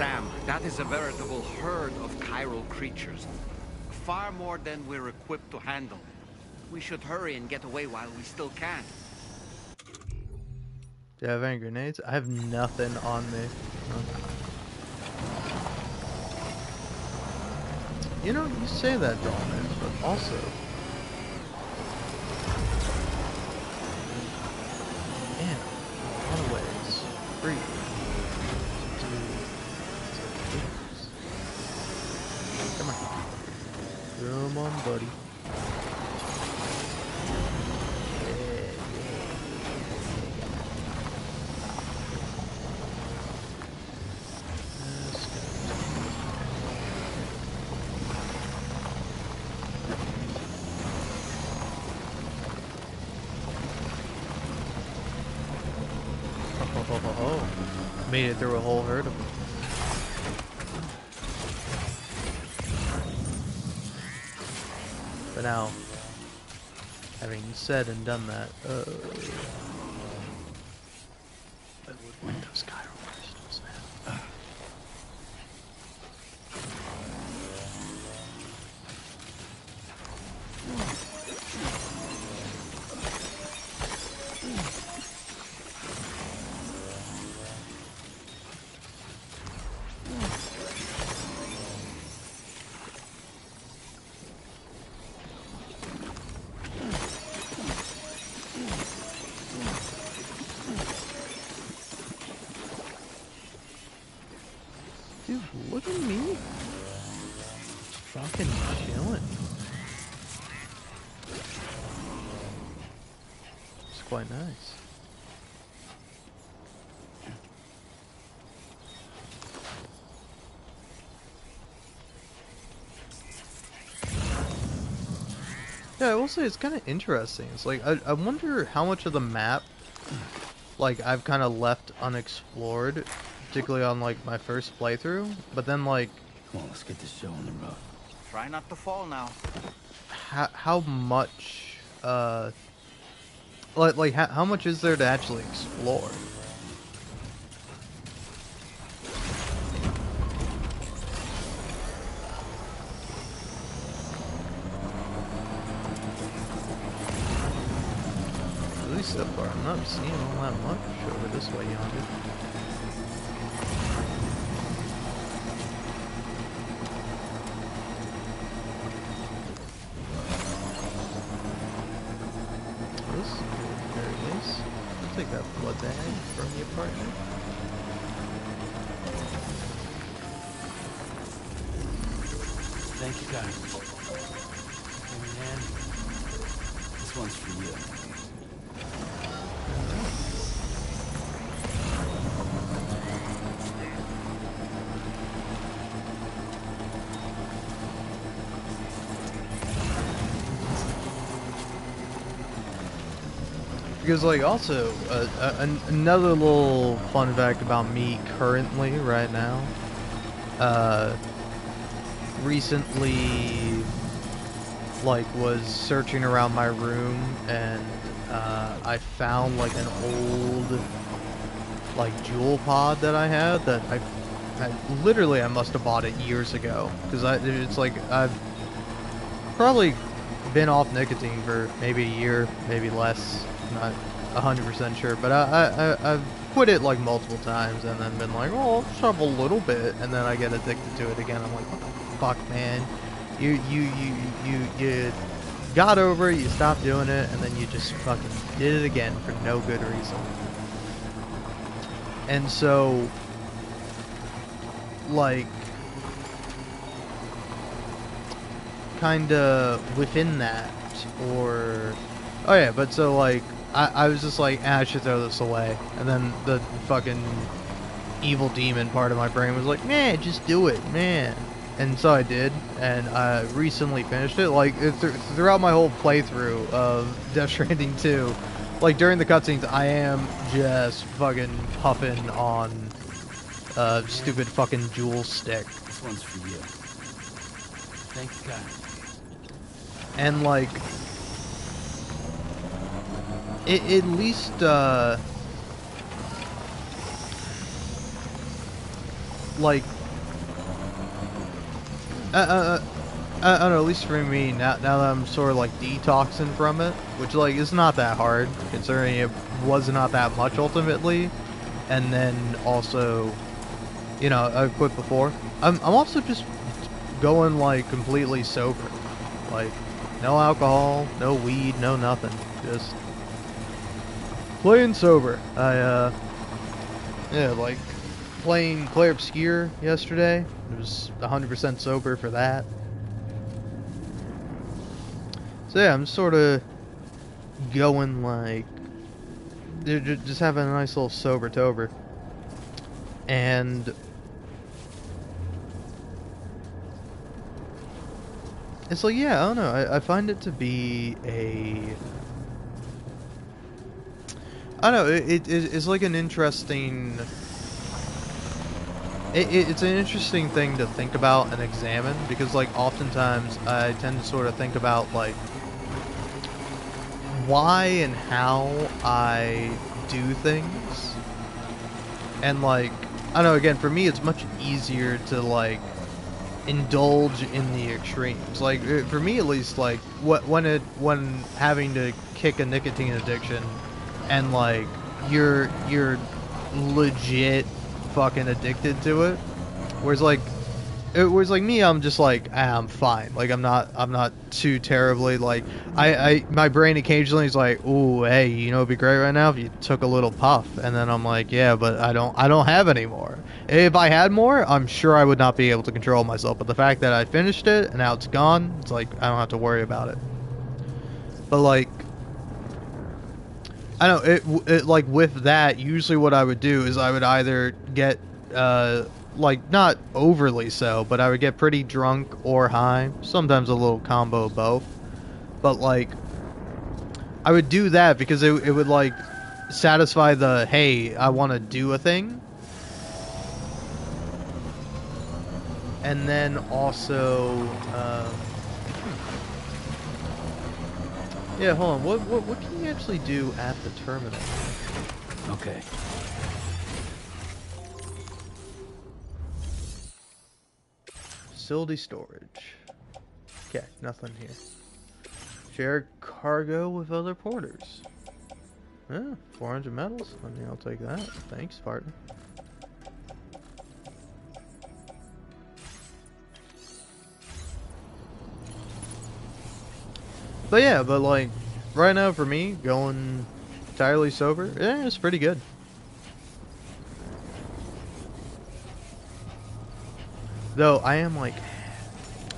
Sam, that is a veritable herd of chiral creatures. Far more than we're equipped to handle. We should hurry and get away while we still can. Do you have any grenades? I have nothing on me. You know, you say that, Dolman, but also... Man, in a lot of ways, free. Come on. Come on, buddy. Made it through a whole herd of them. But now, having said and done that, I would like those chiral crystals, man. Dude, look at me. Fuck. fucking chilling. It's quite nice. Yeah, I will say it's kind of interesting. It's like, I wonder how much of the map, like, I've kind of left unexplored, particularly on, like, my first playthrough, but then, like... Come on, let's get this show on the road. Try not to fall now. How much, like, how much is there to actually explore? At least so far, I'm not seeing all that much over this way yonder. This is very nice. I'll take that blood bag from your partner. Thank you, guys. Hey, man. This one's for you. Because, like, also, another little fun fact about me currently, right now, recently, like, was searching around my room, and, I found, like, an old, like, jewel pod that I had, that I literally, I must have bought it years ago, because it's like, I've probably been off nicotine for maybe a year, maybe less. Not 100% sure, but I've quit it like multiple times and then been like, oh, I'll just have a little bit, and then I get addicted to it again. I'm like, what the fuck, man? You got over it, you stopped doing it, and then you just fucking did it again for no good reason. And so, like, kinda within that, or... Oh yeah, but so, like, I was just like, I should throw this away. And then the fucking evil demon part of my brain was like, man, just do it, man. And so I did, and I recently finished it. Like, throughout my whole playthrough of Death Stranding 2, like, during the cutscenes, I am just fucking puffing on stupid fucking jewel stick. This one's for you. Thank you, guys. And, like... at least, like, I don't know, at least for me, now that I'm sort of, like, detoxing from it, which, like, is not that hard, considering it was not that much, ultimately, and then also, you know, I quit before. I'm also just going, like, completely sober, like, no alcohol, no weed, no nothing, just... plain sober. Yeah, like, playing Clair Obscure yesterday. It was 100% sober for that. So yeah, I'm sort of going, like, just having a nice little sober-tober. And... it's like, yeah, I don't know, I find it to be a... I don't know, it's like an interesting... It's an interesting thing to think about and examine, because, like, oftentimes I tend to sort of think about, like, why and how I do things. And, like, I don't know, again, for me it's much easier to, like, indulge in the extremes. Like, for me at least, like, when having to kick a nicotine addiction, and, like, you're legit fucking addicted to it, whereas, like, it was like me, I'm just like, I'm fine. Like I'm not too terribly like my brain occasionally is like, ooh, hey, you know, it'd be great right now if you took a little puff, and then I'm like, yeah, but I don't have any more. If I had more, I'm sure I would not be able to control myself. But the fact that I finished it and now it's gone, it's like I don't have to worry about it. But like, I don't know, it like with that, usually what I would do is I would either get like not overly so, but I would get pretty drunk or high, sometimes a little combo of both. But like I would do that because it would like satisfy the, hey, I want to do a thing. And then also yeah, hold on. What can you actually do at the terminal? Okay. Facility storage. Okay, nothing here. Share cargo with other porters. Yeah, 400 metals. I mean, I'll take that. Thanks, partner. But yeah, but like, right now for me, going entirely sober, yeah, it's pretty good. Though I am like,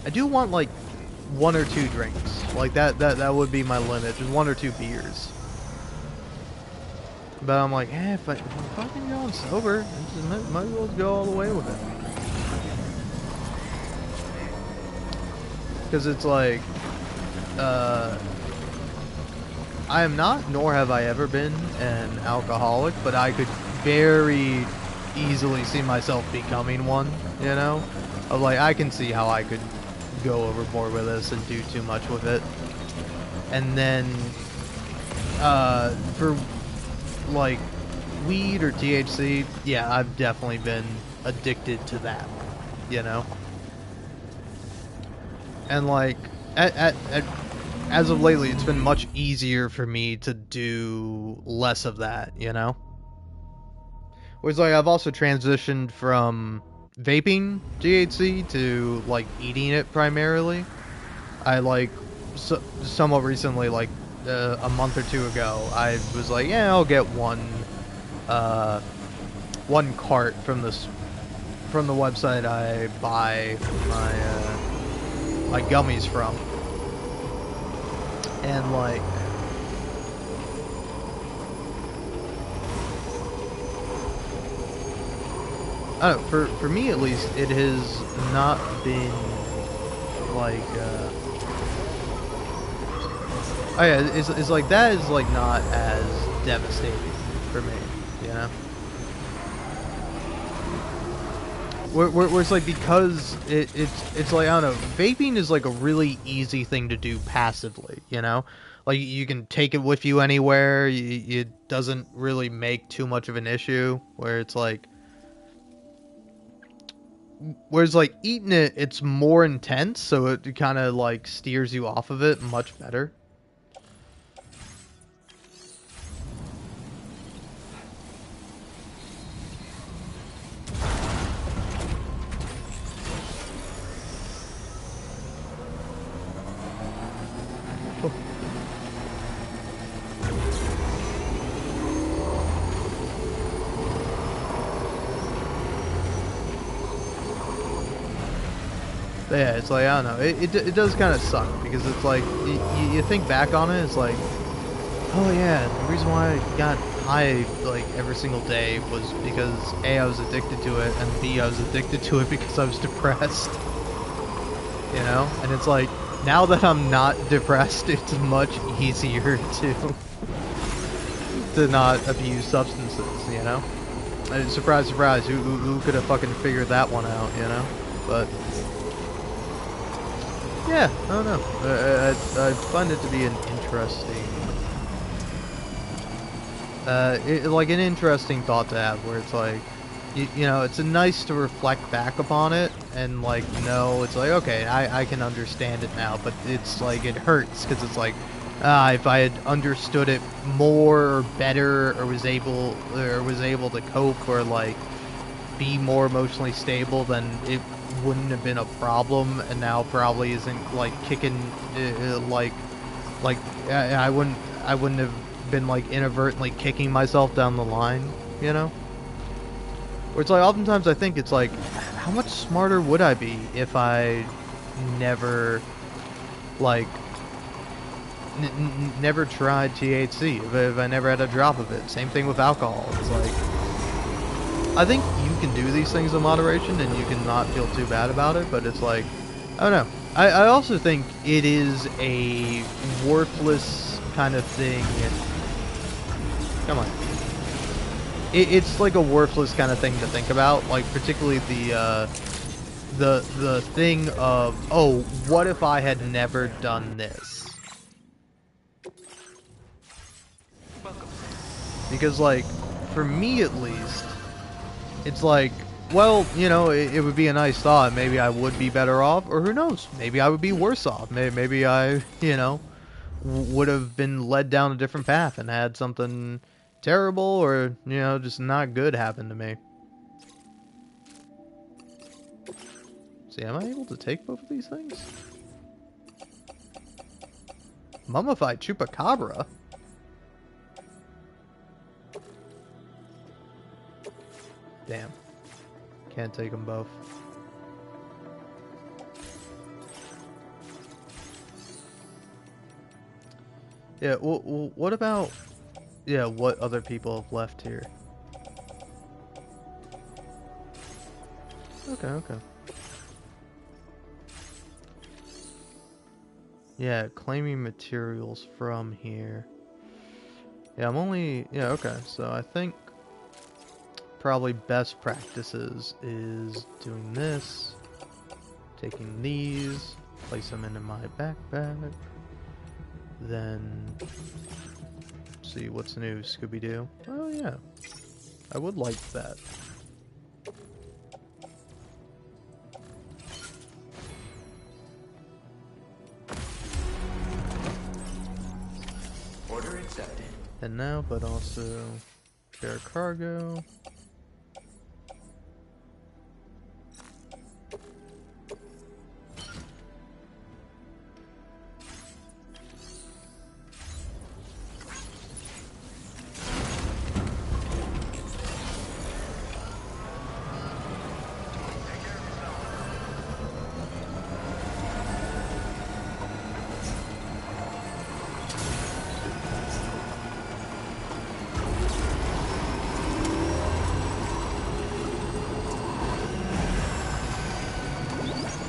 I do want like 1 or 2 drinks. Like that would be my limit. Just 1 or 2 beers. But I'm like, if I'm fucking going sober, I just might as well go all the way with it. Because it's like, I am not, nor have I ever been, an alcoholic, but I could very easily see myself becoming one, you know? Of like, I can see how I could go overboard with this and do too much with it. And then, for, like, weed or THC, yeah, I've definitely been addicted to that, you know? And like, as of lately, it's been much easier for me to do less of that, you know? Whereas, like, I've also transitioned from vaping THC to, like, eating it primarily. I, like, somewhat recently, like, a month or 2 ago, I was like, yeah, I'll get one cart from the website I buy my gummies from. And like, I don't know, for me at least, it has not been like oh yeah, it's like, that is like not as devastating for me, you know? Where it's like, because it's like, I don't know, vaping is like a really easy thing to do passively, you know? Like, you can take it with you anywhere, it doesn't really make too much of an issue, where it's like, whereas like eating it, it's more intense, so it kind of like steers you off of it much better. But yeah, it's like, I don't know, it does kind of suck, because it's like, you think back on it, it's like, oh yeah, the reason why I got high like every single day was because A, I was addicted to it, and B, I was addicted to it because I was depressed, you know? And it's like, now that I'm not depressed, it's much easier to not abuse substances, you know? And surprise, surprise, who could have fucking figured that one out, you know? But yeah, I don't know. I find it to be an interesting, like an interesting thought to have, where it's like, you know, it's nice to reflect back upon it and like, no, it's like, okay, I can understand it now, but it's like, it hurts, because it's like, if I had understood it more or better, or was able to cope, or like be more emotionally stable, then it wouldn't have been a problem, and now probably isn't like kicking like I wouldn't have been like inadvertently kicking myself down the line, you know? Where it's like oftentimes I think it's like, how much smarter would I be if I never like never tried THC, if I never had a drop of it. Same thing with alcohol. It's like, I think you can do these things in moderation and you can not feel too bad about it, but it's like, I don't know. I also think it is a worthless kind of thing. Come on. It's like a worthless kind of thing to think about, like particularly the thing of, oh, what if I had never done this? Because, like, for me at least, it's like, well, you know, it would be a nice thought. Maybe I would be better off, or who knows? Maybe I would be worse off. Maybe I, you know, would have been led down a different path and had something terrible or, you know, just not good happen to me. See, am I able to take both of these things? Mummified chupacabra? Damn. Can't take them both. Yeah, well, what about... Yeah, what other people have left here? Okay, okay. Yeah, claiming materials from here. Yeah, I'm only... Yeah, okay. So I think probably best practices is doing this, taking these, place them into my backpack, then see what's new, Scooby-Doo. Oh yeah, I would like that. Order accepted. And now, but also share cargo.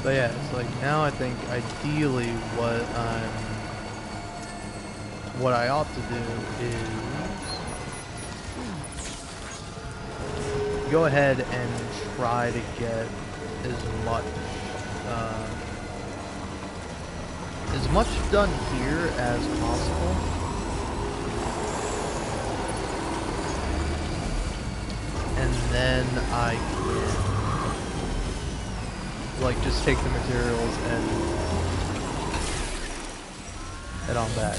But yeah, it's like now I think ideally what I ought to do is go ahead and try to get as much done here as possible. And then I can like just take the materials and head on back.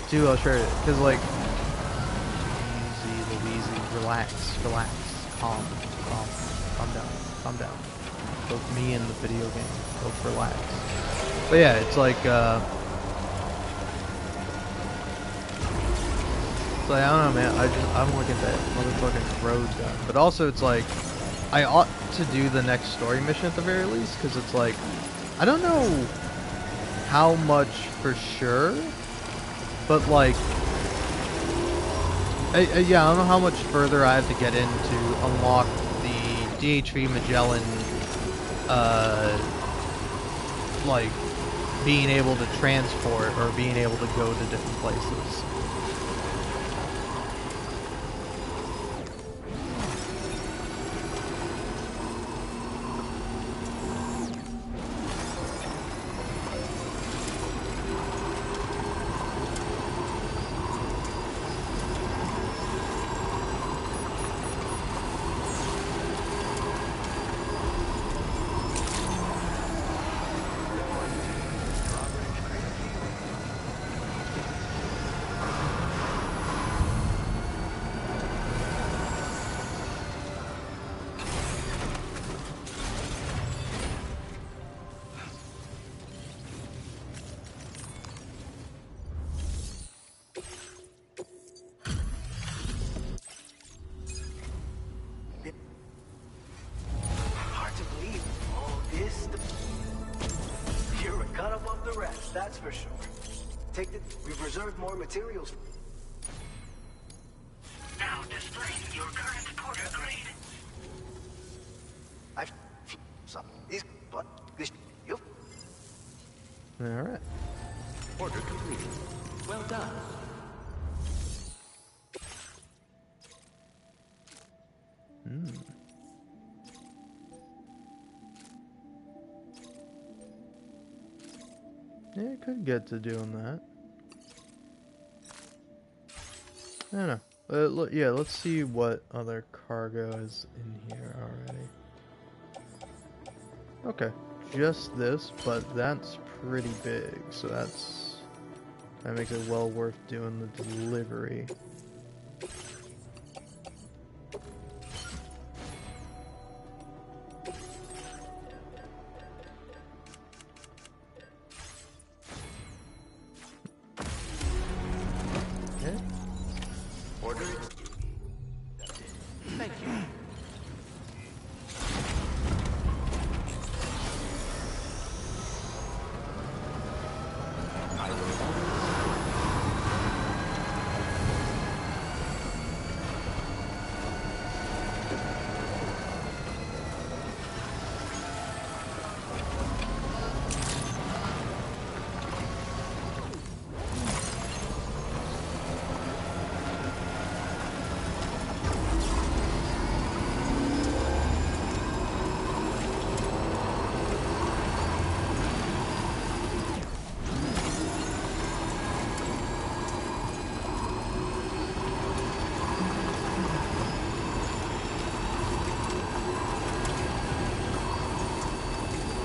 Dude, I'll share it, cause like, easy, Louise, relax, calm down. Both me and the video game, both relax. But yeah, it's like, I don't know, man. I want to get that motherfucking road done. But also, it's like, I ought to do the next story mission at the very least, because it's like, I don't know how much for sure, but like, yeah, I don't know how much further I have to get in to unlock the DHV Magellan, like, being able to transport or being able to go to different places. threat, that's for sure. We've reserved more materials. Now displaying your current porter grade. All right. Order completed. Well done. Yeah, I could get to doing that. I don't know. Yeah, let's see what other cargo is in here already. Okay, just this, but that's pretty big, so that makes it well worth doing the delivery.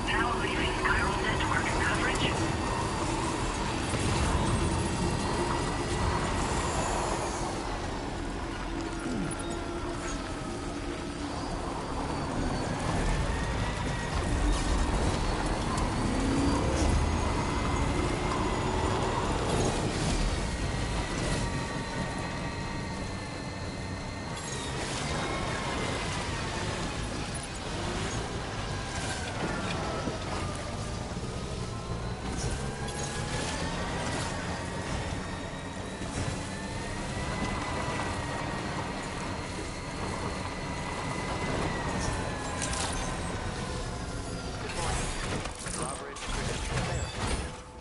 Now leaving chiral network coverage.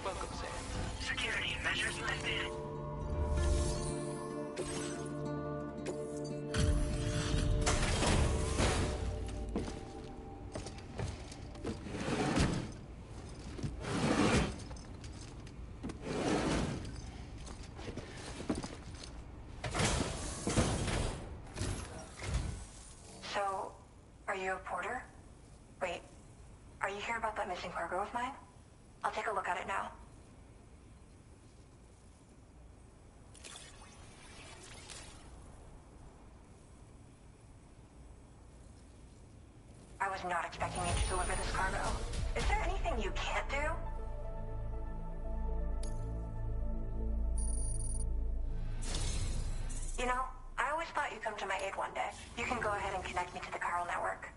Welcome, Sam. Security measures lifted. So, are you a porter? Wait, are you here about that missing cargo of mine? I'll take a look at it now. I was not expecting you to deliver this cargo. Is there anything you can't do? You know, I always thought you'd come to my aid one day. You can go ahead and connect me to the chiral network.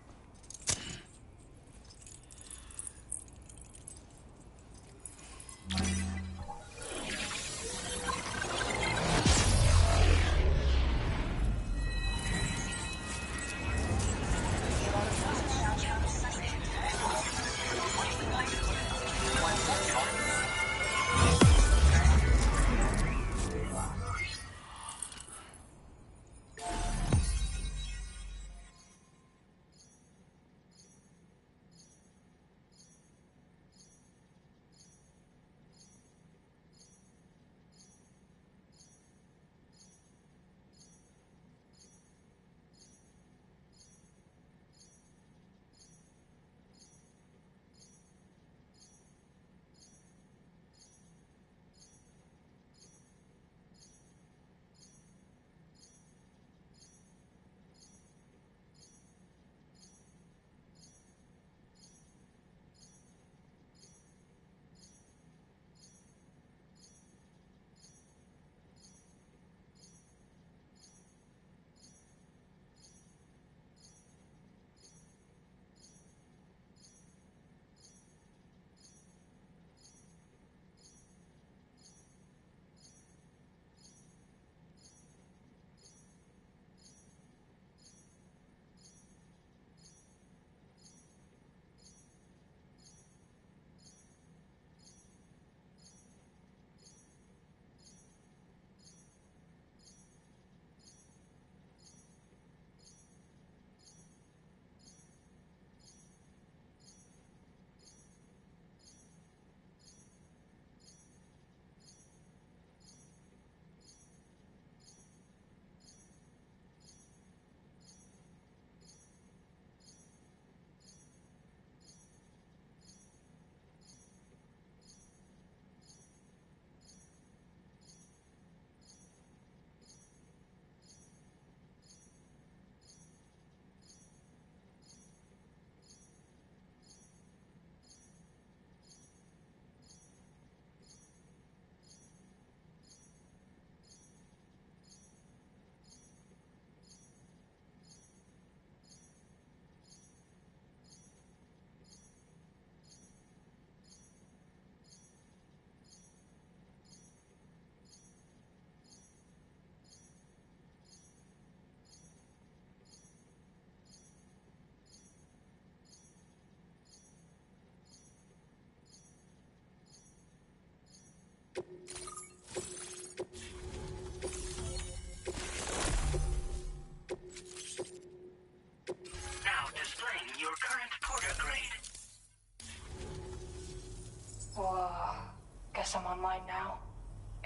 guess I'm online now.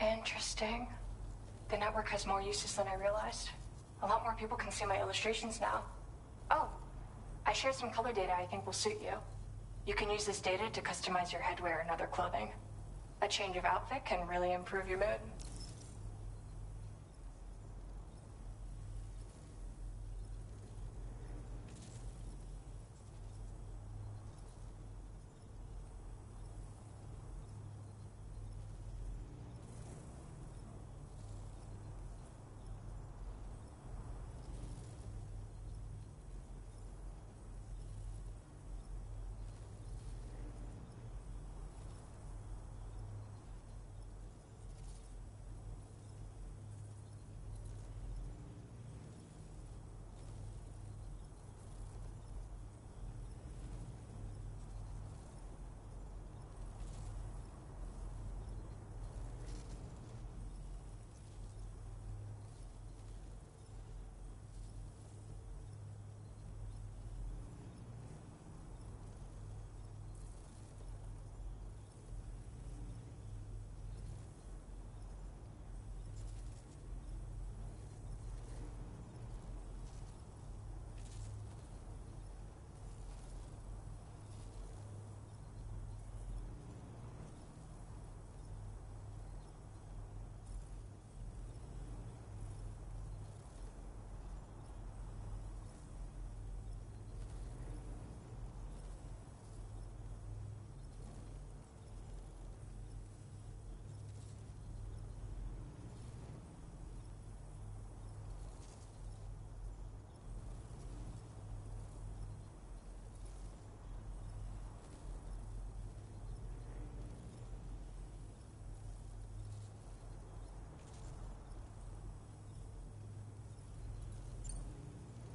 Interesting. The network has more uses than I realized. A lot more people can see my illustrations now. Oh, I shared some color data I think will suit you. You can use this data to customize your headwear and other clothing. A change of outfit can really improve your mood.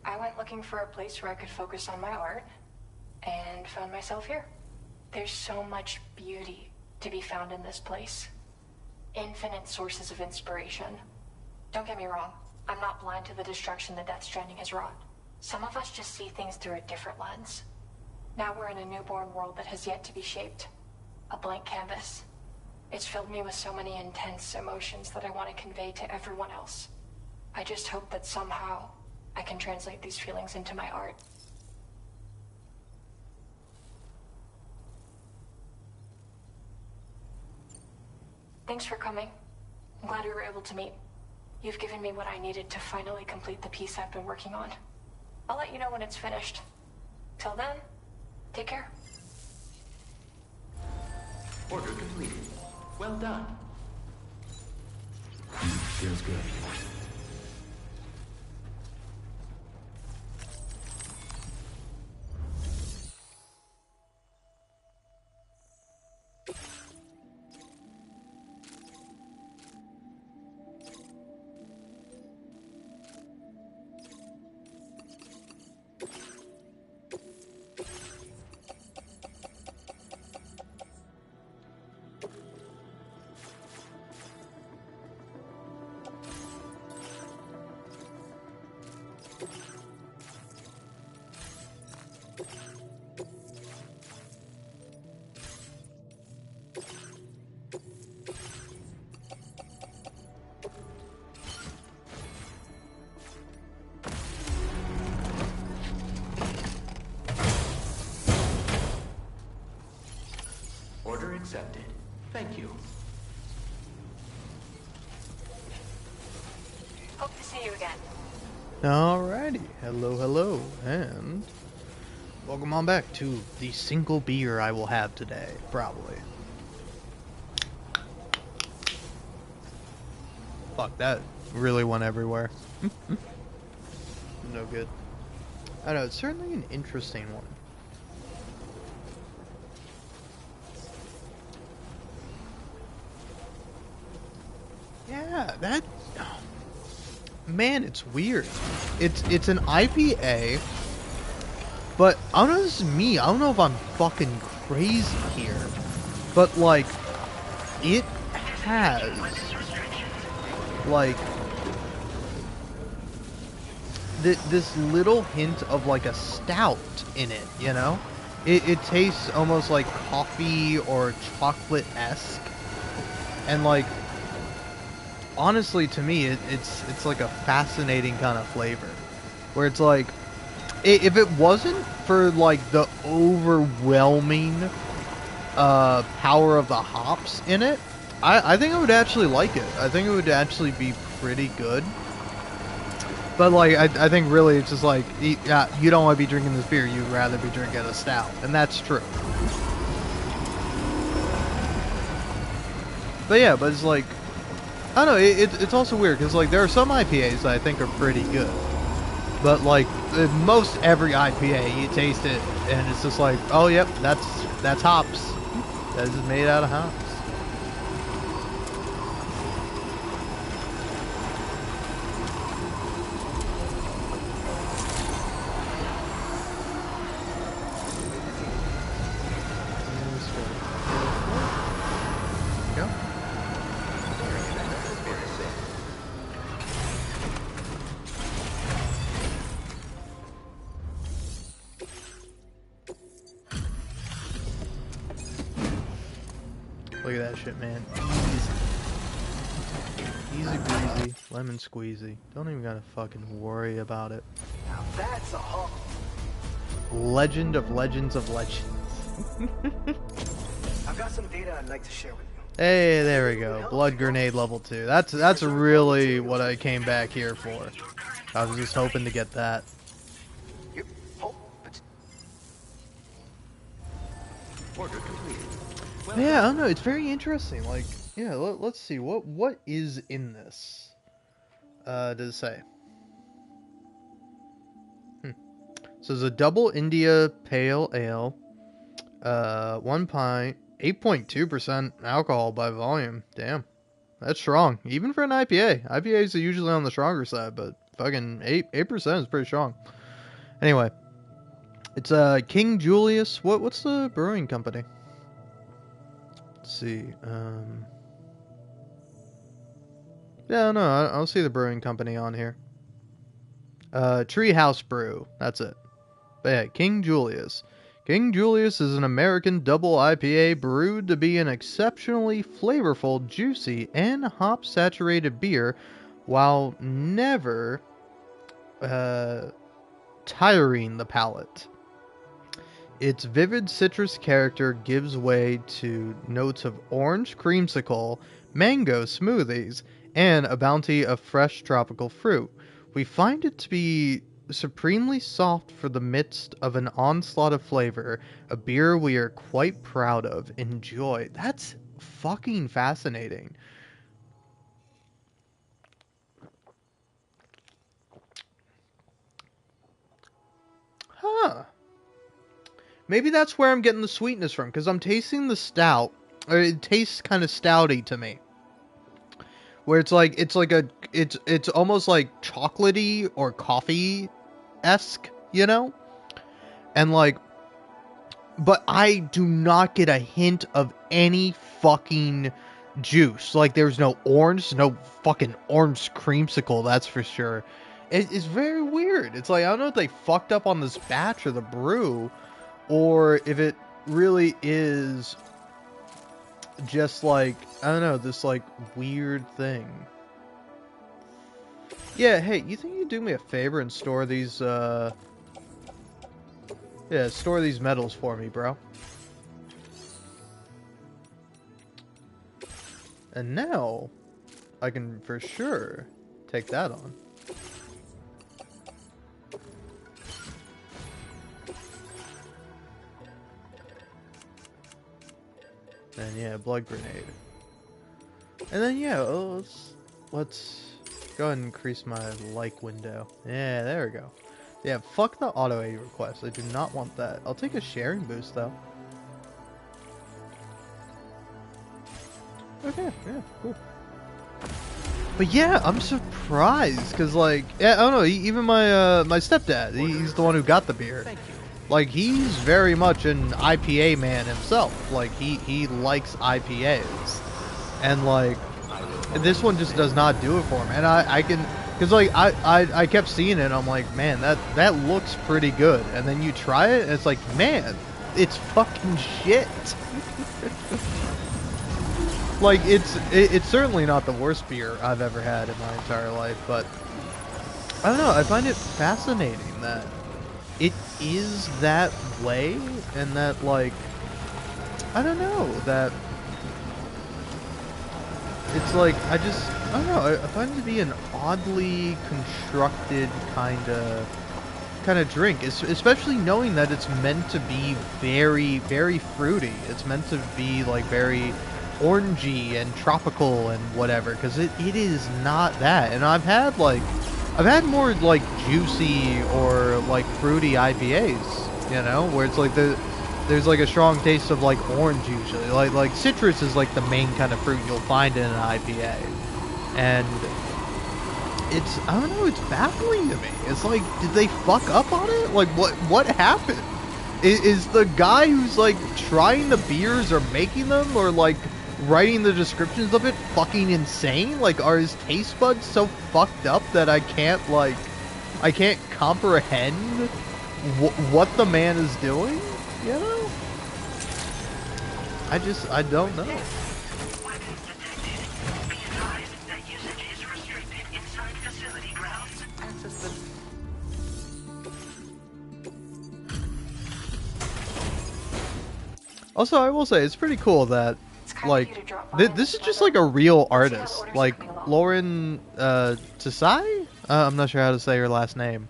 I went looking for a place where I could focus on my art, and found myself here. There's so much beauty to be found in this place. Infinite sources of inspiration. Don't get me wrong, I'm not blind to the destruction that Death Stranding has wrought. Some of us just see things through a different lens. Now we're in a newborn world that has yet to be shaped. A blank canvas. It's filled me with so many intense emotions that I want to convey to everyone else. I just hope that somehow I can translate these feelings into my art. Thanks for coming. I'm glad we were able to meet. You've given me what I needed to finally complete the piece I've been working on. I'll let you know when it's finished. Till then, take care. Order completed. Well done. Feels good. Order accepted. Thank you. Hope to see you again. Alrighty, hello, and welcome on back to the single beer I will have today, probably. Fuck, that really went everywhere. No good. I know, it's certainly an interesting one. Yeah, that... Man, it's weird. It's an IPA, but I don't know if this is me. I don't know if I'm fucking crazy here, but like, it has like this little hint of like a stout in it. You know, it tastes almost like coffee or chocolate-esque, And like, honestly, to me, it's like a fascinating kind of flavor, where it's like, if it wasn't for like the overwhelming power of the hops in it, I think I would actually like it. I think it would actually be pretty good. But like, I think really it's just like, you don't want to be drinking this beer, you'd rather be drinking a stout, and that's true. But yeah, but it's like, I don't know, it's also weird, because like, there are some IPAs that I think are pretty good. But like, most every IPA, you taste it, and it's just like, oh yep, that's hops. That is made out of hops. Look at that shit, man. Easy breezy, lemon squeezy. Don't even gotta fucking worry about it. Now that's a hop. Legend of legends of legends. I've got some data I'd like to share with you. Hey, there we go. Blood grenade level 2. That's really what I came back here for. I was just hoping to get that. Order completed. Well Yeah, I don't know. It's very interesting. Like, yeah, let's see. What is in this? Does it say? So it's a double India Pale Ale. 1 pint. 8.2% alcohol by volume. Damn. That's strong. Even for an IPA. IPAs are usually on the stronger side, but fucking 8% is pretty strong. Anyway. It's King Julius. What's the brewing company? Let's see. Yeah, no, I don't see the brewing company on here. Treehouse Brew. That's it. But yeah, King Julius. King Julius is an American double IPA brewed to be an exceptionally flavorful, juicy, and hop-saturated beer while never tiring the palate. Its vivid citrus character gives way to notes of orange creamsicle, mango smoothies, and a bounty of fresh tropical fruit. We find it to be supremely soft for the midst of an onslaught of flavor, a beer we are quite proud of. Enjoy. That's fucking fascinating. Huh. Maybe that's where I'm getting the sweetness from, because I'm tasting the stout, or it tastes kind of stouty to me. Where it's almost like chocolatey or coffee-esque, you know? And like, but I do not get a hint of any fucking juice. Like, there's no orange, no fucking orange creamsicle, that's for sure. It's very weird. It's like, I don't know if they fucked up on this batch or the brew, or if it really is just like, I don't know, this like weird thing. Yeah, hey, you think you'd do me a favor and store these, store these medals for me, bro? And now, I can for sure take that on. And yeah, blood grenade. And then yeah, let's go ahead and increase my like window. Yeah, there we go. Yeah, fuck the auto aid request. I do not want that. I'll take a sharing boost though. Okay, yeah, cool. But yeah, I'm surprised because like, yeah, I don't know. Even my my stepdad, he's the one who got the beer. Thank you. Like, he's very much an IPA man himself. Like, he likes IPAs. And, like, this one just does not do it for him. And I can... Because, like, I kept seeing it, and I'm like, man, that looks pretty good. And then you try it, and it's like, man, it's fucking shit. Like, it's certainly not the worst beer I've ever had in my entire life, but I don't know, I find it fascinating that it is that way, and that, like, I don't know, that it's like, I don't know, I find it to be an oddly constructed kind of drink, especially knowing that it's meant to be very, very fruity. It's meant to be, like, very orangey and tropical and whatever, because it is not that. And I've had more, like, juicy or, like, fruity IPAs, you know, where it's like there's like a strong taste of, like, orange usually. Like citrus is like the main kind of fruit you'll find in an IPA. And it's, I don't know, it's baffling to me. It's like, did they fuck up on it? Like, what happened? Is the guy who's, like, trying the beers or making them or, like, writing the descriptions of it fucking insane? Like, are his taste buds so fucked up that I can't comprehend what the man is doing? You know? I don't know. Also, I will say, it's pretty cool that, like, this is just, like, a real artist. Like, Lauren, Tsai? I'm not sure how to say her last name.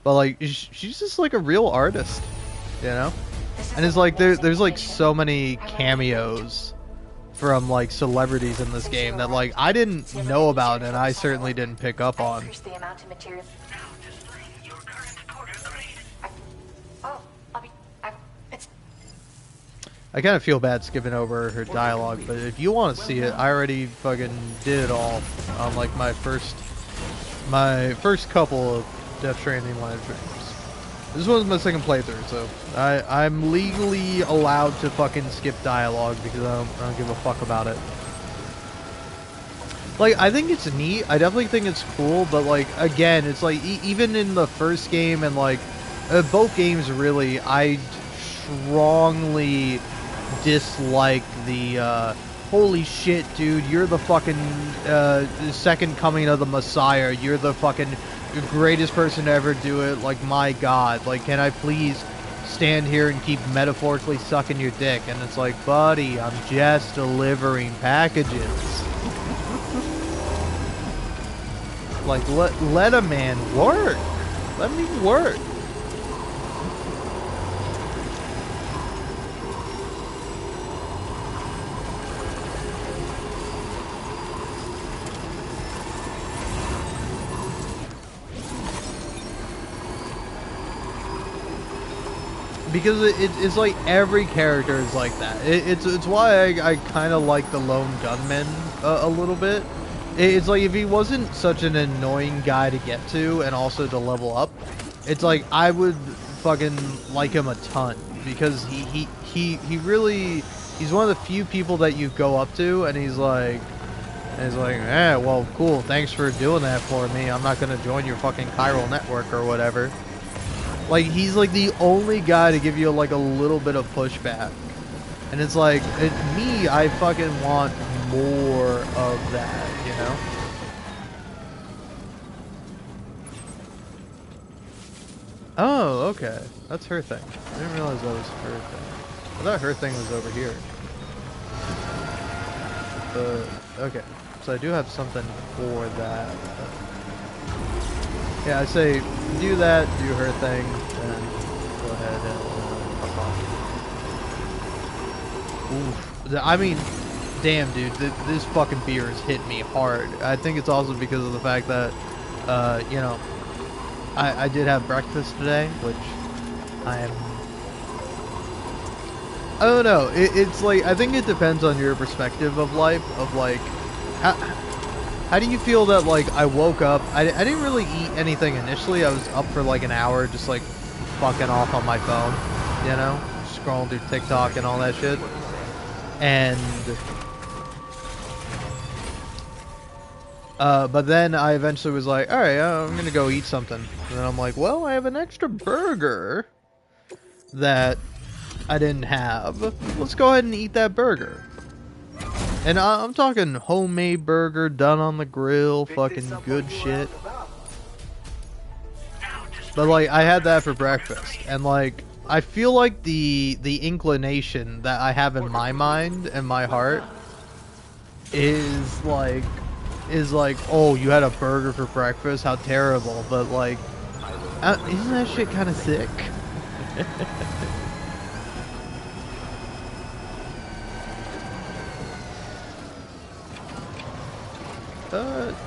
But, like, she's just, like, a real artist, you know? And it's like, there's, like, so many cameos from, like, celebrities in this game that, like, I didn't know about and I certainly didn't pick up on. I kind of feel bad skipping over her dialogue, but if you want to see it, I already fucking did it all on, like, my first couple of Death Stranding live streams. This one's my second playthrough, so I'm legally allowed to fucking skip dialogue because I don't give a fuck about it. Like, I think it's neat. I definitely think it's cool, but, like, again, it's like, even in the first game and, like, both games really, I strongly dislike the, holy shit, dude, you're the fucking, second coming of the Messiah, you're the fucking greatest person to ever do it, like, my god, like, can I please stand here and keep metaphorically sucking your dick? And it's like, buddy, I'm just delivering packages. Like, let a man work. Let me work. Because it's like every character is like that. It's why I kind of like the lone gunman a little bit. It's like, if he wasn't such an annoying guy to get to and also to level up, it's like I would fucking like him a ton, because he really, he's one of the few people that you go up to and he's like, eh, well, cool, thanks for doing that for me. I'm not gonna join your fucking chiral network or whatever. Like, he's like the only guy to give you like a little bit of pushback. And it's like, me, I fucking want more of that, you know? Oh, okay. That's her thing. I didn't realize that was her thing. I thought her thing was over here. Okay. So I do have something for that. Yeah, I say do that, do her thing, and go ahead and fuck off. Oof. I mean, damn, dude, this fucking beer has hit me hard. I think it's also because of the fact that, you know, I did have breakfast today, which I don't know. It's like, I think it depends on your perspective of life, of like, how do you feel that, like, I woke up, I didn't really eat anything initially. I was up for like an hour just like fucking off on my phone, you know, scrolling through TikTok and all that shit. And but then I eventually was like, alright, I'm gonna go eat something. And then I'm like, well, I have an extra burger that I didn't have. Let's go ahead and eat that burger. And I'm talking homemade burger done on the grill, fucking good shit. But like, I had that for breakfast, and like, I feel like the inclination that I have in my mind and my heart is like, oh, you had a burger for breakfast? How terrible! But like, isn't that shit kind of sick?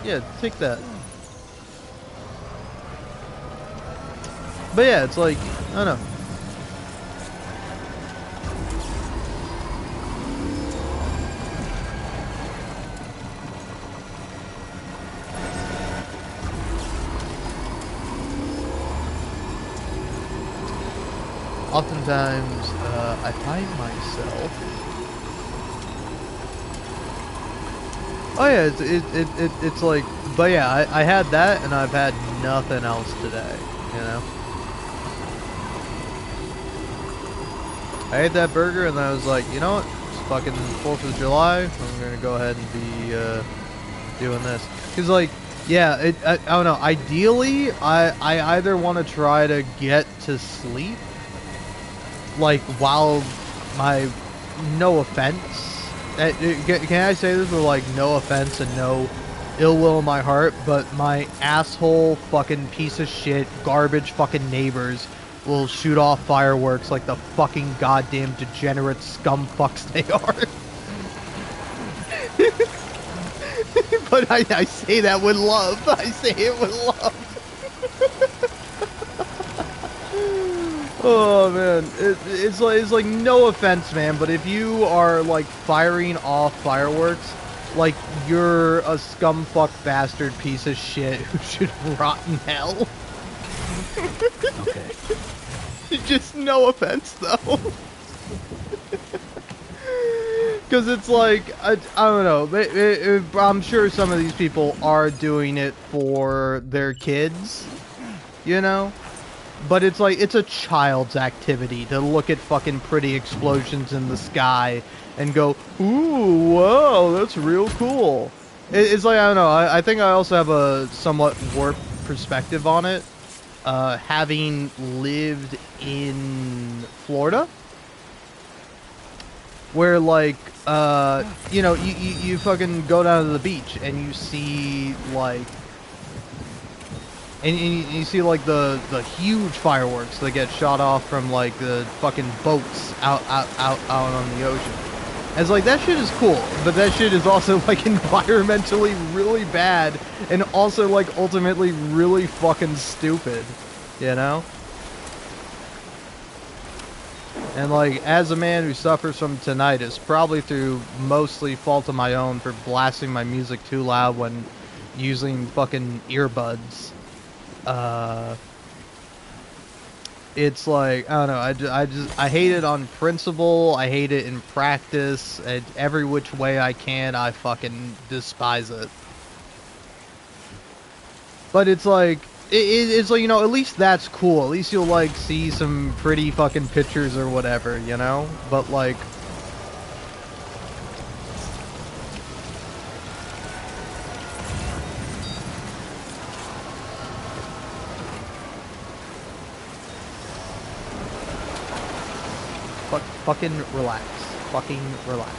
Yeah, take that. But yeah, it's like, I don't know. Oftentimes, I find myself. Oh yeah, it's like, but yeah, I had that and I've had nothing else today, you know? I ate that burger and then I was like, you know what? It's fucking 4th of July. I'm gonna go ahead and be doing this. Cause like, yeah, I don't know. Ideally, I either want to try to get to sleep, like while my, no offense. Can I say this with like no offense and no ill will in my heart, but my asshole fucking piece of shit garbage fucking neighbors will shoot off fireworks like the fucking goddamn degenerate scum fucks they are. But I say that with love. I say it with love. Oh man, it's like no offense, man, but if you are like firing off fireworks, like you're a scumfuck bastard piece of shit who should rot in hell. Okay. Just no offense though. Because it's like, I don't know, I'm sure some of these people are doing it for their kids, you know? But it's like, it's a child's activity to look at fucking pretty explosions in the sky and go, ooh, whoa, that's real cool. It's like, I don't know, I think I also have a somewhat warped perspective on it. Having lived in Florida, where like, you know, you fucking go down to the beach and you see like, and you see like the huge fireworks that get shot off from like the fucking boats out on the ocean. And it's like, that shit is cool, but that shit is also like environmentally really bad and also like ultimately really fucking stupid, you know? And like, as a man who suffers from tinnitus, probably through mostly fault of my own for blasting my music too loud when using fucking earbuds, it's like, I don't know, I hate it on principle, I hate it in practice, and every which way I can, I fucking despise it. But it's like, it's like, you know, at least that's cool, at least you'll like see some pretty fucking pictures or whatever, you know? But like, fucking relax. Fucking relax.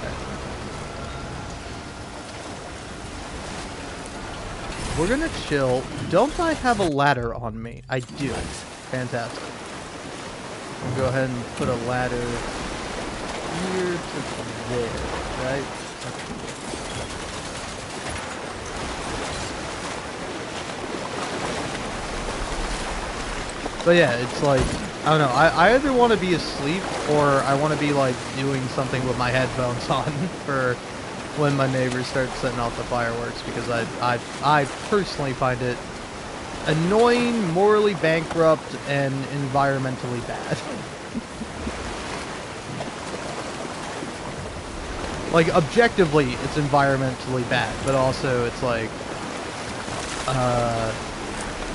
Okay. We're gonna chill. Don't I have a ladder on me? I do. Fantastic. I'll go ahead and put a ladder here to there, right? Okay. But yeah, it's like, I don't know, I either want to be asleep or I want to be like doing something with my headphones on for when my neighbors start setting off the fireworks, because I personally find it annoying, morally bankrupt, and environmentally bad. Like, objectively, it's environmentally bad, but also it's like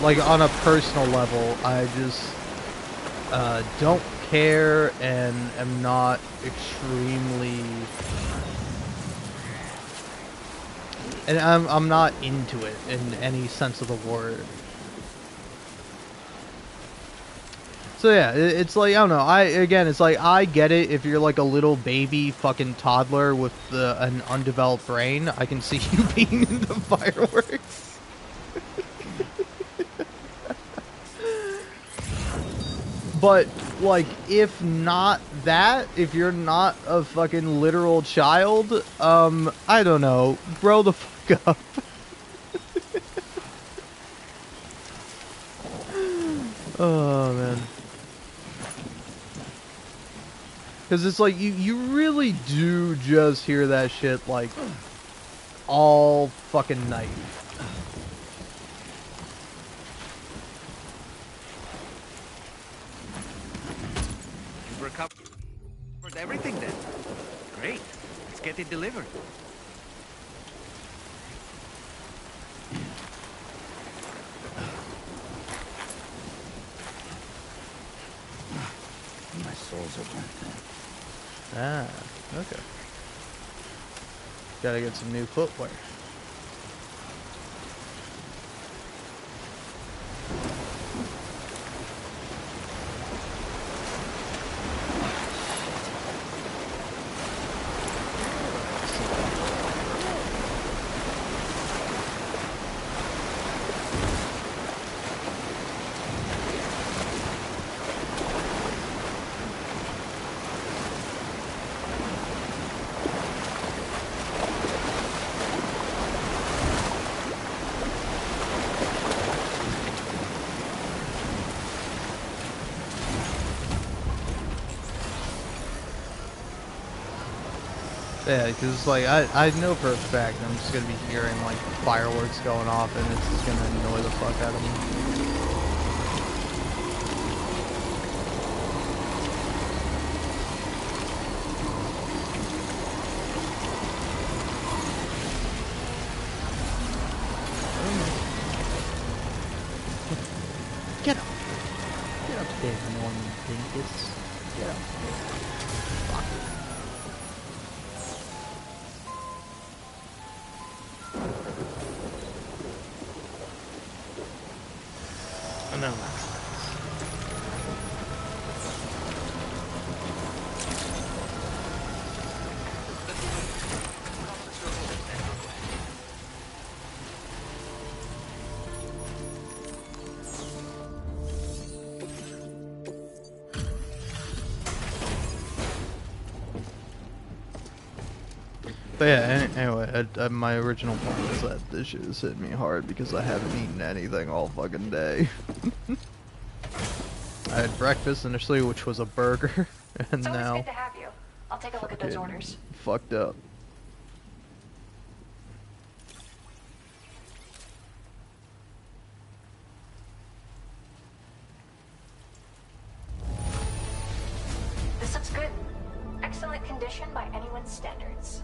on a personal level, I just don't care and am not extremely, and I'm not into it in any sense of the word. So yeah, it's like, I don't know, it's like, I get it if you're like a little baby fucking toddler with an undeveloped brain. I can see you being into fireworks. But, like, if not that, if you're not a fucking literal child, I don't know, grow the fuck up. Oh, man. Because it's like, you really do just hear that shit, like, all fucking night. You've recovered everything then. Great. Let's get it delivered. My soles are burnt thin. Ah, okay. Gotta get some new footwear. Yeah, because like I know for a fact I'm just gonna be hearing like fireworks going off, and it's just gonna annoy the fuck out of me. Get up there, Norman Dinkus. Get up there. Fuck. No, that's nice. But yeah, anyway, my original point is that this shit is hitting me hard because I haven't eaten anything all fucking day. I had breakfast initially, which was a burger, and It's always now good to have you. I'll take a look at those orders. fucked up. This looks good. Excellent condition by anyone's standards.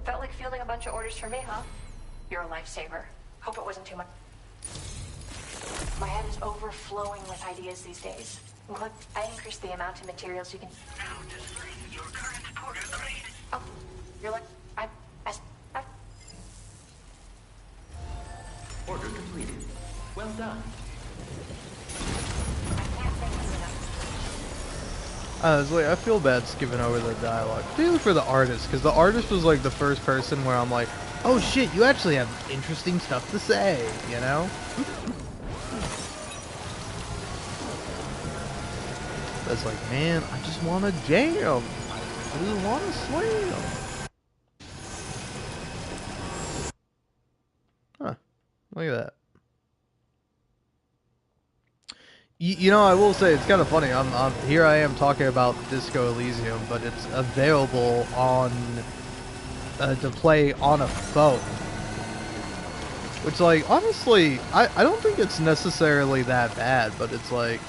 Felt like fielding a bunch of orders for me, huh? You're a lifesaver. Hope it wasn't too much. My head is overflowing with ideas these days. Look, I increased the amount of materials you can... Now display your current porter grade. Oh, you're like... I... Order completed. Well done. It's like, I feel bad skipping over the dialogue, particularly for the artist, because the artist was like the first person where I'm like, oh shit, you actually have interesting stuff to say, you know? That's like, man, I just want to jam. I just want to slam. Huh. Look at that. You know, I will say it's kind of funny. Here I am talking about Disco Elysium, but it's available on to play on a phone. Which, like, honestly, I don't think it's necessarily that bad, but it's like,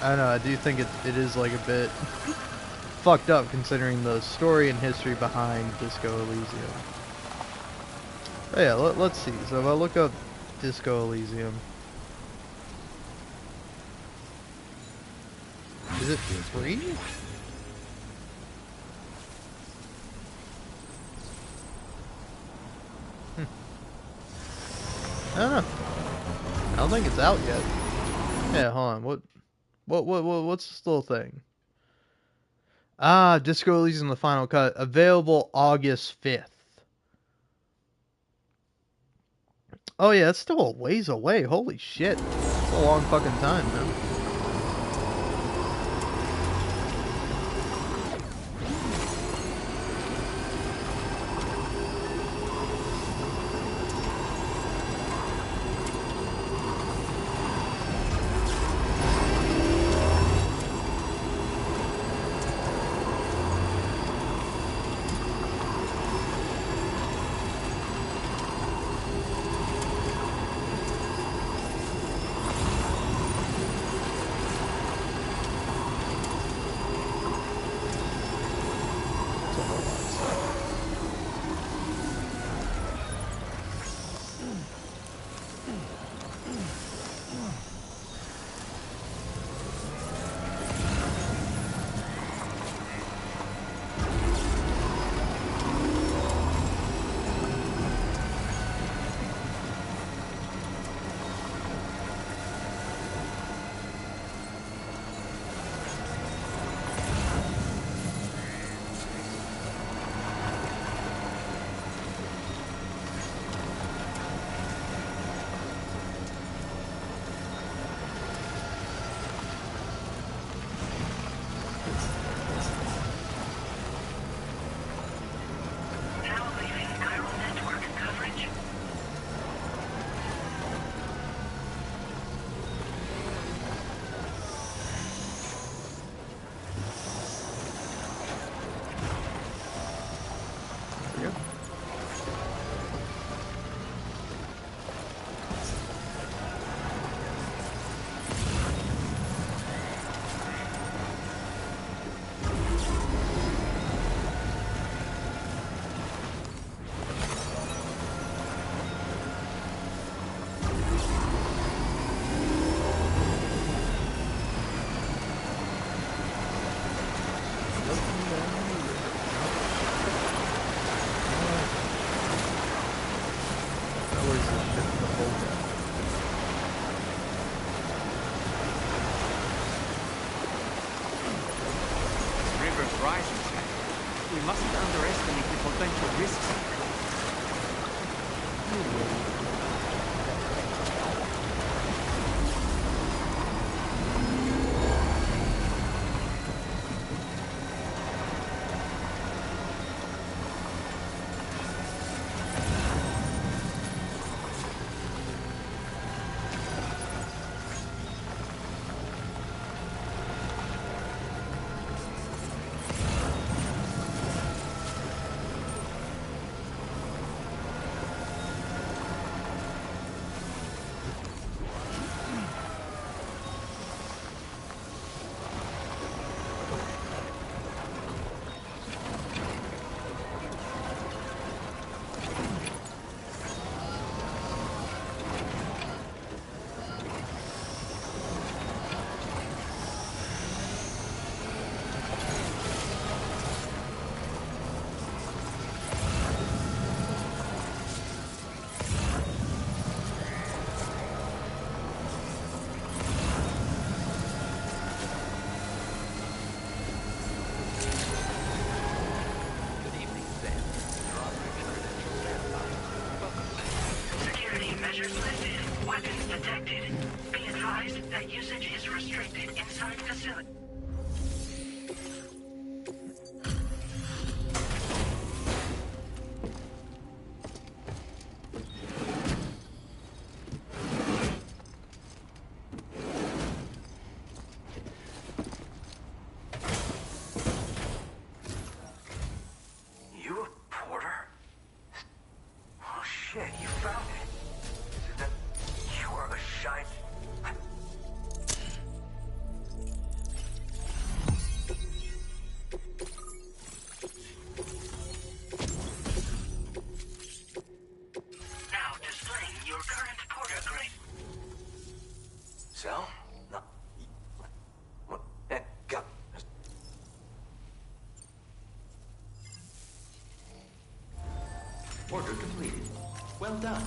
I don't know, I do think it is like a bit fucked up considering the story and history behind Disco Elysium. But yeah, let's see. So if I look up Disco Elysium. Is it free? I don't know. I don't think it's out yet. Yeah, hold on. What's this little thing? Ah, disco releasing the final cut. Available August 5th. Oh yeah, it's still a ways away. Holy shit. It's a long fucking time, man. We mustn't underestimate the potential risks. Measures lifted. Weapons detected. Be advised that usage is restricted inside facility. You a porter? Oh shit, you found it. You are a shite. Order completed. Well done.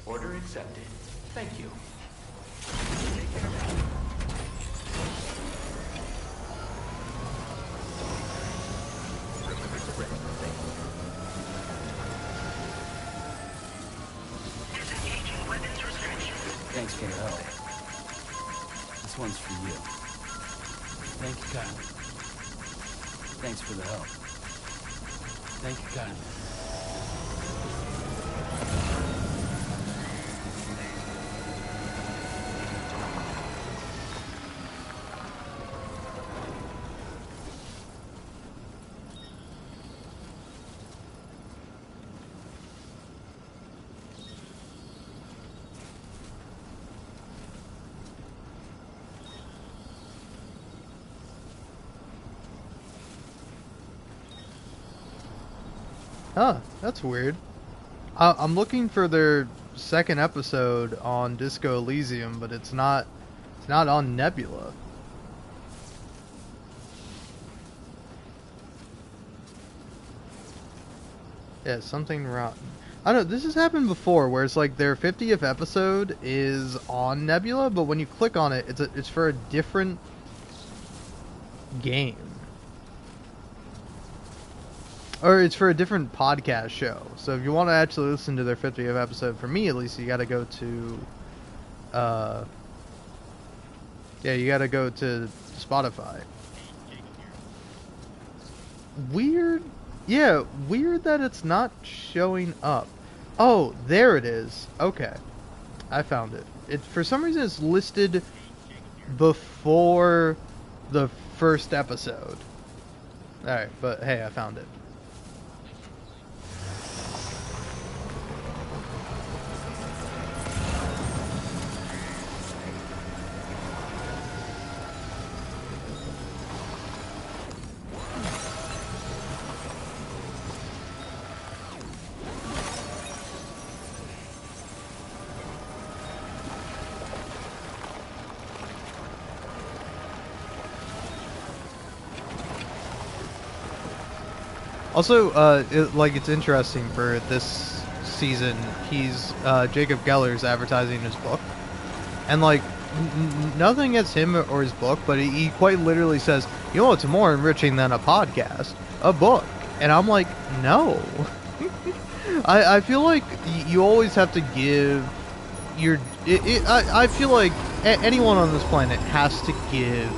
Order accepted. Thank you. Disengaging weapons restriction. Thanks for the help. This one's for you. Thank you, Kylie. Thanks for the help. Thank you, Kylie. Huh, that's weird. I'm looking for their second episode on Disco Elysium, but it's not on Nebula. Yeah, something rotten. I don't know, this has happened before where it's like their 50th episode is on Nebula, but when you click on it, it's for a different game. Or it's for a different podcast show. So if you want to actually listen to their 50th episode, for me at least, you got to go to, you got to go to Spotify. Weird. Yeah, weird that it's not showing up. Oh, there it is. Okay, I found it. It for some reason it's listed before the first episode. All right, but hey, I found it. Also, it's interesting for this season. He's Jacob Geller's advertising his book, and like nothing against him or his book, but he quite literally says, "You know, it's more enriching than a podcast, a book." And I'm like, no. I feel like you always have to give your. I feel like anyone on this planet has to give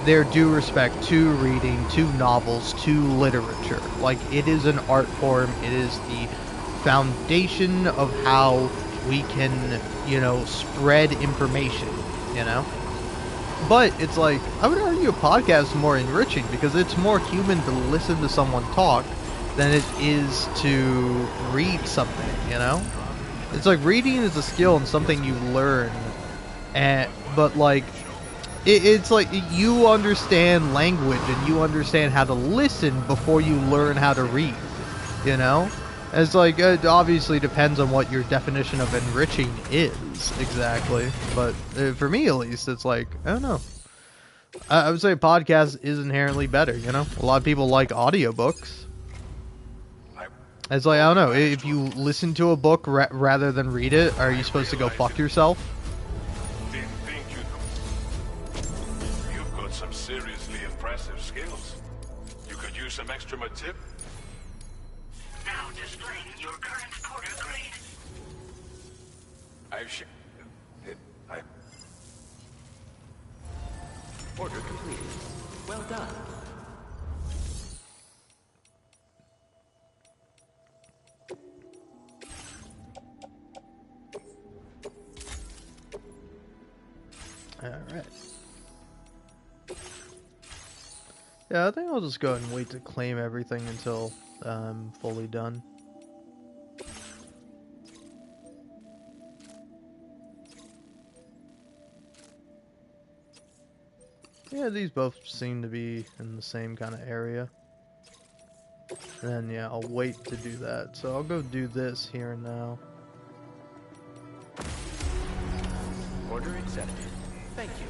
their due respect to reading, to novels, to literature. Like, it is an art form. It is the foundation of how we can, spread information, But it's like, I would argue a podcast is more enriching because it's more human to listen to someone talk than it is to read something, you know? It's like reading is a skill and something you learn, but like it's like you understand language and you understand how to listen before you learn how to read, you know? It's like it obviously depends on what your definition of enriching is exactly, but for me at least, it's like I don't know. I would say a podcast is inherently better, you know? A lot of people like audiobooks. It's like, I don't know, if you listen to a book rather than read it, are you supposed to go fuck yourself? Didn't think you've got some seriously impressive skills. You could use some extra tip. Now displaying your current porter grade. Order completed. Well done. Alright. Yeah, I think I'll just go ahead and wait to claim everything until I'm fully done. Yeah, these both seem to be in the same kind of area. And then, yeah, I'll wait to do that. So I'll go do this here and now. Order accepted. Thank you.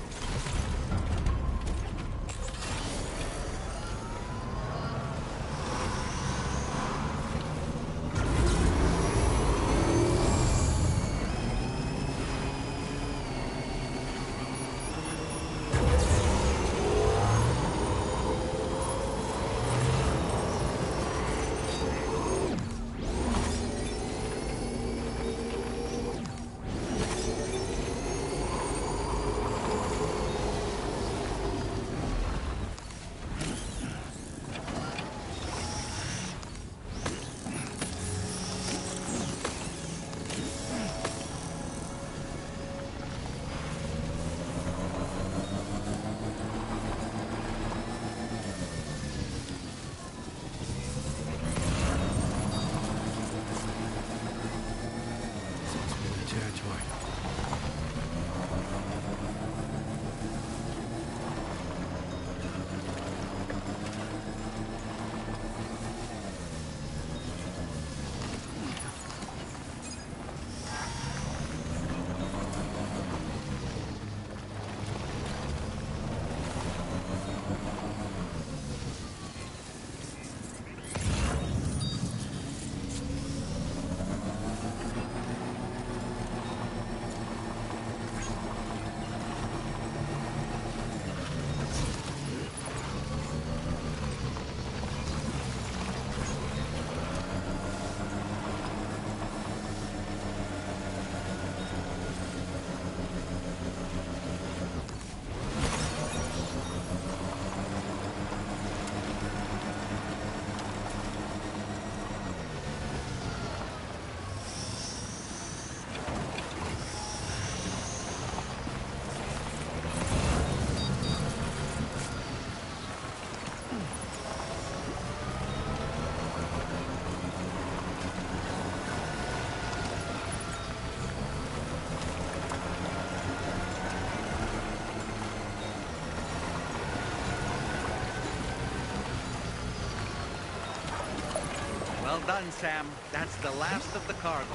Well done, Sam. That's the last of the cargo.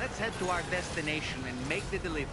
Let's head to our destination and make the delivery.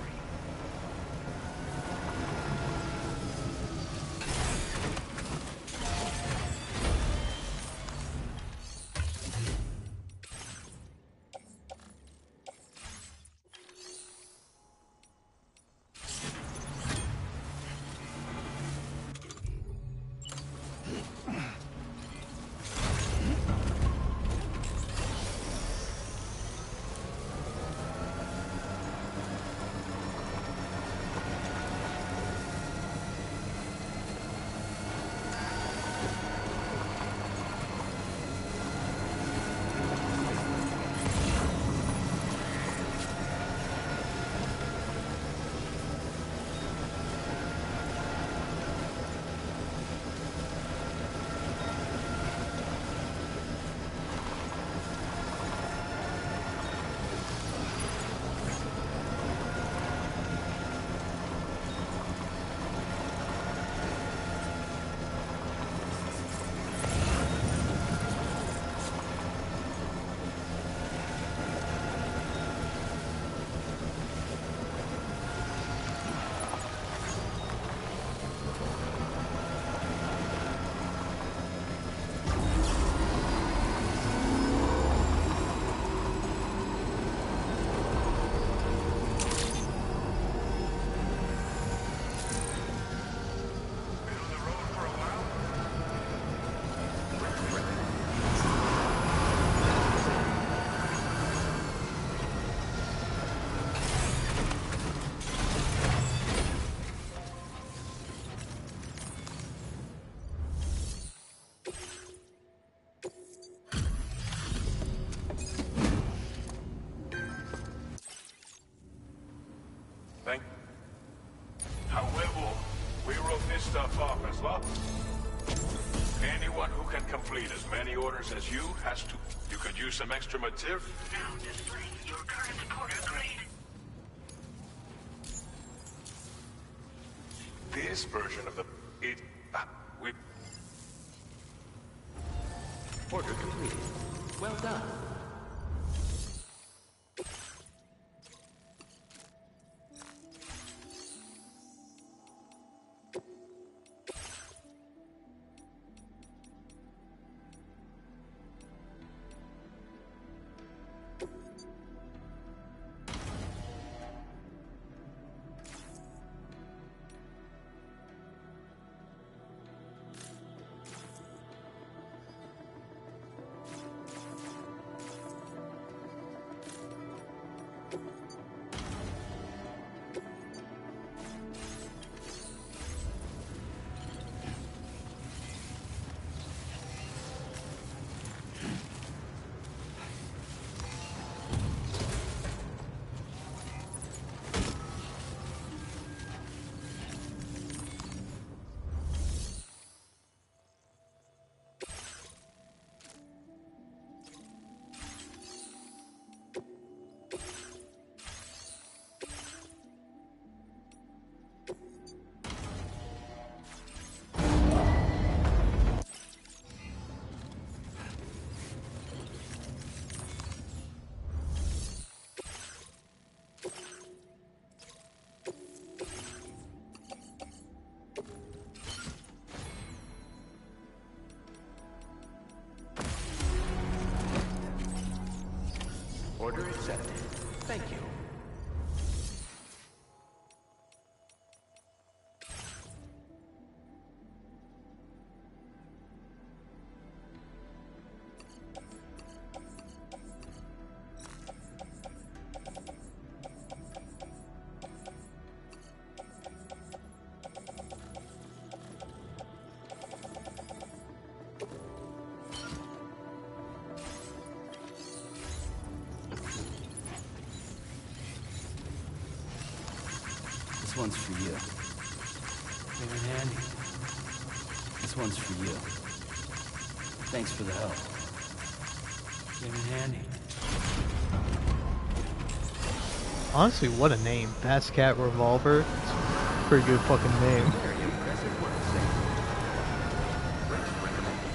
stuff off as well. Anyone who can complete as many orders as you has to. You could use some extra material. Now display your current order grade. This version of the we. Order completed. Well done. Order accepted. Thank you. This one's for you. Came in handy. This one's for you. Thanks for the help. Came in handy. Honestly, what a name. Fast Cat Revolver. It's a pretty good fucking name. Very impressive work, Sam. Rest recommended.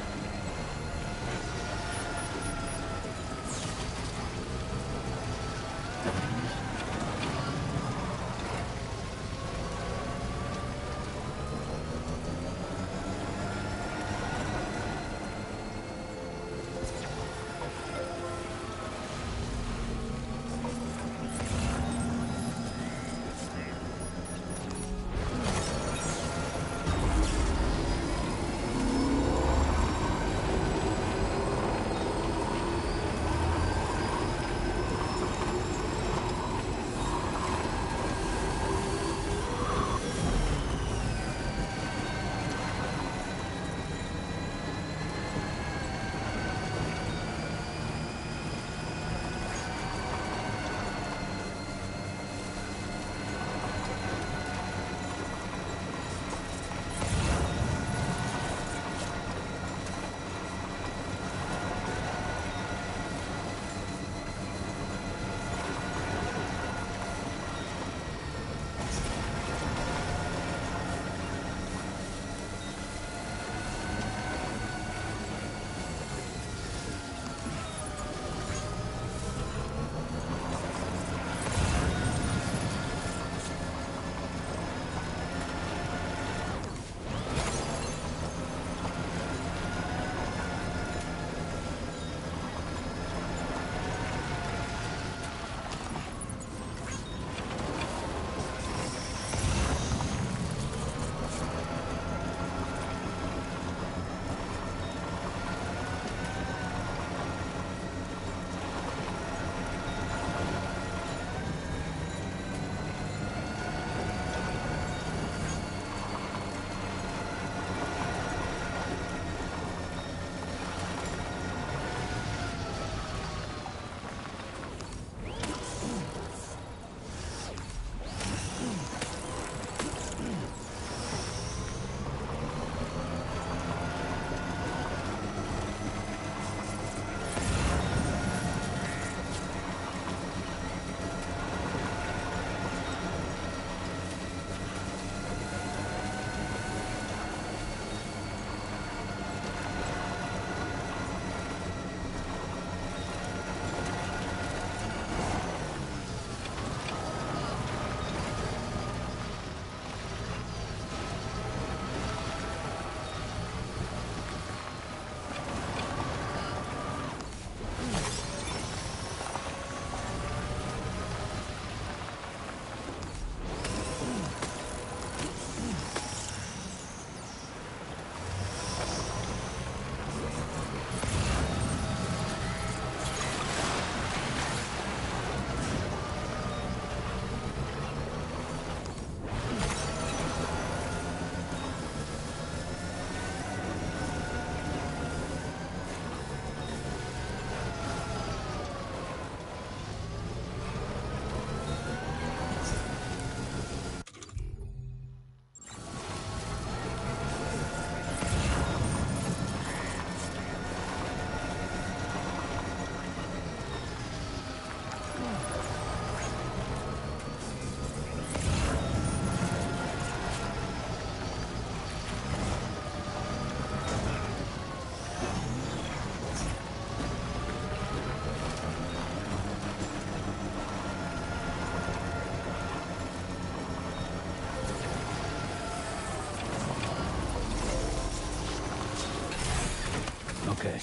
Okay.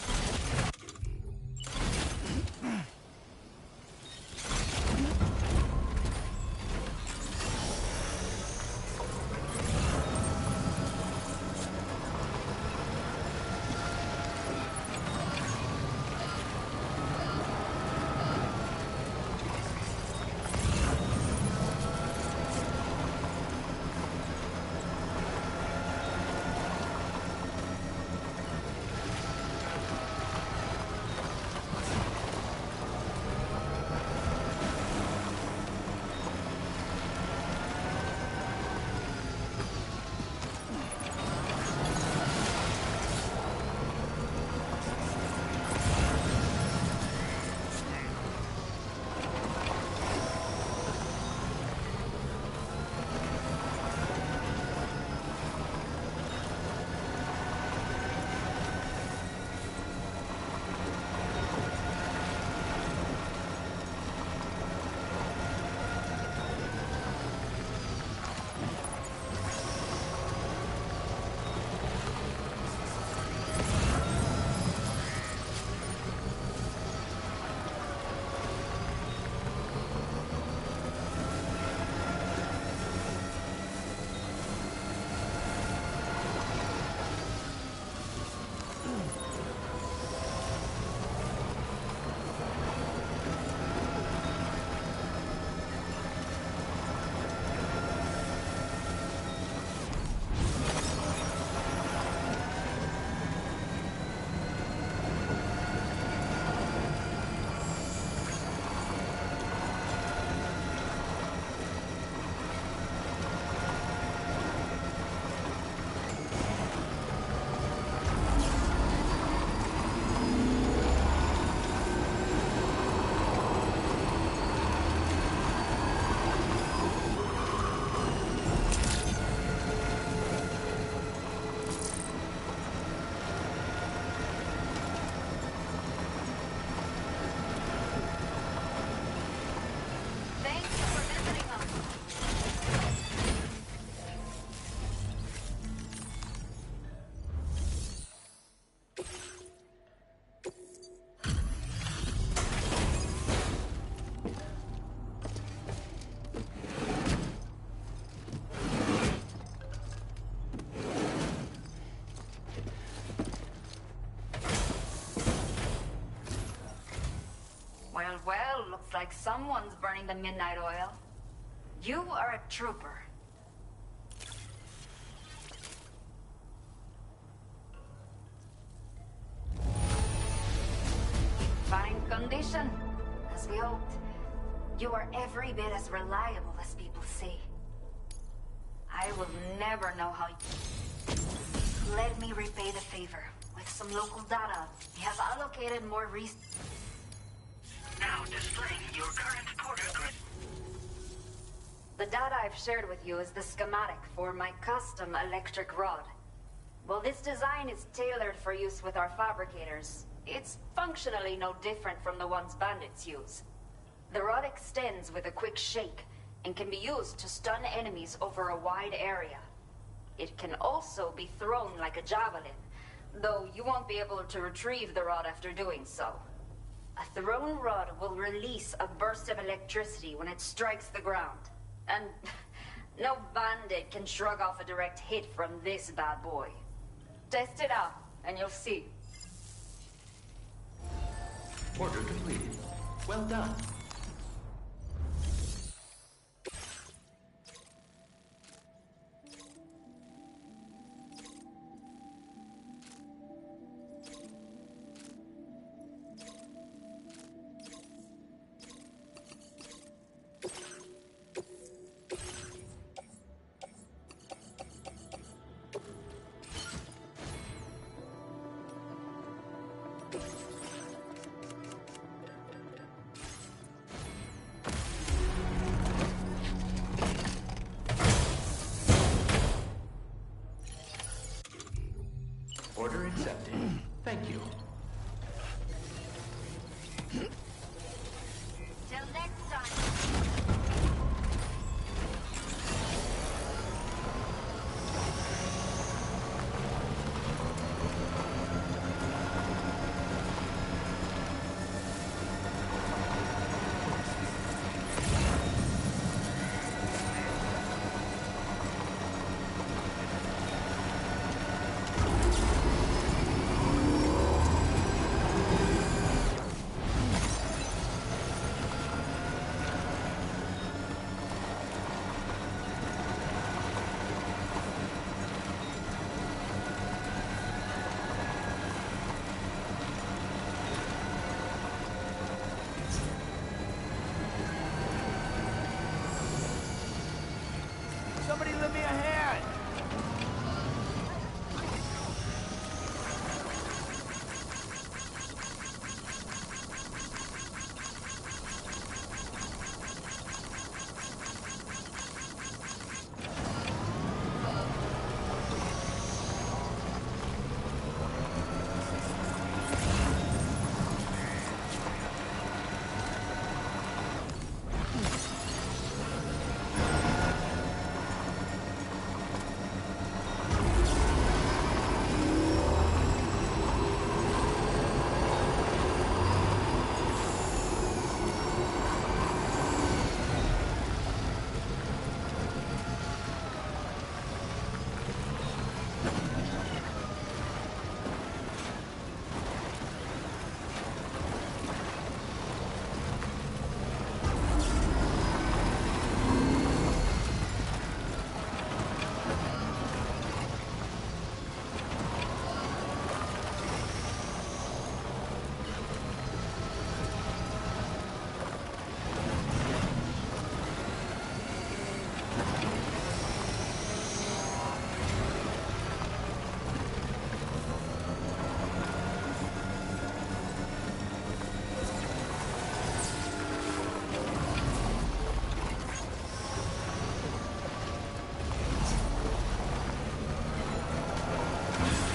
Well, looks like someone's burning the midnight oil. You are a trooper. Fine condition, as we hoped. You are every bit as reliable as people say. I will never know how Let me repay the favor. With some local data, we have allocated more resources. Now displaying your current porter grid. The data I've shared with you is the schematic for my custom electric rod. While this design is tailored for use with our fabricators, it's functionally no different from the ones bandits use. The rod extends with a quick shake and can be used to stun enemies over a wide area. It can also be thrown like a javelin, though you won't be able to retrieve the rod after doing so. A thrown rod will release a burst of electricity when it strikes the ground. And no bandit can shrug off a direct hit from this bad boy. Test it out, and you'll see. Order completed. Well done. Order accepted. Thank you. Till next time.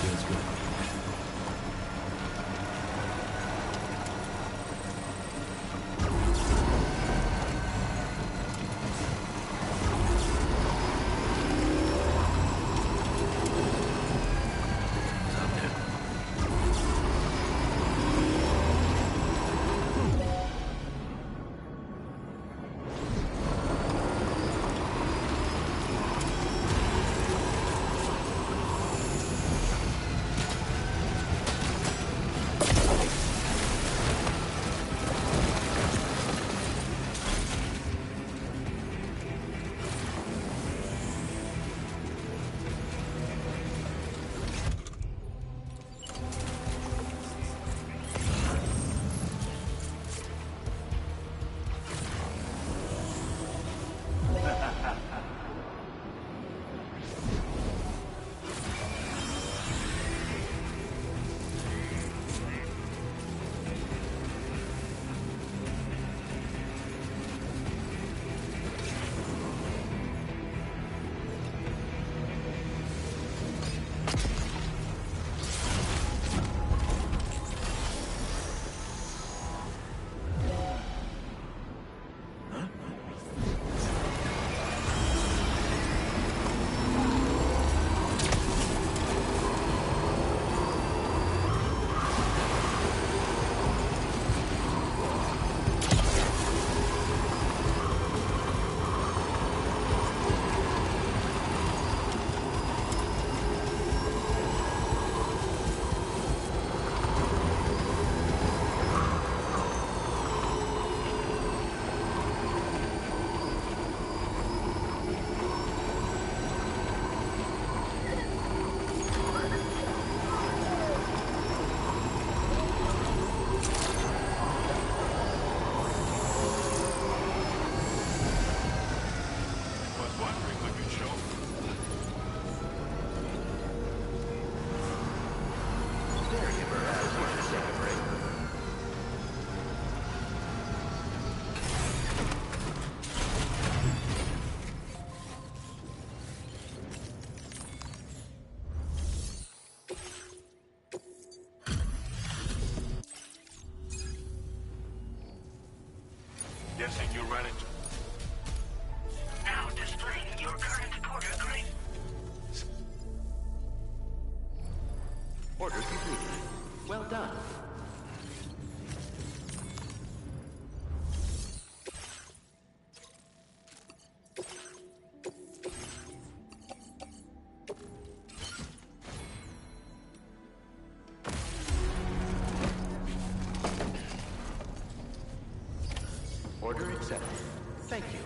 Feels good. Guessing you ran into... Now displaying your current order grade. Order completed. Well done. Order accepted. Thank you.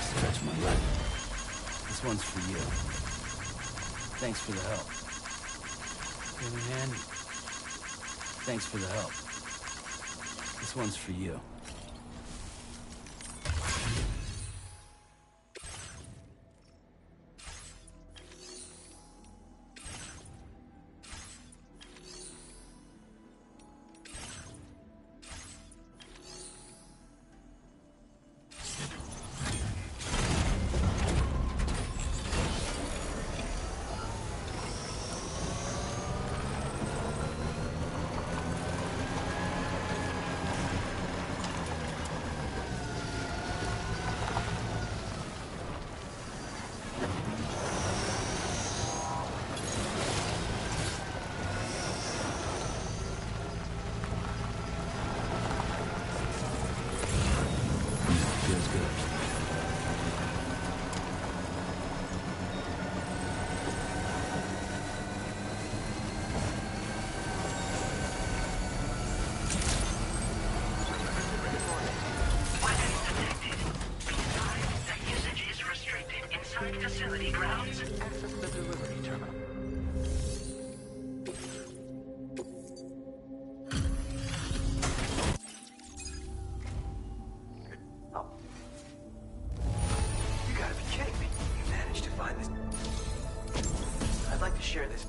Stretch my leg. This one's for you. Thanks for the help. Give me a hand. Thanks for the help. This one's for you.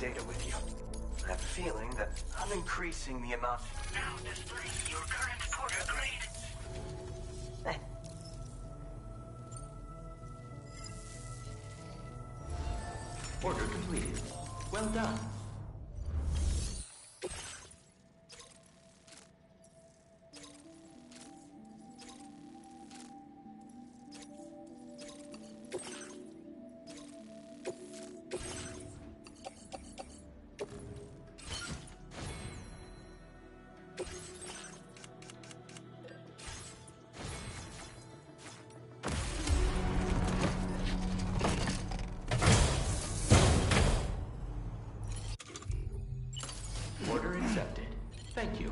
data with you. I have a feeling that I'm increasing the amount... Now display your current porter grade. Order completed. Well done. Order accepted. Thank you.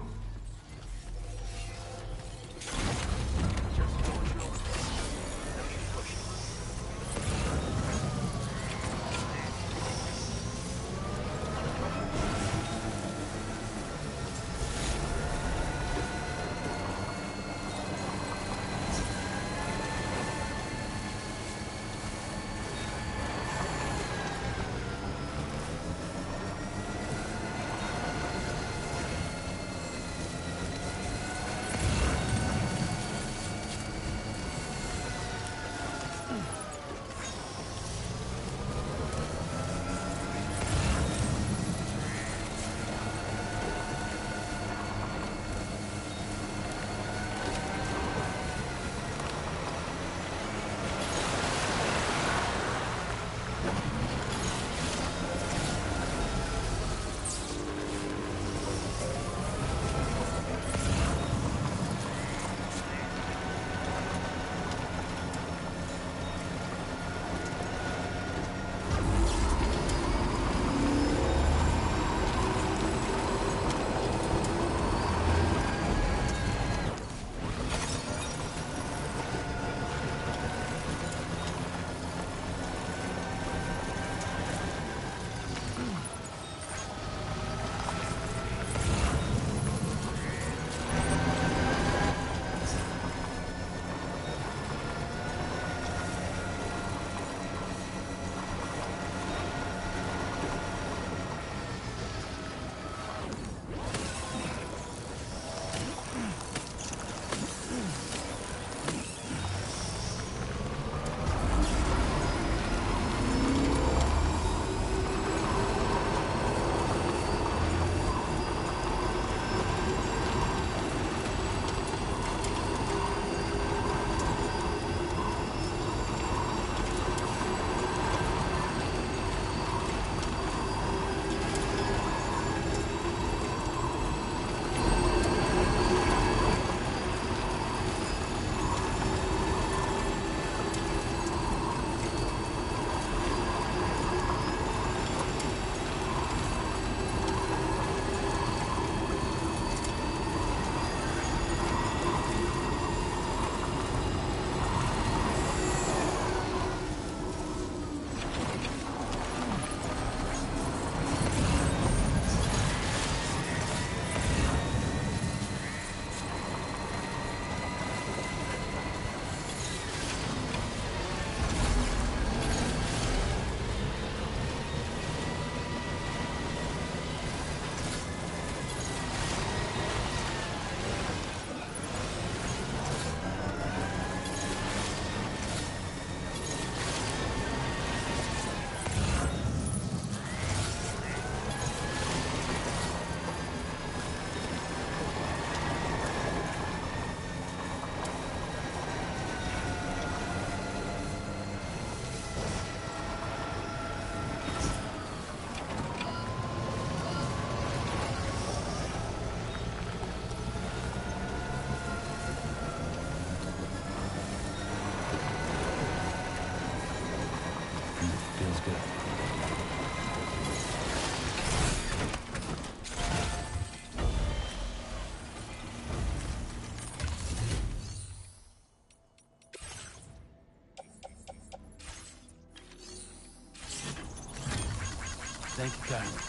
Thank you, Kylie.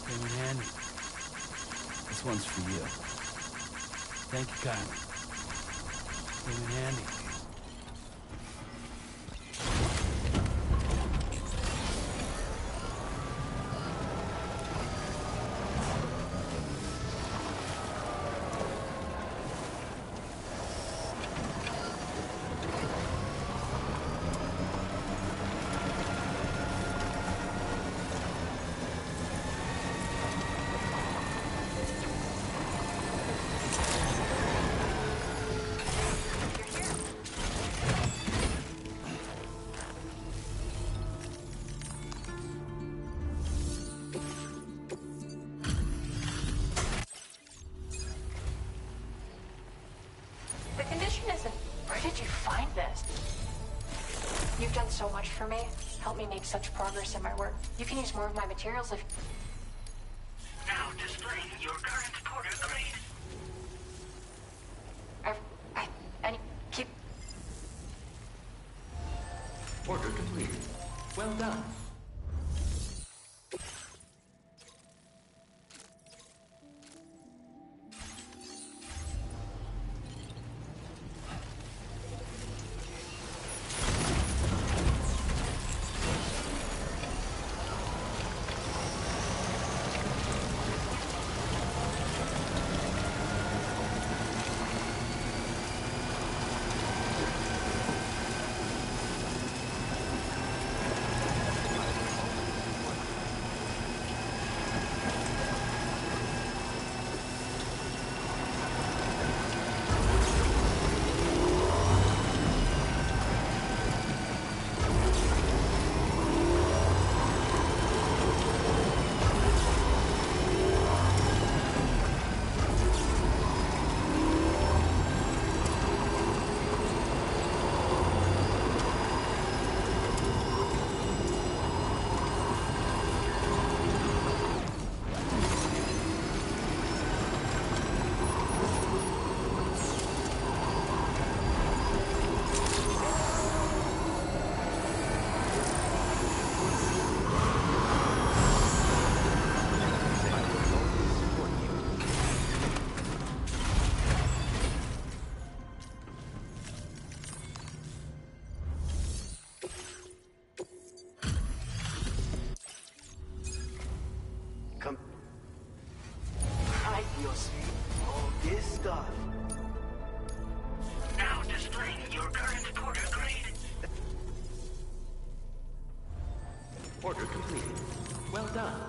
Came in handy. This one's for you. Thank you, Kylie. Came in handy. You've done so much for me. Helped me make such progress in my work. You can use more of my materials if... Now displaying your current porter grade. I keep... Order completed. Well done. Right, you'll see all this stuff. Now displaying your current porter grade. Order completed. Well done.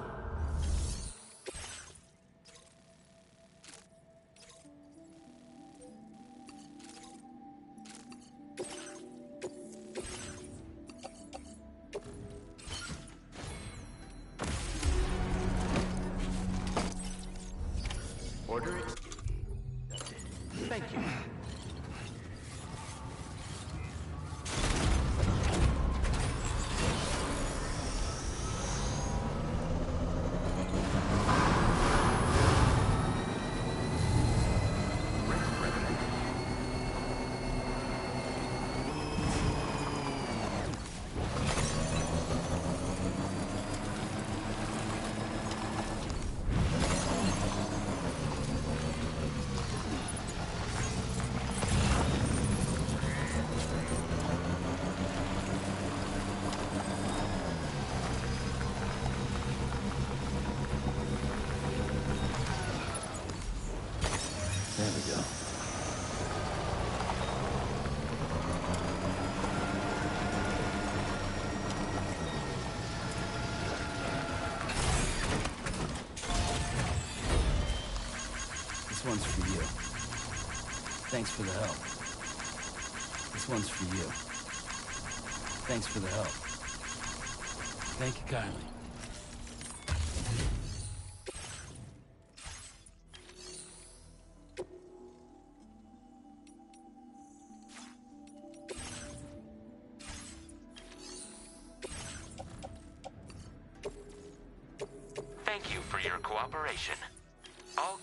Order accepted. Thank you. There we go. This one's for you. Thanks for the help. This one's for you. Thanks for the help. Thank you kindly. Thank you for your cooperation. All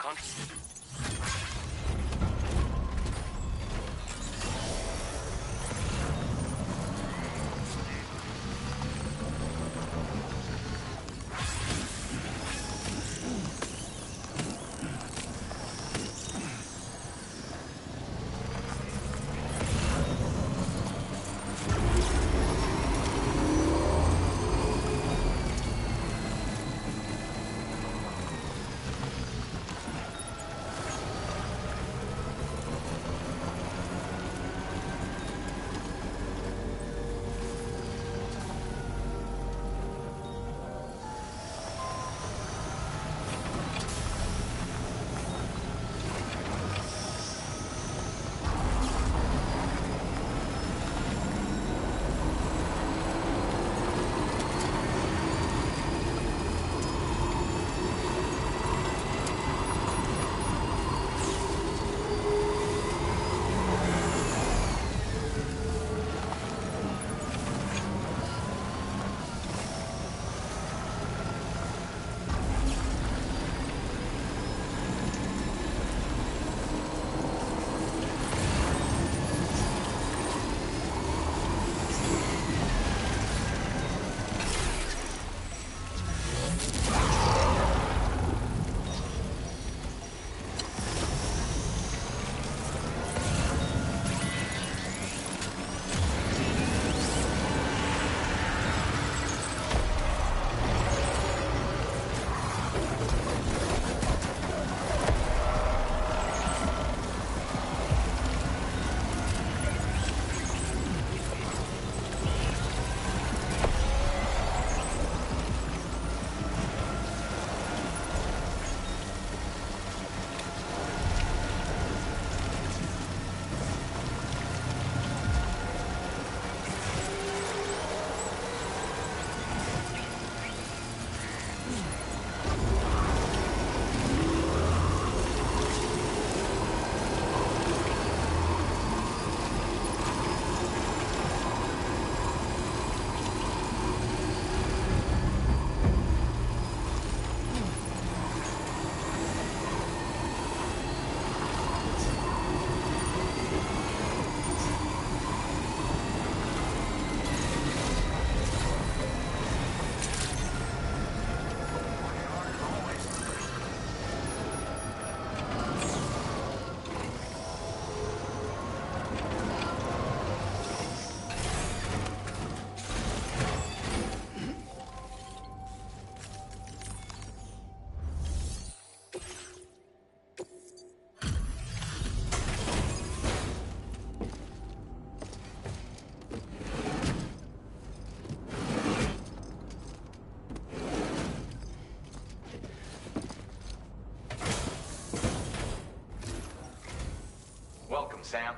Sam.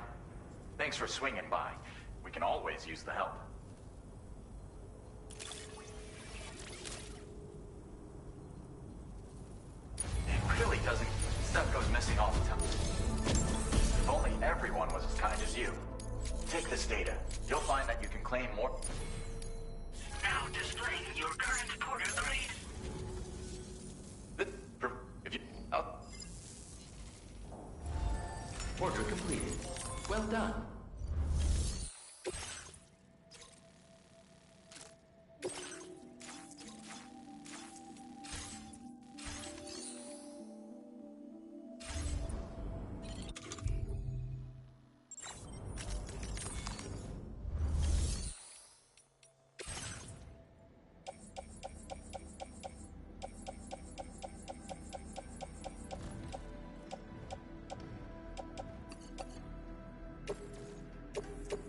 Thanks for swinging by. We can always use the help. It really doesn't... Stuff goes missing all the time. If only everyone was as kind as you. Take this data. You'll find that you can claim more... Now displaying your current porter grade. If you... Order completed. Well done.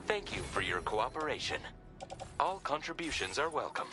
Thank you for your cooperation. All contributions are welcome.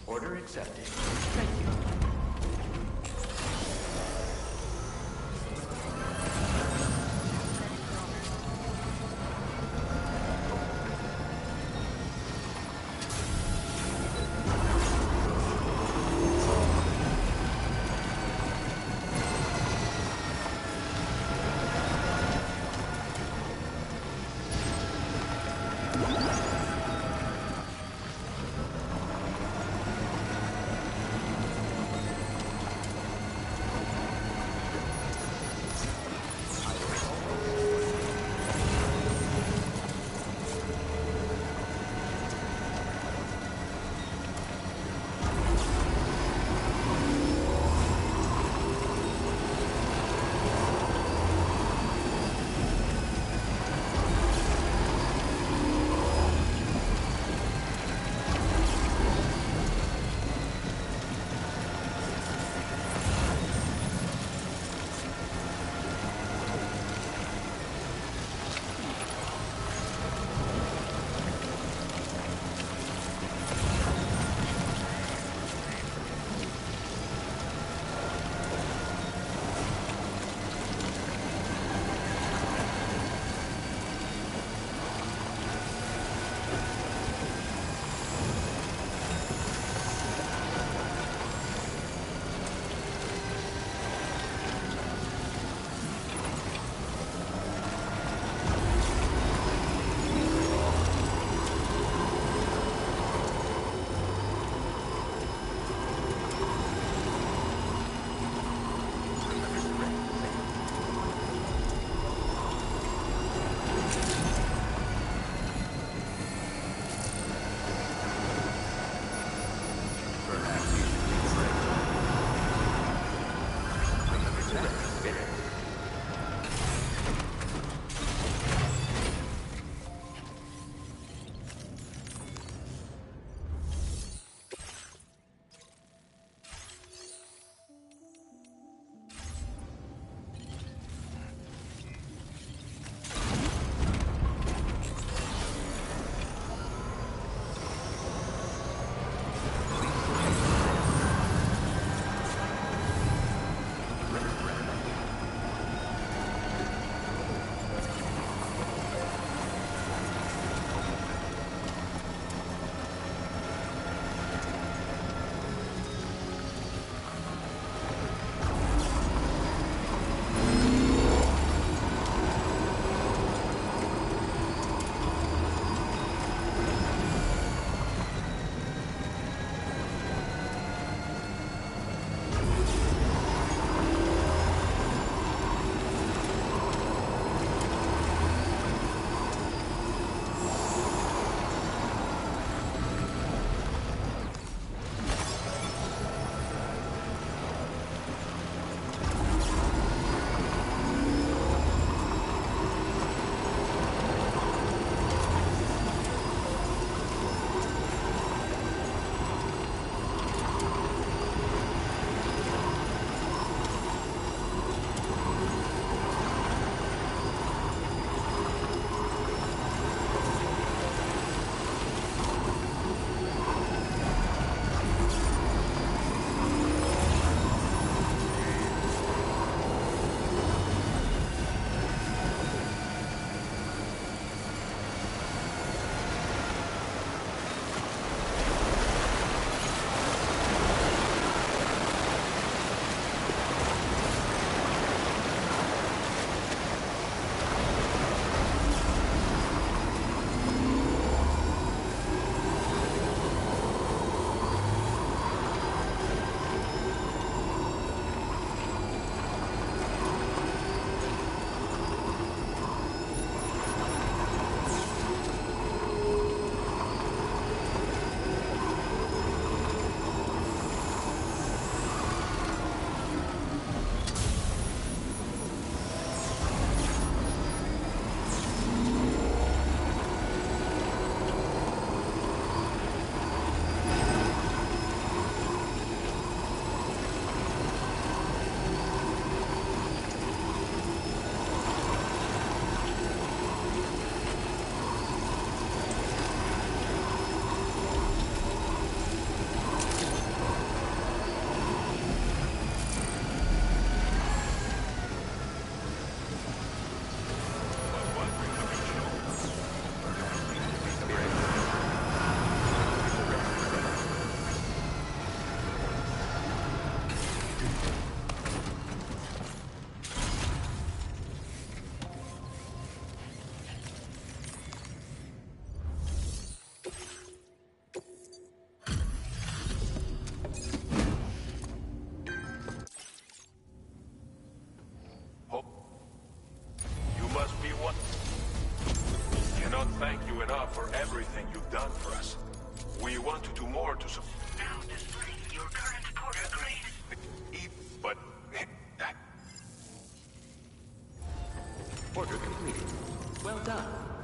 Order accepted. Thank you. everything you've done for us. We want to do more to support. Now displaying your current porter grade. But Order completed. Well done.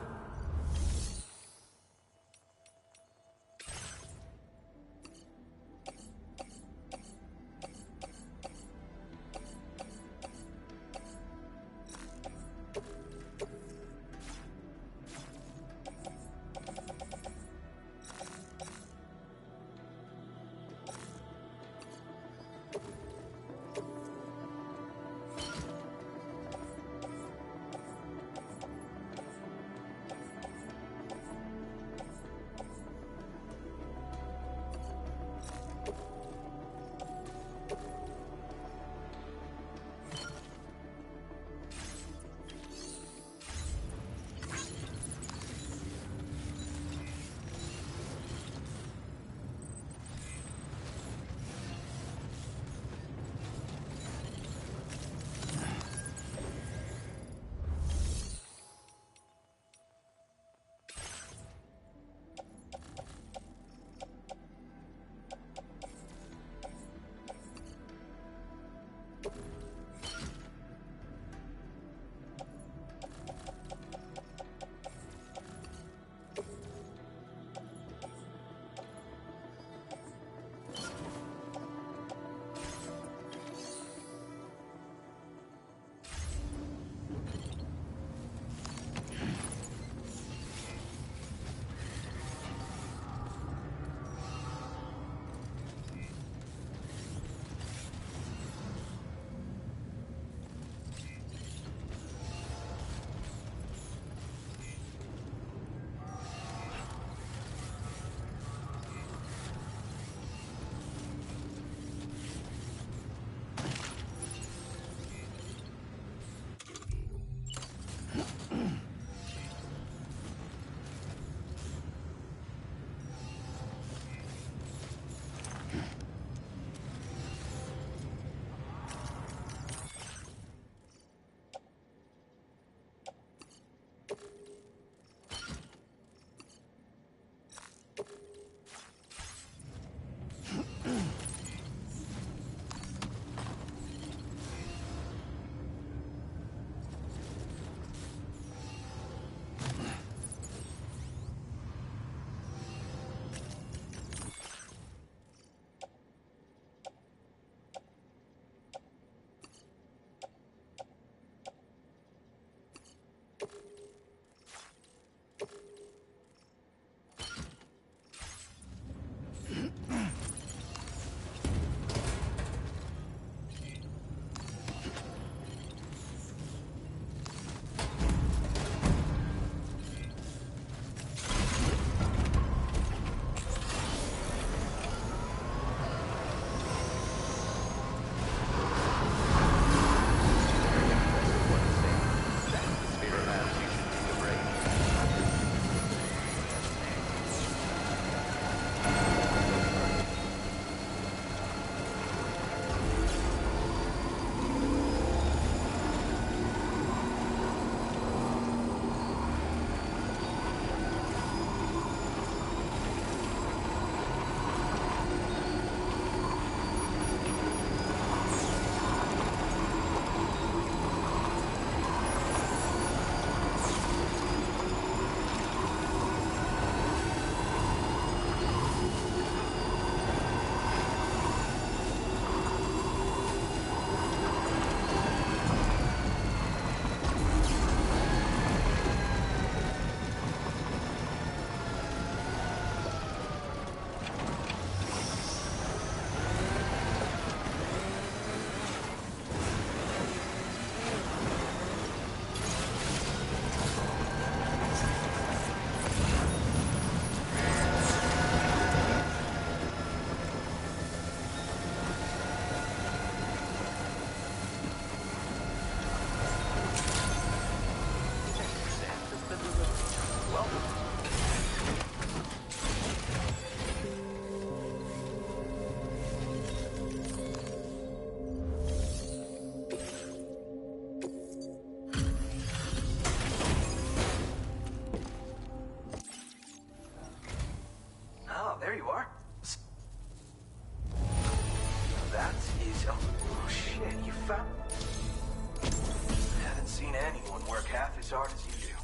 hard as you do.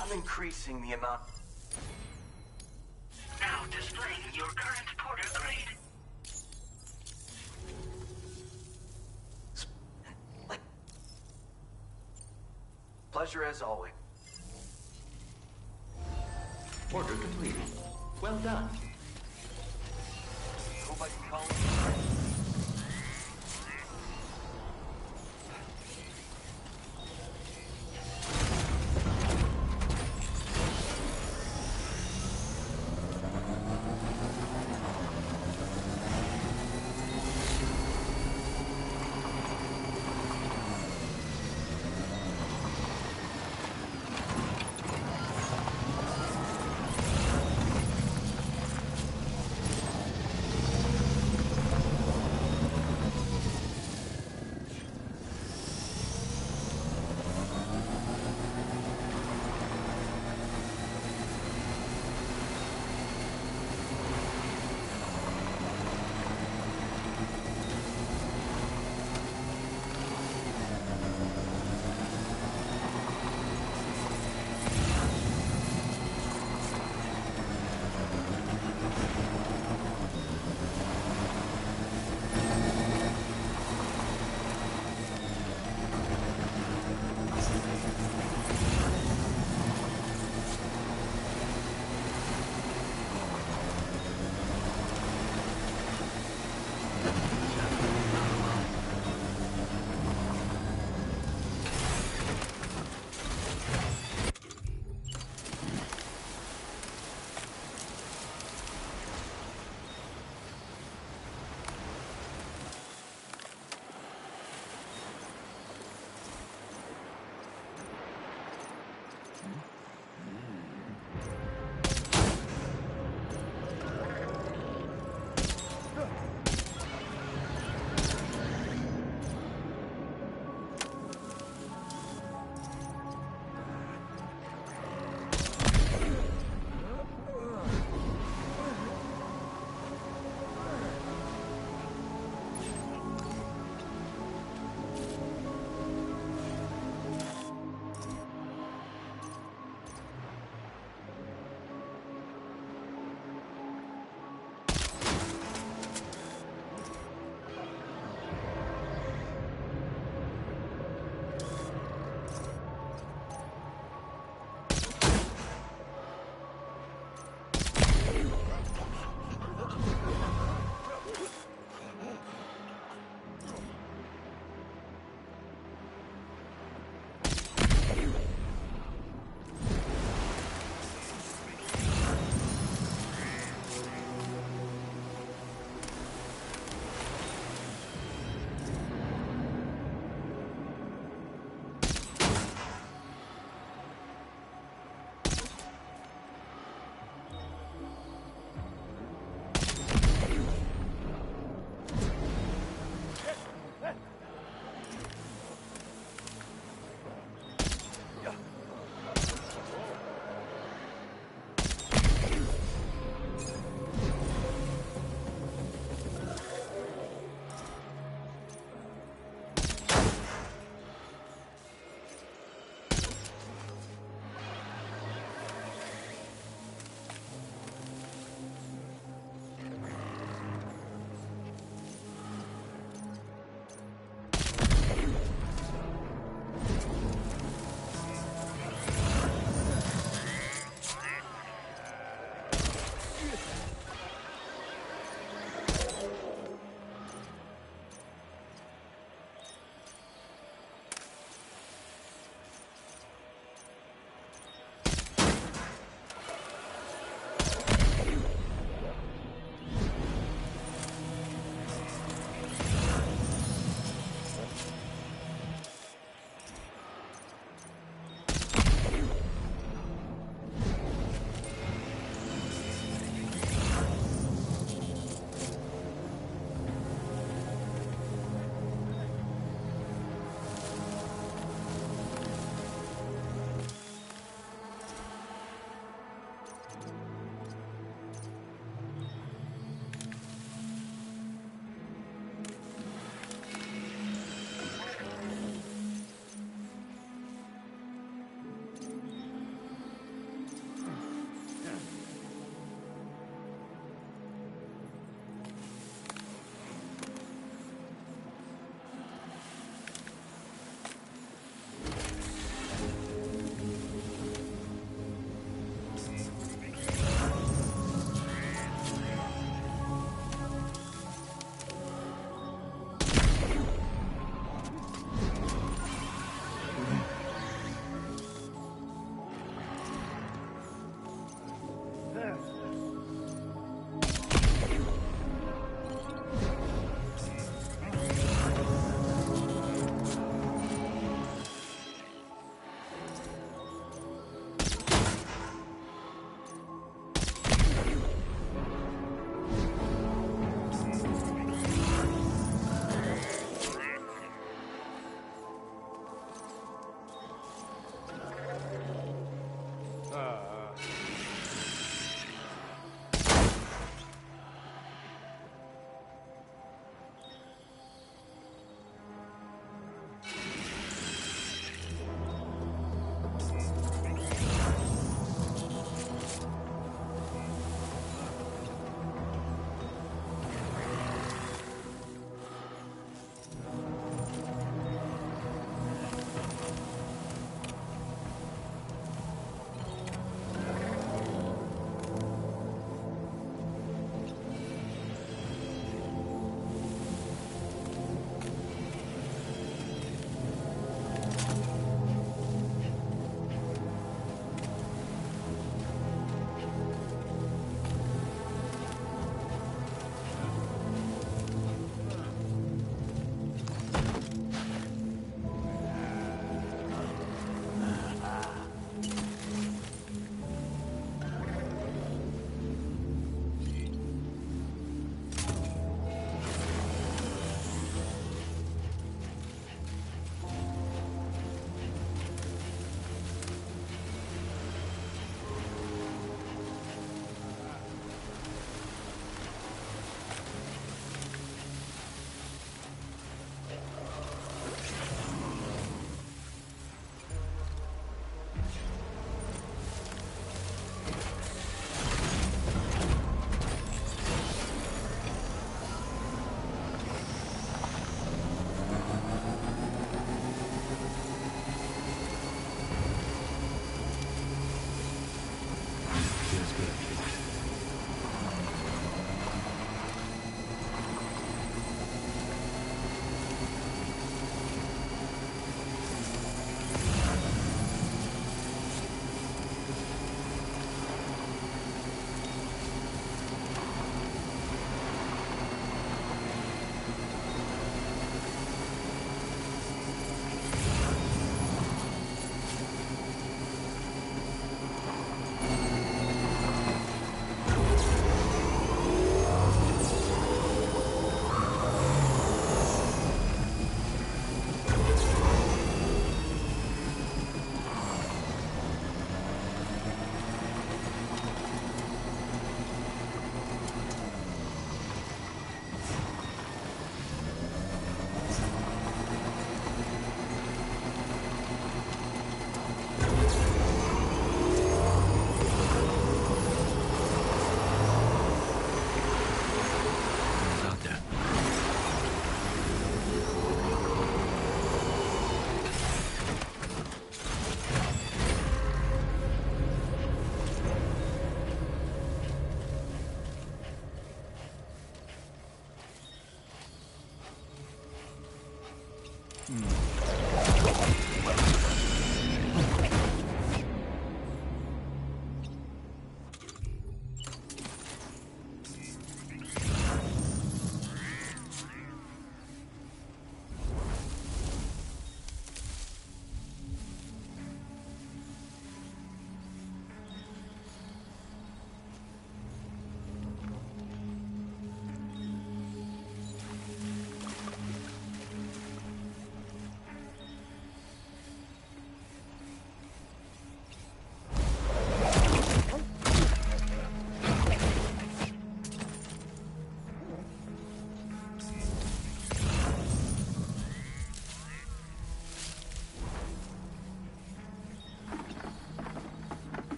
I'm increasing the amount... Now displaying your current porter grade. Pleasure as always. Order completed. Well done. Hope I can call him.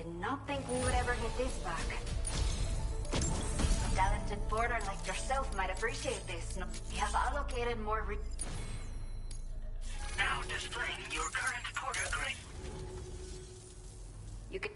Did not think we would ever get this back. A talented porter like yourself might appreciate this. We have allocated more Now displaying your current porter grade. You could...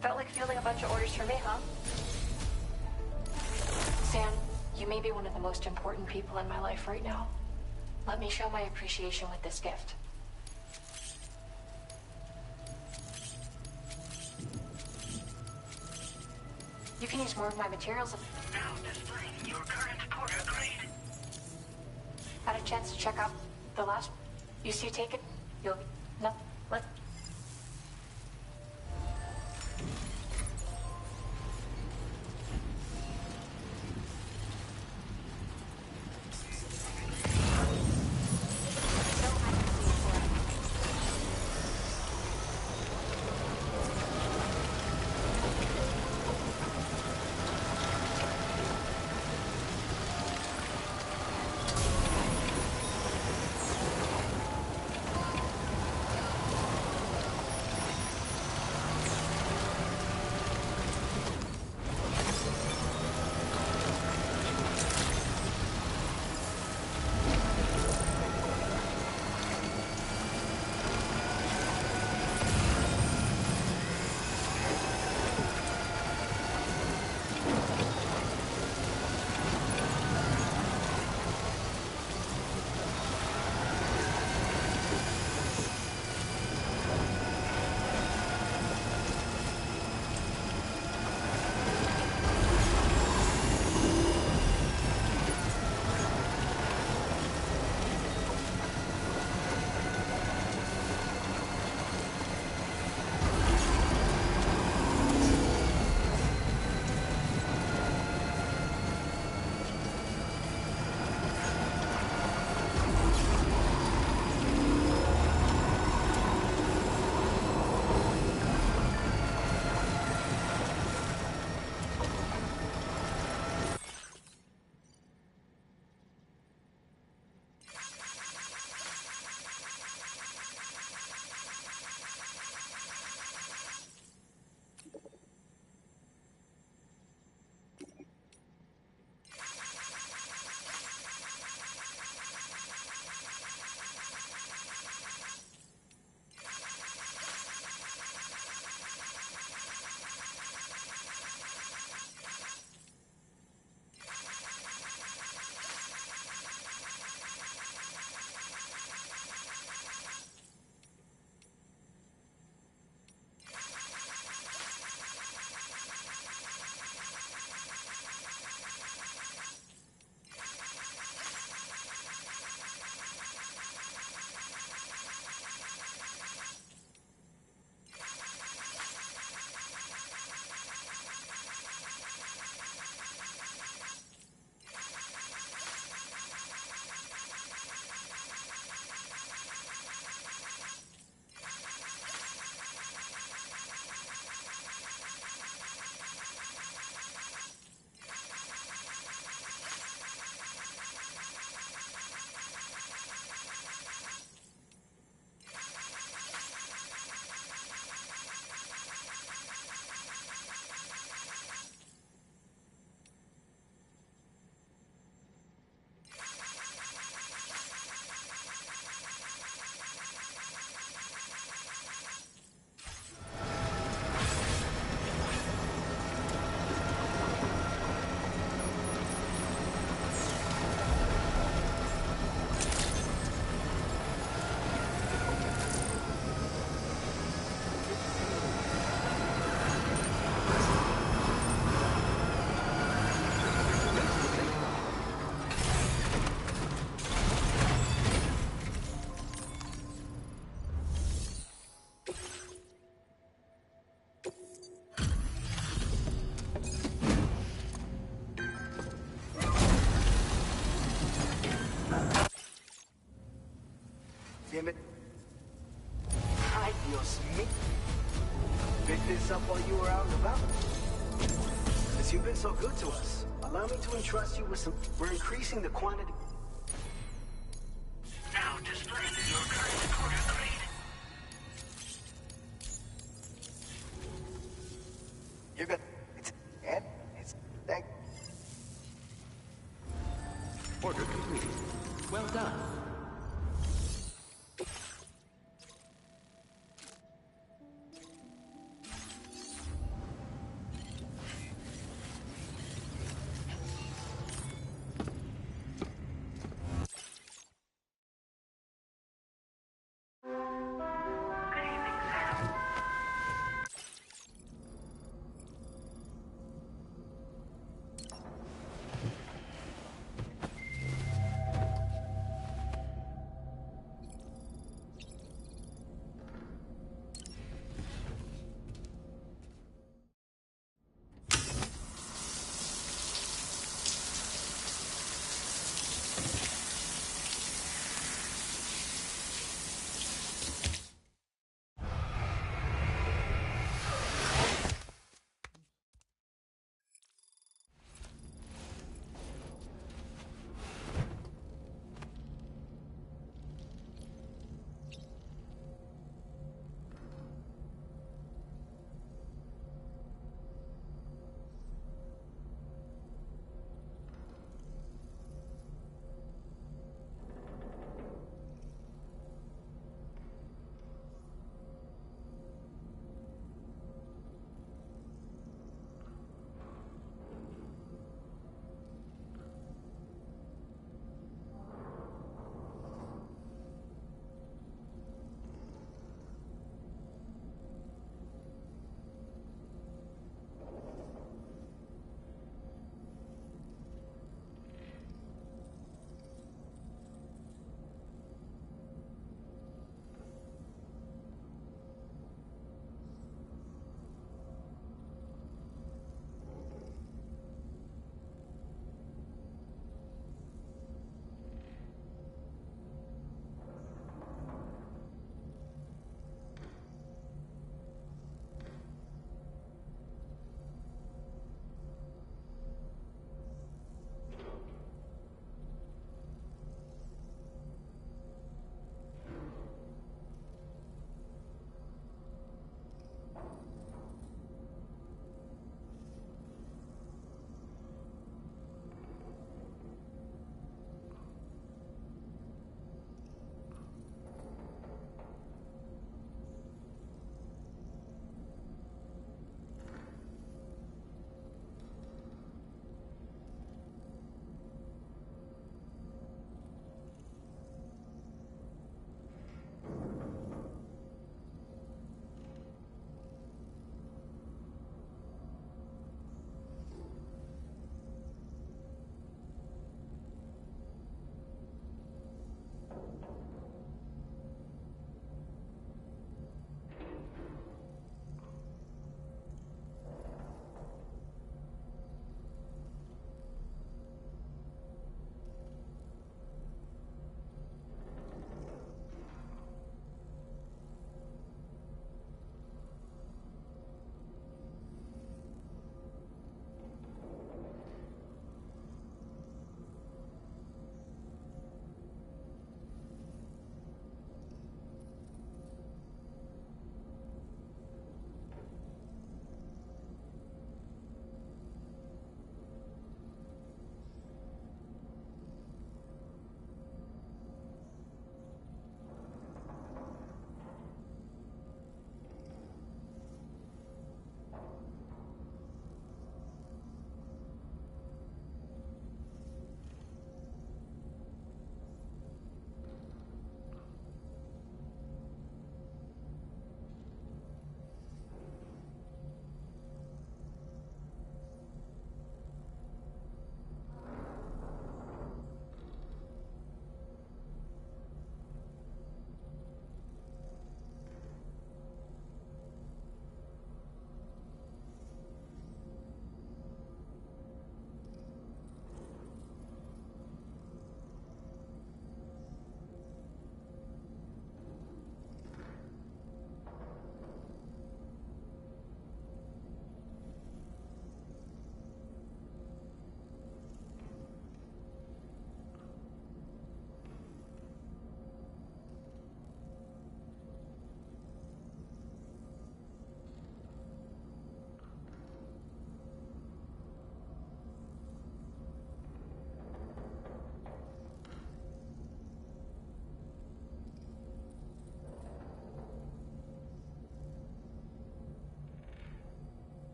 Felt like fielding a bunch of orders for me, huh? Sam, you may be one of the most important people in my life right now. Let me show my appreciation with this gift. You can use more of my materials. Now displaying your current porter grade. Had a chance to check out the last. You see, take it. You'll. No. Let. Damn it. Ay, Dios mío. Picked this up while you were out and about. Since you've been so good to us, allow me to entrust you with some... We're increasing the quantity... Now displaying your current porter grade. You're good. It's... Thank... Order completed. Well done.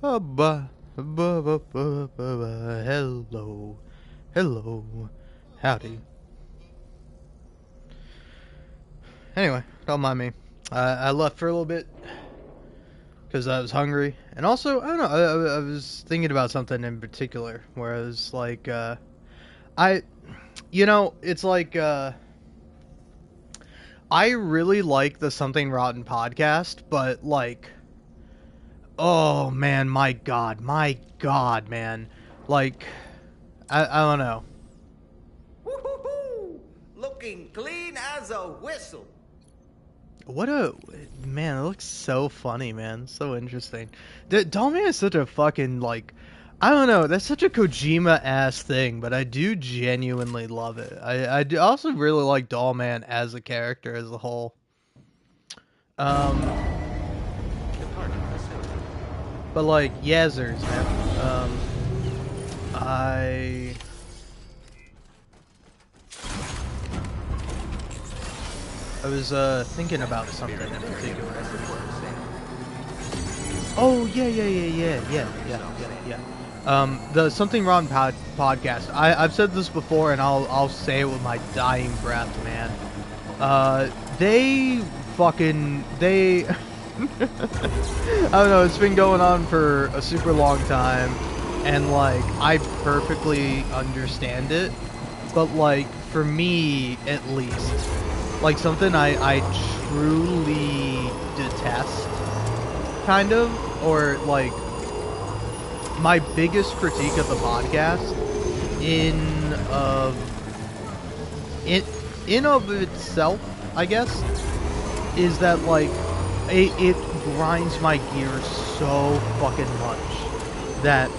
Hello. Hello. Howdy. Anyway, don't mind me. I left for a little bit because I was hungry. And also, I don't know, I was thinking about something in particular where I was like, it's like, I really like the Something Rotten podcast, but like, oh man, my god, man. Like, I don't know. Woo-hoo-hoo! Looking clean as a whistle. What a man! It looks so funny, man. So interesting. Dollman is such a fucking like, I don't know. That's such a Kojima ass thing, but I do genuinely love it. I do also really like Dollman as a character as a whole. But like Yazers, man. I was thinking about something in particular. Oh yeah. The Something Wrong podcast. I've said this before, and I'll say it with my dying breath, man. They I don't know. It's been going on for a super long time, and like I perfectly understand it. But like for me, at least, like something I truly detest, kind of, or like my biggest critique of the podcast in of itself, I guess, is that like it grinds my gears so fucking much that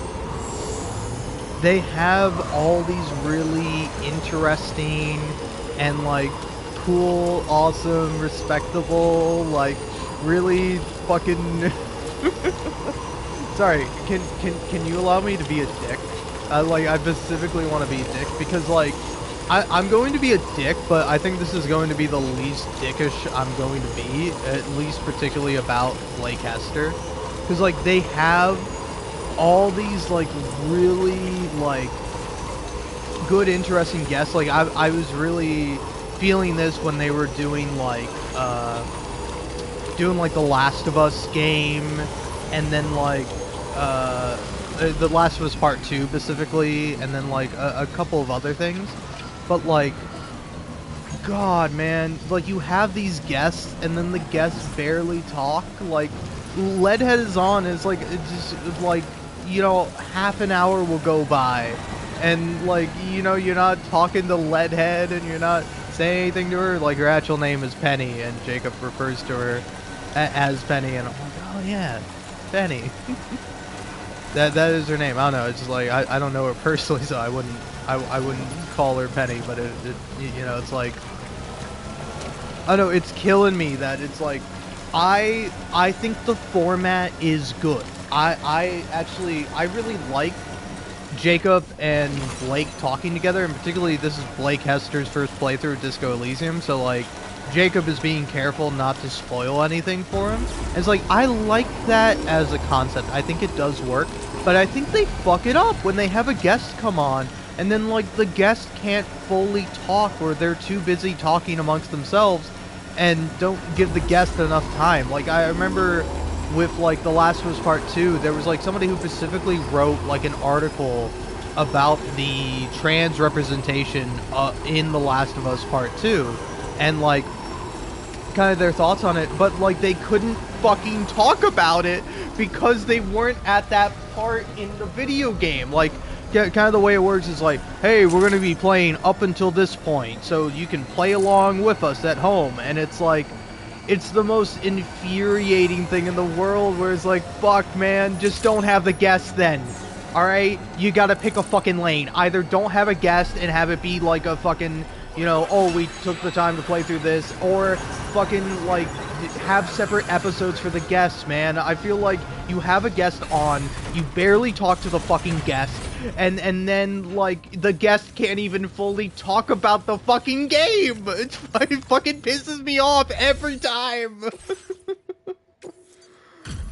they have all these really interesting and like cool, awesome, respectable, like really fucking sorry, can you allow me to be a dick? I specifically want to be a dick because like I'm going to be a dick, but I think this is going to be the least dickish I'm going to be, at least particularly about Blake Hester, because like they have all these like really like good, interesting guests. Like I was really feeling this when they were doing like the Last of Us game, and then like the Last of Us Part 2 specifically, and then like a couple of other things. But like, God, man, like you have these guests, and then the guests barely talk. Like, Leadhead is on. It's like it's just like, you know, half an hour will go by, and like, you know, you're not talking to Leadhead, and you're not saying anything to her. Like her actual name is Penny, and Jacob refers to her as Penny, and I'm like, oh yeah, Penny. that is her name. I don't know. It's just like I don't know her personally, so I wouldn't call her Penny, but it you know, it's like, I don't know, it's killing me that it's like I think the format is good. I really like Jacob and Blake talking together, and particularly this is Blake Hester's first playthrough of Disco Elysium, so like Jacob is being careful not to spoil anything for him. And it's like, I like that as a concept. I think it does work, but I think they fuck it up when they have a guest come on and then like the guest can't fully talk, or they're too busy talking amongst themselves and don't give the guest enough time. Like I remember with like The Last of Us Part 2, there was like somebody who specifically wrote like an article about the trans representation in The Last of Us Part 2, and like kind of their thoughts on it, but like they couldn't fucking talk about it because they weren't at that part in the video game. Like, kind of the way it works is like, hey, we're going to be playing up until this point, so you can play along with us at home. And it's like, it's the most infuriating thing in the world, where it's like, fuck, man, just don't have the guest then. Alright? You gotta pick a fucking lane. Either don't have a guest and have it be like a fucking, you know, oh, we took the time to play through this, or fucking, like, have separate episodes for the guests, man. I feel like you have a guest on, you barely talk to the fucking guest, and then, like, the guest can't even fully talk about the fucking game! It fucking pisses me off every time!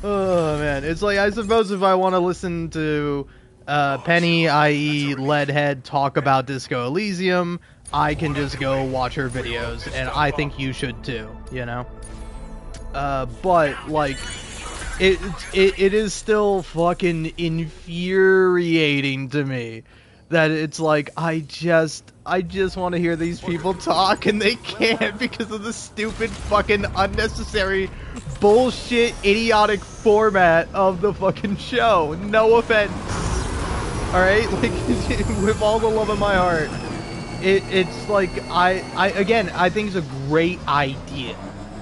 Oh man, it's like I suppose if I want to listen to Penny, i.e. Leadhead, talk about Disco Elysium, I can just go watch her videos, and I think you should too, you know? But like, it is still fucking infuriating to me that it's like I just want to hear these people talk and they can't because of the stupid fucking unnecessary bullshit idiotic format of the fucking show. No offense. All right, like with all the love in my heart, it's like I think it's a great idea.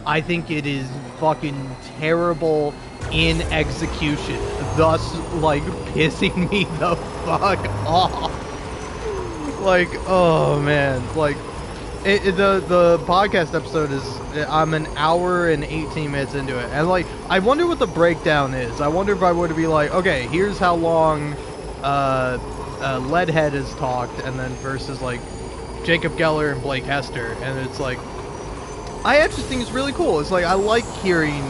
I think it is fucking terrible in execution, thus like pissing me the fuck off. Like, oh man, like the podcast episode is I'm an hour and 18 minutes into it, and like I wonder what the breakdown is. I wonder if I were to be like, okay, here's how long Leadhead has talked, and then versus like Jacob Geller and Blake Hester, and it's like I actually think it's really cool. It's like I like hearing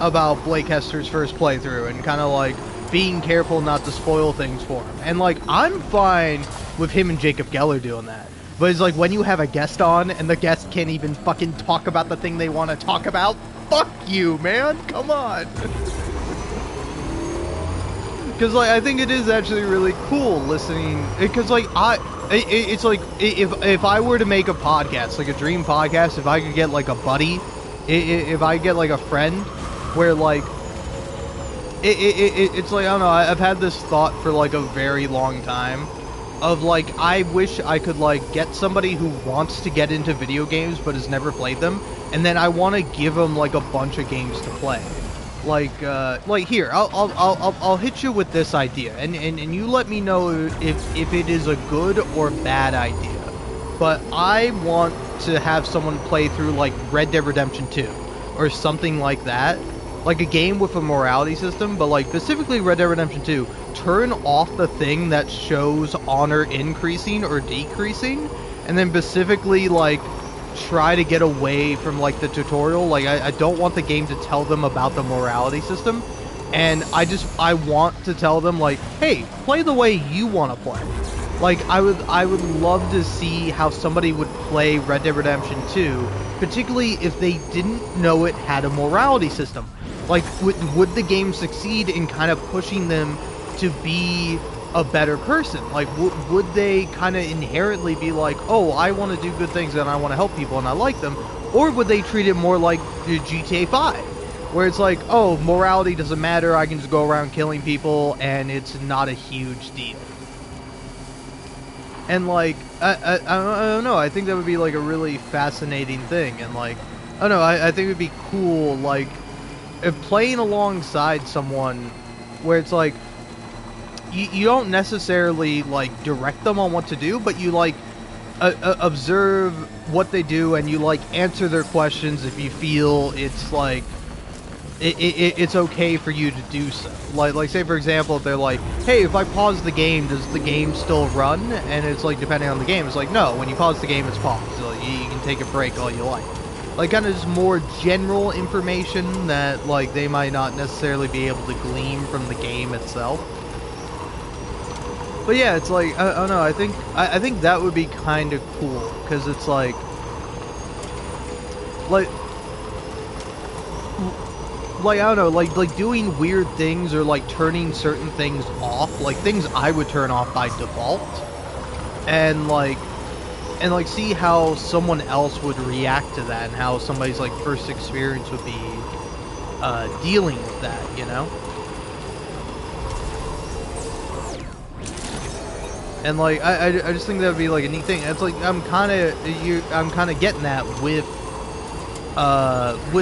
about Blake Hester's first playthrough and kind of like being careful not to spoil things for him. And like I'm fine with him and Jacob Geller doing that. But it's like when you have a guest on and the guest can't even fucking talk about the thing they want to talk about, fuck you, man. Come on. Because like I think it is actually really cool listening. Because like it's like if I were to make a podcast, like a dream podcast, if I could get like a buddy, if I get like a friend, where like it's like I don't know. I've had this thought for like a very long time, of like I wish I could like get somebody who wants to get into video games but has never played them, and then I want to give them like a bunch of games to play. Like here, I'll hit you with this idea, and you let me know if it is a good or bad idea. But I want to have someone play through like Red Dead Redemption 2 or something like that, like a game with a morality system, but like specifically Red Dead Redemption 2. Turn off the thing that shows honor increasing or decreasing, and then specifically like try to get away from like the tutorial. Like I don't want the game to tell them about the morality system, and I want to tell them like, hey, play the way you want to play. Like I would love to see how somebody would play Red Dead Redemption 2, particularly if they didn't know it had a morality system. Like would the game succeed in kind of pushing them to be a better person? Like would they kind of inherently be like, oh, I want to do good things and I want to help people and I like them? Or would they treat it more like GTA 5, where it's like, oh, morality doesn't matter, I can just go around killing people and it's not a huge deal? And like I don't know, I think that would be like a really fascinating thing. And like I don't know, I think it would be cool, like if playing alongside someone where it's like you don't necessarily like direct them on what to do, but you like observe what they do and you like answer their questions if you feel it's like it's okay for you to do so. Like say for example, if they're like, hey, if I pause the game, does the game still run? And it's like, depending on the game, it's like, no, when you pause the game, it's paused. So like, you can take a break all you like. Like kind of just more general information that like they might not necessarily be able to glean from the game itself. But yeah, it's like I don't know. I think that would be kind of cool, because it's like I don't know, like doing weird things or like turning certain things off, like things I would turn off by default, and like see how someone else would react to that, and how somebody's like first experience would be dealing with that, you know? And like I just think that would be like a neat thing. It's like I'm kind of getting that with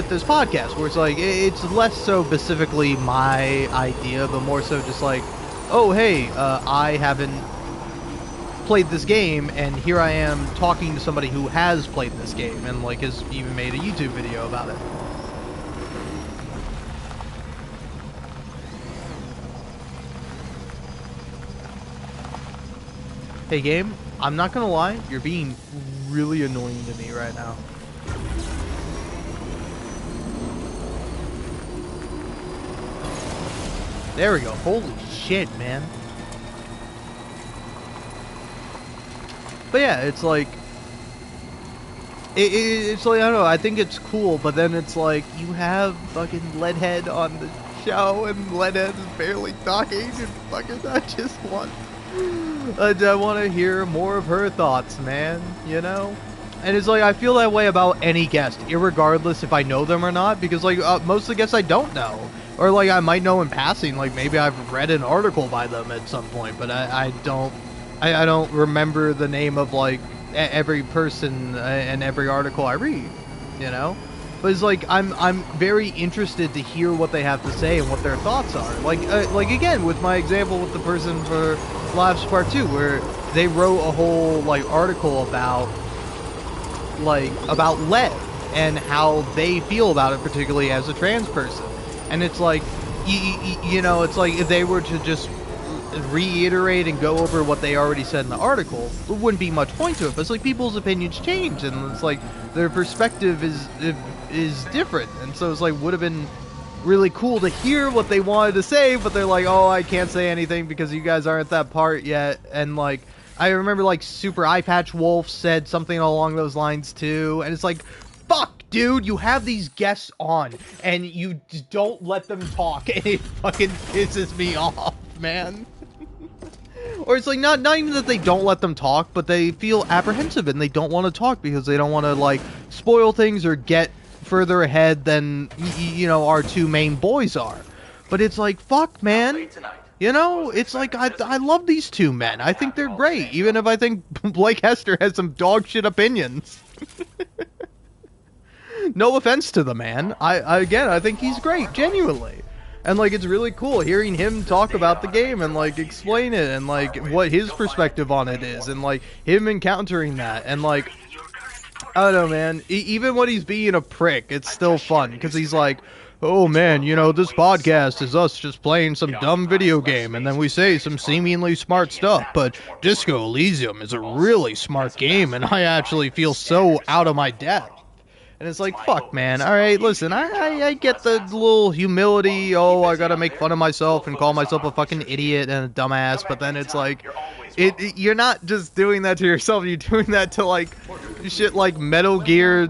this podcast, where it's like it's less so specifically my idea, but more so just like, oh hey, I haven't played this game, and here I am talking to somebody who has played this game and like has even made a YouTube video about it. Hey game, I'm not gonna lie, you're being really annoying to me right now. There we go. Holy shit, man. But yeah, it's like... It's like, I don't know, I think it's cool, but then it's like, you have fucking Leadhead on the show, and Leadhead is barely talking, and fucking, I just want... I want to hear more of her thoughts, man, you know? And it's like, I feel that way about any guest, irregardless if I know them or not, because, like, most of the guests I don't know. Or, like, I might know in passing, like, maybe I've read an article by them at some point, but I don't remember the name of, like, every person and every article I read, you know? But it's like, I'm very interested to hear what they have to say and what their thoughts are. Like again, with my example with the person for Lives Part 2, where they wrote a whole, like, article about lead and how they feel about it, particularly as a trans person. And it's like, you know, it's like if they were to just reiterate and go over what they already said in the article, there wouldn't be much point to it. But it's like people's opinions change, and it's like their perspective is different, and so it's like would have been really cool to hear what they wanted to say, but they're like, oh, I can't say anything because you guys aren't that part yet. And like I remember like Super Eye Patch Wolf said something along those lines too, and it's like, fuck, dude, you have these guests on and you just don't let them talk, and it fucking pisses me off, man. Or it's like not even that they don't let them talk, but they feel apprehensive and they don't want to talk because they don't want to like spoil things or get further ahead than you know our two main boys are. But it's like, fuck, man. You know, it's like I love these two men. I think they're great, even if I think Blake Hester has some dog shit opinions. No offense to the man. I think he's great, genuinely. And, like, it's really cool hearing him talk about the game and, like, explain it and, like, what his perspective on it is and, like, him encountering that. And, like, I don't know, man. Even when he's being a prick, it's still fun because he's like, oh, man, you know, this podcast is us just playing some dumb video game and then we say some seemingly smart stuff. But Disco Elysium is a really smart game and I actually feel so out of my depth. And it's like, fuck, man. Alright, listen, I get the little humility, oh, I gotta make fun of myself and call myself a fucking idiot and a dumbass, but then it's like, you're not just doing that to yourself, you're doing that to, like, shit like Metal Gear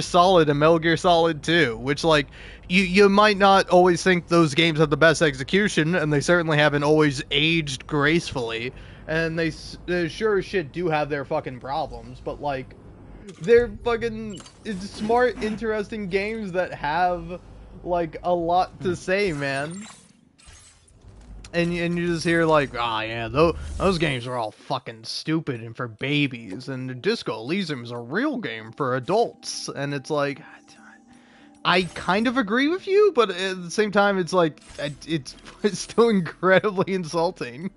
Solid and Metal Gear Solid 2, which, like, you might not always think those games have the best execution, and they certainly haven't always aged gracefully, and they sure as shit do have their fucking problems, but, like, they're fucking smart, interesting games that have, like, a lot to say, man. And you just hear, like, ah, yeah, those games are all fucking stupid and for babies, and Disco Elysium is a real game for adults. And it's like, I kind of agree with you, but at the same time, it's like, it's still incredibly insulting.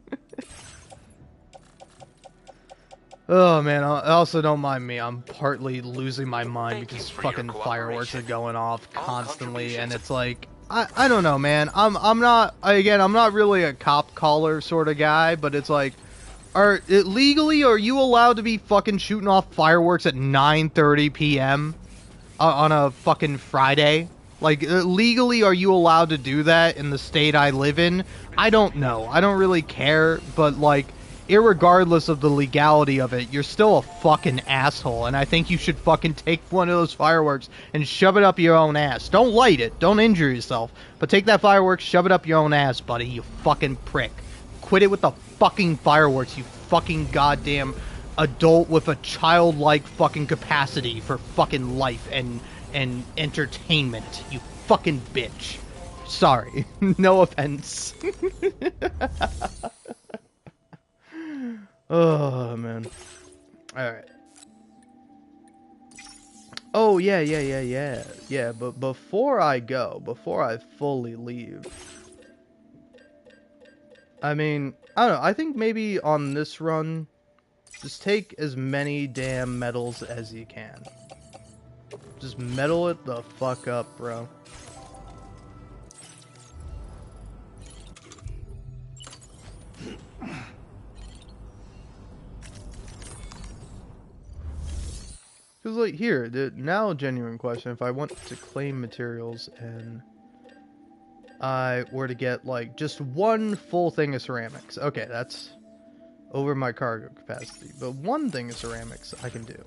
Oh, man, also don't mind me. I'm partly losing my mind because fucking fireworks are going off constantly, and it's like, I don't know, man. I'm not really a cop caller sort of guy, but it's like, legally, are you allowed to be fucking shooting off fireworks at 9:30 p.m. On a fucking Friday? Like, legally, are you allowed to do that in the state I live in? I don't know. I don't really care, but, like, irregardless of the legality of it, you're still a fucking asshole, and I think you should fucking take one of those fireworks and shove it up your own ass. Don't light it, don't injure yourself, but take that fireworks, shove it up your own ass, buddy, you fucking prick. Quit it with the fucking fireworks, you fucking goddamn adult with a childlike fucking capacity for fucking life and entertainment, you fucking bitch. Sorry, no offense. Oh, man. Alright. Oh, yeah. Yeah, but before I fully leave, I mean, I don't know, I think maybe on this run, just take as many damn medals as you can. Just medal it the fuck up, bro. Because, like, here, now a genuine question. If I want to claim materials and... I were to get like just one full thing of ceramics. Okay, that's over my cargo capacity, but one thing of ceramics I can do.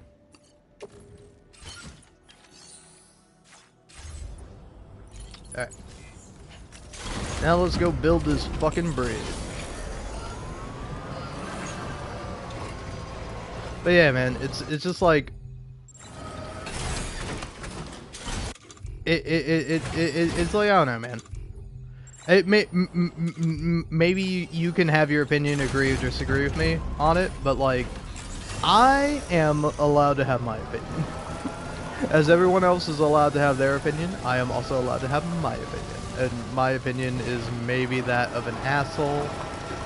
Alright. Now let's go build this fucking bridge. But yeah, man, it's just like it's like, I don't know, man. It maybe you can have your opinion, agree or disagree with me on it, but like, I am allowed to have my opinion. As everyone else is allowed to have their opinion, I am also allowed to have my opinion. And my opinion is maybe that of an asshole,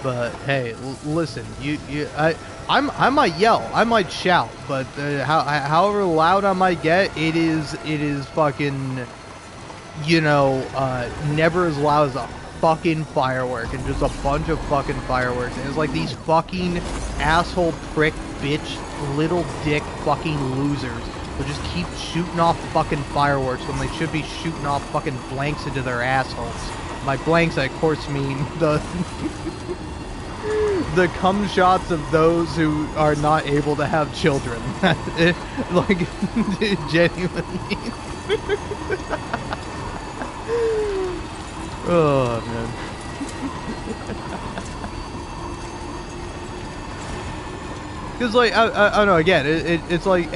but hey, listen, I might yell, I might shout, but however loud I might get, it is fucking, you know, never as loud as a fucking firework, and just a bunch of fucking fireworks. And it's like these fucking asshole prick bitch little dick fucking losers will just keep shooting off fucking fireworks when they should be shooting off fucking blanks into their assholes. By blanks, I of course mean the the cum shots of those who are not able to have children. Like, genuinely. Oh, man. Because, like, I don't know, again, it's like,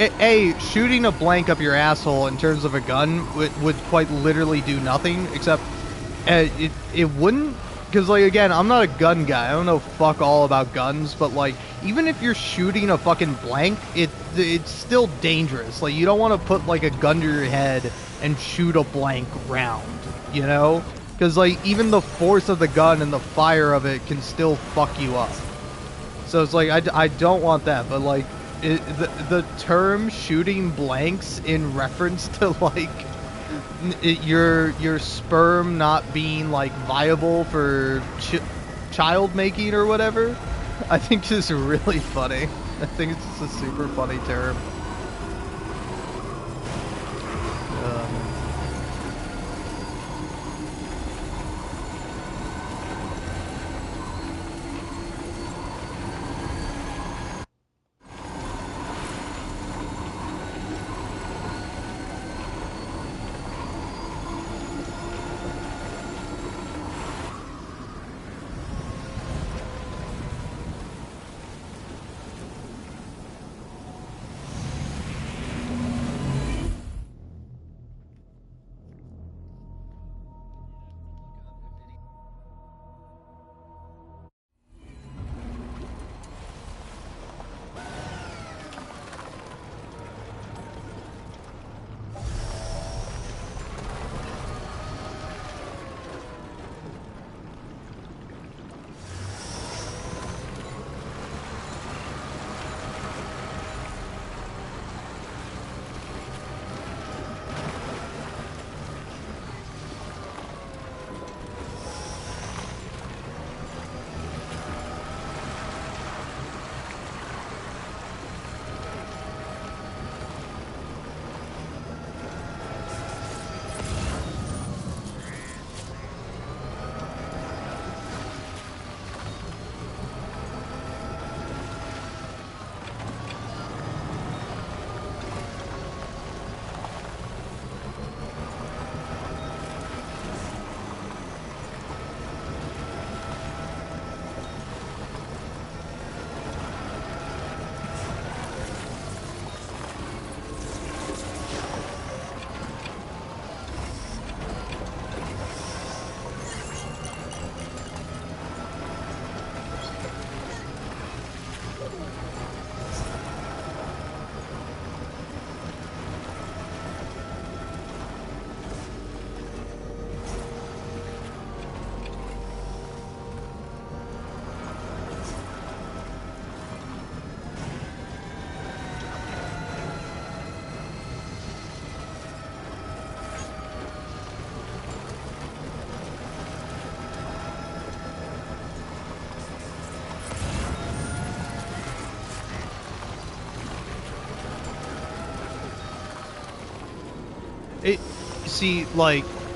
shooting a blank up your asshole in terms of a gun would quite literally do nothing, except it wouldn't, because, like, again, I'm not a gun guy, I don't know fuck all about guns, but, like, even if you're shooting a fucking blank, it's still dangerous. Like, you don't want to put, like, a gun to your head and shoot a blank round, you know? Because, like, even the force of the gun and the fire of it can still fuck you up. So it's like, I don't want that, but like, the term shooting blanks in reference to like, your sperm not being like viable for child making or whatever, I think is really funny. I think it's just a super funny term.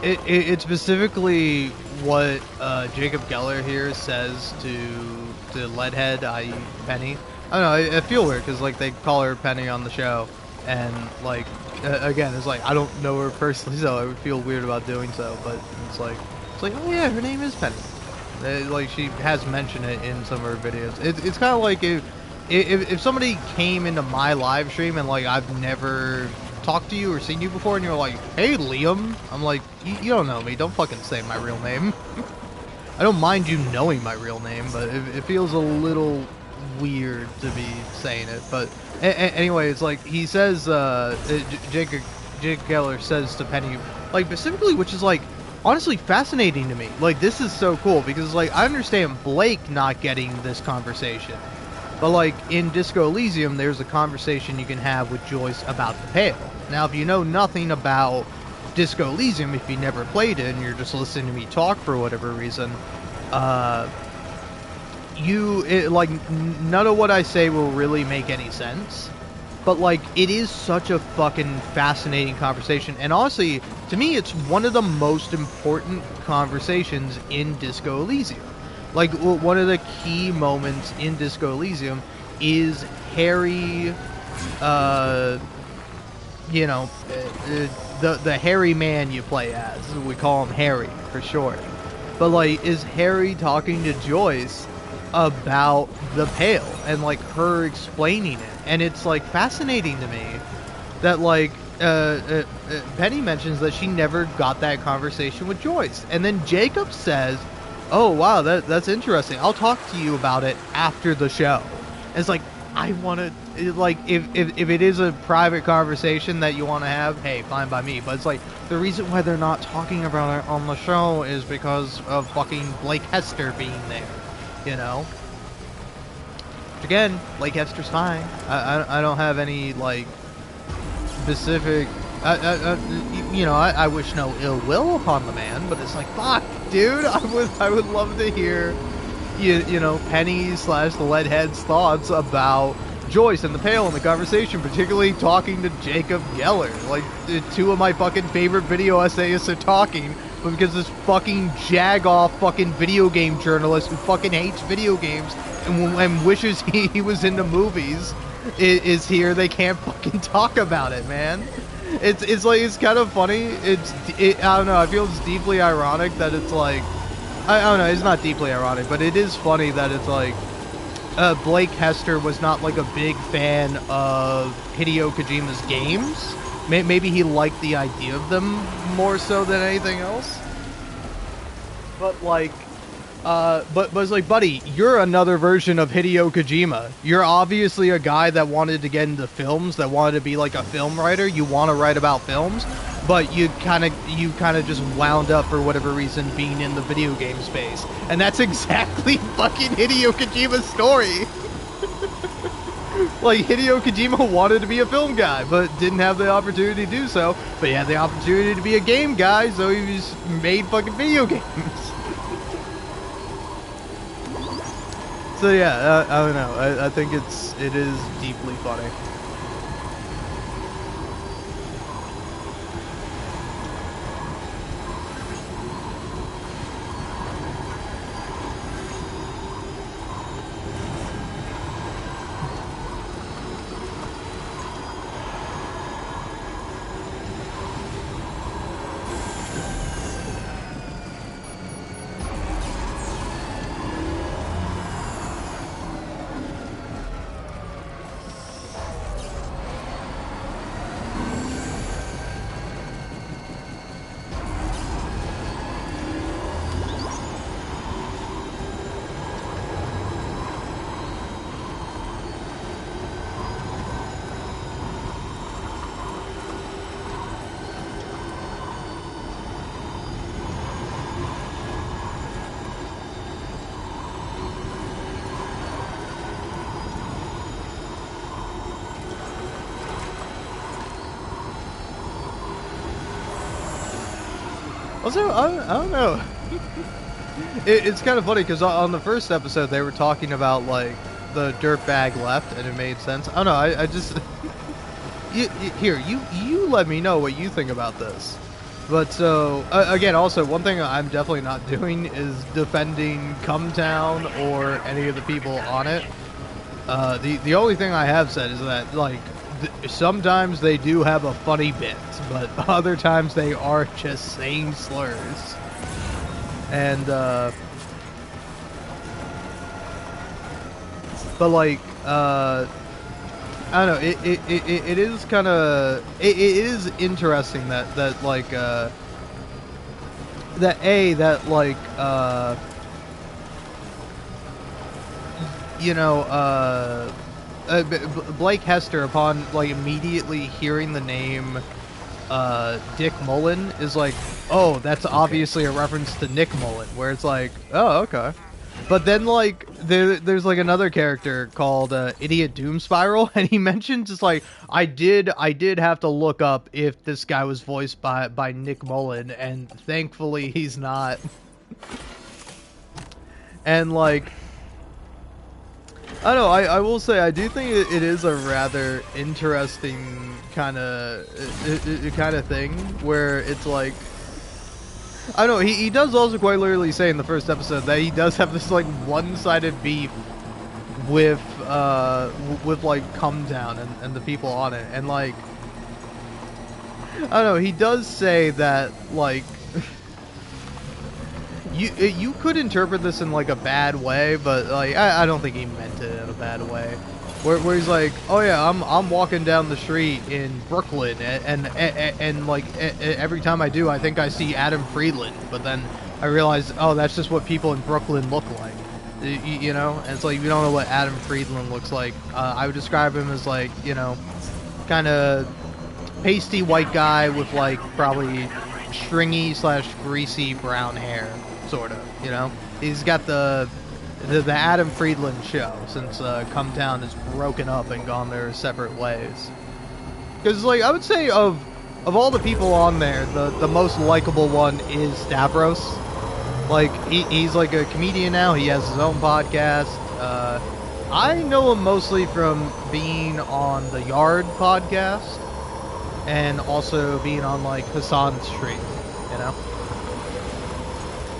It specifically what Jacob Geller here says to Leadhead, i.e. Penny. I don't know, I feel weird because like they call her Penny on the show, and like again, it's like I don't know her personally, so I would feel weird about doing so. But it's like oh yeah, her name is Penny. Like she has mentioned it in some of her videos. It's kind of like if somebody came into my live stream and like I've never talked to you or seen you before, and you're like, hey Liam, I'm like, you don't know me, don't fucking say my real name. I don't mind you knowing my real name, but it feels a little weird to be saying it. But anyway, it's like he says, Jake Geller says to Penny, like specifically, which is like honestly fascinating to me. Like this is so cool because like I understand Blake not getting this conversation, but like in Disco Elysium, there's a conversation you can have with Joyce about the Pale. Now, if you know nothing about Disco Elysium, if you never played it and you're just listening to me talk for whatever reason, none of what I say will really make any sense. But like, it is such a fucking fascinating conversation, and honestly, to me, it's one of the most important conversations in Disco Elysium. Like, one of the key moments in Disco Elysium is Harry, the hairy man you play as. We call him Harry for short. But like, is Harry talking to Joyce about the Pale and like her explaining it, and it's like fascinating to me that like Penny mentions that she never got that conversation with Joyce, and then Jacob says, "Oh wow, that's interesting. I'll talk to you about it after the show." And it's like, I want to, like, if it is a private conversation that you want to have, hey, fine by me. But it's like, the reason why they're not talking about it on the show is because of fucking Blake Hester being there, you know? Which again, Blake Hester's fine. I don't have any, like, specific, I wish no ill will upon the man, but it's like, fuck, dude, I would love to hear, you know, Penny / the Leadhead's thoughts about Joyce and the Pale in the conversation, particularly talking to Jacob Geller. Like, two of my fucking favorite video essayists are talking, but because this fucking jag-off fucking video game journalist who fucking hates video games and wishes he was into movies is here, they can't fucking talk about it, man. It's like, it's kind of funny. I don't know, I feel it's deeply ironic that it's like, I don't know, it's not deeply ironic, but it is funny that it's like, Blake Hester was not like a big fan of Hideo Kojima's games. Maybe he liked the idea of them more so than anything else. But like, but it's like, buddy, you're another version of Hideo Kojima. You're obviously a guy that wanted to get into films, that wanted to be like a film writer. You want to write about films, but you kind of just wound up for whatever reason being in the video game space, and that's exactly fucking Hideo Kojima's story. Like, Hideo Kojima wanted to be a film guy, but didn't have the opportunity to do so. But he had the opportunity to be a game guy, so he just made fucking video games. So yeah, I don't know. I think it is deeply funny. Also, I don't know. It's kind of funny because on the first episode they were talking about like the dirtbag left, and it made sense. I don't know. I just here you let me know what you think about this. But so again, also one thing I'm definitely not doing is defending Cumtown or any of the people on it. The only thing I have said is that like sometimes they do have a funny bit, but other times they are just saying slurs. And but like I don't know, it is kind of it is interesting that like that like you know Blake Hester, upon like immediately hearing the name Dick Mullen, is like, oh, that's obviously a reference to Nick Mullen, where it's like, oh, okay. But then like there's like another character called Idiot Doom Spiral, and he mentions it's like I did have to look up if this guy was voiced by Nick Mullen, and thankfully he's not. And like I don't know, I will say I do think it is a rather interesting kind of thing where it's like, I don't know, he does also quite literally say in the first episode that he does have this like one-sided beef with like Cumtown and the people on it, and like I don't know, he does say that like you could interpret this in like a bad way, but like I don't think he meant it in a bad way. Where he's like, oh yeah, I'm walking down the street in Brooklyn, and like every time I do, I think I see Adam Friedland, but then I realize, oh, that's just what people in Brooklyn look like, you know. And it's like, you don't know what Adam Friedland looks like. I would describe him as like, you know, kind of pasty white guy with like probably stringy / greasy brown hair, sort of, you know. He's got the Adam Friedland show, since Cumtown has broken up and gone their separate ways. Because like I would say of all the people on there, the most likable one is Stavros. Like he's like a comedian now. He has his own podcast. I know him mostly from being on the Yard podcast, and also being on like Hassan's stream, you know?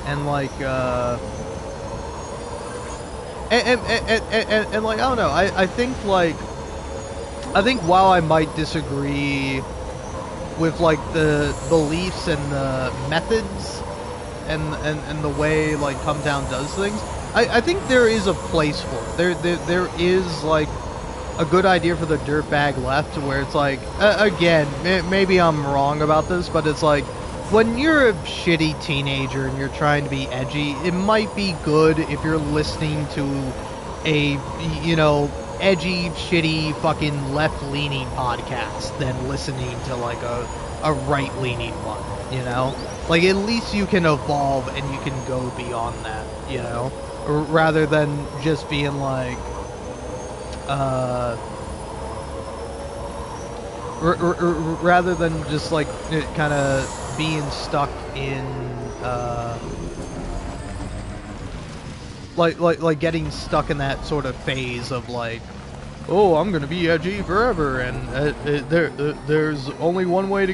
And like and like, I don't know, I think while I might disagree with like the beliefs and the methods and the way like Cumtown does things, I think there is a place for it. There is like a good idea for the dirtbag left, where it's like, again, maybe I'm wrong about this, but it's like, when you're a shitty teenager and you're trying to be edgy, it might be good if you're listening to a, you know, edgy, shitty, fucking left-leaning podcast than listening to like a right-leaning one, you know? Like, at least you can evolve and you can go beyond that, you know? Rather than just being like, rather than just like kind of being stuck in like getting stuck in that sort of phase of like, oh, I'm gonna be edgy forever, and there's only one way to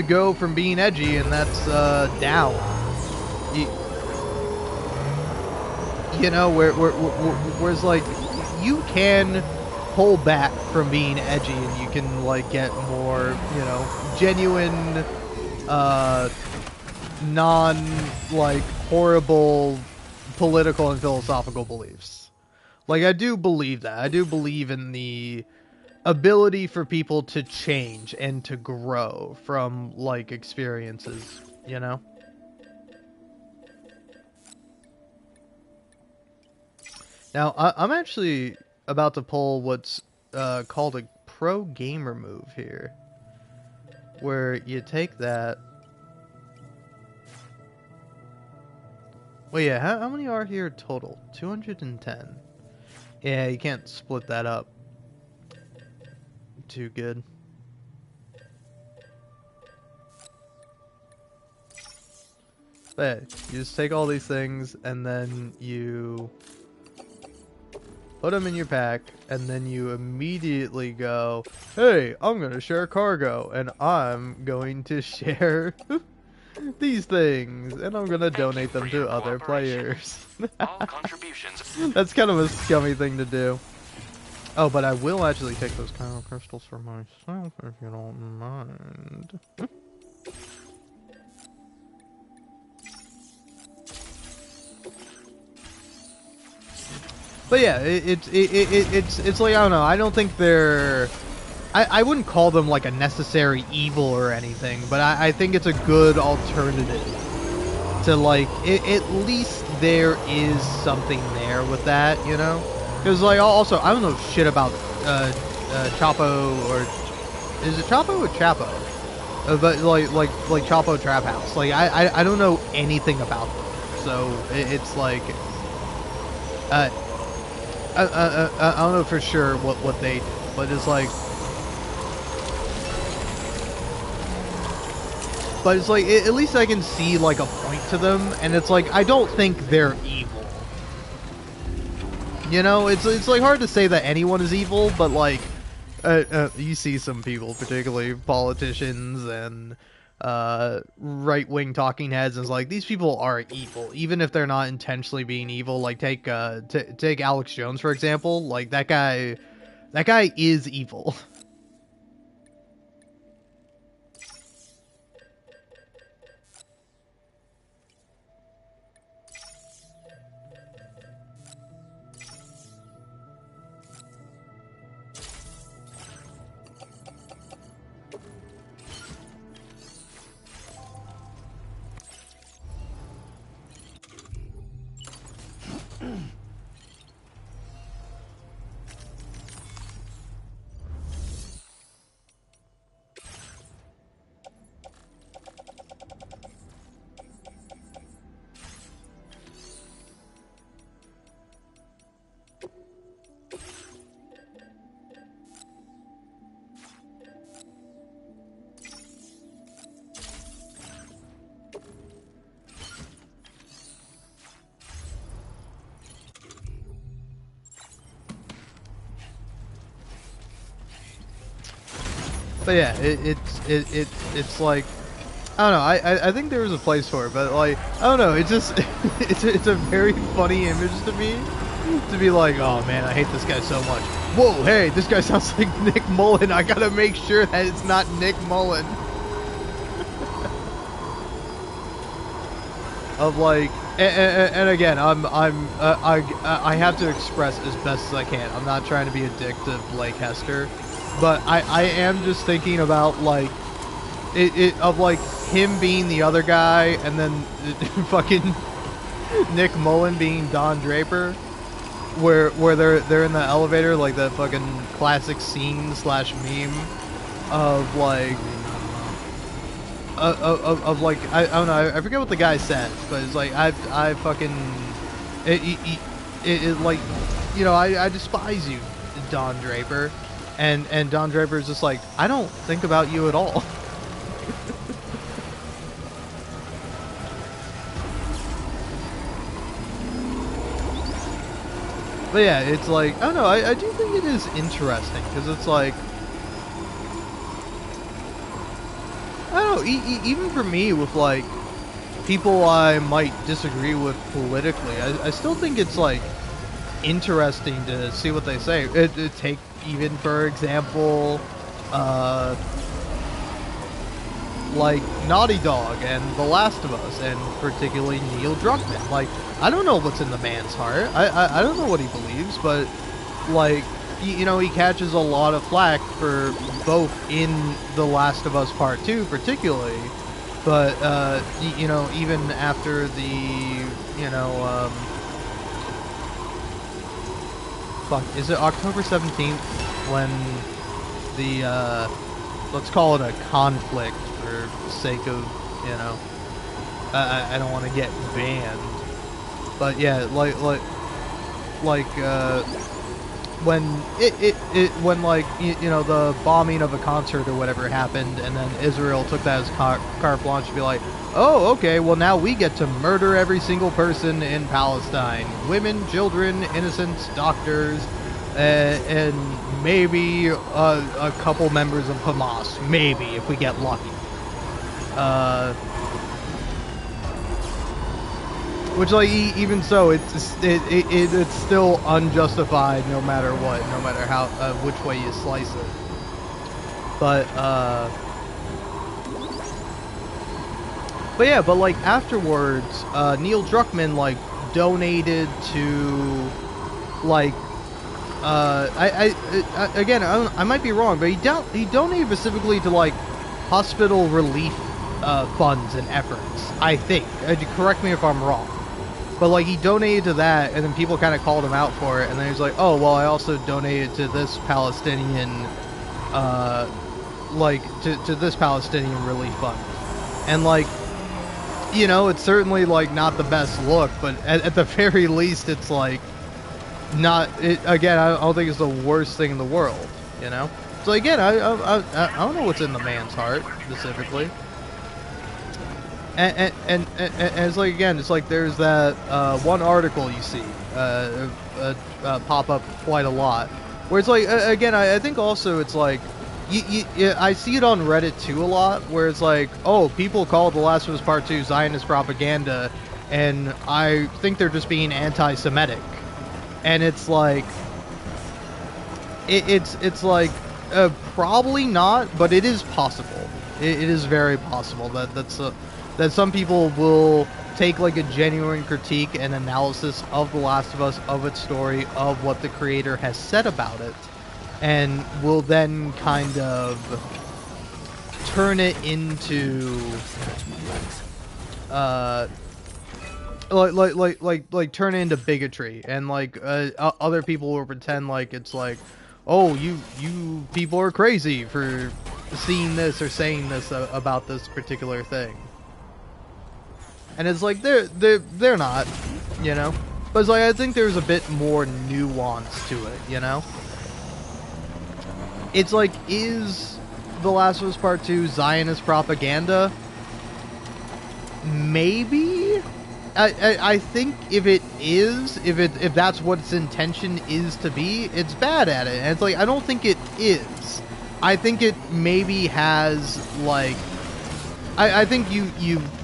go from being edgy, and that's down. You know, whereas like you can pull back from being edgy, and you can like get more, you know, genuine, non like horrible political and philosophical beliefs. Like, I do believe that. I do believe in the ability for people to change and to grow from like experiences, you know? Now, I'm actually about to pull what's called a pro gamer move here, where you take that. Well, yeah, how many are here total? 210. Yeah, you can't split that up too good. But you just take all these things, and then you put them in your pack, and then you immediately go, hey, I'm going to share cargo, and I'm going to share these things, and I'm going to donate them to other players. All contributions. That's kind of a scummy thing to do. Oh, but I will actually take those chiral crystals for myself, if you don't mind. But yeah, it's like, I don't know, I don't think they're... I wouldn't call them like a necessary evil or anything, but I think it's a good alternative to like, at least there is something there with that, you know? Because like, also, I don't know shit about Chapo, or... Is it Chapo or Chapo? But like Chapo Trap House. Like, I don't know anything about them. So, it's like... I don't know for sure what they do, but it's like... But it's like, at least I can see like a point to them, and it's like, I don't think they're evil. You know, it's like hard to say that anyone is evil, but like, you see some people, particularly politicians and right-wing talking heads, and it's like, these people are evil, even if they're not intentionally being evil. Like, take Alex Jones, for example. Like, that guy is evil. But yeah, it's like, I don't know, I think there was a place for it, but like, I don't know, it's just, it's a very funny image to me, to be like, oh man, I hate this guy so much. Whoa, hey, this guy sounds like Nick Mullen, I gotta make sure that it's not Nick Mullen. Of like, and again, I have to express as best as I can. I'm not trying to be a dick to Blake Hester, but I am just thinking about like, of like him being the other guy, and then fucking Nick Mullen being Don Draper, where they're in the elevator, like the fucking classic scene / meme of like. Of like, I don't know, I forget what the guy says, but it's like, I fucking, it like, you know, I despise you, Don Draper, and Don Draper is just like, I don't think about you at all. But yeah, it's like, I don't know, I do think it is interesting, because it's like, I don't know, even for me, with like people I might disagree with politically, I still think it's like interesting to see what they say. Take even for example, like Naughty Dog and The Last of Us, and particularly Neil Druckmann. Like, I don't know what's in the man's heart. I don't know what he believes, but like, you know, he catches a lot of flack for both in The Last of Us Part 2 particularly, but, you know, even after the, you know, fuck, is it October 17th when the, let's call it a conflict for the sake of, you know, I don't want to get banned, but yeah, like, when when like you know, the bombing of a concert or whatever happened, and then Israel took that as carte blanche to be like, oh, okay, well now we get to murder every single person in Palestine, women, children, innocents, doctors, and maybe a couple members of Hamas, maybe if we get lucky. Which, like, even so, it's still unjustified no matter what, no matter how which way you slice it. But yeah, but like afterwards, Neil Druckmann like donated to like again, I might be wrong, but he donated specifically to like hospital relief funds and efforts. I think. Correct me if I'm wrong. But, like, he donated to that, and then people kind of called him out for it, and then he was like, oh, well, I also donated to this Palestinian, to this Palestinian relief fund. And, like, you know, it's certainly, like, not the best look, but at the very least, it's, like, again, I don't think it's the worst thing in the world, you know? So, again, I don't know what's in the man's heart, specifically. And it's like, again, it's like there's that one article you see pop up quite a lot, where it's like, again, I think also it's like, I see it on Reddit too a lot, where it's like, oh, people call The Last of Us Part 2 Zionist propaganda, and I think they're just being anti-Semitic. And it's like, it's like, probably not, but it is possible. It is very possible that some people will take like a genuine critique and analysis of The Last of Us, of its story, of what the creator has said about it, and will then kind of turn it into turn it into bigotry, and like other people will pretend like it's like, oh, you people are crazy for seeing this or saying this about this particular thing. And it's like, they're not, you know? But it's like, I think there's a bit more nuance to it, you know? It's like, is The Last of Us Part 2 Zionist propaganda? Maybe? I think if it is, if that's what its intention is to be, it's bad at it. And it's like, I don't think it is. I think it maybe has, like, I think you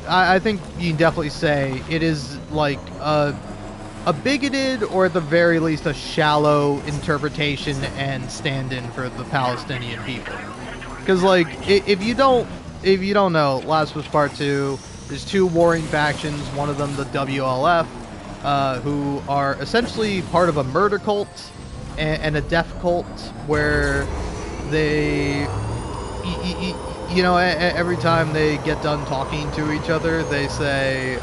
can definitely say it is like a bigoted, or at the very least a shallow interpretation and stand-in for the Palestinian people. Because like, if you don't know, Last of Us Part 2, there's two warring factions. One of them, the WLF, who are essentially part of a murder cult and a death cult, where they you know, every time they get done talking to each other, they say,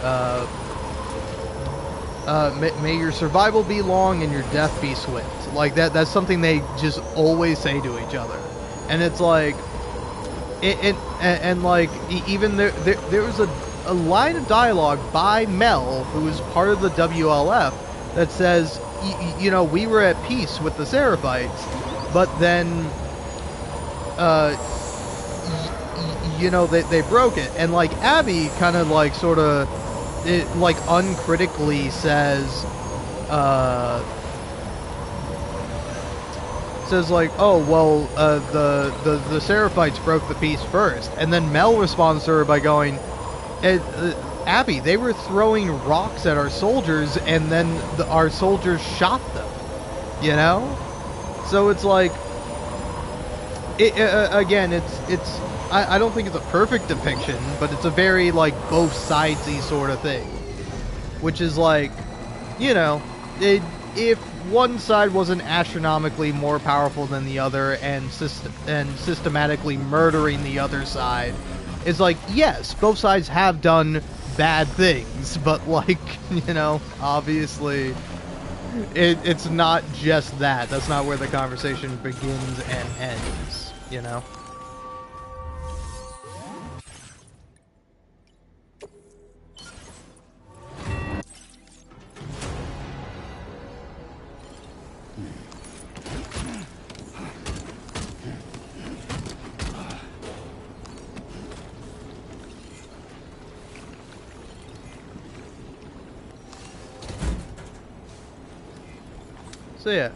may your survival be long and your death be swift. Like, that's something they just always say to each other. And it's like, and like, even there was a line of dialogue by Mel, who is part of the WLF, that says, you know, we were at peace with the Seraphites, but then, you know, they broke it. And like, Abby kind of like sort of like uncritically says like, oh, well, the Seraphites broke the peace first. And then Mel responds to her by going, Abby, they were throwing rocks at our soldiers, and then our soldiers shot them, you know? So it's like, again, it's I don't think it's a perfect depiction, but it's a very, like, both sidesy sort of thing. Which is like, you know, if one side wasn't astronomically more powerful than the other and systematically murdering the other side, it's like, yes, both sides have done bad things, but, like, you know, obviously, it's not just that. That's not where the conversation begins and ends, you know? So yeah,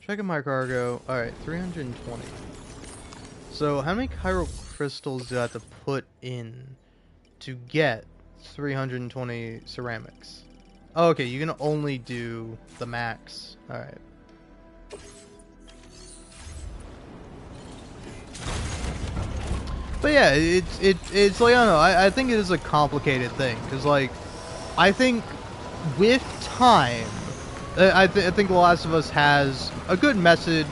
checking my cargo. All right, 320. So how many chiral crystals do I have to put in to get 320 ceramics? Oh, okay, you can only do the max. All right. But yeah, it's like, I don't know, I think it is a complicated thing, because like, I think with time, I think The Last of Us has a good message,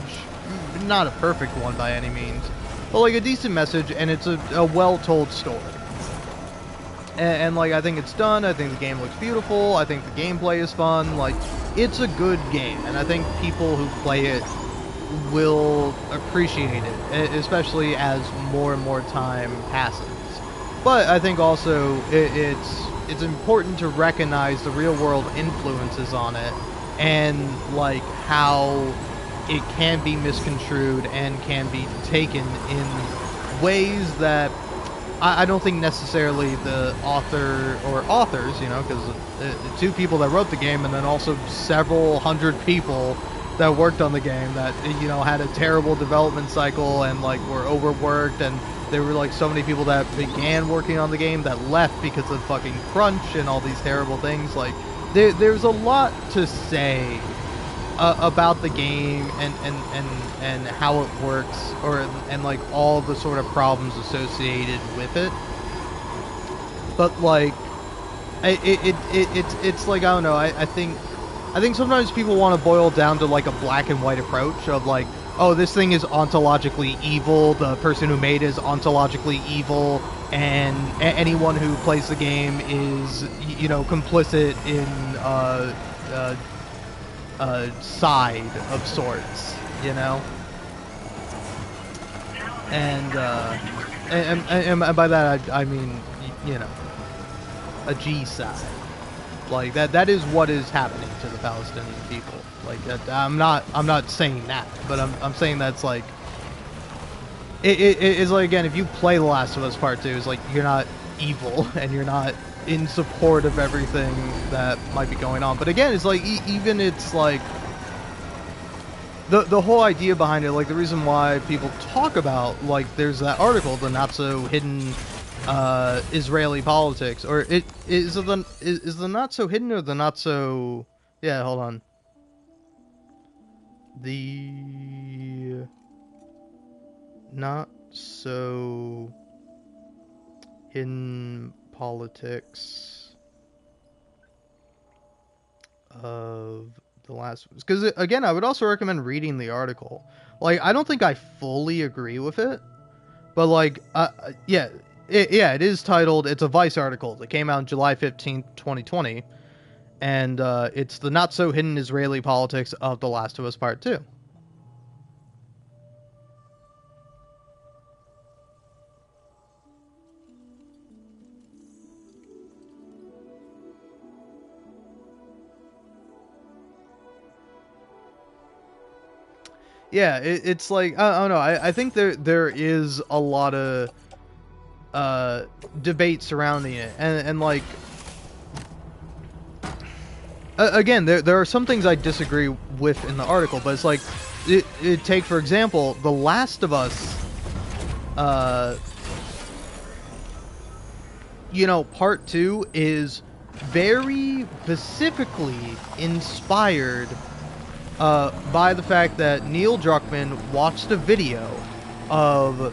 not a perfect one by any means, but like a decent message, and it's a well-told story. And like, I think it's done, I think the game looks beautiful, I think the gameplay is fun, like, it's a good game, and I think people who play it will appreciate it, especially as more and more time passes. But I think also it's important to recognize the real world influences on it, and like how it can be misconstrued and can be taken in ways that I don't think necessarily the author or authors, you know, because the two people that wrote the game, and then also several hundred people that worked on the game that, you know, had a terrible development cycle and like were overworked, and there were like so many people that began working on the game that left because of fucking crunch and all these terrible things. Like there's a lot to say about the game and how it works, and like all the sort of problems associated with it. But like it's like, I don't know, I think sometimes people want to boil down to like a black and white approach of like, oh, this thing is ontologically evil, the person who made it is ontologically evil, and anyone who plays the game is, you know, complicit in side of sorts, you know? And by that I mean, you know, a G side. Like that is what is happening to the Palestinian people. Like that, I'm not saying that, but I'm saying that's like it's like, again, if you play The Last of Us Part 2, it's like you're not evil and you're not in support of everything that might be going on. But again, it's like even it's like the whole idea behind it, like the reason why people talk about, like, there's that article, the not so hidden Israeli politics, or is the not so hidden or the not so, yeah, hold on, the not so hidden politics of The Last of Us, because again, I would also recommend reading the article. Like, I don't think I fully agree with it, but like, yeah, it is titled, it's a Vice article that came out on July 15th, 2020, and it's the not so hidden Israeli politics of The Last of Us Part 2. Yeah, it's like, I don't know, I think there is a lot of debate surrounding it, and like, again, there are some things I disagree with in the article, but it's like, take for example, The Last of Us, you know, Part 2 is very specifically inspired by the fact that Neil Druckmann watched a video of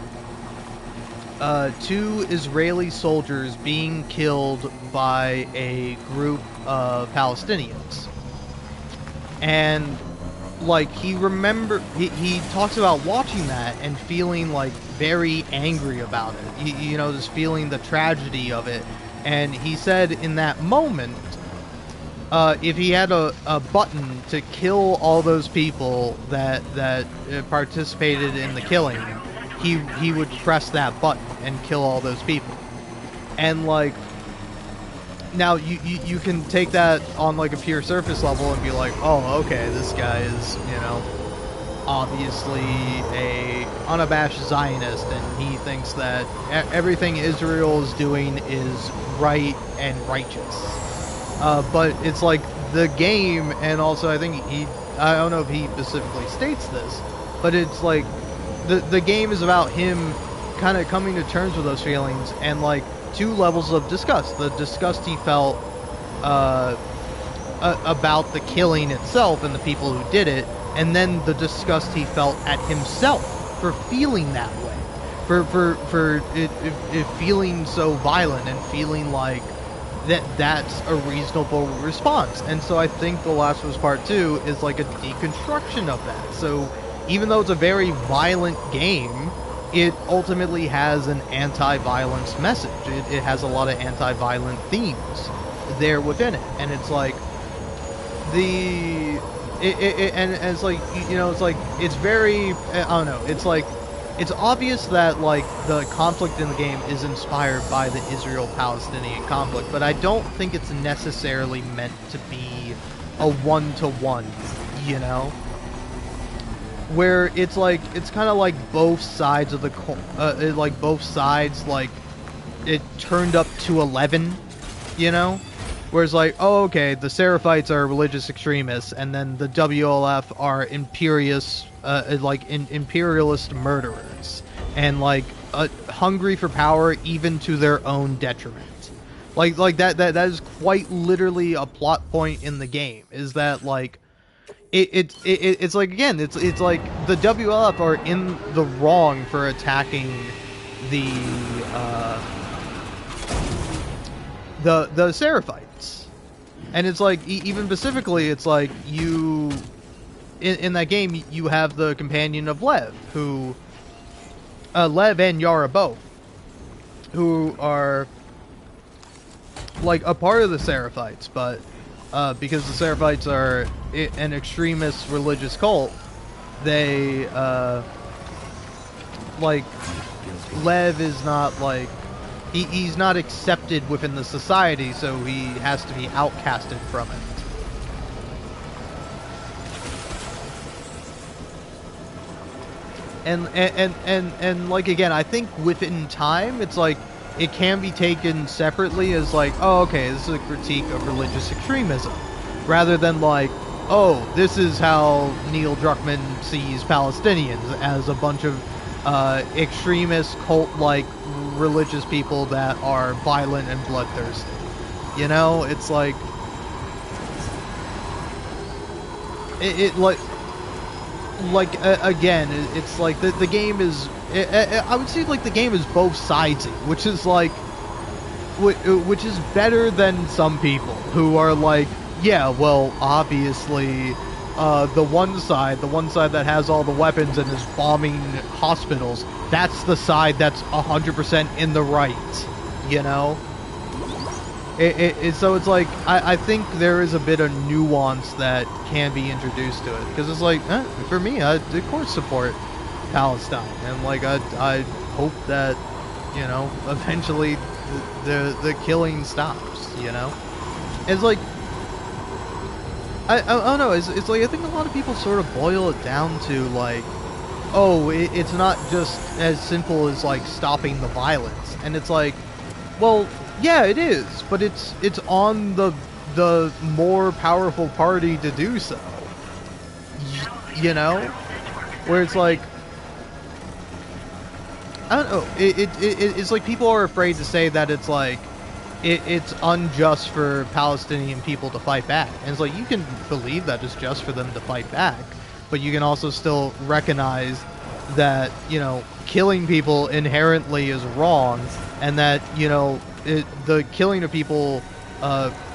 2 Israeli soldiers being killed by a group of Palestinians. And, like, he talks about watching that and feeling, like, very angry about it. You know, just feeling the tragedy of it. And he said in that moment, if he had a button to kill all those people that participated in the killing, he would press that button and kill all those people. And like, now you can take that on like a pure surface level and be like, oh, okay, this guy is, you know, obviously a unabashed Zionist, and he thinks that everything Israel is doing is right and righteous. But it's like the game, and also I think I don't know if he specifically states this, but it's like the game is about him kind of coming to terms with those feelings, and like two levels of disgust. The disgust he felt about the killing itself and the people who did it, and then the disgust he felt at himself for feeling that way, for it feeling so violent and feeling like that's a reasonable response. And so I think The Last of Us Part 2 is like a deconstruction of that. So even though it's a very violent game, it ultimately has an anti-violence message. It has a lot of anti-violent themes there within it, and it's like and it's like, you know, it's like, it's very, I don't know, it's like, it's obvious that like the conflict in the game is inspired by the Israel-Palestinian conflict, but I don't think it's necessarily meant to be a one-to-one, you know, where it's like, it's kind of like both sides of the like both sides, like it turned up to 11, you know. Whereas, like, oh, okay, the Seraphites are religious extremists, and then the WLF are imperialist murderers, and like hungry for power even to their own detriment. Like that is quite literally a plot point in the game. Is that like it's like, again, it's like the WLF are in the wrong for attacking the Seraphites. And it's like, even specifically, it's like you, in that game, you have the companion of Lev, who, Lev and Yara both, who are, like, a part of the Seraphites, but, because the Seraphites are an extremist religious cult, they, like, Lev is not, like, he's not accepted within the society, so he has to be outcasted from it. And like, again, I think within time, it's like, it can be taken separately as like, oh, okay, this is a critique of religious extremism, rather than like, oh, this is how Neil Druckmann sees Palestinians, as a bunch of extremist, cult-like religious people that are violent and bloodthirsty. You know, it's like, again, it's like the game is, I would say, like, the game is both sidesy, which is like, which is better than some people who are like, yeah, well, obviously, the one side that has all the weapons and is bombing hospitals, that's the side that's 100% in the right, you know? So it's like, I think there is a bit of nuance that can be introduced to it, because it's like, for me, I of course support Palestine, and like, I hope that, you know, eventually the killing stops, you know? It's like, I don't know, it's like, I think a lot of people sort of boil it down to like, oh, it's not just as simple as like stopping the violence, and it's like, well, yeah, it is, but it's on the more powerful party to do so, you know, where it's like, I don't know, it's like people are afraid to say that it's like, it's unjust for Palestinian people to fight back. And it's like, you can believe that it's just for them to fight back, but you can also still recognize that, you know, killing people inherently is wrong, and that, you know, the killing of people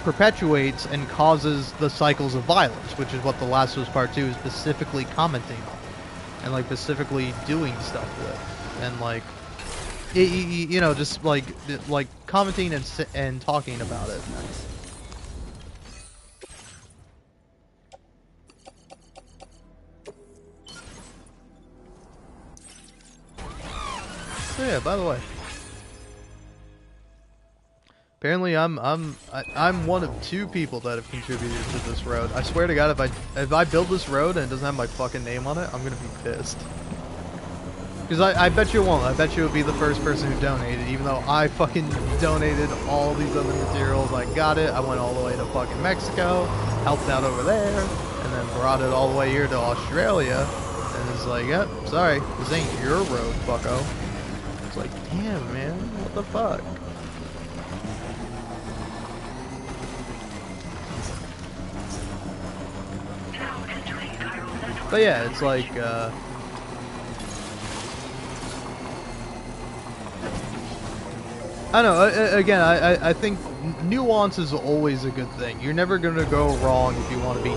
perpetuates and causes the cycles of violence, which is what The Last of Us Part 2 is specifically commenting on, and like specifically doing stuff with, and like, you know, just like commenting and talking about it. So yeah, by the way, Apparently, I'm one of 2 people that have contributed to this road. I swear to God, if I build this road and it doesn't have my fucking name on it, I'm gonna be pissed. Because I bet you it won't. I bet you it'll be the first person who donated, even though I fucking donated all these other materials. I got it. I went all the way to fucking Mexico, helped out over there, and then brought it all the way here to Australia. And it's like, yep, sorry, this ain't your road, fucko. It's like, damn, man, what the fuck? But yeah, it's like, I don't know, again, I think nuance is always a good thing. You're never going to go wrong if you want to be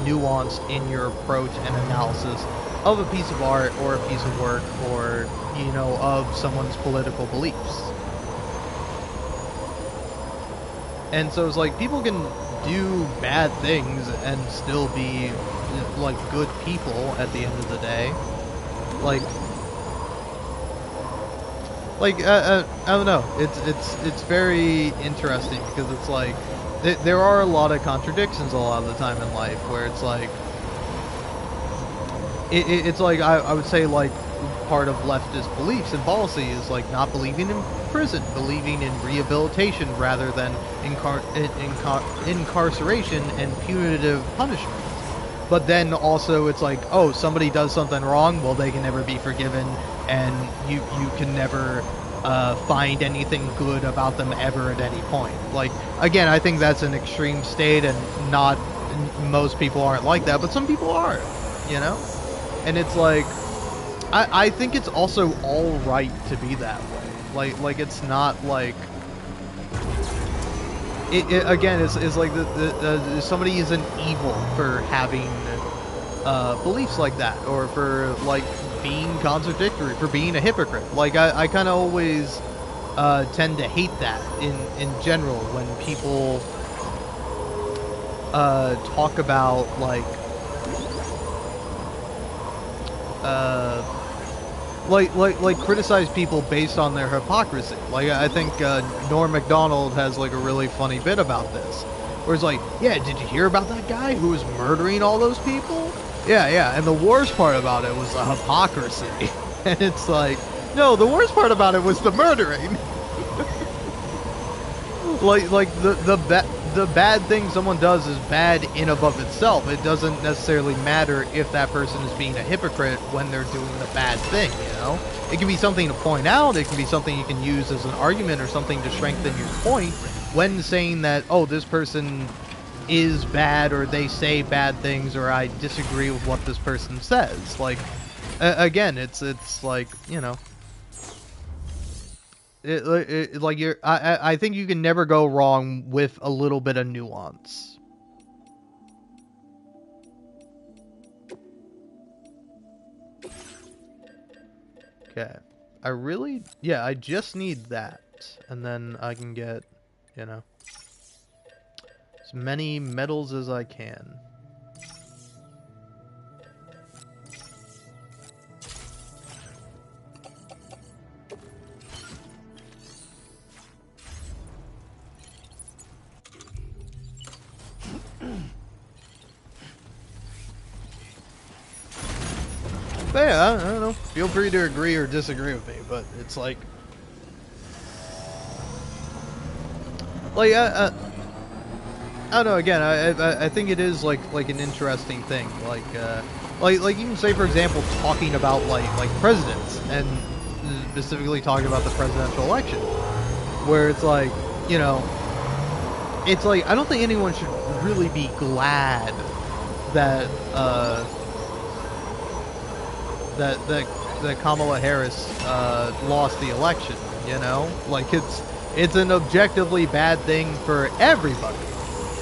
nuanced in your approach and analysis of a piece of art or a piece of work or, you know, of someone's political beliefs. And so it's like, people can do bad things and still be, like, good people at the end of the day. I don't know. It's very interesting because it's like there are a lot of contradictions a lot of the time in life where it's like it's like I would say like part of leftist beliefs and policy is like not believing in prison, believing in rehabilitation rather than incarceration and punitive punishment. But then also it's like, oh, somebody does something wrong, well, they can never be forgiven, and you can never find anything good about them ever at any point. Like, again, I think that's an extreme state, and not most people aren't like that, but some people are, you know? And it's like, I think it's also all right to be that way. Like it's not like... Again, it's like somebody isn't evil for having beliefs like that, or for like being contradictory, for being a hypocrite. Like I kind of always tend to hate that in general when people talk about like criticize people based on their hypocrisy. Like I think Norm Macdonald has like a really funny bit about this, where it's like, yeah, did you hear about that guy who was murdering all those people? Yeah, and the worst part about it was the hypocrisy. And it's like, no, the worst part about it was the murdering. like the bad thing someone does is bad in and of itself. It doesn't necessarily matter if that person is being a hypocrite when they're doing the bad thing, you know? It can be something to point out, it can be something you can use as an argument or something to strengthen your point when saying that, oh, this person is bad, or they say bad things, or I disagree with what this person says. Like, again, it's like, you know... I think you can never go wrong with a little bit of nuance. Okay. I just need that. And then I can get, you know, as many medals as I can. But yeah, I don't know. Feel free to agree or disagree with me, but it's like... I don't know, again, I think it is like an interesting thing. Like you can say, for example, talking about like presidents, and specifically talking about the presidential election, where it's like, you know, it's like, I don't think anyone should really be glad that that Kamala Harris lost the election, you know? Like, it's an objectively bad thing for everybody,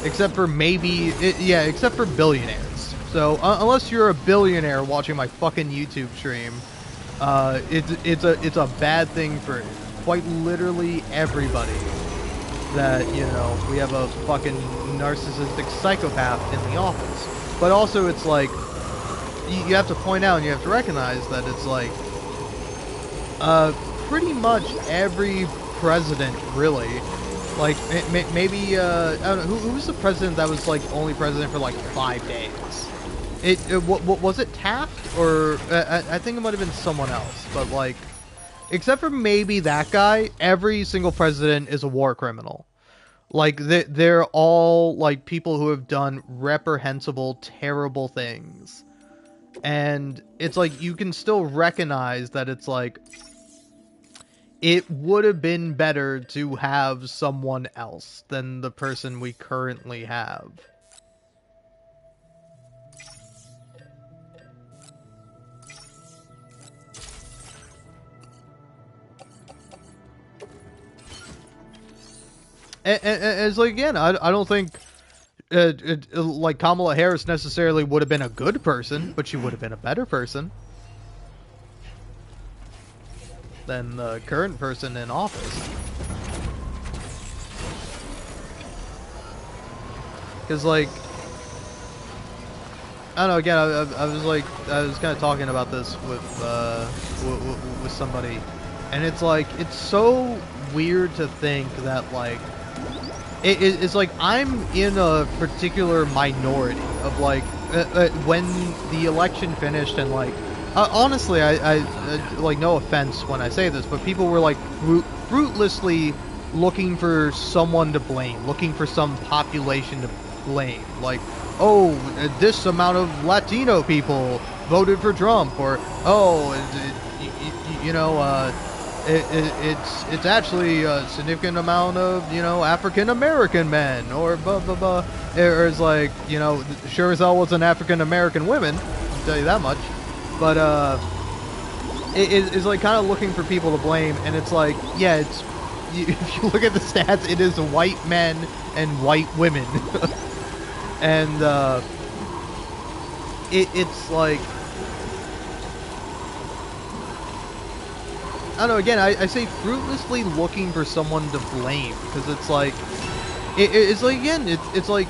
except for maybe, except for billionaires. So unless you're a billionaire watching my fucking YouTube stream, it's a bad thing for quite literally everybody. That, you know, we have a fucking narcissistic psychopath in the office. But also, it's like, you have to point out and you have to recognize that it's like, pretty much every president, really, Like, maybe, I don't know, who was the president that was, like, only president for, like, 5 days? What was it, Taft? Or, I think it might have been someone else, but, like, except for maybe that guy, every single president is a war criminal. Like, they're all, like, people who have done reprehensible, terrible things. And it's like, you can still recognize that it's like, it would have been better to have someone else than the person we currently have. And it's like, again, I don't think like Kamala Harris necessarily would have been a good person, but she would have been a better person than the current person in office. Because, like, I don't know, again, I was kind of talking about this with somebody, and it's like, it's so weird to think that, like, it's like I'm in a particular minority of, like, when the election finished, and, like, honestly, I like, no offense when I say this, but people were, like, fruitlessly looking for someone to blame, looking for some population to blame, like, oh, this amount of Latino people voted for Trump, or oh, you know, it's actually a significant amount of, you know, African American men, or blah blah blah. Or it's like, you know, sure as hell wasn't African American women, I'll tell you that much. But it's like kind of looking for people to blame, and it's like, yeah, it's if you look at the stats, it is white men and white women. And it's like, I don't know, again, I say fruitlessly looking for someone to blame, because it's like, it's like, again, it's like,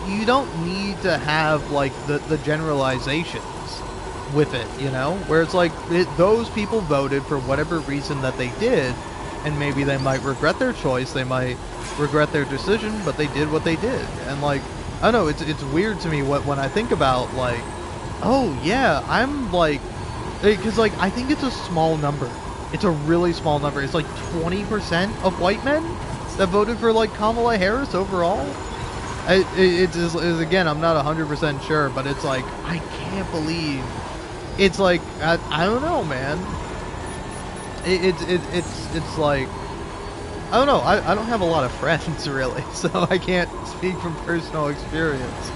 you don't need to have, like, the generalizations with it, you know, where it's like, those people voted for whatever reason that they did, and maybe they might regret their choice, they might regret their decision, but they did what they did. And, like, I don't know, it's weird to me when I think about, like, oh yeah, I'm like, because, like, I think it's a small number. It's a really small number. It's like 20% of white men that voted for, like, Kamala Harris overall. It's again, I'm not 100% sure, but it's like, I can't believe. It's like, I don't know, man. It's like, I don't know, I don't have a lot of friends, really, so I can't speak from personal experience.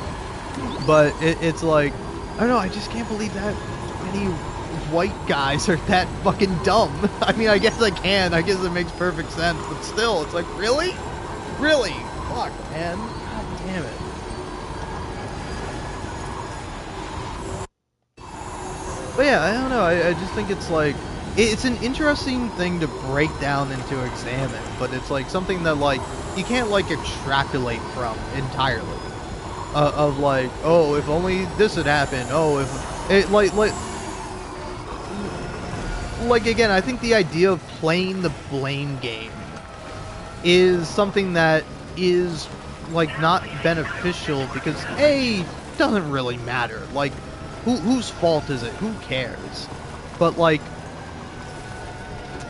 But it's like, I don't know, I just can't believe that many white guys are that fucking dumb. I mean, I guess I can, I guess it makes perfect sense, but still, it's like, really? Really? Fuck, man. God damn it. But yeah, I don't know, I just think it's like, it's an interesting thing to break down and to examine, but it's like something that, like, you can't, like, extrapolate from entirely. Of like, oh, if only this had happened, oh, if it, like again, I think the idea of playing the blame game is something that is, like, not beneficial, because A, doesn't really matter, like, whose fault is it, who cares, but, like,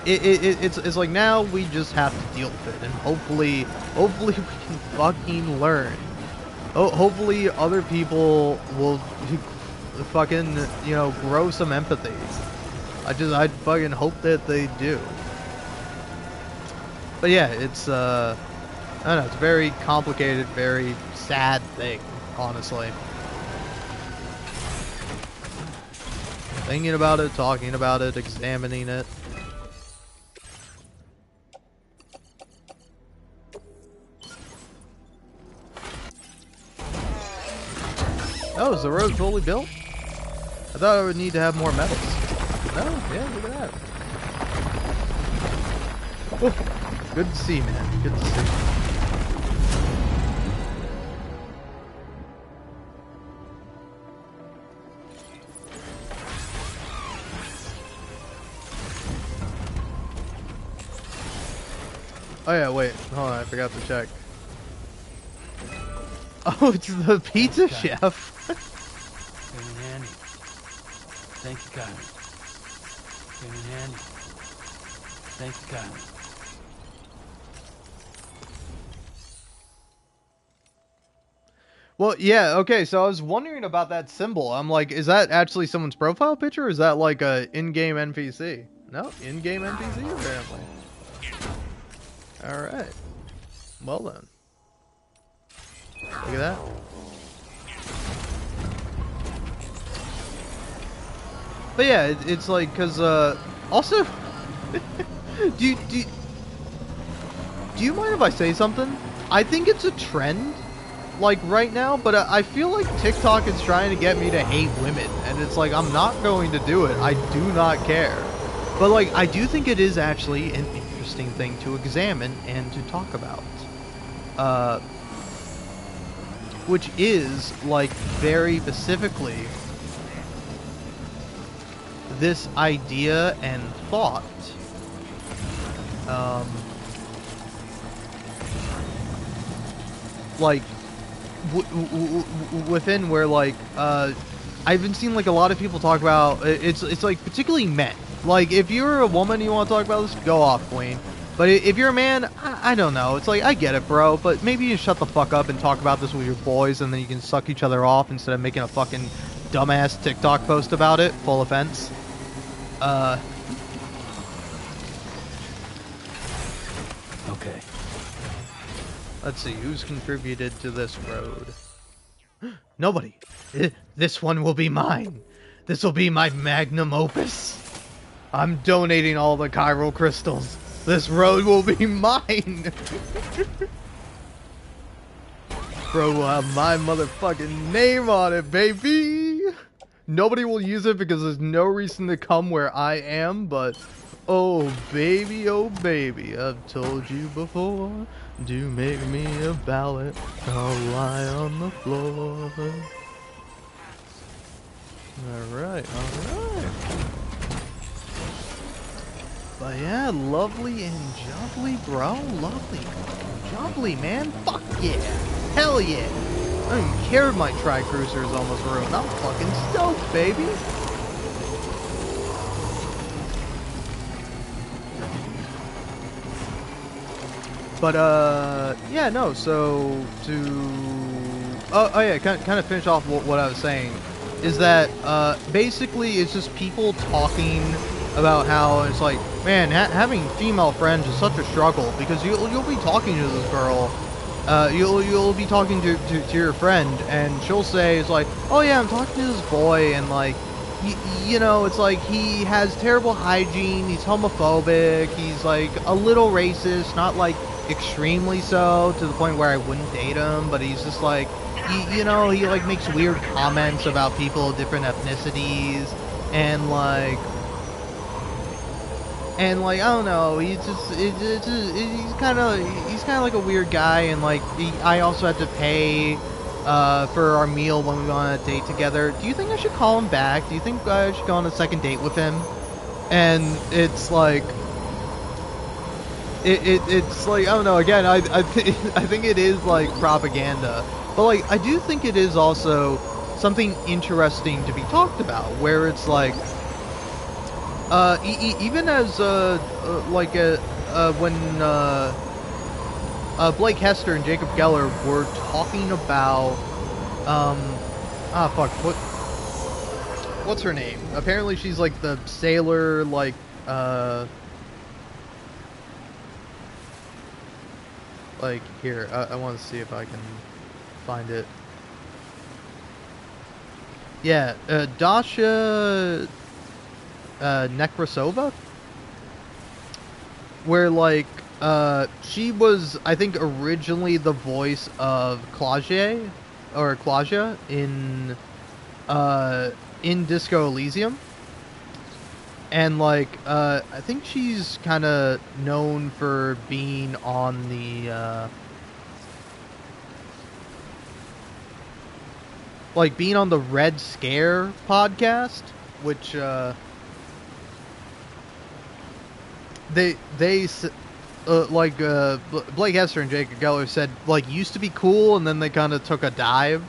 it's like, now we just have to deal with it, and hopefully we can fucking learn. Hopefully other people will fucking, you know, grow some empathy. I'd fucking hope that they do. But yeah, it's I don't know, it's a very complicated, very sad thing, honestly. Thinking about it, talking about it, examining it. Oh, is the road fully built? I thought I would need to have more metals. No, yeah, look at that. Oh, good to see, man. Good to see. Oh yeah, wait. Hold on, I forgot to check. Oh, it's the pizza chef. Came in handy. Thank you kindly. Came in handy. Thank you kindly. Well, yeah, okay, so I was wondering about that symbol. I'm like, is that actually someone's profile picture, or is that like a in-game NPC? No, in-game NPC, apparently. Alright. Well then. Look at that. But yeah, it's like, cause, also, do you mind if I say something? I think it's a trend, like, right now, but I feel like TikTok is trying to get me to hate women, and it's like, I'm not going to do it. I do not care. But, like, I do think it is actually an interesting thing to examine and to talk about. Which is, like, very specifically this idea and thought. Like, within where, like, I've been seeing, like, a lot of people talk about, it's like, particularly men. Like, if you're a woman and you want to talk about this, go off, queen. But if you're a man, I don't know. It's like, I get it, bro, but maybe you shut the fuck up and talk about this with your boys, and then you can suck each other off instead of making a fucking dumbass TikTok post about it. Full offense. Okay. Let's see, who's contributed to this road? Nobody. This one will be mine. This will be my magnum opus. I'm donating all the chiral crystals. This road will be mine. Bro will have my motherfucking name on it, baby. Nobody will use it because there's no reason to come where I am, but oh baby, I've told you before. Do make me a ballad, I'll lie on the floor. Alright, alright. But yeah, lovely and jubbly, bro. Lovely. Jubbly, man. Fuck yeah. Hell yeah. I don't even care if my Tri-Cruiser is almost ruined. I'm fucking stoked, baby. But, yeah, no, so, oh yeah, kind of finish off what I was saying, is that, basically, it's just people talking about how it's like, man, having female friends is such a struggle, because you'll be talking to this girl, you'll be talking to your friend, and she'll say, it's like, oh yeah, I'm talking to this boy, and like, you know, it's like, he has terrible hygiene, he's homophobic, he's like, a little racist, not like, extremely so, to the point where I wouldn't date him, but he's just like, you know, he like makes weird comments about people of different ethnicities, and like, I don't know, he's just, he's kind of like a weird guy, and like, I also had to pay, for our meal when we went on a date together. Do you think I should call him back? Do you think I should go on a second date with him? And it's like, it's like, I don't know, again, I think it is like propaganda, but like, I do think it is also something interesting to be talked about, where it's like, even as, like, when, Blake Hester and Jacob Geller were talking about, what's her name? Apparently she's like the sailor, like, here, I want to see if I can find it. Yeah, Dasha Nekrasova? Where, like, she was, I think, originally the voice of Claudia in Disco Elysium. And, like, I think she's kind of known for being on the, like, being on the Red Scare podcast, which, Blake Hester and Jacob Geller said, like, used to be cool, and then they kind of took a dive.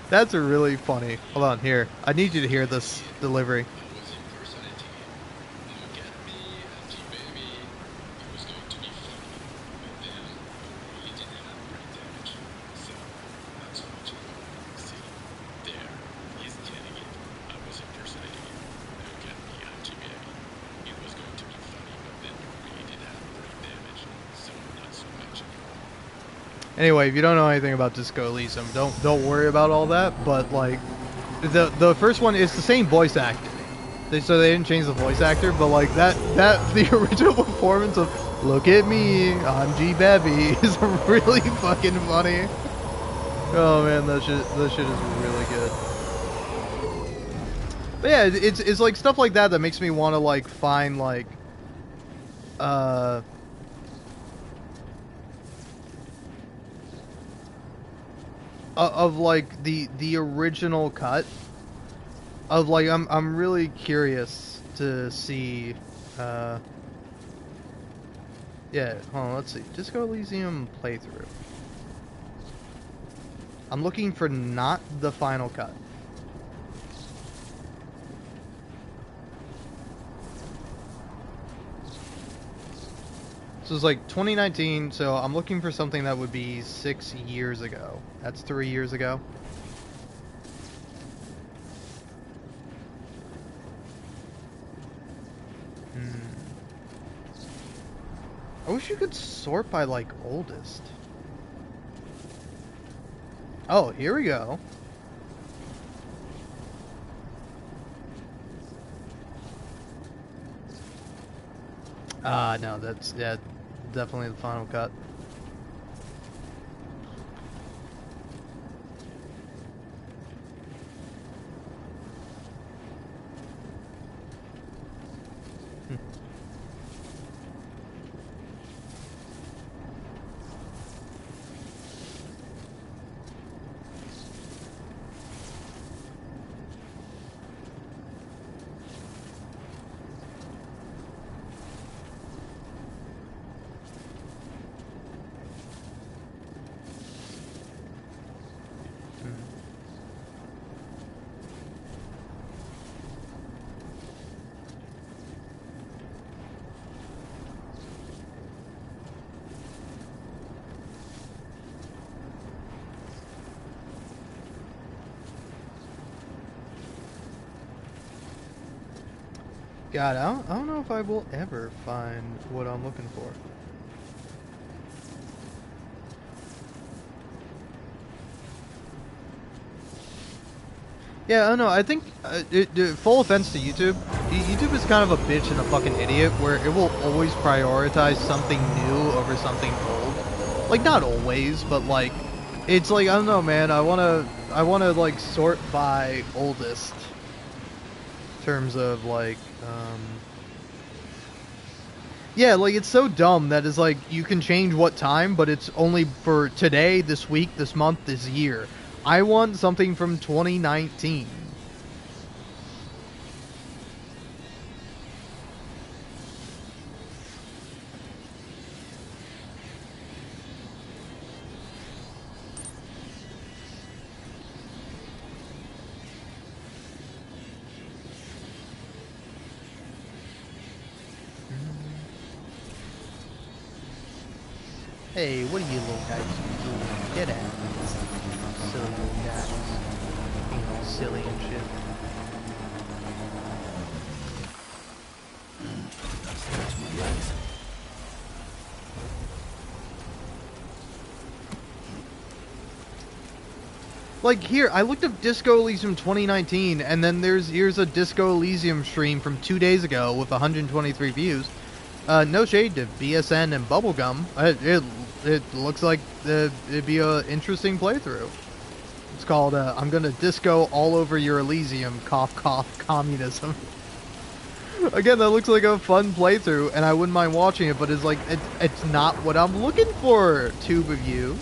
That's a really funny. Hold on, here. I need you to hear this delivery. Anyway, if you don't know anything about Disco Elysium, don't worry about all that. But like, the first one is the same voice actor, so they didn't change the voice actor. But like that the original performance of "Look at me, I'm G Bevy" is really fucking funny. Oh man, that shit is really good. But yeah, it's like stuff like that that makes me want to like find like of like the original cut of like I'm really curious to see yeah, hold on, let's see. Disco Elysium playthrough. I'm looking for not the final cut. So it's like 2019, so I'm looking for something that would be 6 years ago. That's 3 years ago. I wish you could sort by, like, oldest. Oh, here we go. No, that's, yeah, definitely the final cut. God, I don't know if I will ever find what I'm looking for. Yeah, I don't know. I think, full offense to YouTube, YouTube is kind of a bitch and a fucking idiot where it will always prioritize something new over something old. Like, not always, but like, it's like, I don't know, man. I wanna like sort by oldest. In terms of like, yeah, like it's so dumb that it's like you can change what time, but it's only for today, this week, this month, this year. I want something from 2019. Hey, what are you little guys doing? Get out. Silly little guys. Being all silly and shit. That's my life. Like here, I looked up Disco Elysium 2019, and then here's a Disco Elysium stream from 2 days ago with 123 views. No shade to BSN and Bubblegum. It looks like it'd be a interesting playthrough. It's called I'm gonna disco all over your Elysium, cough cough, communism. Again, that looks like a fun playthrough, and I wouldn't mind watching it, but it's like it's not what I'm looking for, tube of you.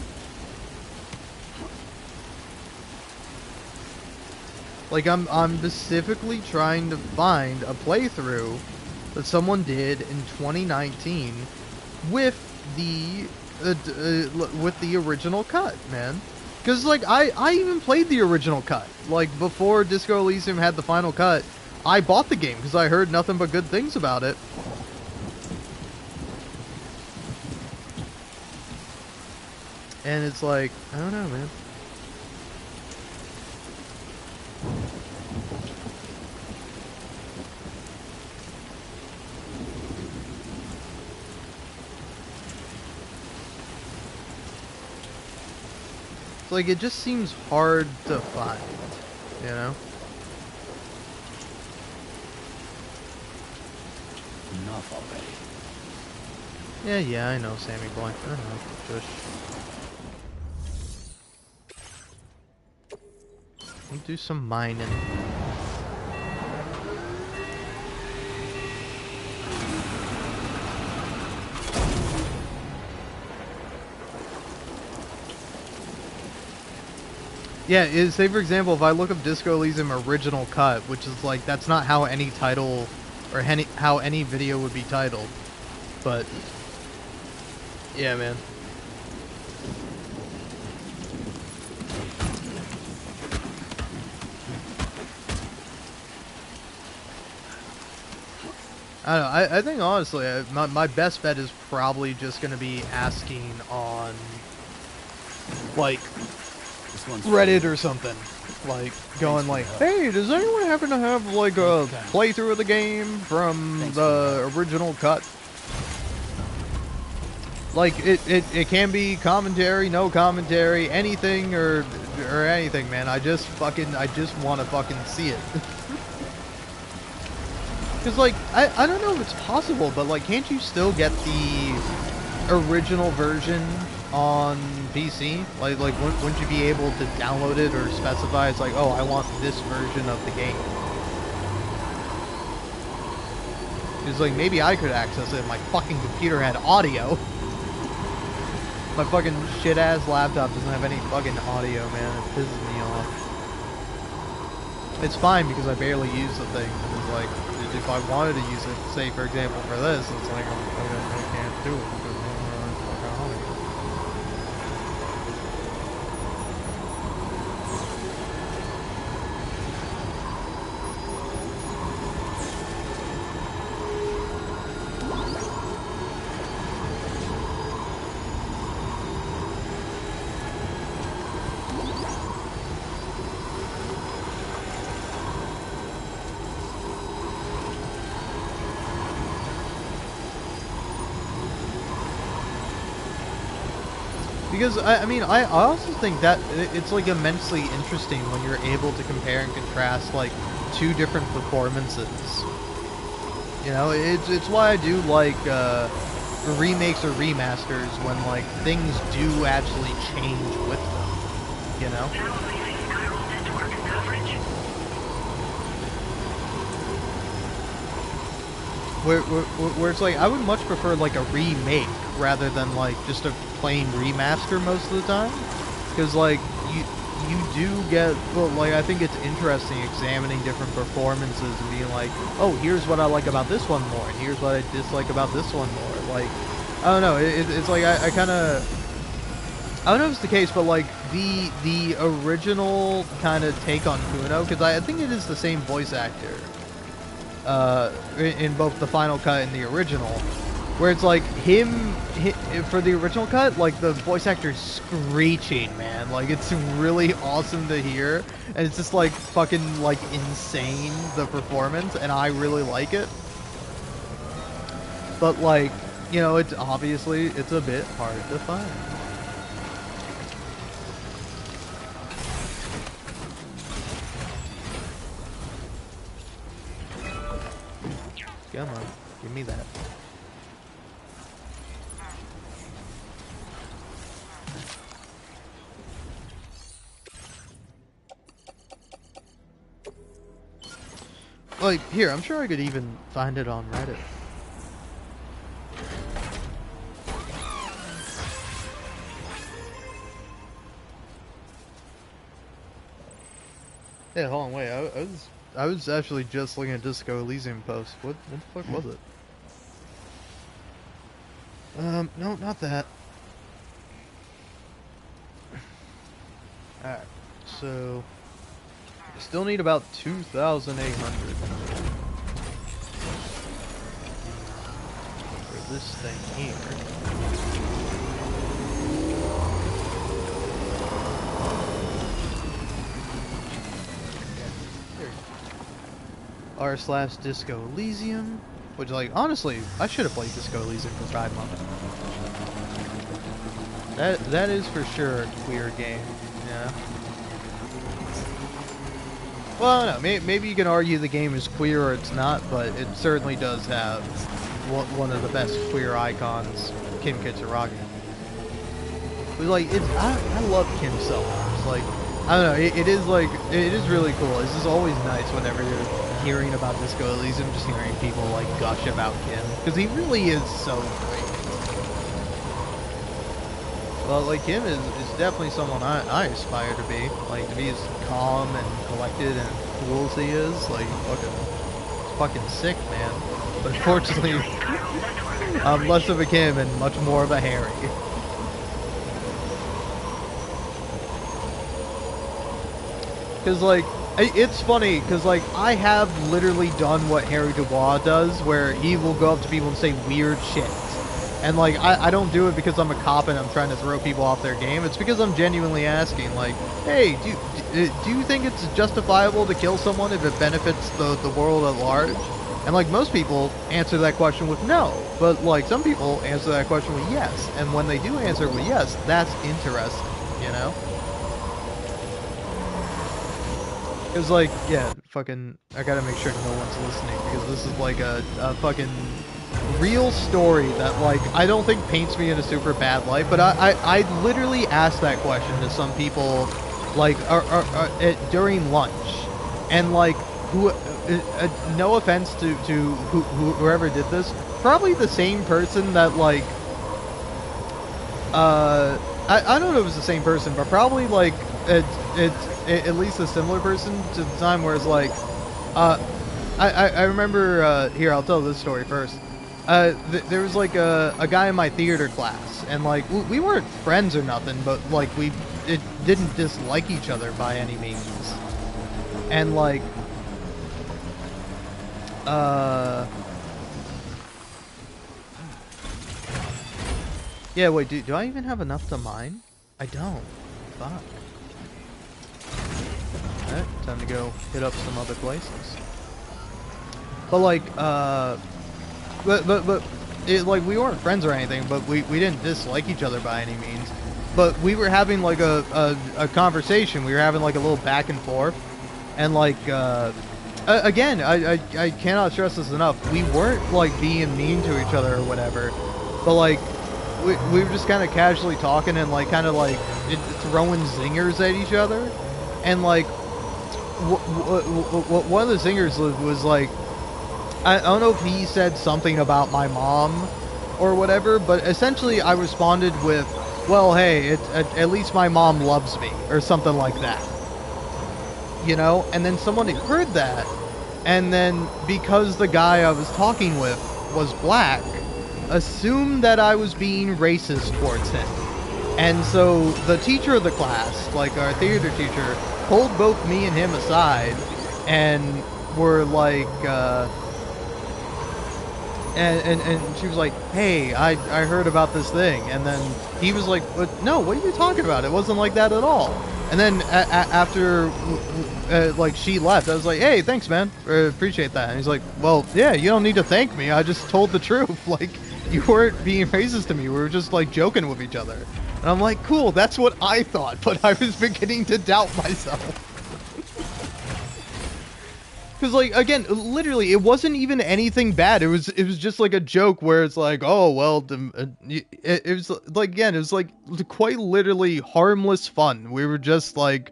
Like I'm specifically trying to find a playthrough that someone did in 2019 with the original cut, man. Because like I even played the original cut. Like before Disco Elysium had the final cut, I bought the game because I heard nothing but good things about it. And it's like, I don't know, man. It's like, it just seems hard to find, you know? Enough already. Yeah, I know, Sammy boy. I know. Just... We'll do some mining. Yeah, say for example, if I look up Disco Elysium original cut, which is like, that's not how any title, or how any video would be titled. But, yeah, man. I don't know, I think honestly, my best bet is probably just going to be asking on, like, Reddit or something. Like, going like, hey, does anyone happen to have, like, a playthrough of the game from the original cut? Like, it can be commentary, no commentary, anything, or anything, man. I just want to fucking see it. Because, like, I don't know if it's possible, but, like, can't you still get the original version on PC? Like wouldn't you be able to download it or specify it's like, oh, I want this version of the game? It's like, maybe I could access it if my fucking computer had audio. My fucking shit-ass laptop doesn't have any fucking audio, man. It pisses me off. It's fine because I barely use the thing. It's like, if I wanted to use it, say for example for this, it's like I can't do it because I don't have fucking audio. Because, I mean, I also think that it's, like, immensely interesting when you're able to compare and contrast, like, two different performances. You know, it's why I do, like, remakes or remasters when, like, things do actually change with them, you know? Where it's like, I would much prefer, like, a remake rather than, like, just a plain remaster most of the time. Because, like, you do get, well, like, I think it's interesting examining different performances and being like, oh, here's what I like about this one more, and here's what I dislike about this one more. Like, I don't know, it's like, I kind of, I don't know if it's the case, but, like, the original kind of take on Kuno, because I think it is the same voice actor. In both the final cut and the original, where it's like him for the original cut, like the voice actor's screeching, man. Like, it's really awesome to hear, and it's just like fucking like insane, the performance, and I really like it. But, like, you know, it's obviously it's a bit hard to find. Come on, give me that. Like, here, I'm sure I could even find it on Reddit. Yeah, hold on, wait. I was actually just looking at Disco Elysium post. What the fuck was it? No, not that. Alright, so I still need about 2,800 for this thing here. r/Disco Elysium, which, like, honestly, I should have played Disco Elysium for 5 months. That is for sure a queer game, yeah. Well, no, maybe you can argue the game is queer or it's not, but it certainly does have one of the best queer icons, Kim Kitsuragi. But, like, I love Kim so much. Like, I don't know, it is really cool. It's just always nice whenever you're hearing about Disco Elysium, just hearing people, like, gush about Kim, because he really is so great. Well, like, Kim is definitely someone I aspire to be. Like, to be as calm and collected and cool as he is. Like, it's fucking sick, man. But unfortunately, I'm less of a Kim and much more of a Harry. Because, like, it's funny, because, like, I have literally done what Harry Dubois does, where he will go up to people and say weird shit. And, like, I don't do it because I'm a cop and I'm trying to throw people off their game. It's because I'm genuinely asking, like, hey, do you think it's justifiable to kill someone if it benefits the world at large? And, like, most people answer that question with no. But, like, some people answer that question with yes. And when they do answer with yes, that's interesting, you know? Because, like, yeah, fucking, I gotta make sure no one's listening, because this is, like, a fucking real story that, like, I don't think paints me in a super bad light, but I literally asked that question to some people, like, during lunch, and, like, no offense to whoever did this, probably the same person that, like, I don't know if it was the same person, but probably, like, it's at least a similar person to the time where it's like, I remember, here, I'll tell this story first. There was, like, a guy in my theater class, and, like, we weren't friends or nothing, but, like, it didn't dislike each other by any means. And, like, yeah, wait, do I even have enough to mine? I don't. Fuck. Alright, time to go hit up some other places. But, like, but like, we weren't friends or anything, but we didn't dislike each other by any means. But we were having, like, a conversation. We were having, like, a little back and forth. And, like, again, I cannot stress this enough. We weren't, like, being mean to each other or whatever. But, like, we were just kind of casually talking and, like, kind of, like, throwing zingers at each other. And, like, one of the zingers was, like, I don't know if he said something about my mom or whatever, but essentially I responded with, well, hey, at least my mom loves me, or something like that. You know? And then someone heard that, and then because the guy I was talking with was black, assumed that I was being racist towards him. And so the teacher of the class, like our theater teacher, pulled both me and him aside and were like, and she was like, hey, I heard about this thing. And then he was like, no, what are you talking about? It wasn't like that at all. And then after, like, she left, I was like, hey, thanks, man. Appreciate that. And he's like, well, yeah, you don't need to thank me. I just told the truth. Like, you weren't being racist to me. We were just, like, joking with each other. And I'm like, cool, that's what I thought. But I was beginning to doubt myself. Because, like, again, literally, it wasn't even anything bad. It was just like a joke where it's like, oh well, it was like, again, it was like quite literally harmless fun. We were just like,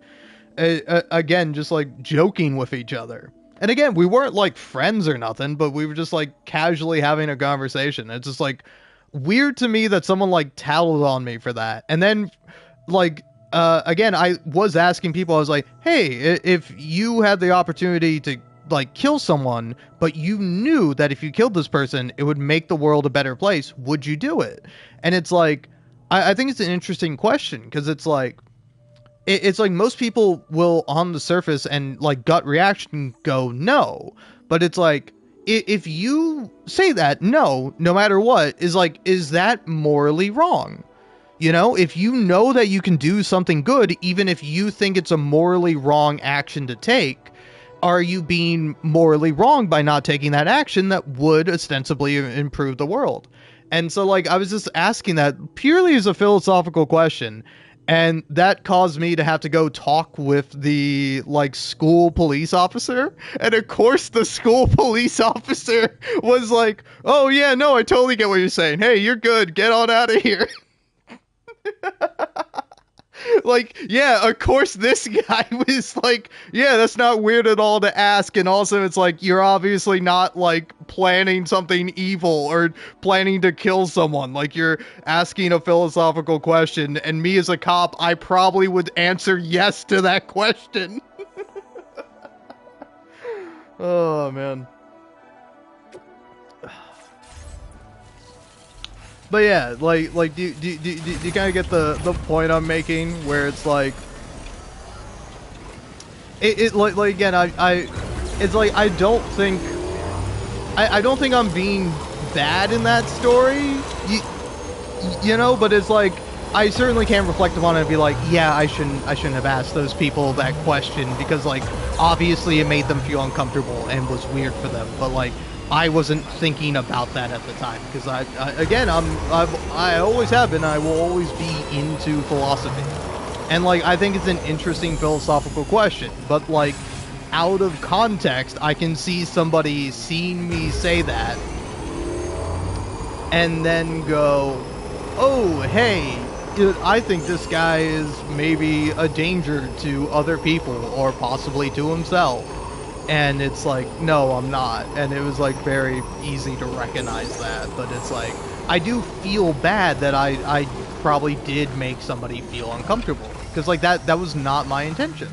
again, just like joking with each other. And again, we weren't like friends or nothing, but we were just like casually having a conversation. It's just like weird to me that someone like tattled on me for that. And then, like, again, I was asking people, I was like, hey, if you had the opportunity to like kill someone, but you knew that if you killed this person, it would make the world a better place, would you do it? And it's like, I think it's an interesting question, because it's like, it's like most people will on the surface and like gut reaction go no, but it's like, if you say that no matter what, is like, is that morally wrong? You know, if you know that you can do something good, even if you think it's a morally wrong action to take, are you being morally wrong by not taking that action that would ostensibly improve the world? And so, like, I was just asking that purely as a philosophical question, and that caused me to have to go talk with the, like, school police officer. And of course, the school police officer was like, oh, yeah, no, I totally get what you're saying. Hey, you're good. Get on out of here. Like, yeah, of course this guy was like, yeah, that's not weird at all to ask. And also it's like, you're obviously not like planning something evil or planning to kill someone. Like, you're asking a philosophical question, and me as a cop, I probably would answer yes to that question. Oh man. But yeah, like, do you kind of get the point I'm making, where it's like, like again, it's like, I don't think I'm being bad in that story, you know, but it's like, I certainly can't reflect upon it and be like, yeah, I shouldn't have asked those people that question, because like, obviously it made them feel uncomfortable and was weird for them, but like, I wasn't thinking about that at the time, because I always have been, I will always be into philosophy. And like, I think it's an interesting philosophical question, but like, out of context, I can see somebody seeing me say that and then go, oh, hey, I think this guy is maybe a danger to other people or possibly to himself. And it's like, no, I'm not. And it was like very easy to recognize that. But it's like, I do feel bad that I probably did make somebody feel uncomfortable, because like that was not my intention.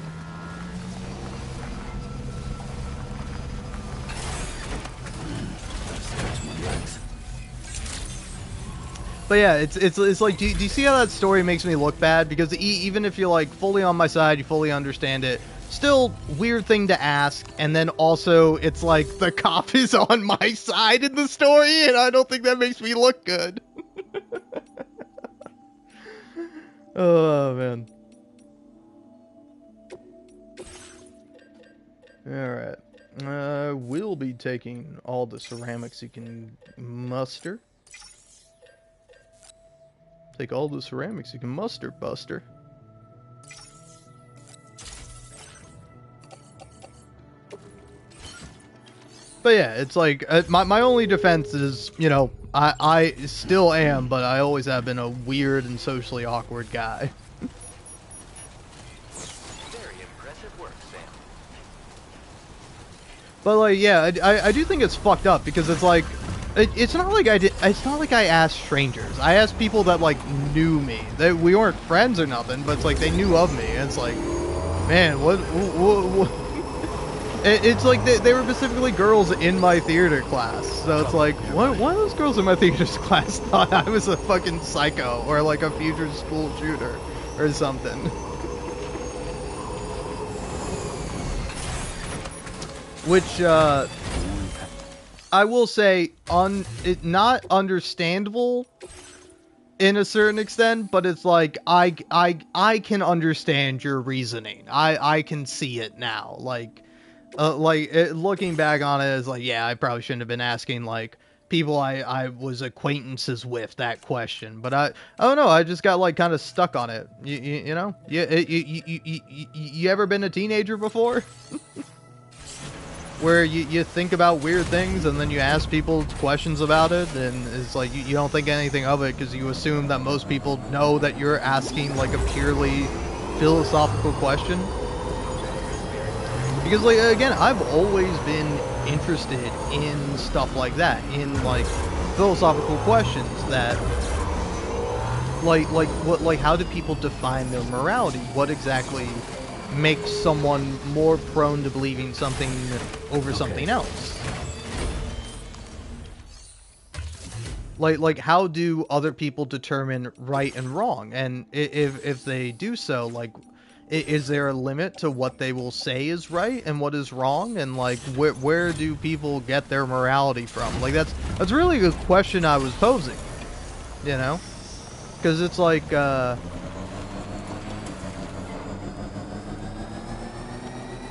But yeah, it's like, do you see how that story makes me look bad? Because even if you're like fully on my side, you fully understand it, still weird thing to ask. And then also it's like the cop is on my side in the story, and I don't think that makes me look good. Oh man. Alright. We'll be taking all the ceramics you can muster. Take all the ceramics you can muster, Buster. But yeah, it's like, my only defense is, you know, I still am, but I always have been a weird and socially awkward guy. Very impressive work, Sam. But like, yeah, I do think it's fucked up, because it's like, it's not like it's not like I asked strangers. I asked people that like knew me. We weren't friends or nothing, but it's like they knew of me. And it's like, man, what? It's like they were specifically girls in my theater class. So it's like, one of those girls in my theater class thought I was a fucking psycho or like a future school shooter or something. Which, I will say, not understandable in a certain extent, but it's like, I can understand your reasoning. I can see it now. Like looking back on it, it's like, yeah, I probably shouldn't have been asking, like, people I was acquaintances with that question. But I don't know, I just got, like, kind of stuck on it. You know? You ever been a teenager before? where you think about weird things and then you ask people questions about it, and it's like you don't think anything of it because you assume that most people know that you're asking like a purely philosophical question. Because like again, I've always been interested in stuff like that, in like philosophical questions that like how do people define their morality? What exactly makes someone more prone to believing something over something else? Like how do other people determine right and wrong? And if they do so, like is there a limit to what they will say is right and what is wrong? And like where do people get their morality from? Like that's really a question I was posing, you know? Because it's like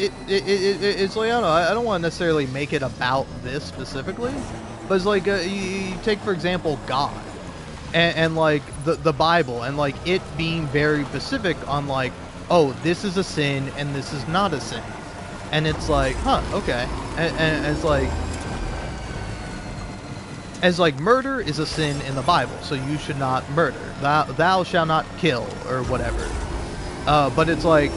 it's like, I don't know, I don't want to necessarily make it about this specifically, but it's like you take for example God and like the Bible, and like it being very specific on like, oh, this is a sin and this is not a sin, and it's like, huh, okay, and it's like, as like murder is a sin in the Bible, so you should not murder, thou shalt not kill or whatever, but it's like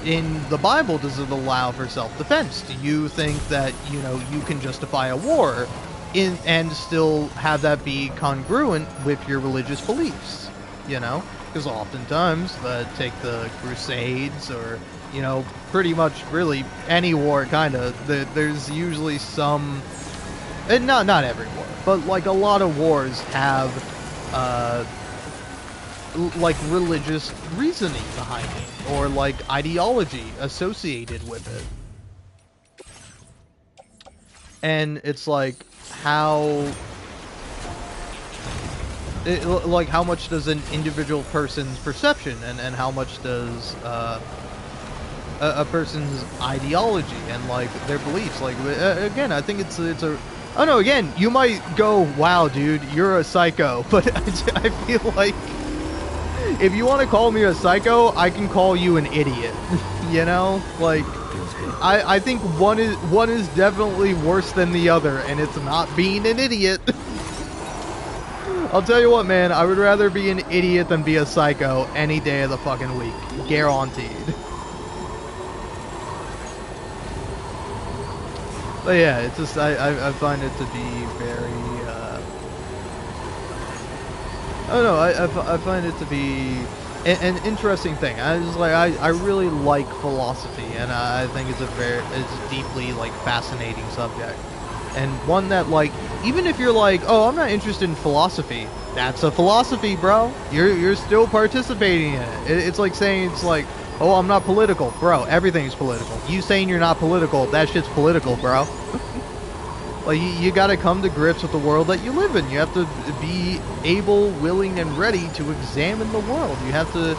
in the Bible, does it allow for self-defense? Do you think that, you know, you can justify a war and still have that be congruent with your religious beliefs? You know, because oftentimes, take the Crusades, or, you know, pretty much really any war, kind of, there's usually some, and not every war, but like a lot of wars have like religious reasoning behind it, or like ideology associated with it. And it's like how much does an individual person's perception and how much does a person's ideology and like their beliefs, like again, I think it's a, oh no, again, you might go, wow dude, you're a psycho, but I feel like if you want to call me a psycho, I can call you an idiot. You know, like I think one is definitely worse than the other, and it's not being an idiot. I'll tell you what, man, I would rather be an idiot than be a psycho any day of the fucking week, guaranteed. But yeah, it's just I find it to be very I don't know, I find it to be an interesting thing. I really like philosophy, and I think it's it's deeply like fascinating subject, and one that, like, even if you're like, oh, I'm not interested in philosophy, that's a philosophy, bro. You're still participating in it. It's like saying, it's like, oh, I'm not political, bro. Everything's political. You saying you're not political, that shit's political, bro. Like, you gotta come to grips with the world that you live in. You have to be able, willing, and ready to examine the world. You have to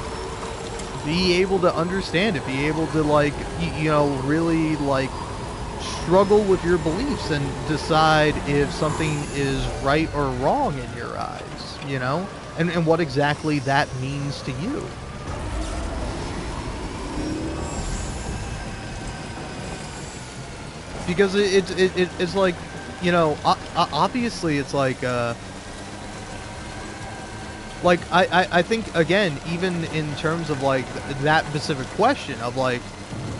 be able to understand it, be able to, like, you know, really, like, struggle with your beliefs and decide if something is right or wrong in your eyes, you know? And what exactly that means to you. Because it's like, you know, obviously it's like I think, again, even in terms of like that specific question of like,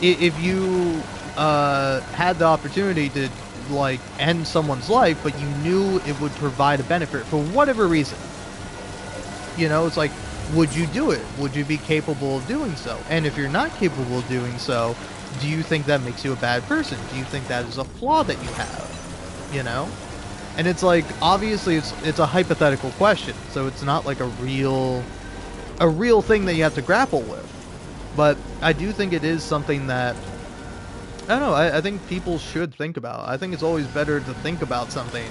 if you had the opportunity to like end someone's life, but you knew it would provide a benefit for whatever reason, you know, it's like, would you do it? Would you be capable of doing so? And if you're not capable of doing so, do you think that makes you a bad person? Do you think that is a flaw that you have? You know? And it's like, obviously it's a hypothetical question, so it's not like a real thing that you have to grapple with. But I do think it is something that, I don't know, I think people should think about. I think it's always better to think about something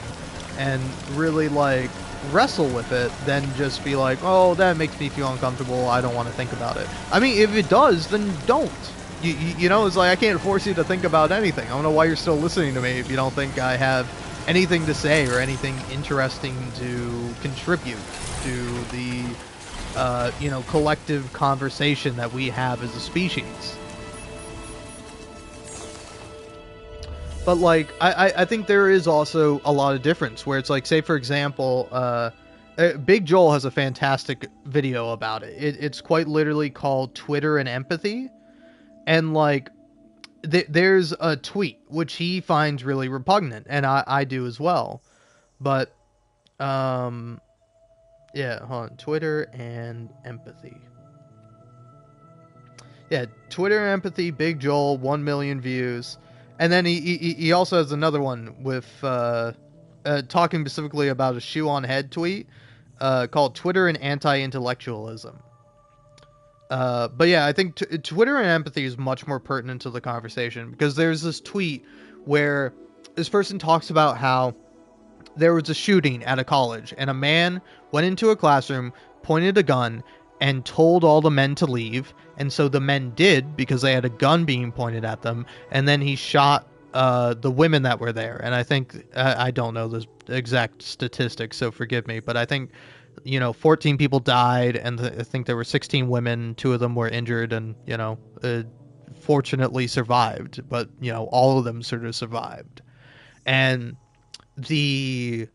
and really like wrestle with it than just be like, oh, that makes me feel uncomfortable, I don't want to think about it. I mean, if it does, then don't. You know, it's like, I can't force you to think about anything. I don't know why you're still listening to me if you don't think I have anything to say or anything interesting to contribute to the, you know, collective conversation that we have as a species. But like, I think there is also a lot of difference where it's like, say for example, Big Joel has a fantastic video about it. It's quite literally called Twitter and Empathy. And like, there's a tweet which he finds really repugnant, and I do as well. But, yeah, hold on. Twitter and Empathy. Yeah, Twitter and Empathy, Big Joel, 1 million views. And then he also has another one with talking specifically about a shoe on head tweet called Twitter and Anti-Intellectualism. But yeah, I think Twitter and Empathy is much more pertinent to the conversation, because there's this tweet where this person talks about how there was a shooting at a college, and a man went into a classroom, pointed a gun, and told all the men to leave. And so the men did, because they had a gun being pointed at them. And then he shot the women that were there. And I think, I don't know the exact statistics, so forgive me, but I think, 14 people died, and I think there were 16 women. 2 of them were injured and, fortunately survived. But, all of them sort of survived. And the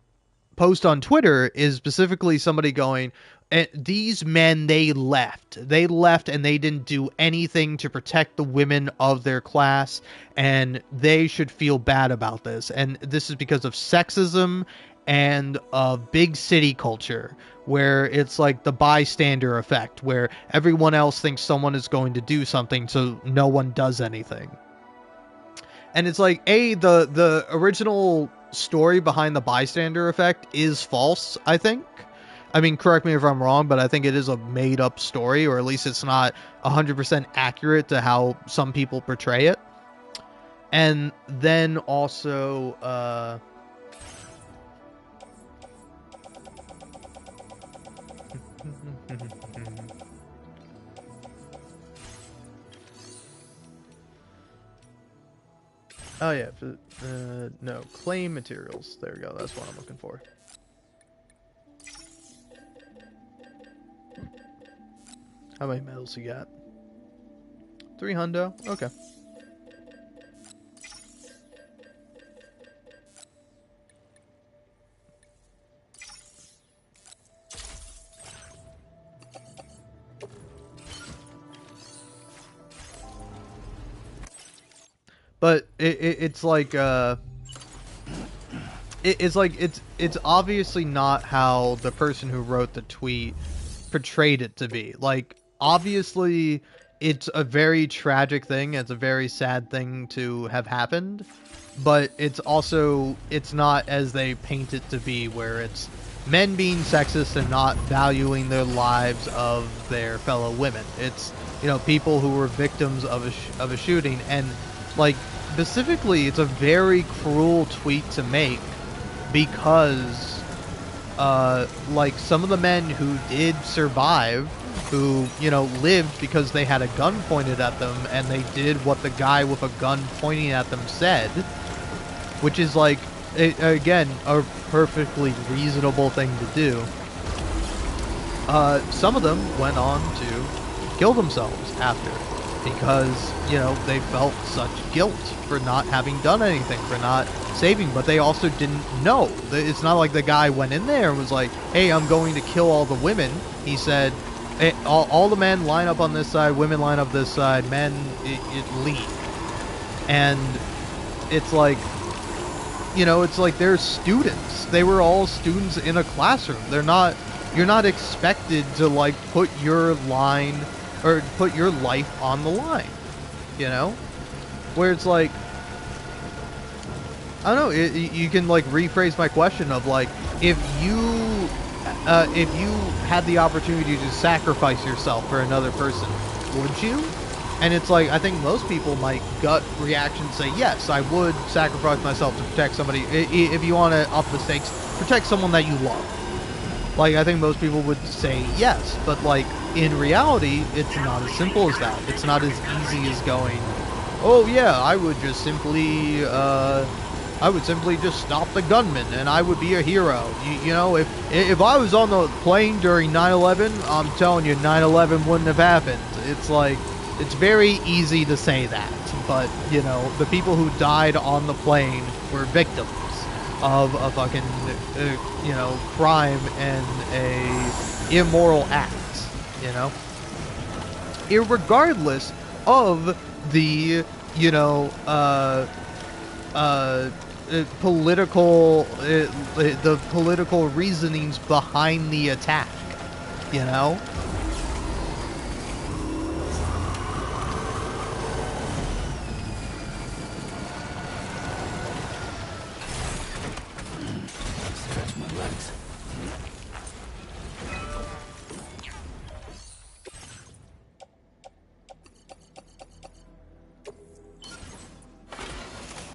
post on Twitter is specifically somebody going, these men, they left and they didn't do anything to protect the women of their class, and they should feel bad about this. And this is because of sexism and big city culture, where it's like the bystander effect, where everyone else thinks someone is going to do something, so no one does anything. And it's like, the original story behind the bystander effect is false, I think. I mean, correct me if I'm wrong, but I think it is a made-up story, or at least it's not 100% accurate to how some people portray it. And then also, oh yeah, no, claim materials. There we go, that's what I'm looking for. How many medals you got? 3 hundo? Okay. But it's like it's obviously not how the person who wrote the tweet portrayed it to be. Like, obviously it's a very tragic thing, it's a very sad thing to have happened, but it's not as they paint it to be, where it's men being sexist and not valuing their lives of their fellow women. It's, people who were victims of a shooting. And like, specifically, it's a very cruel tweet to make, because like, some of the men who did survive, who, lived because they had a gun pointed at them, and they did what the guy with a gun pointing at them said, which is like, again, a perfectly reasonable thing to do. Some of them went on to kill themselves after, because, they felt such guilt for not having done anything, for not saving, but they also didn't know. It's not like the guy went in there and was like, hey, I'm going to kill all the women. He said, hey, all the men line up on this side, women line up this side, men leave. And it's like, it's like they're students. They were all students in a classroom. You're not expected to, like, put your line, or put your life on the line, where it's like, I don't know, you can, like, rephrase my question of, like, if you had the opportunity to sacrifice yourself for another person, would you? And it's like, I think most people might gut reaction say, yes, I would sacrifice myself to protect somebody. If you want to up the stakes, protect someone that you love. Like, I think most people would say yes, but, like, in reality, it's not as simple as that. It's not as easy as going, oh yeah, I would simply just stop the gunman and I would be a hero. If I was on the plane during 9/11, I'm telling you, 9/11 wouldn't have happened. It's like, it's very easy to say that, but you know, the people who died on the plane were victims of a fucking you know, crime and a immoral act, you know, irregardless of the, you know, political the political reasonings behind the attack, you know. Stretch my legs.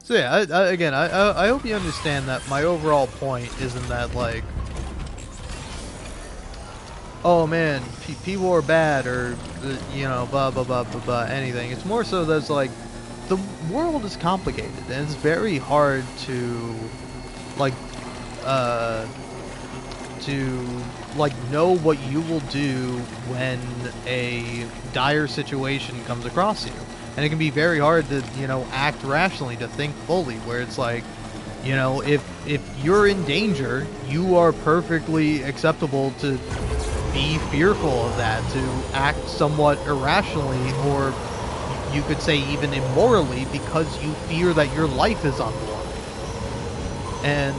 So yeah, again, I hope you understand that my overall point isn't that like, oh man, people are bad or you know, blah blah blah blah blah, anything. It's more so that's like, the world is complicated and it's very hard to like know what you will do when a dire situation comes across you. And it can be very hard to, you know, act rationally, to think fully, where it's like, you know, if you're in danger, you are perfectly acceptable to be fearful of that, to act somewhat irrationally, or you could say even immorally, because you fear that your life is on the line. And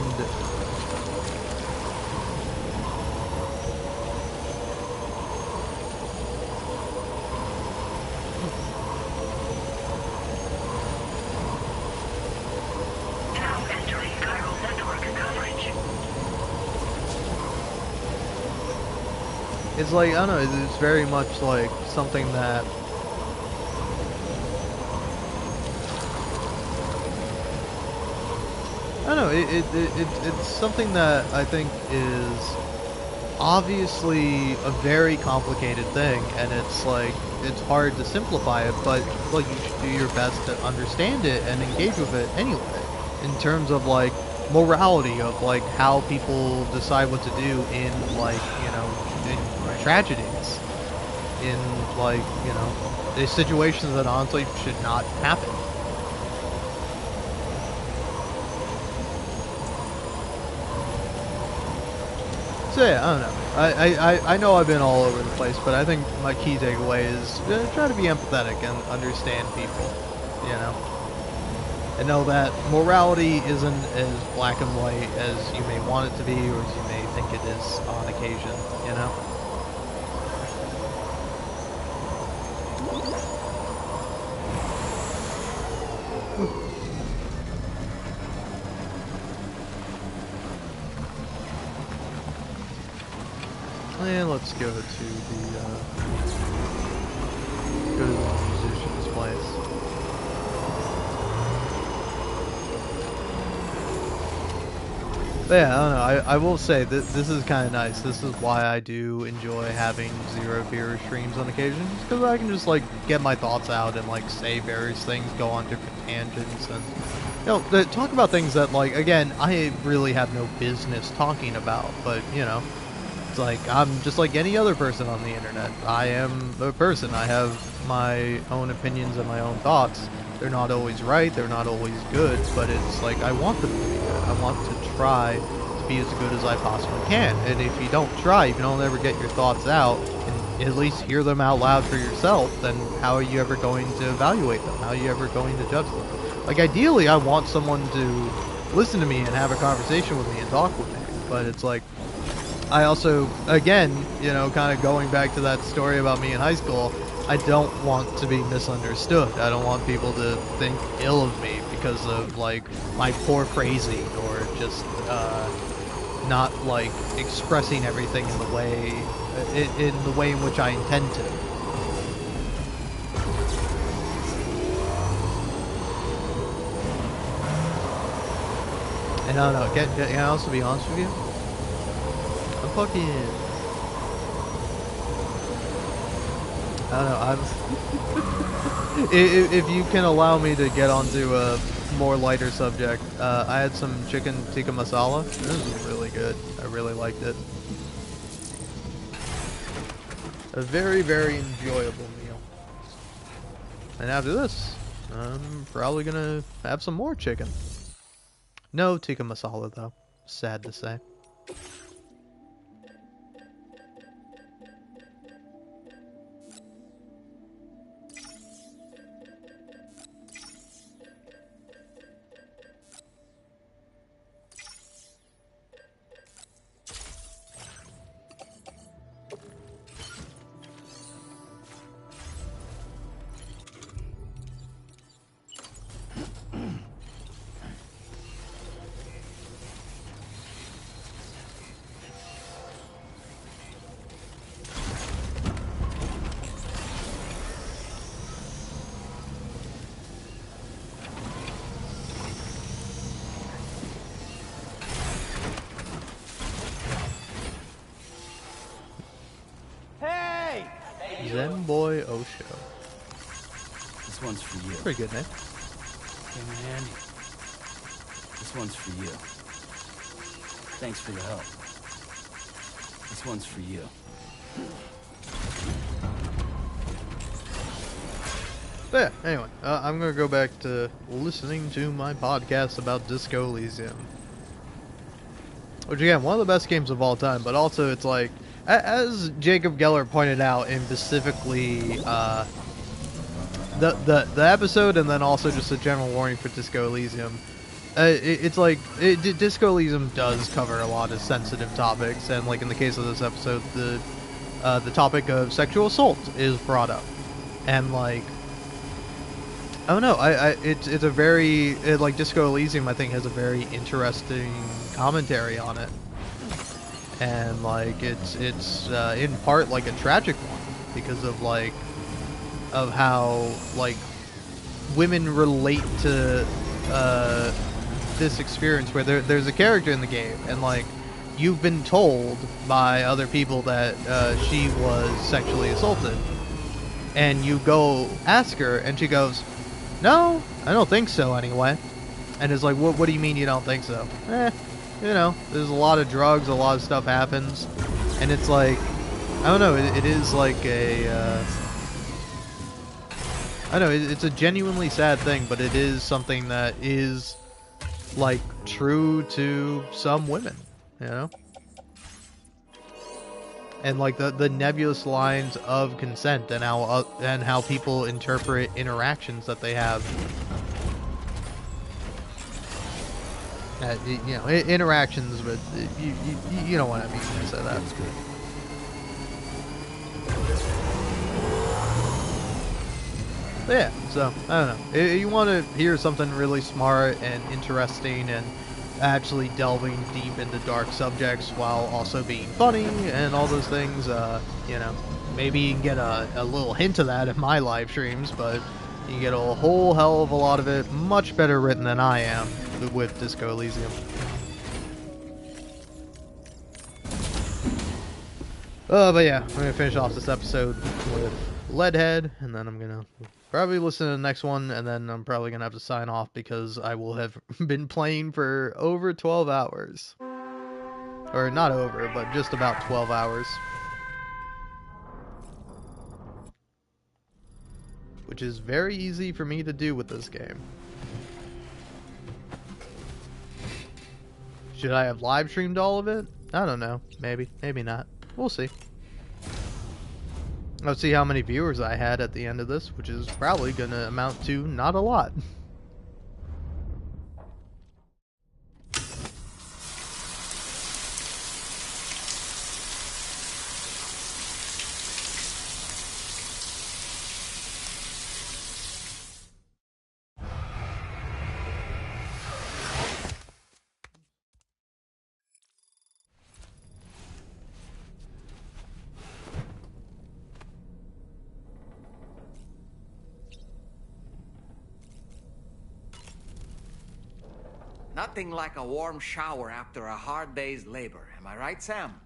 it's like, I don't know, it's very much like something that I don't know, it's something that I think is obviously a very complicated thing, and it's like, it's hard to simplify it, but like, you should do your best to understand it and engage with it anyway, in terms of like morality of like how people decide what to do in, like, you know, in tragedies, in like, you know, the situations that honestly should not happen. So yeah, I don't know. I know I've been all over the place, but I think my key takeaway is try to be empathetic and understand people, you know? And know that morality isn't as black and white as you may want it to be, or as you may think it is on occasion, you know? And let's go to the musician's place. But yeah, I don't know. I will say that this is kind of nice. This is why I do enjoy having Zero Fear streams on occasion, because I can just like get my thoughts out and like say various things, go on different tangents, and you know, talk about things that, like, again, I really have no business talking about. But you know, it's like, I'm just like any other person on the internet. I am a person. I have my own opinions and my own thoughts. They're not always right, they're not always good, but it's like, I want them to be good. I want to try to be as good as I possibly can. And if you don't try, if you don't ever get your thoughts out, and at least hear them out loud for yourself, then how are you ever going to evaluate them? How are you ever going to judge them? Like, ideally, I want someone to listen to me and have a conversation with me and talk with me. But it's like, I also, again, you know, kind of going back to that story about me in high school, I don't want to be misunderstood. I don't want people to think ill of me because of, like, my poor phrasing, or just not, like, expressing everything in the way in which I intend to. And I don't know, can I also be honest with you? I'm fucking... I don't know, if you can allow me to get onto a more lighter subject, I had some chicken tikka masala. This was really good. I really liked it. A very, very enjoyable meal. And after this, I'm probably gonna have some more chicken. No tikka masala though. Sad to say. Zen Boy Osho. This one's for you. Pretty good name. Came in handy. This one's for you. Thanks for the help. This one's for you. But yeah, anyway, I'm gonna go back to listening to my podcast about Disco Elysium. Which again, one of the best games of all time, but also it's like, as Jacob Geller pointed out in specifically the episode, and then also just a general warning for Disco Elysium, it's like Disco Elysium does cover a lot of sensitive topics, and like in the case of this episode, the topic of sexual assault is brought up, and like, I don't know, it's a very like Disco Elysium I think has a very interesting commentary on it. And like it's in part like a tragic one because of like of how like women relate to this experience where there's a character in the game and like you've been told by other people that she was sexually assaulted, and you go ask her and she goes, "No, I don't think so anyway." And it's like, what do you mean you don't think so? You know, there's a lot of drugs, a lot of stuff happens, and it's like, I don't know, it is like a, I don't know, it's a genuinely sad thing, but it is something that is, like, true to some women, you know? And, like, the nebulous lines of consent and how people interpret interactions that they have. You know, interactions, but you know what I mean when I say that. That's good. But yeah, so, I don't know. If you want to hear something really smart and interesting and actually delving deep into dark subjects while also being funny and all those things, you know, maybe you can get a little hint of that in my live streams, but you get a whole hell of a lot of it much better written than I am with Disco Elysium. But yeah, I'm gonna finish off this episode with Leadhead, and then I'm gonna probably listen to the next one, and then I'm probably gonna have to sign off because I will have been playing for over 12 hours. Or not over, but just about 12 hours. Which is very easy for me to do with this game. Should I have live streamed all of it? I don't know. Maybe. Maybe not. We'll see. Let's see how many viewers I had at the end of this, which is probably going to amount to not a lot. Nothing like a warm shower after a hard day's labor. Am I right, Sam?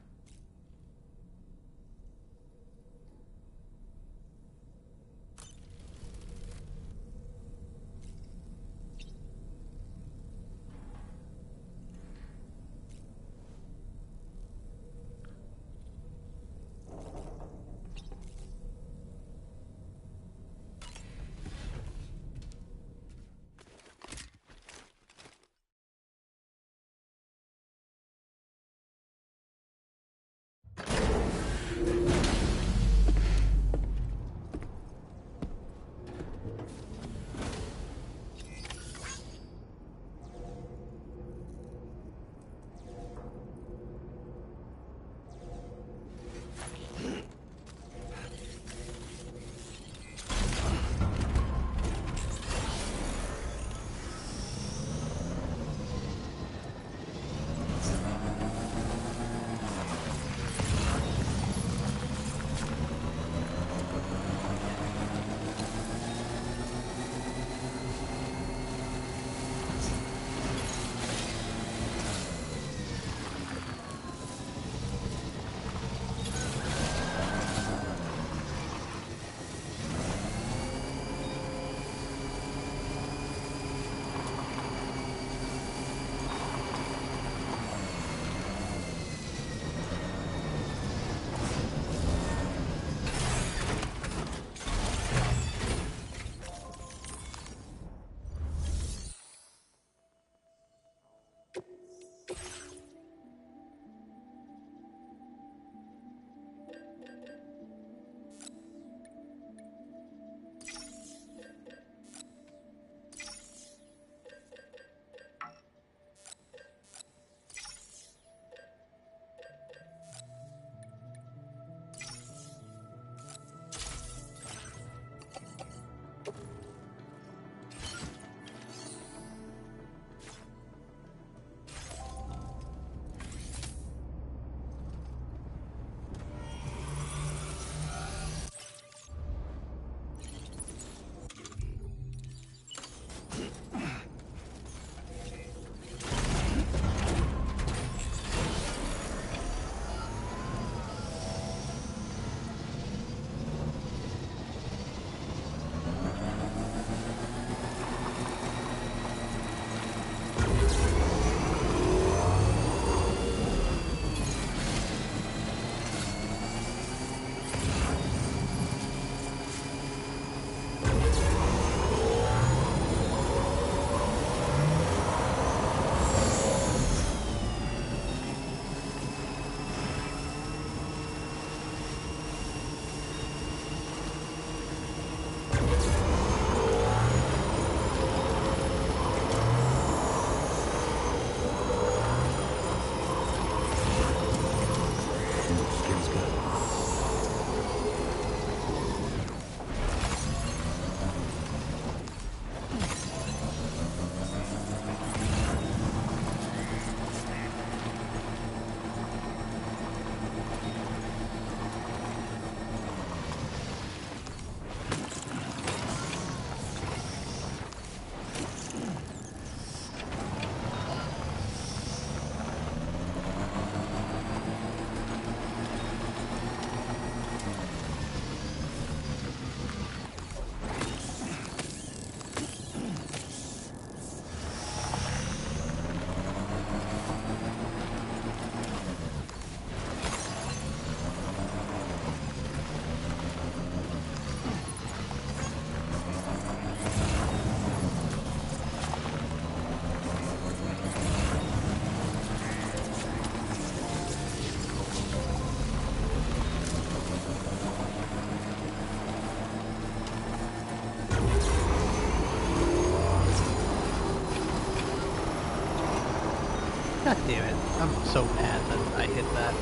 I'm so mad that I hit that.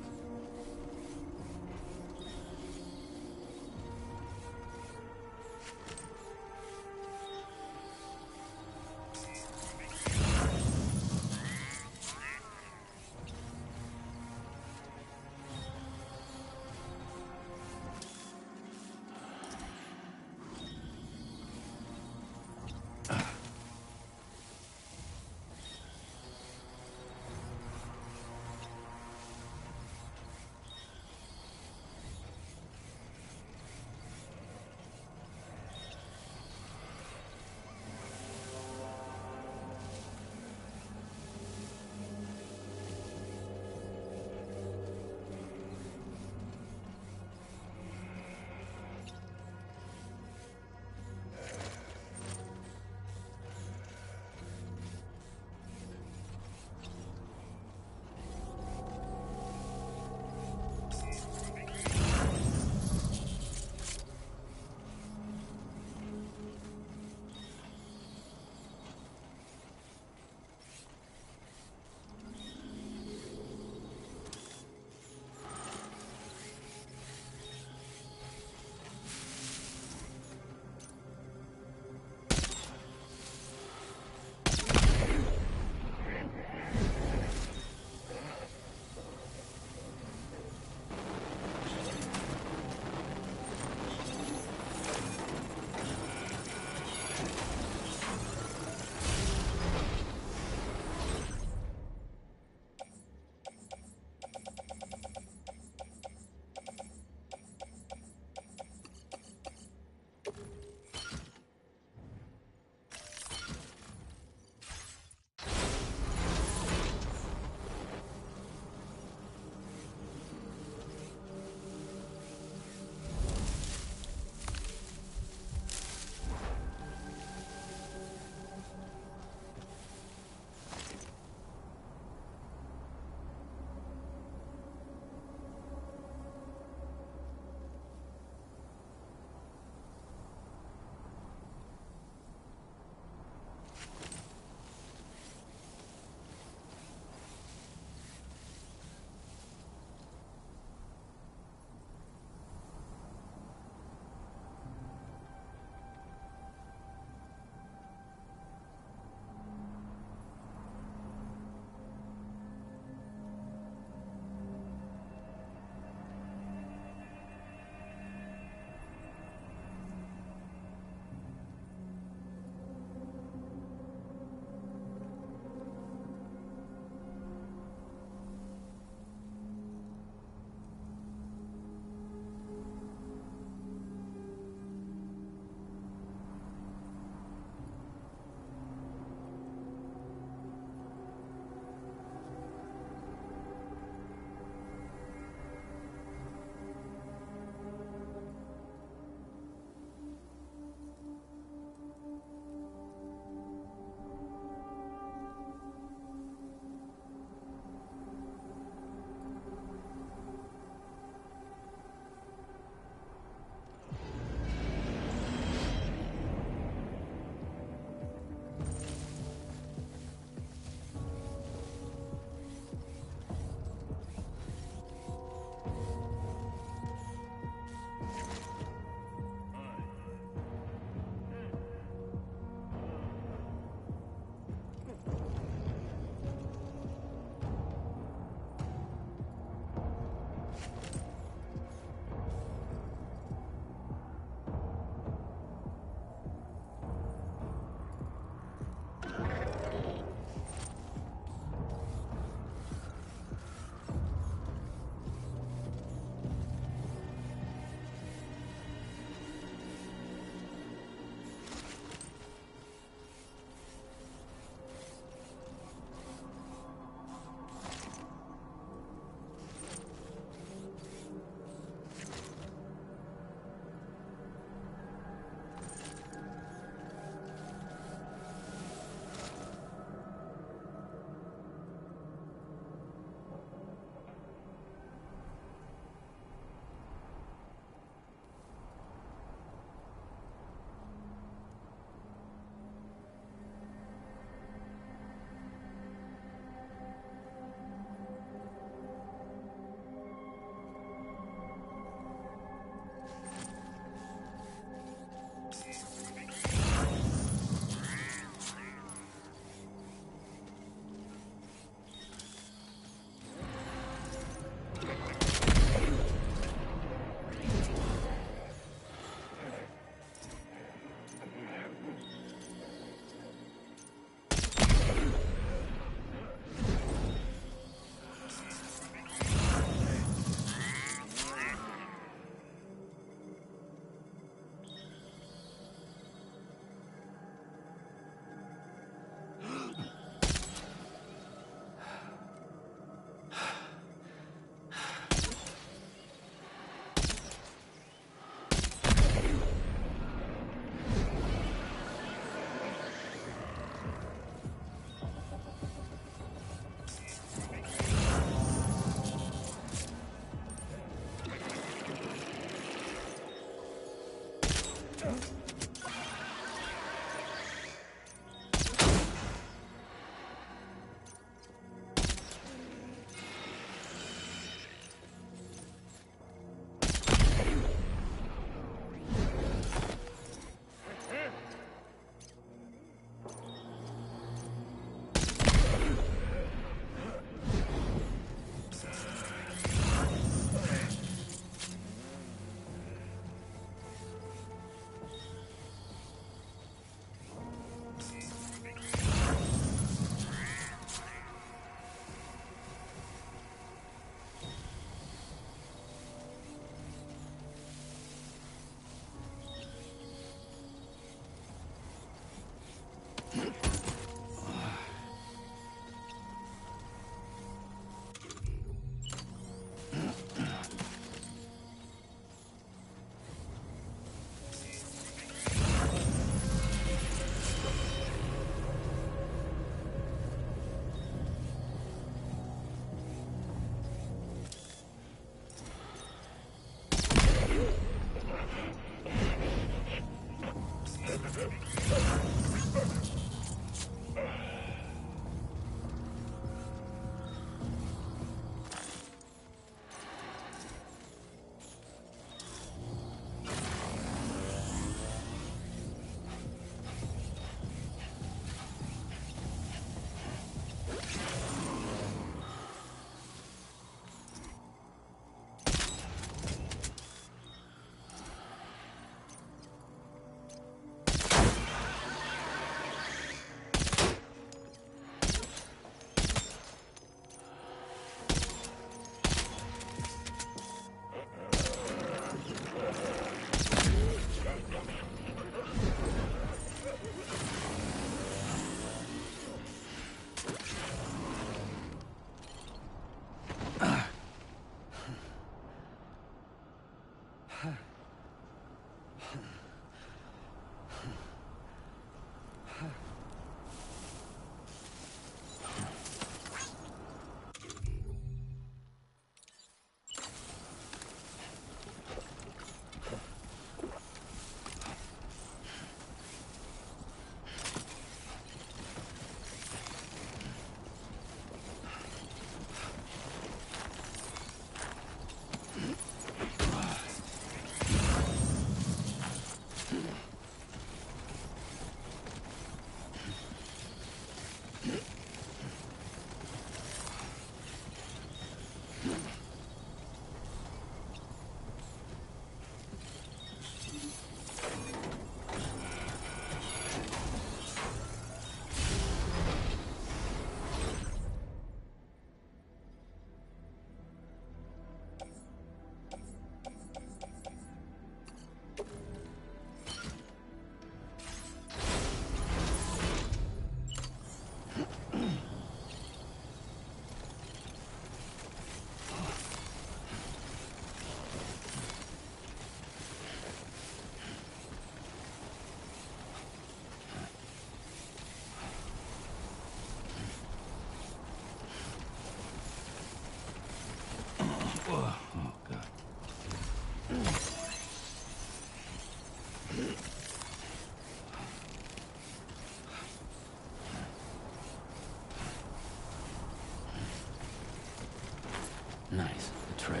Nice. The trail.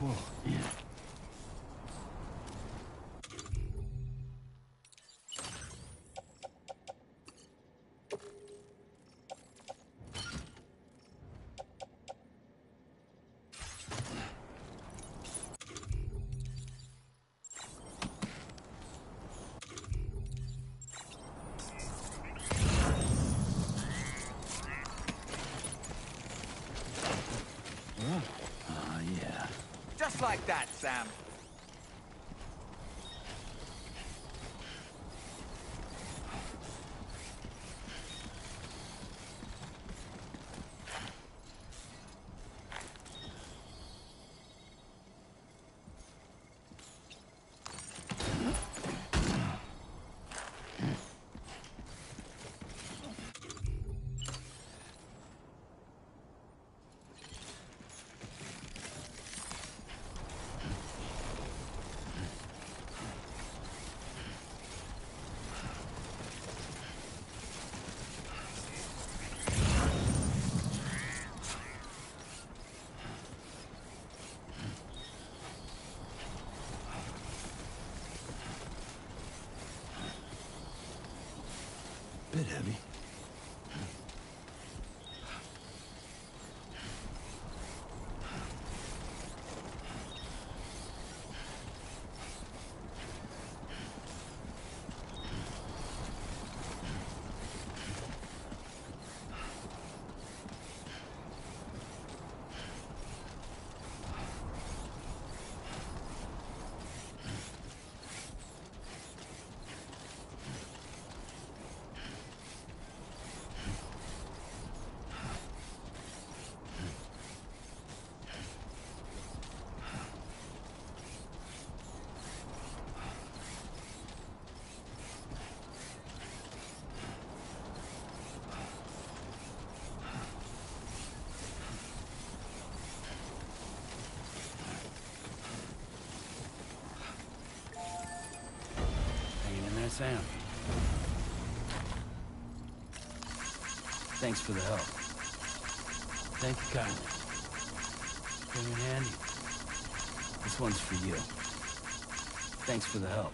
Whoa, yeah. Yeah. Just like that, Sam. Bit heavy. Sam. Thanks for the help. Thank you kindly. Came in handy. This one's for you. Thanks for the help.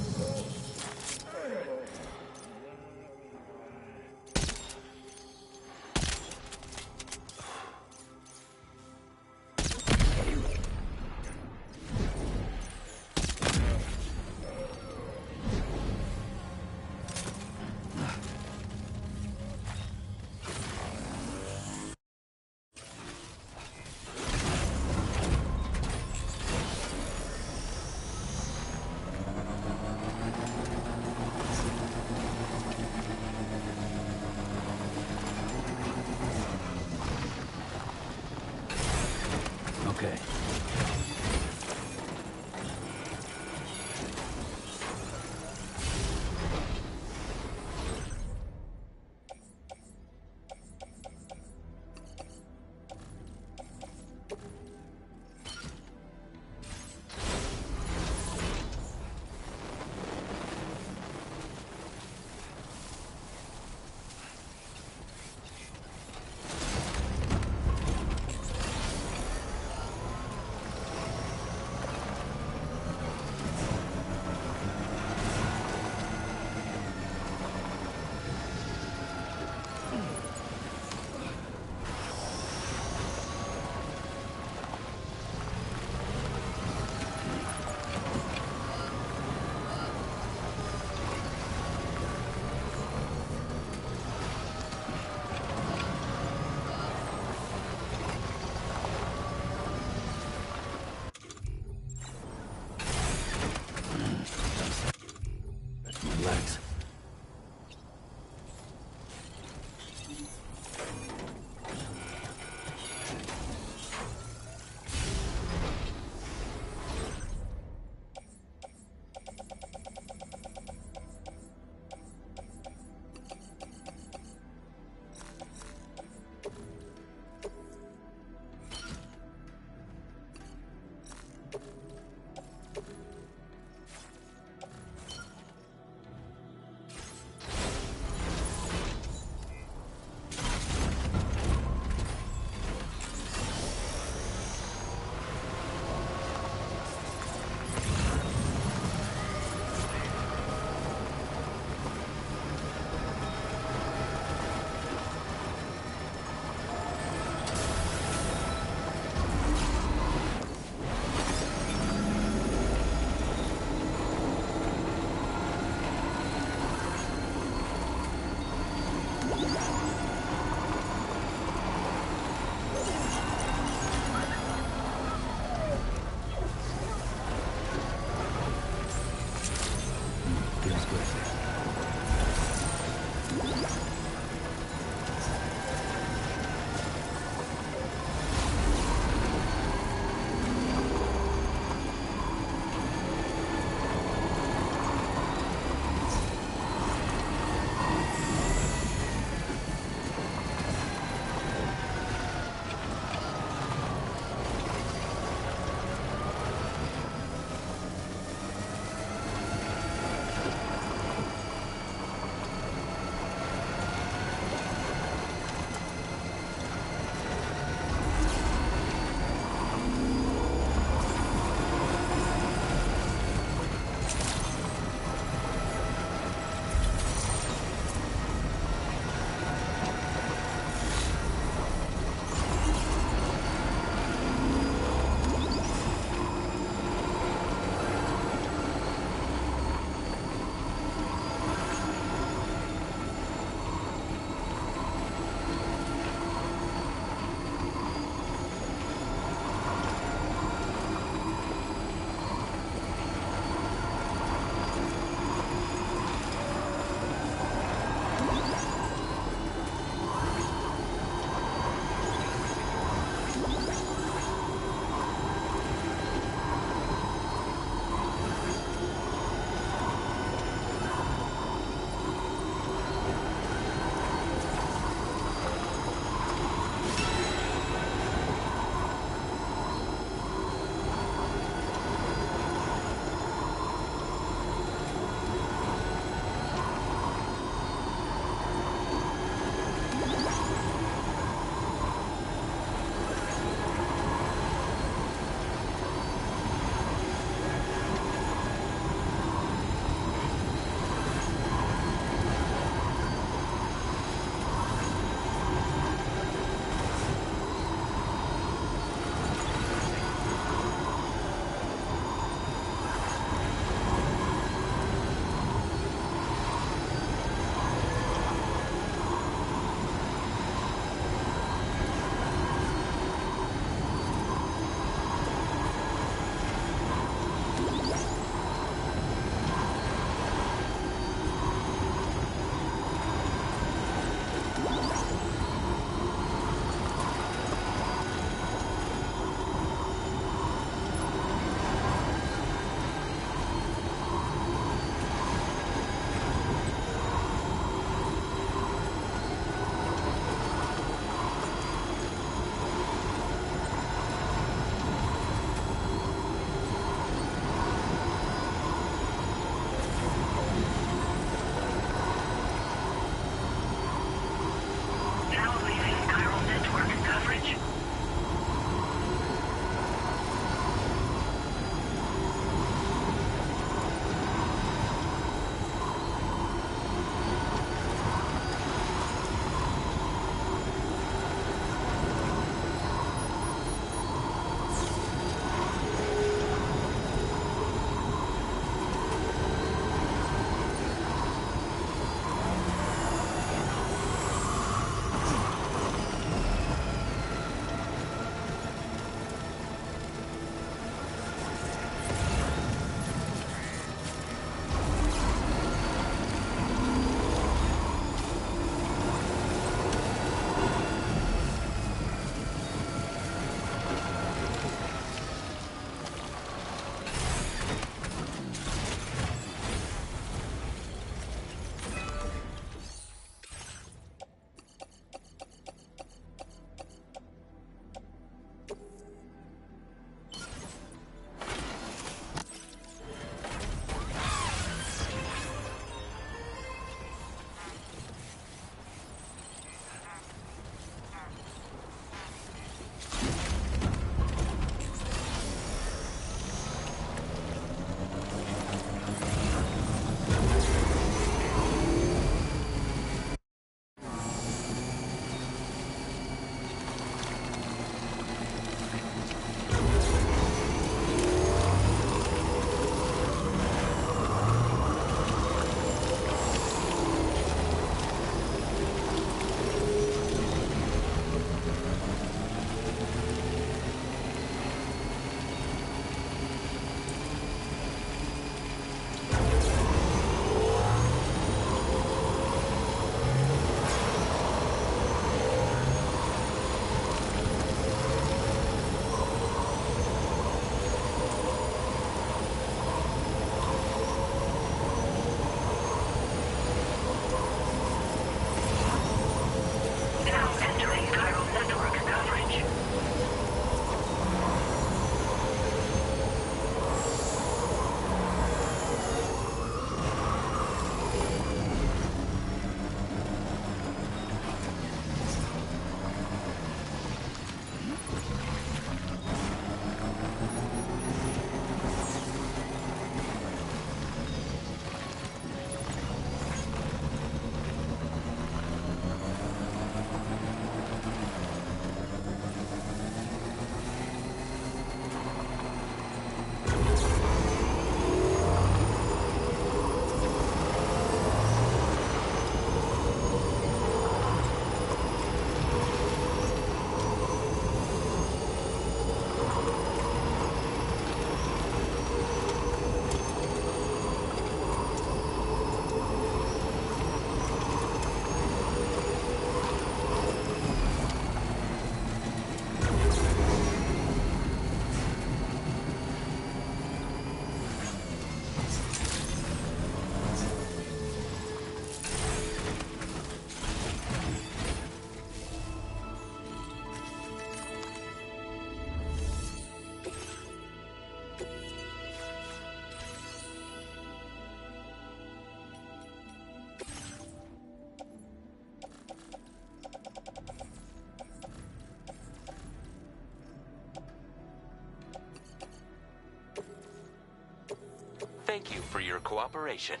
Thank you for your cooperation.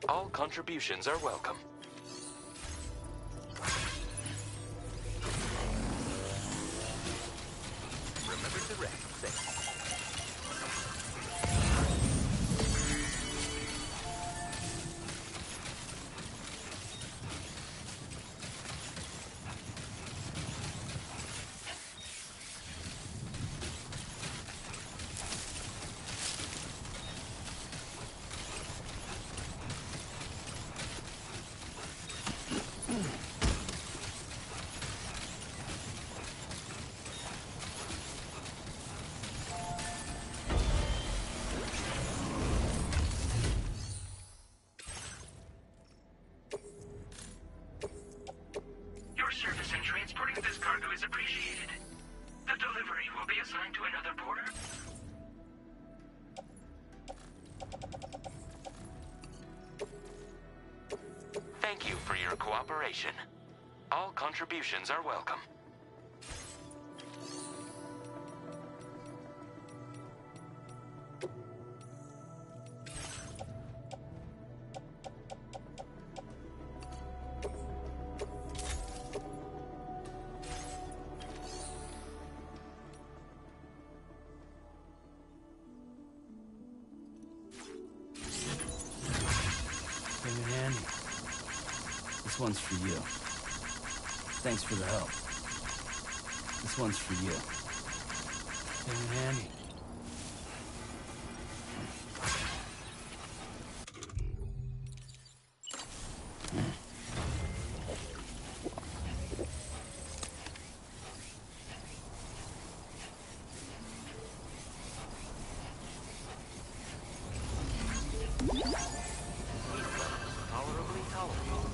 All contributions are welcome. Remember to rest. Thanks. Your service in transporting this cargo is appreciated. The delivery will be assigned to another porter. Thank you for your cooperation. All contributions are welcome. Hey, Andy. This one's for you. Thanks for the help. This one's for you. Hey, Andy. Tolerably tolerable.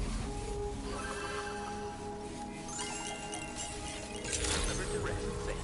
Remember to rest. Thanks.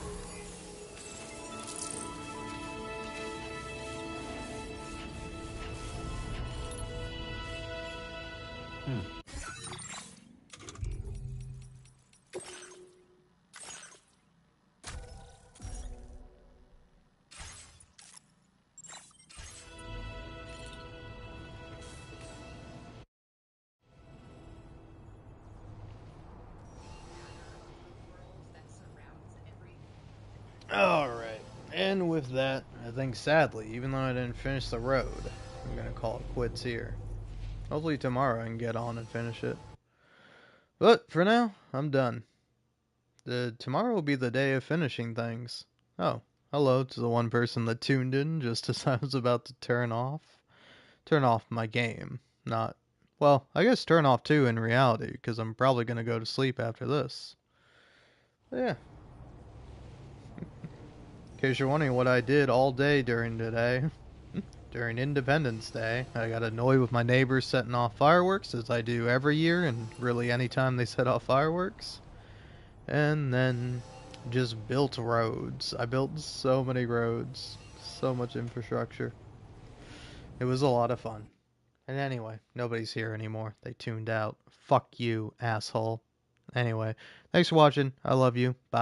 Alright, and with that, I think sadly, even though I didn't finish the road, I'm gonna call it quits here. Hopefully tomorrow I can get on and finish it. But for now, I'm done. Tomorrow will be the day of finishing things. Oh, hello to the one person that tuned in just as I was about to turn off my game. Not, well, I guess turn off too in reality, because I'm probably gonna go to sleep after this. But yeah. In case you're wondering what I did all day during today, during Independence Day, I got annoyed with my neighbors setting off fireworks, as I do every year, and really any time they set off fireworks. And then just built roads. I built so many roads, so much infrastructure. It was a lot of fun. And anyway, nobody's here anymore. They tuned out. Fuck you, asshole. Anyway, thanks for watching. I love you. Bye.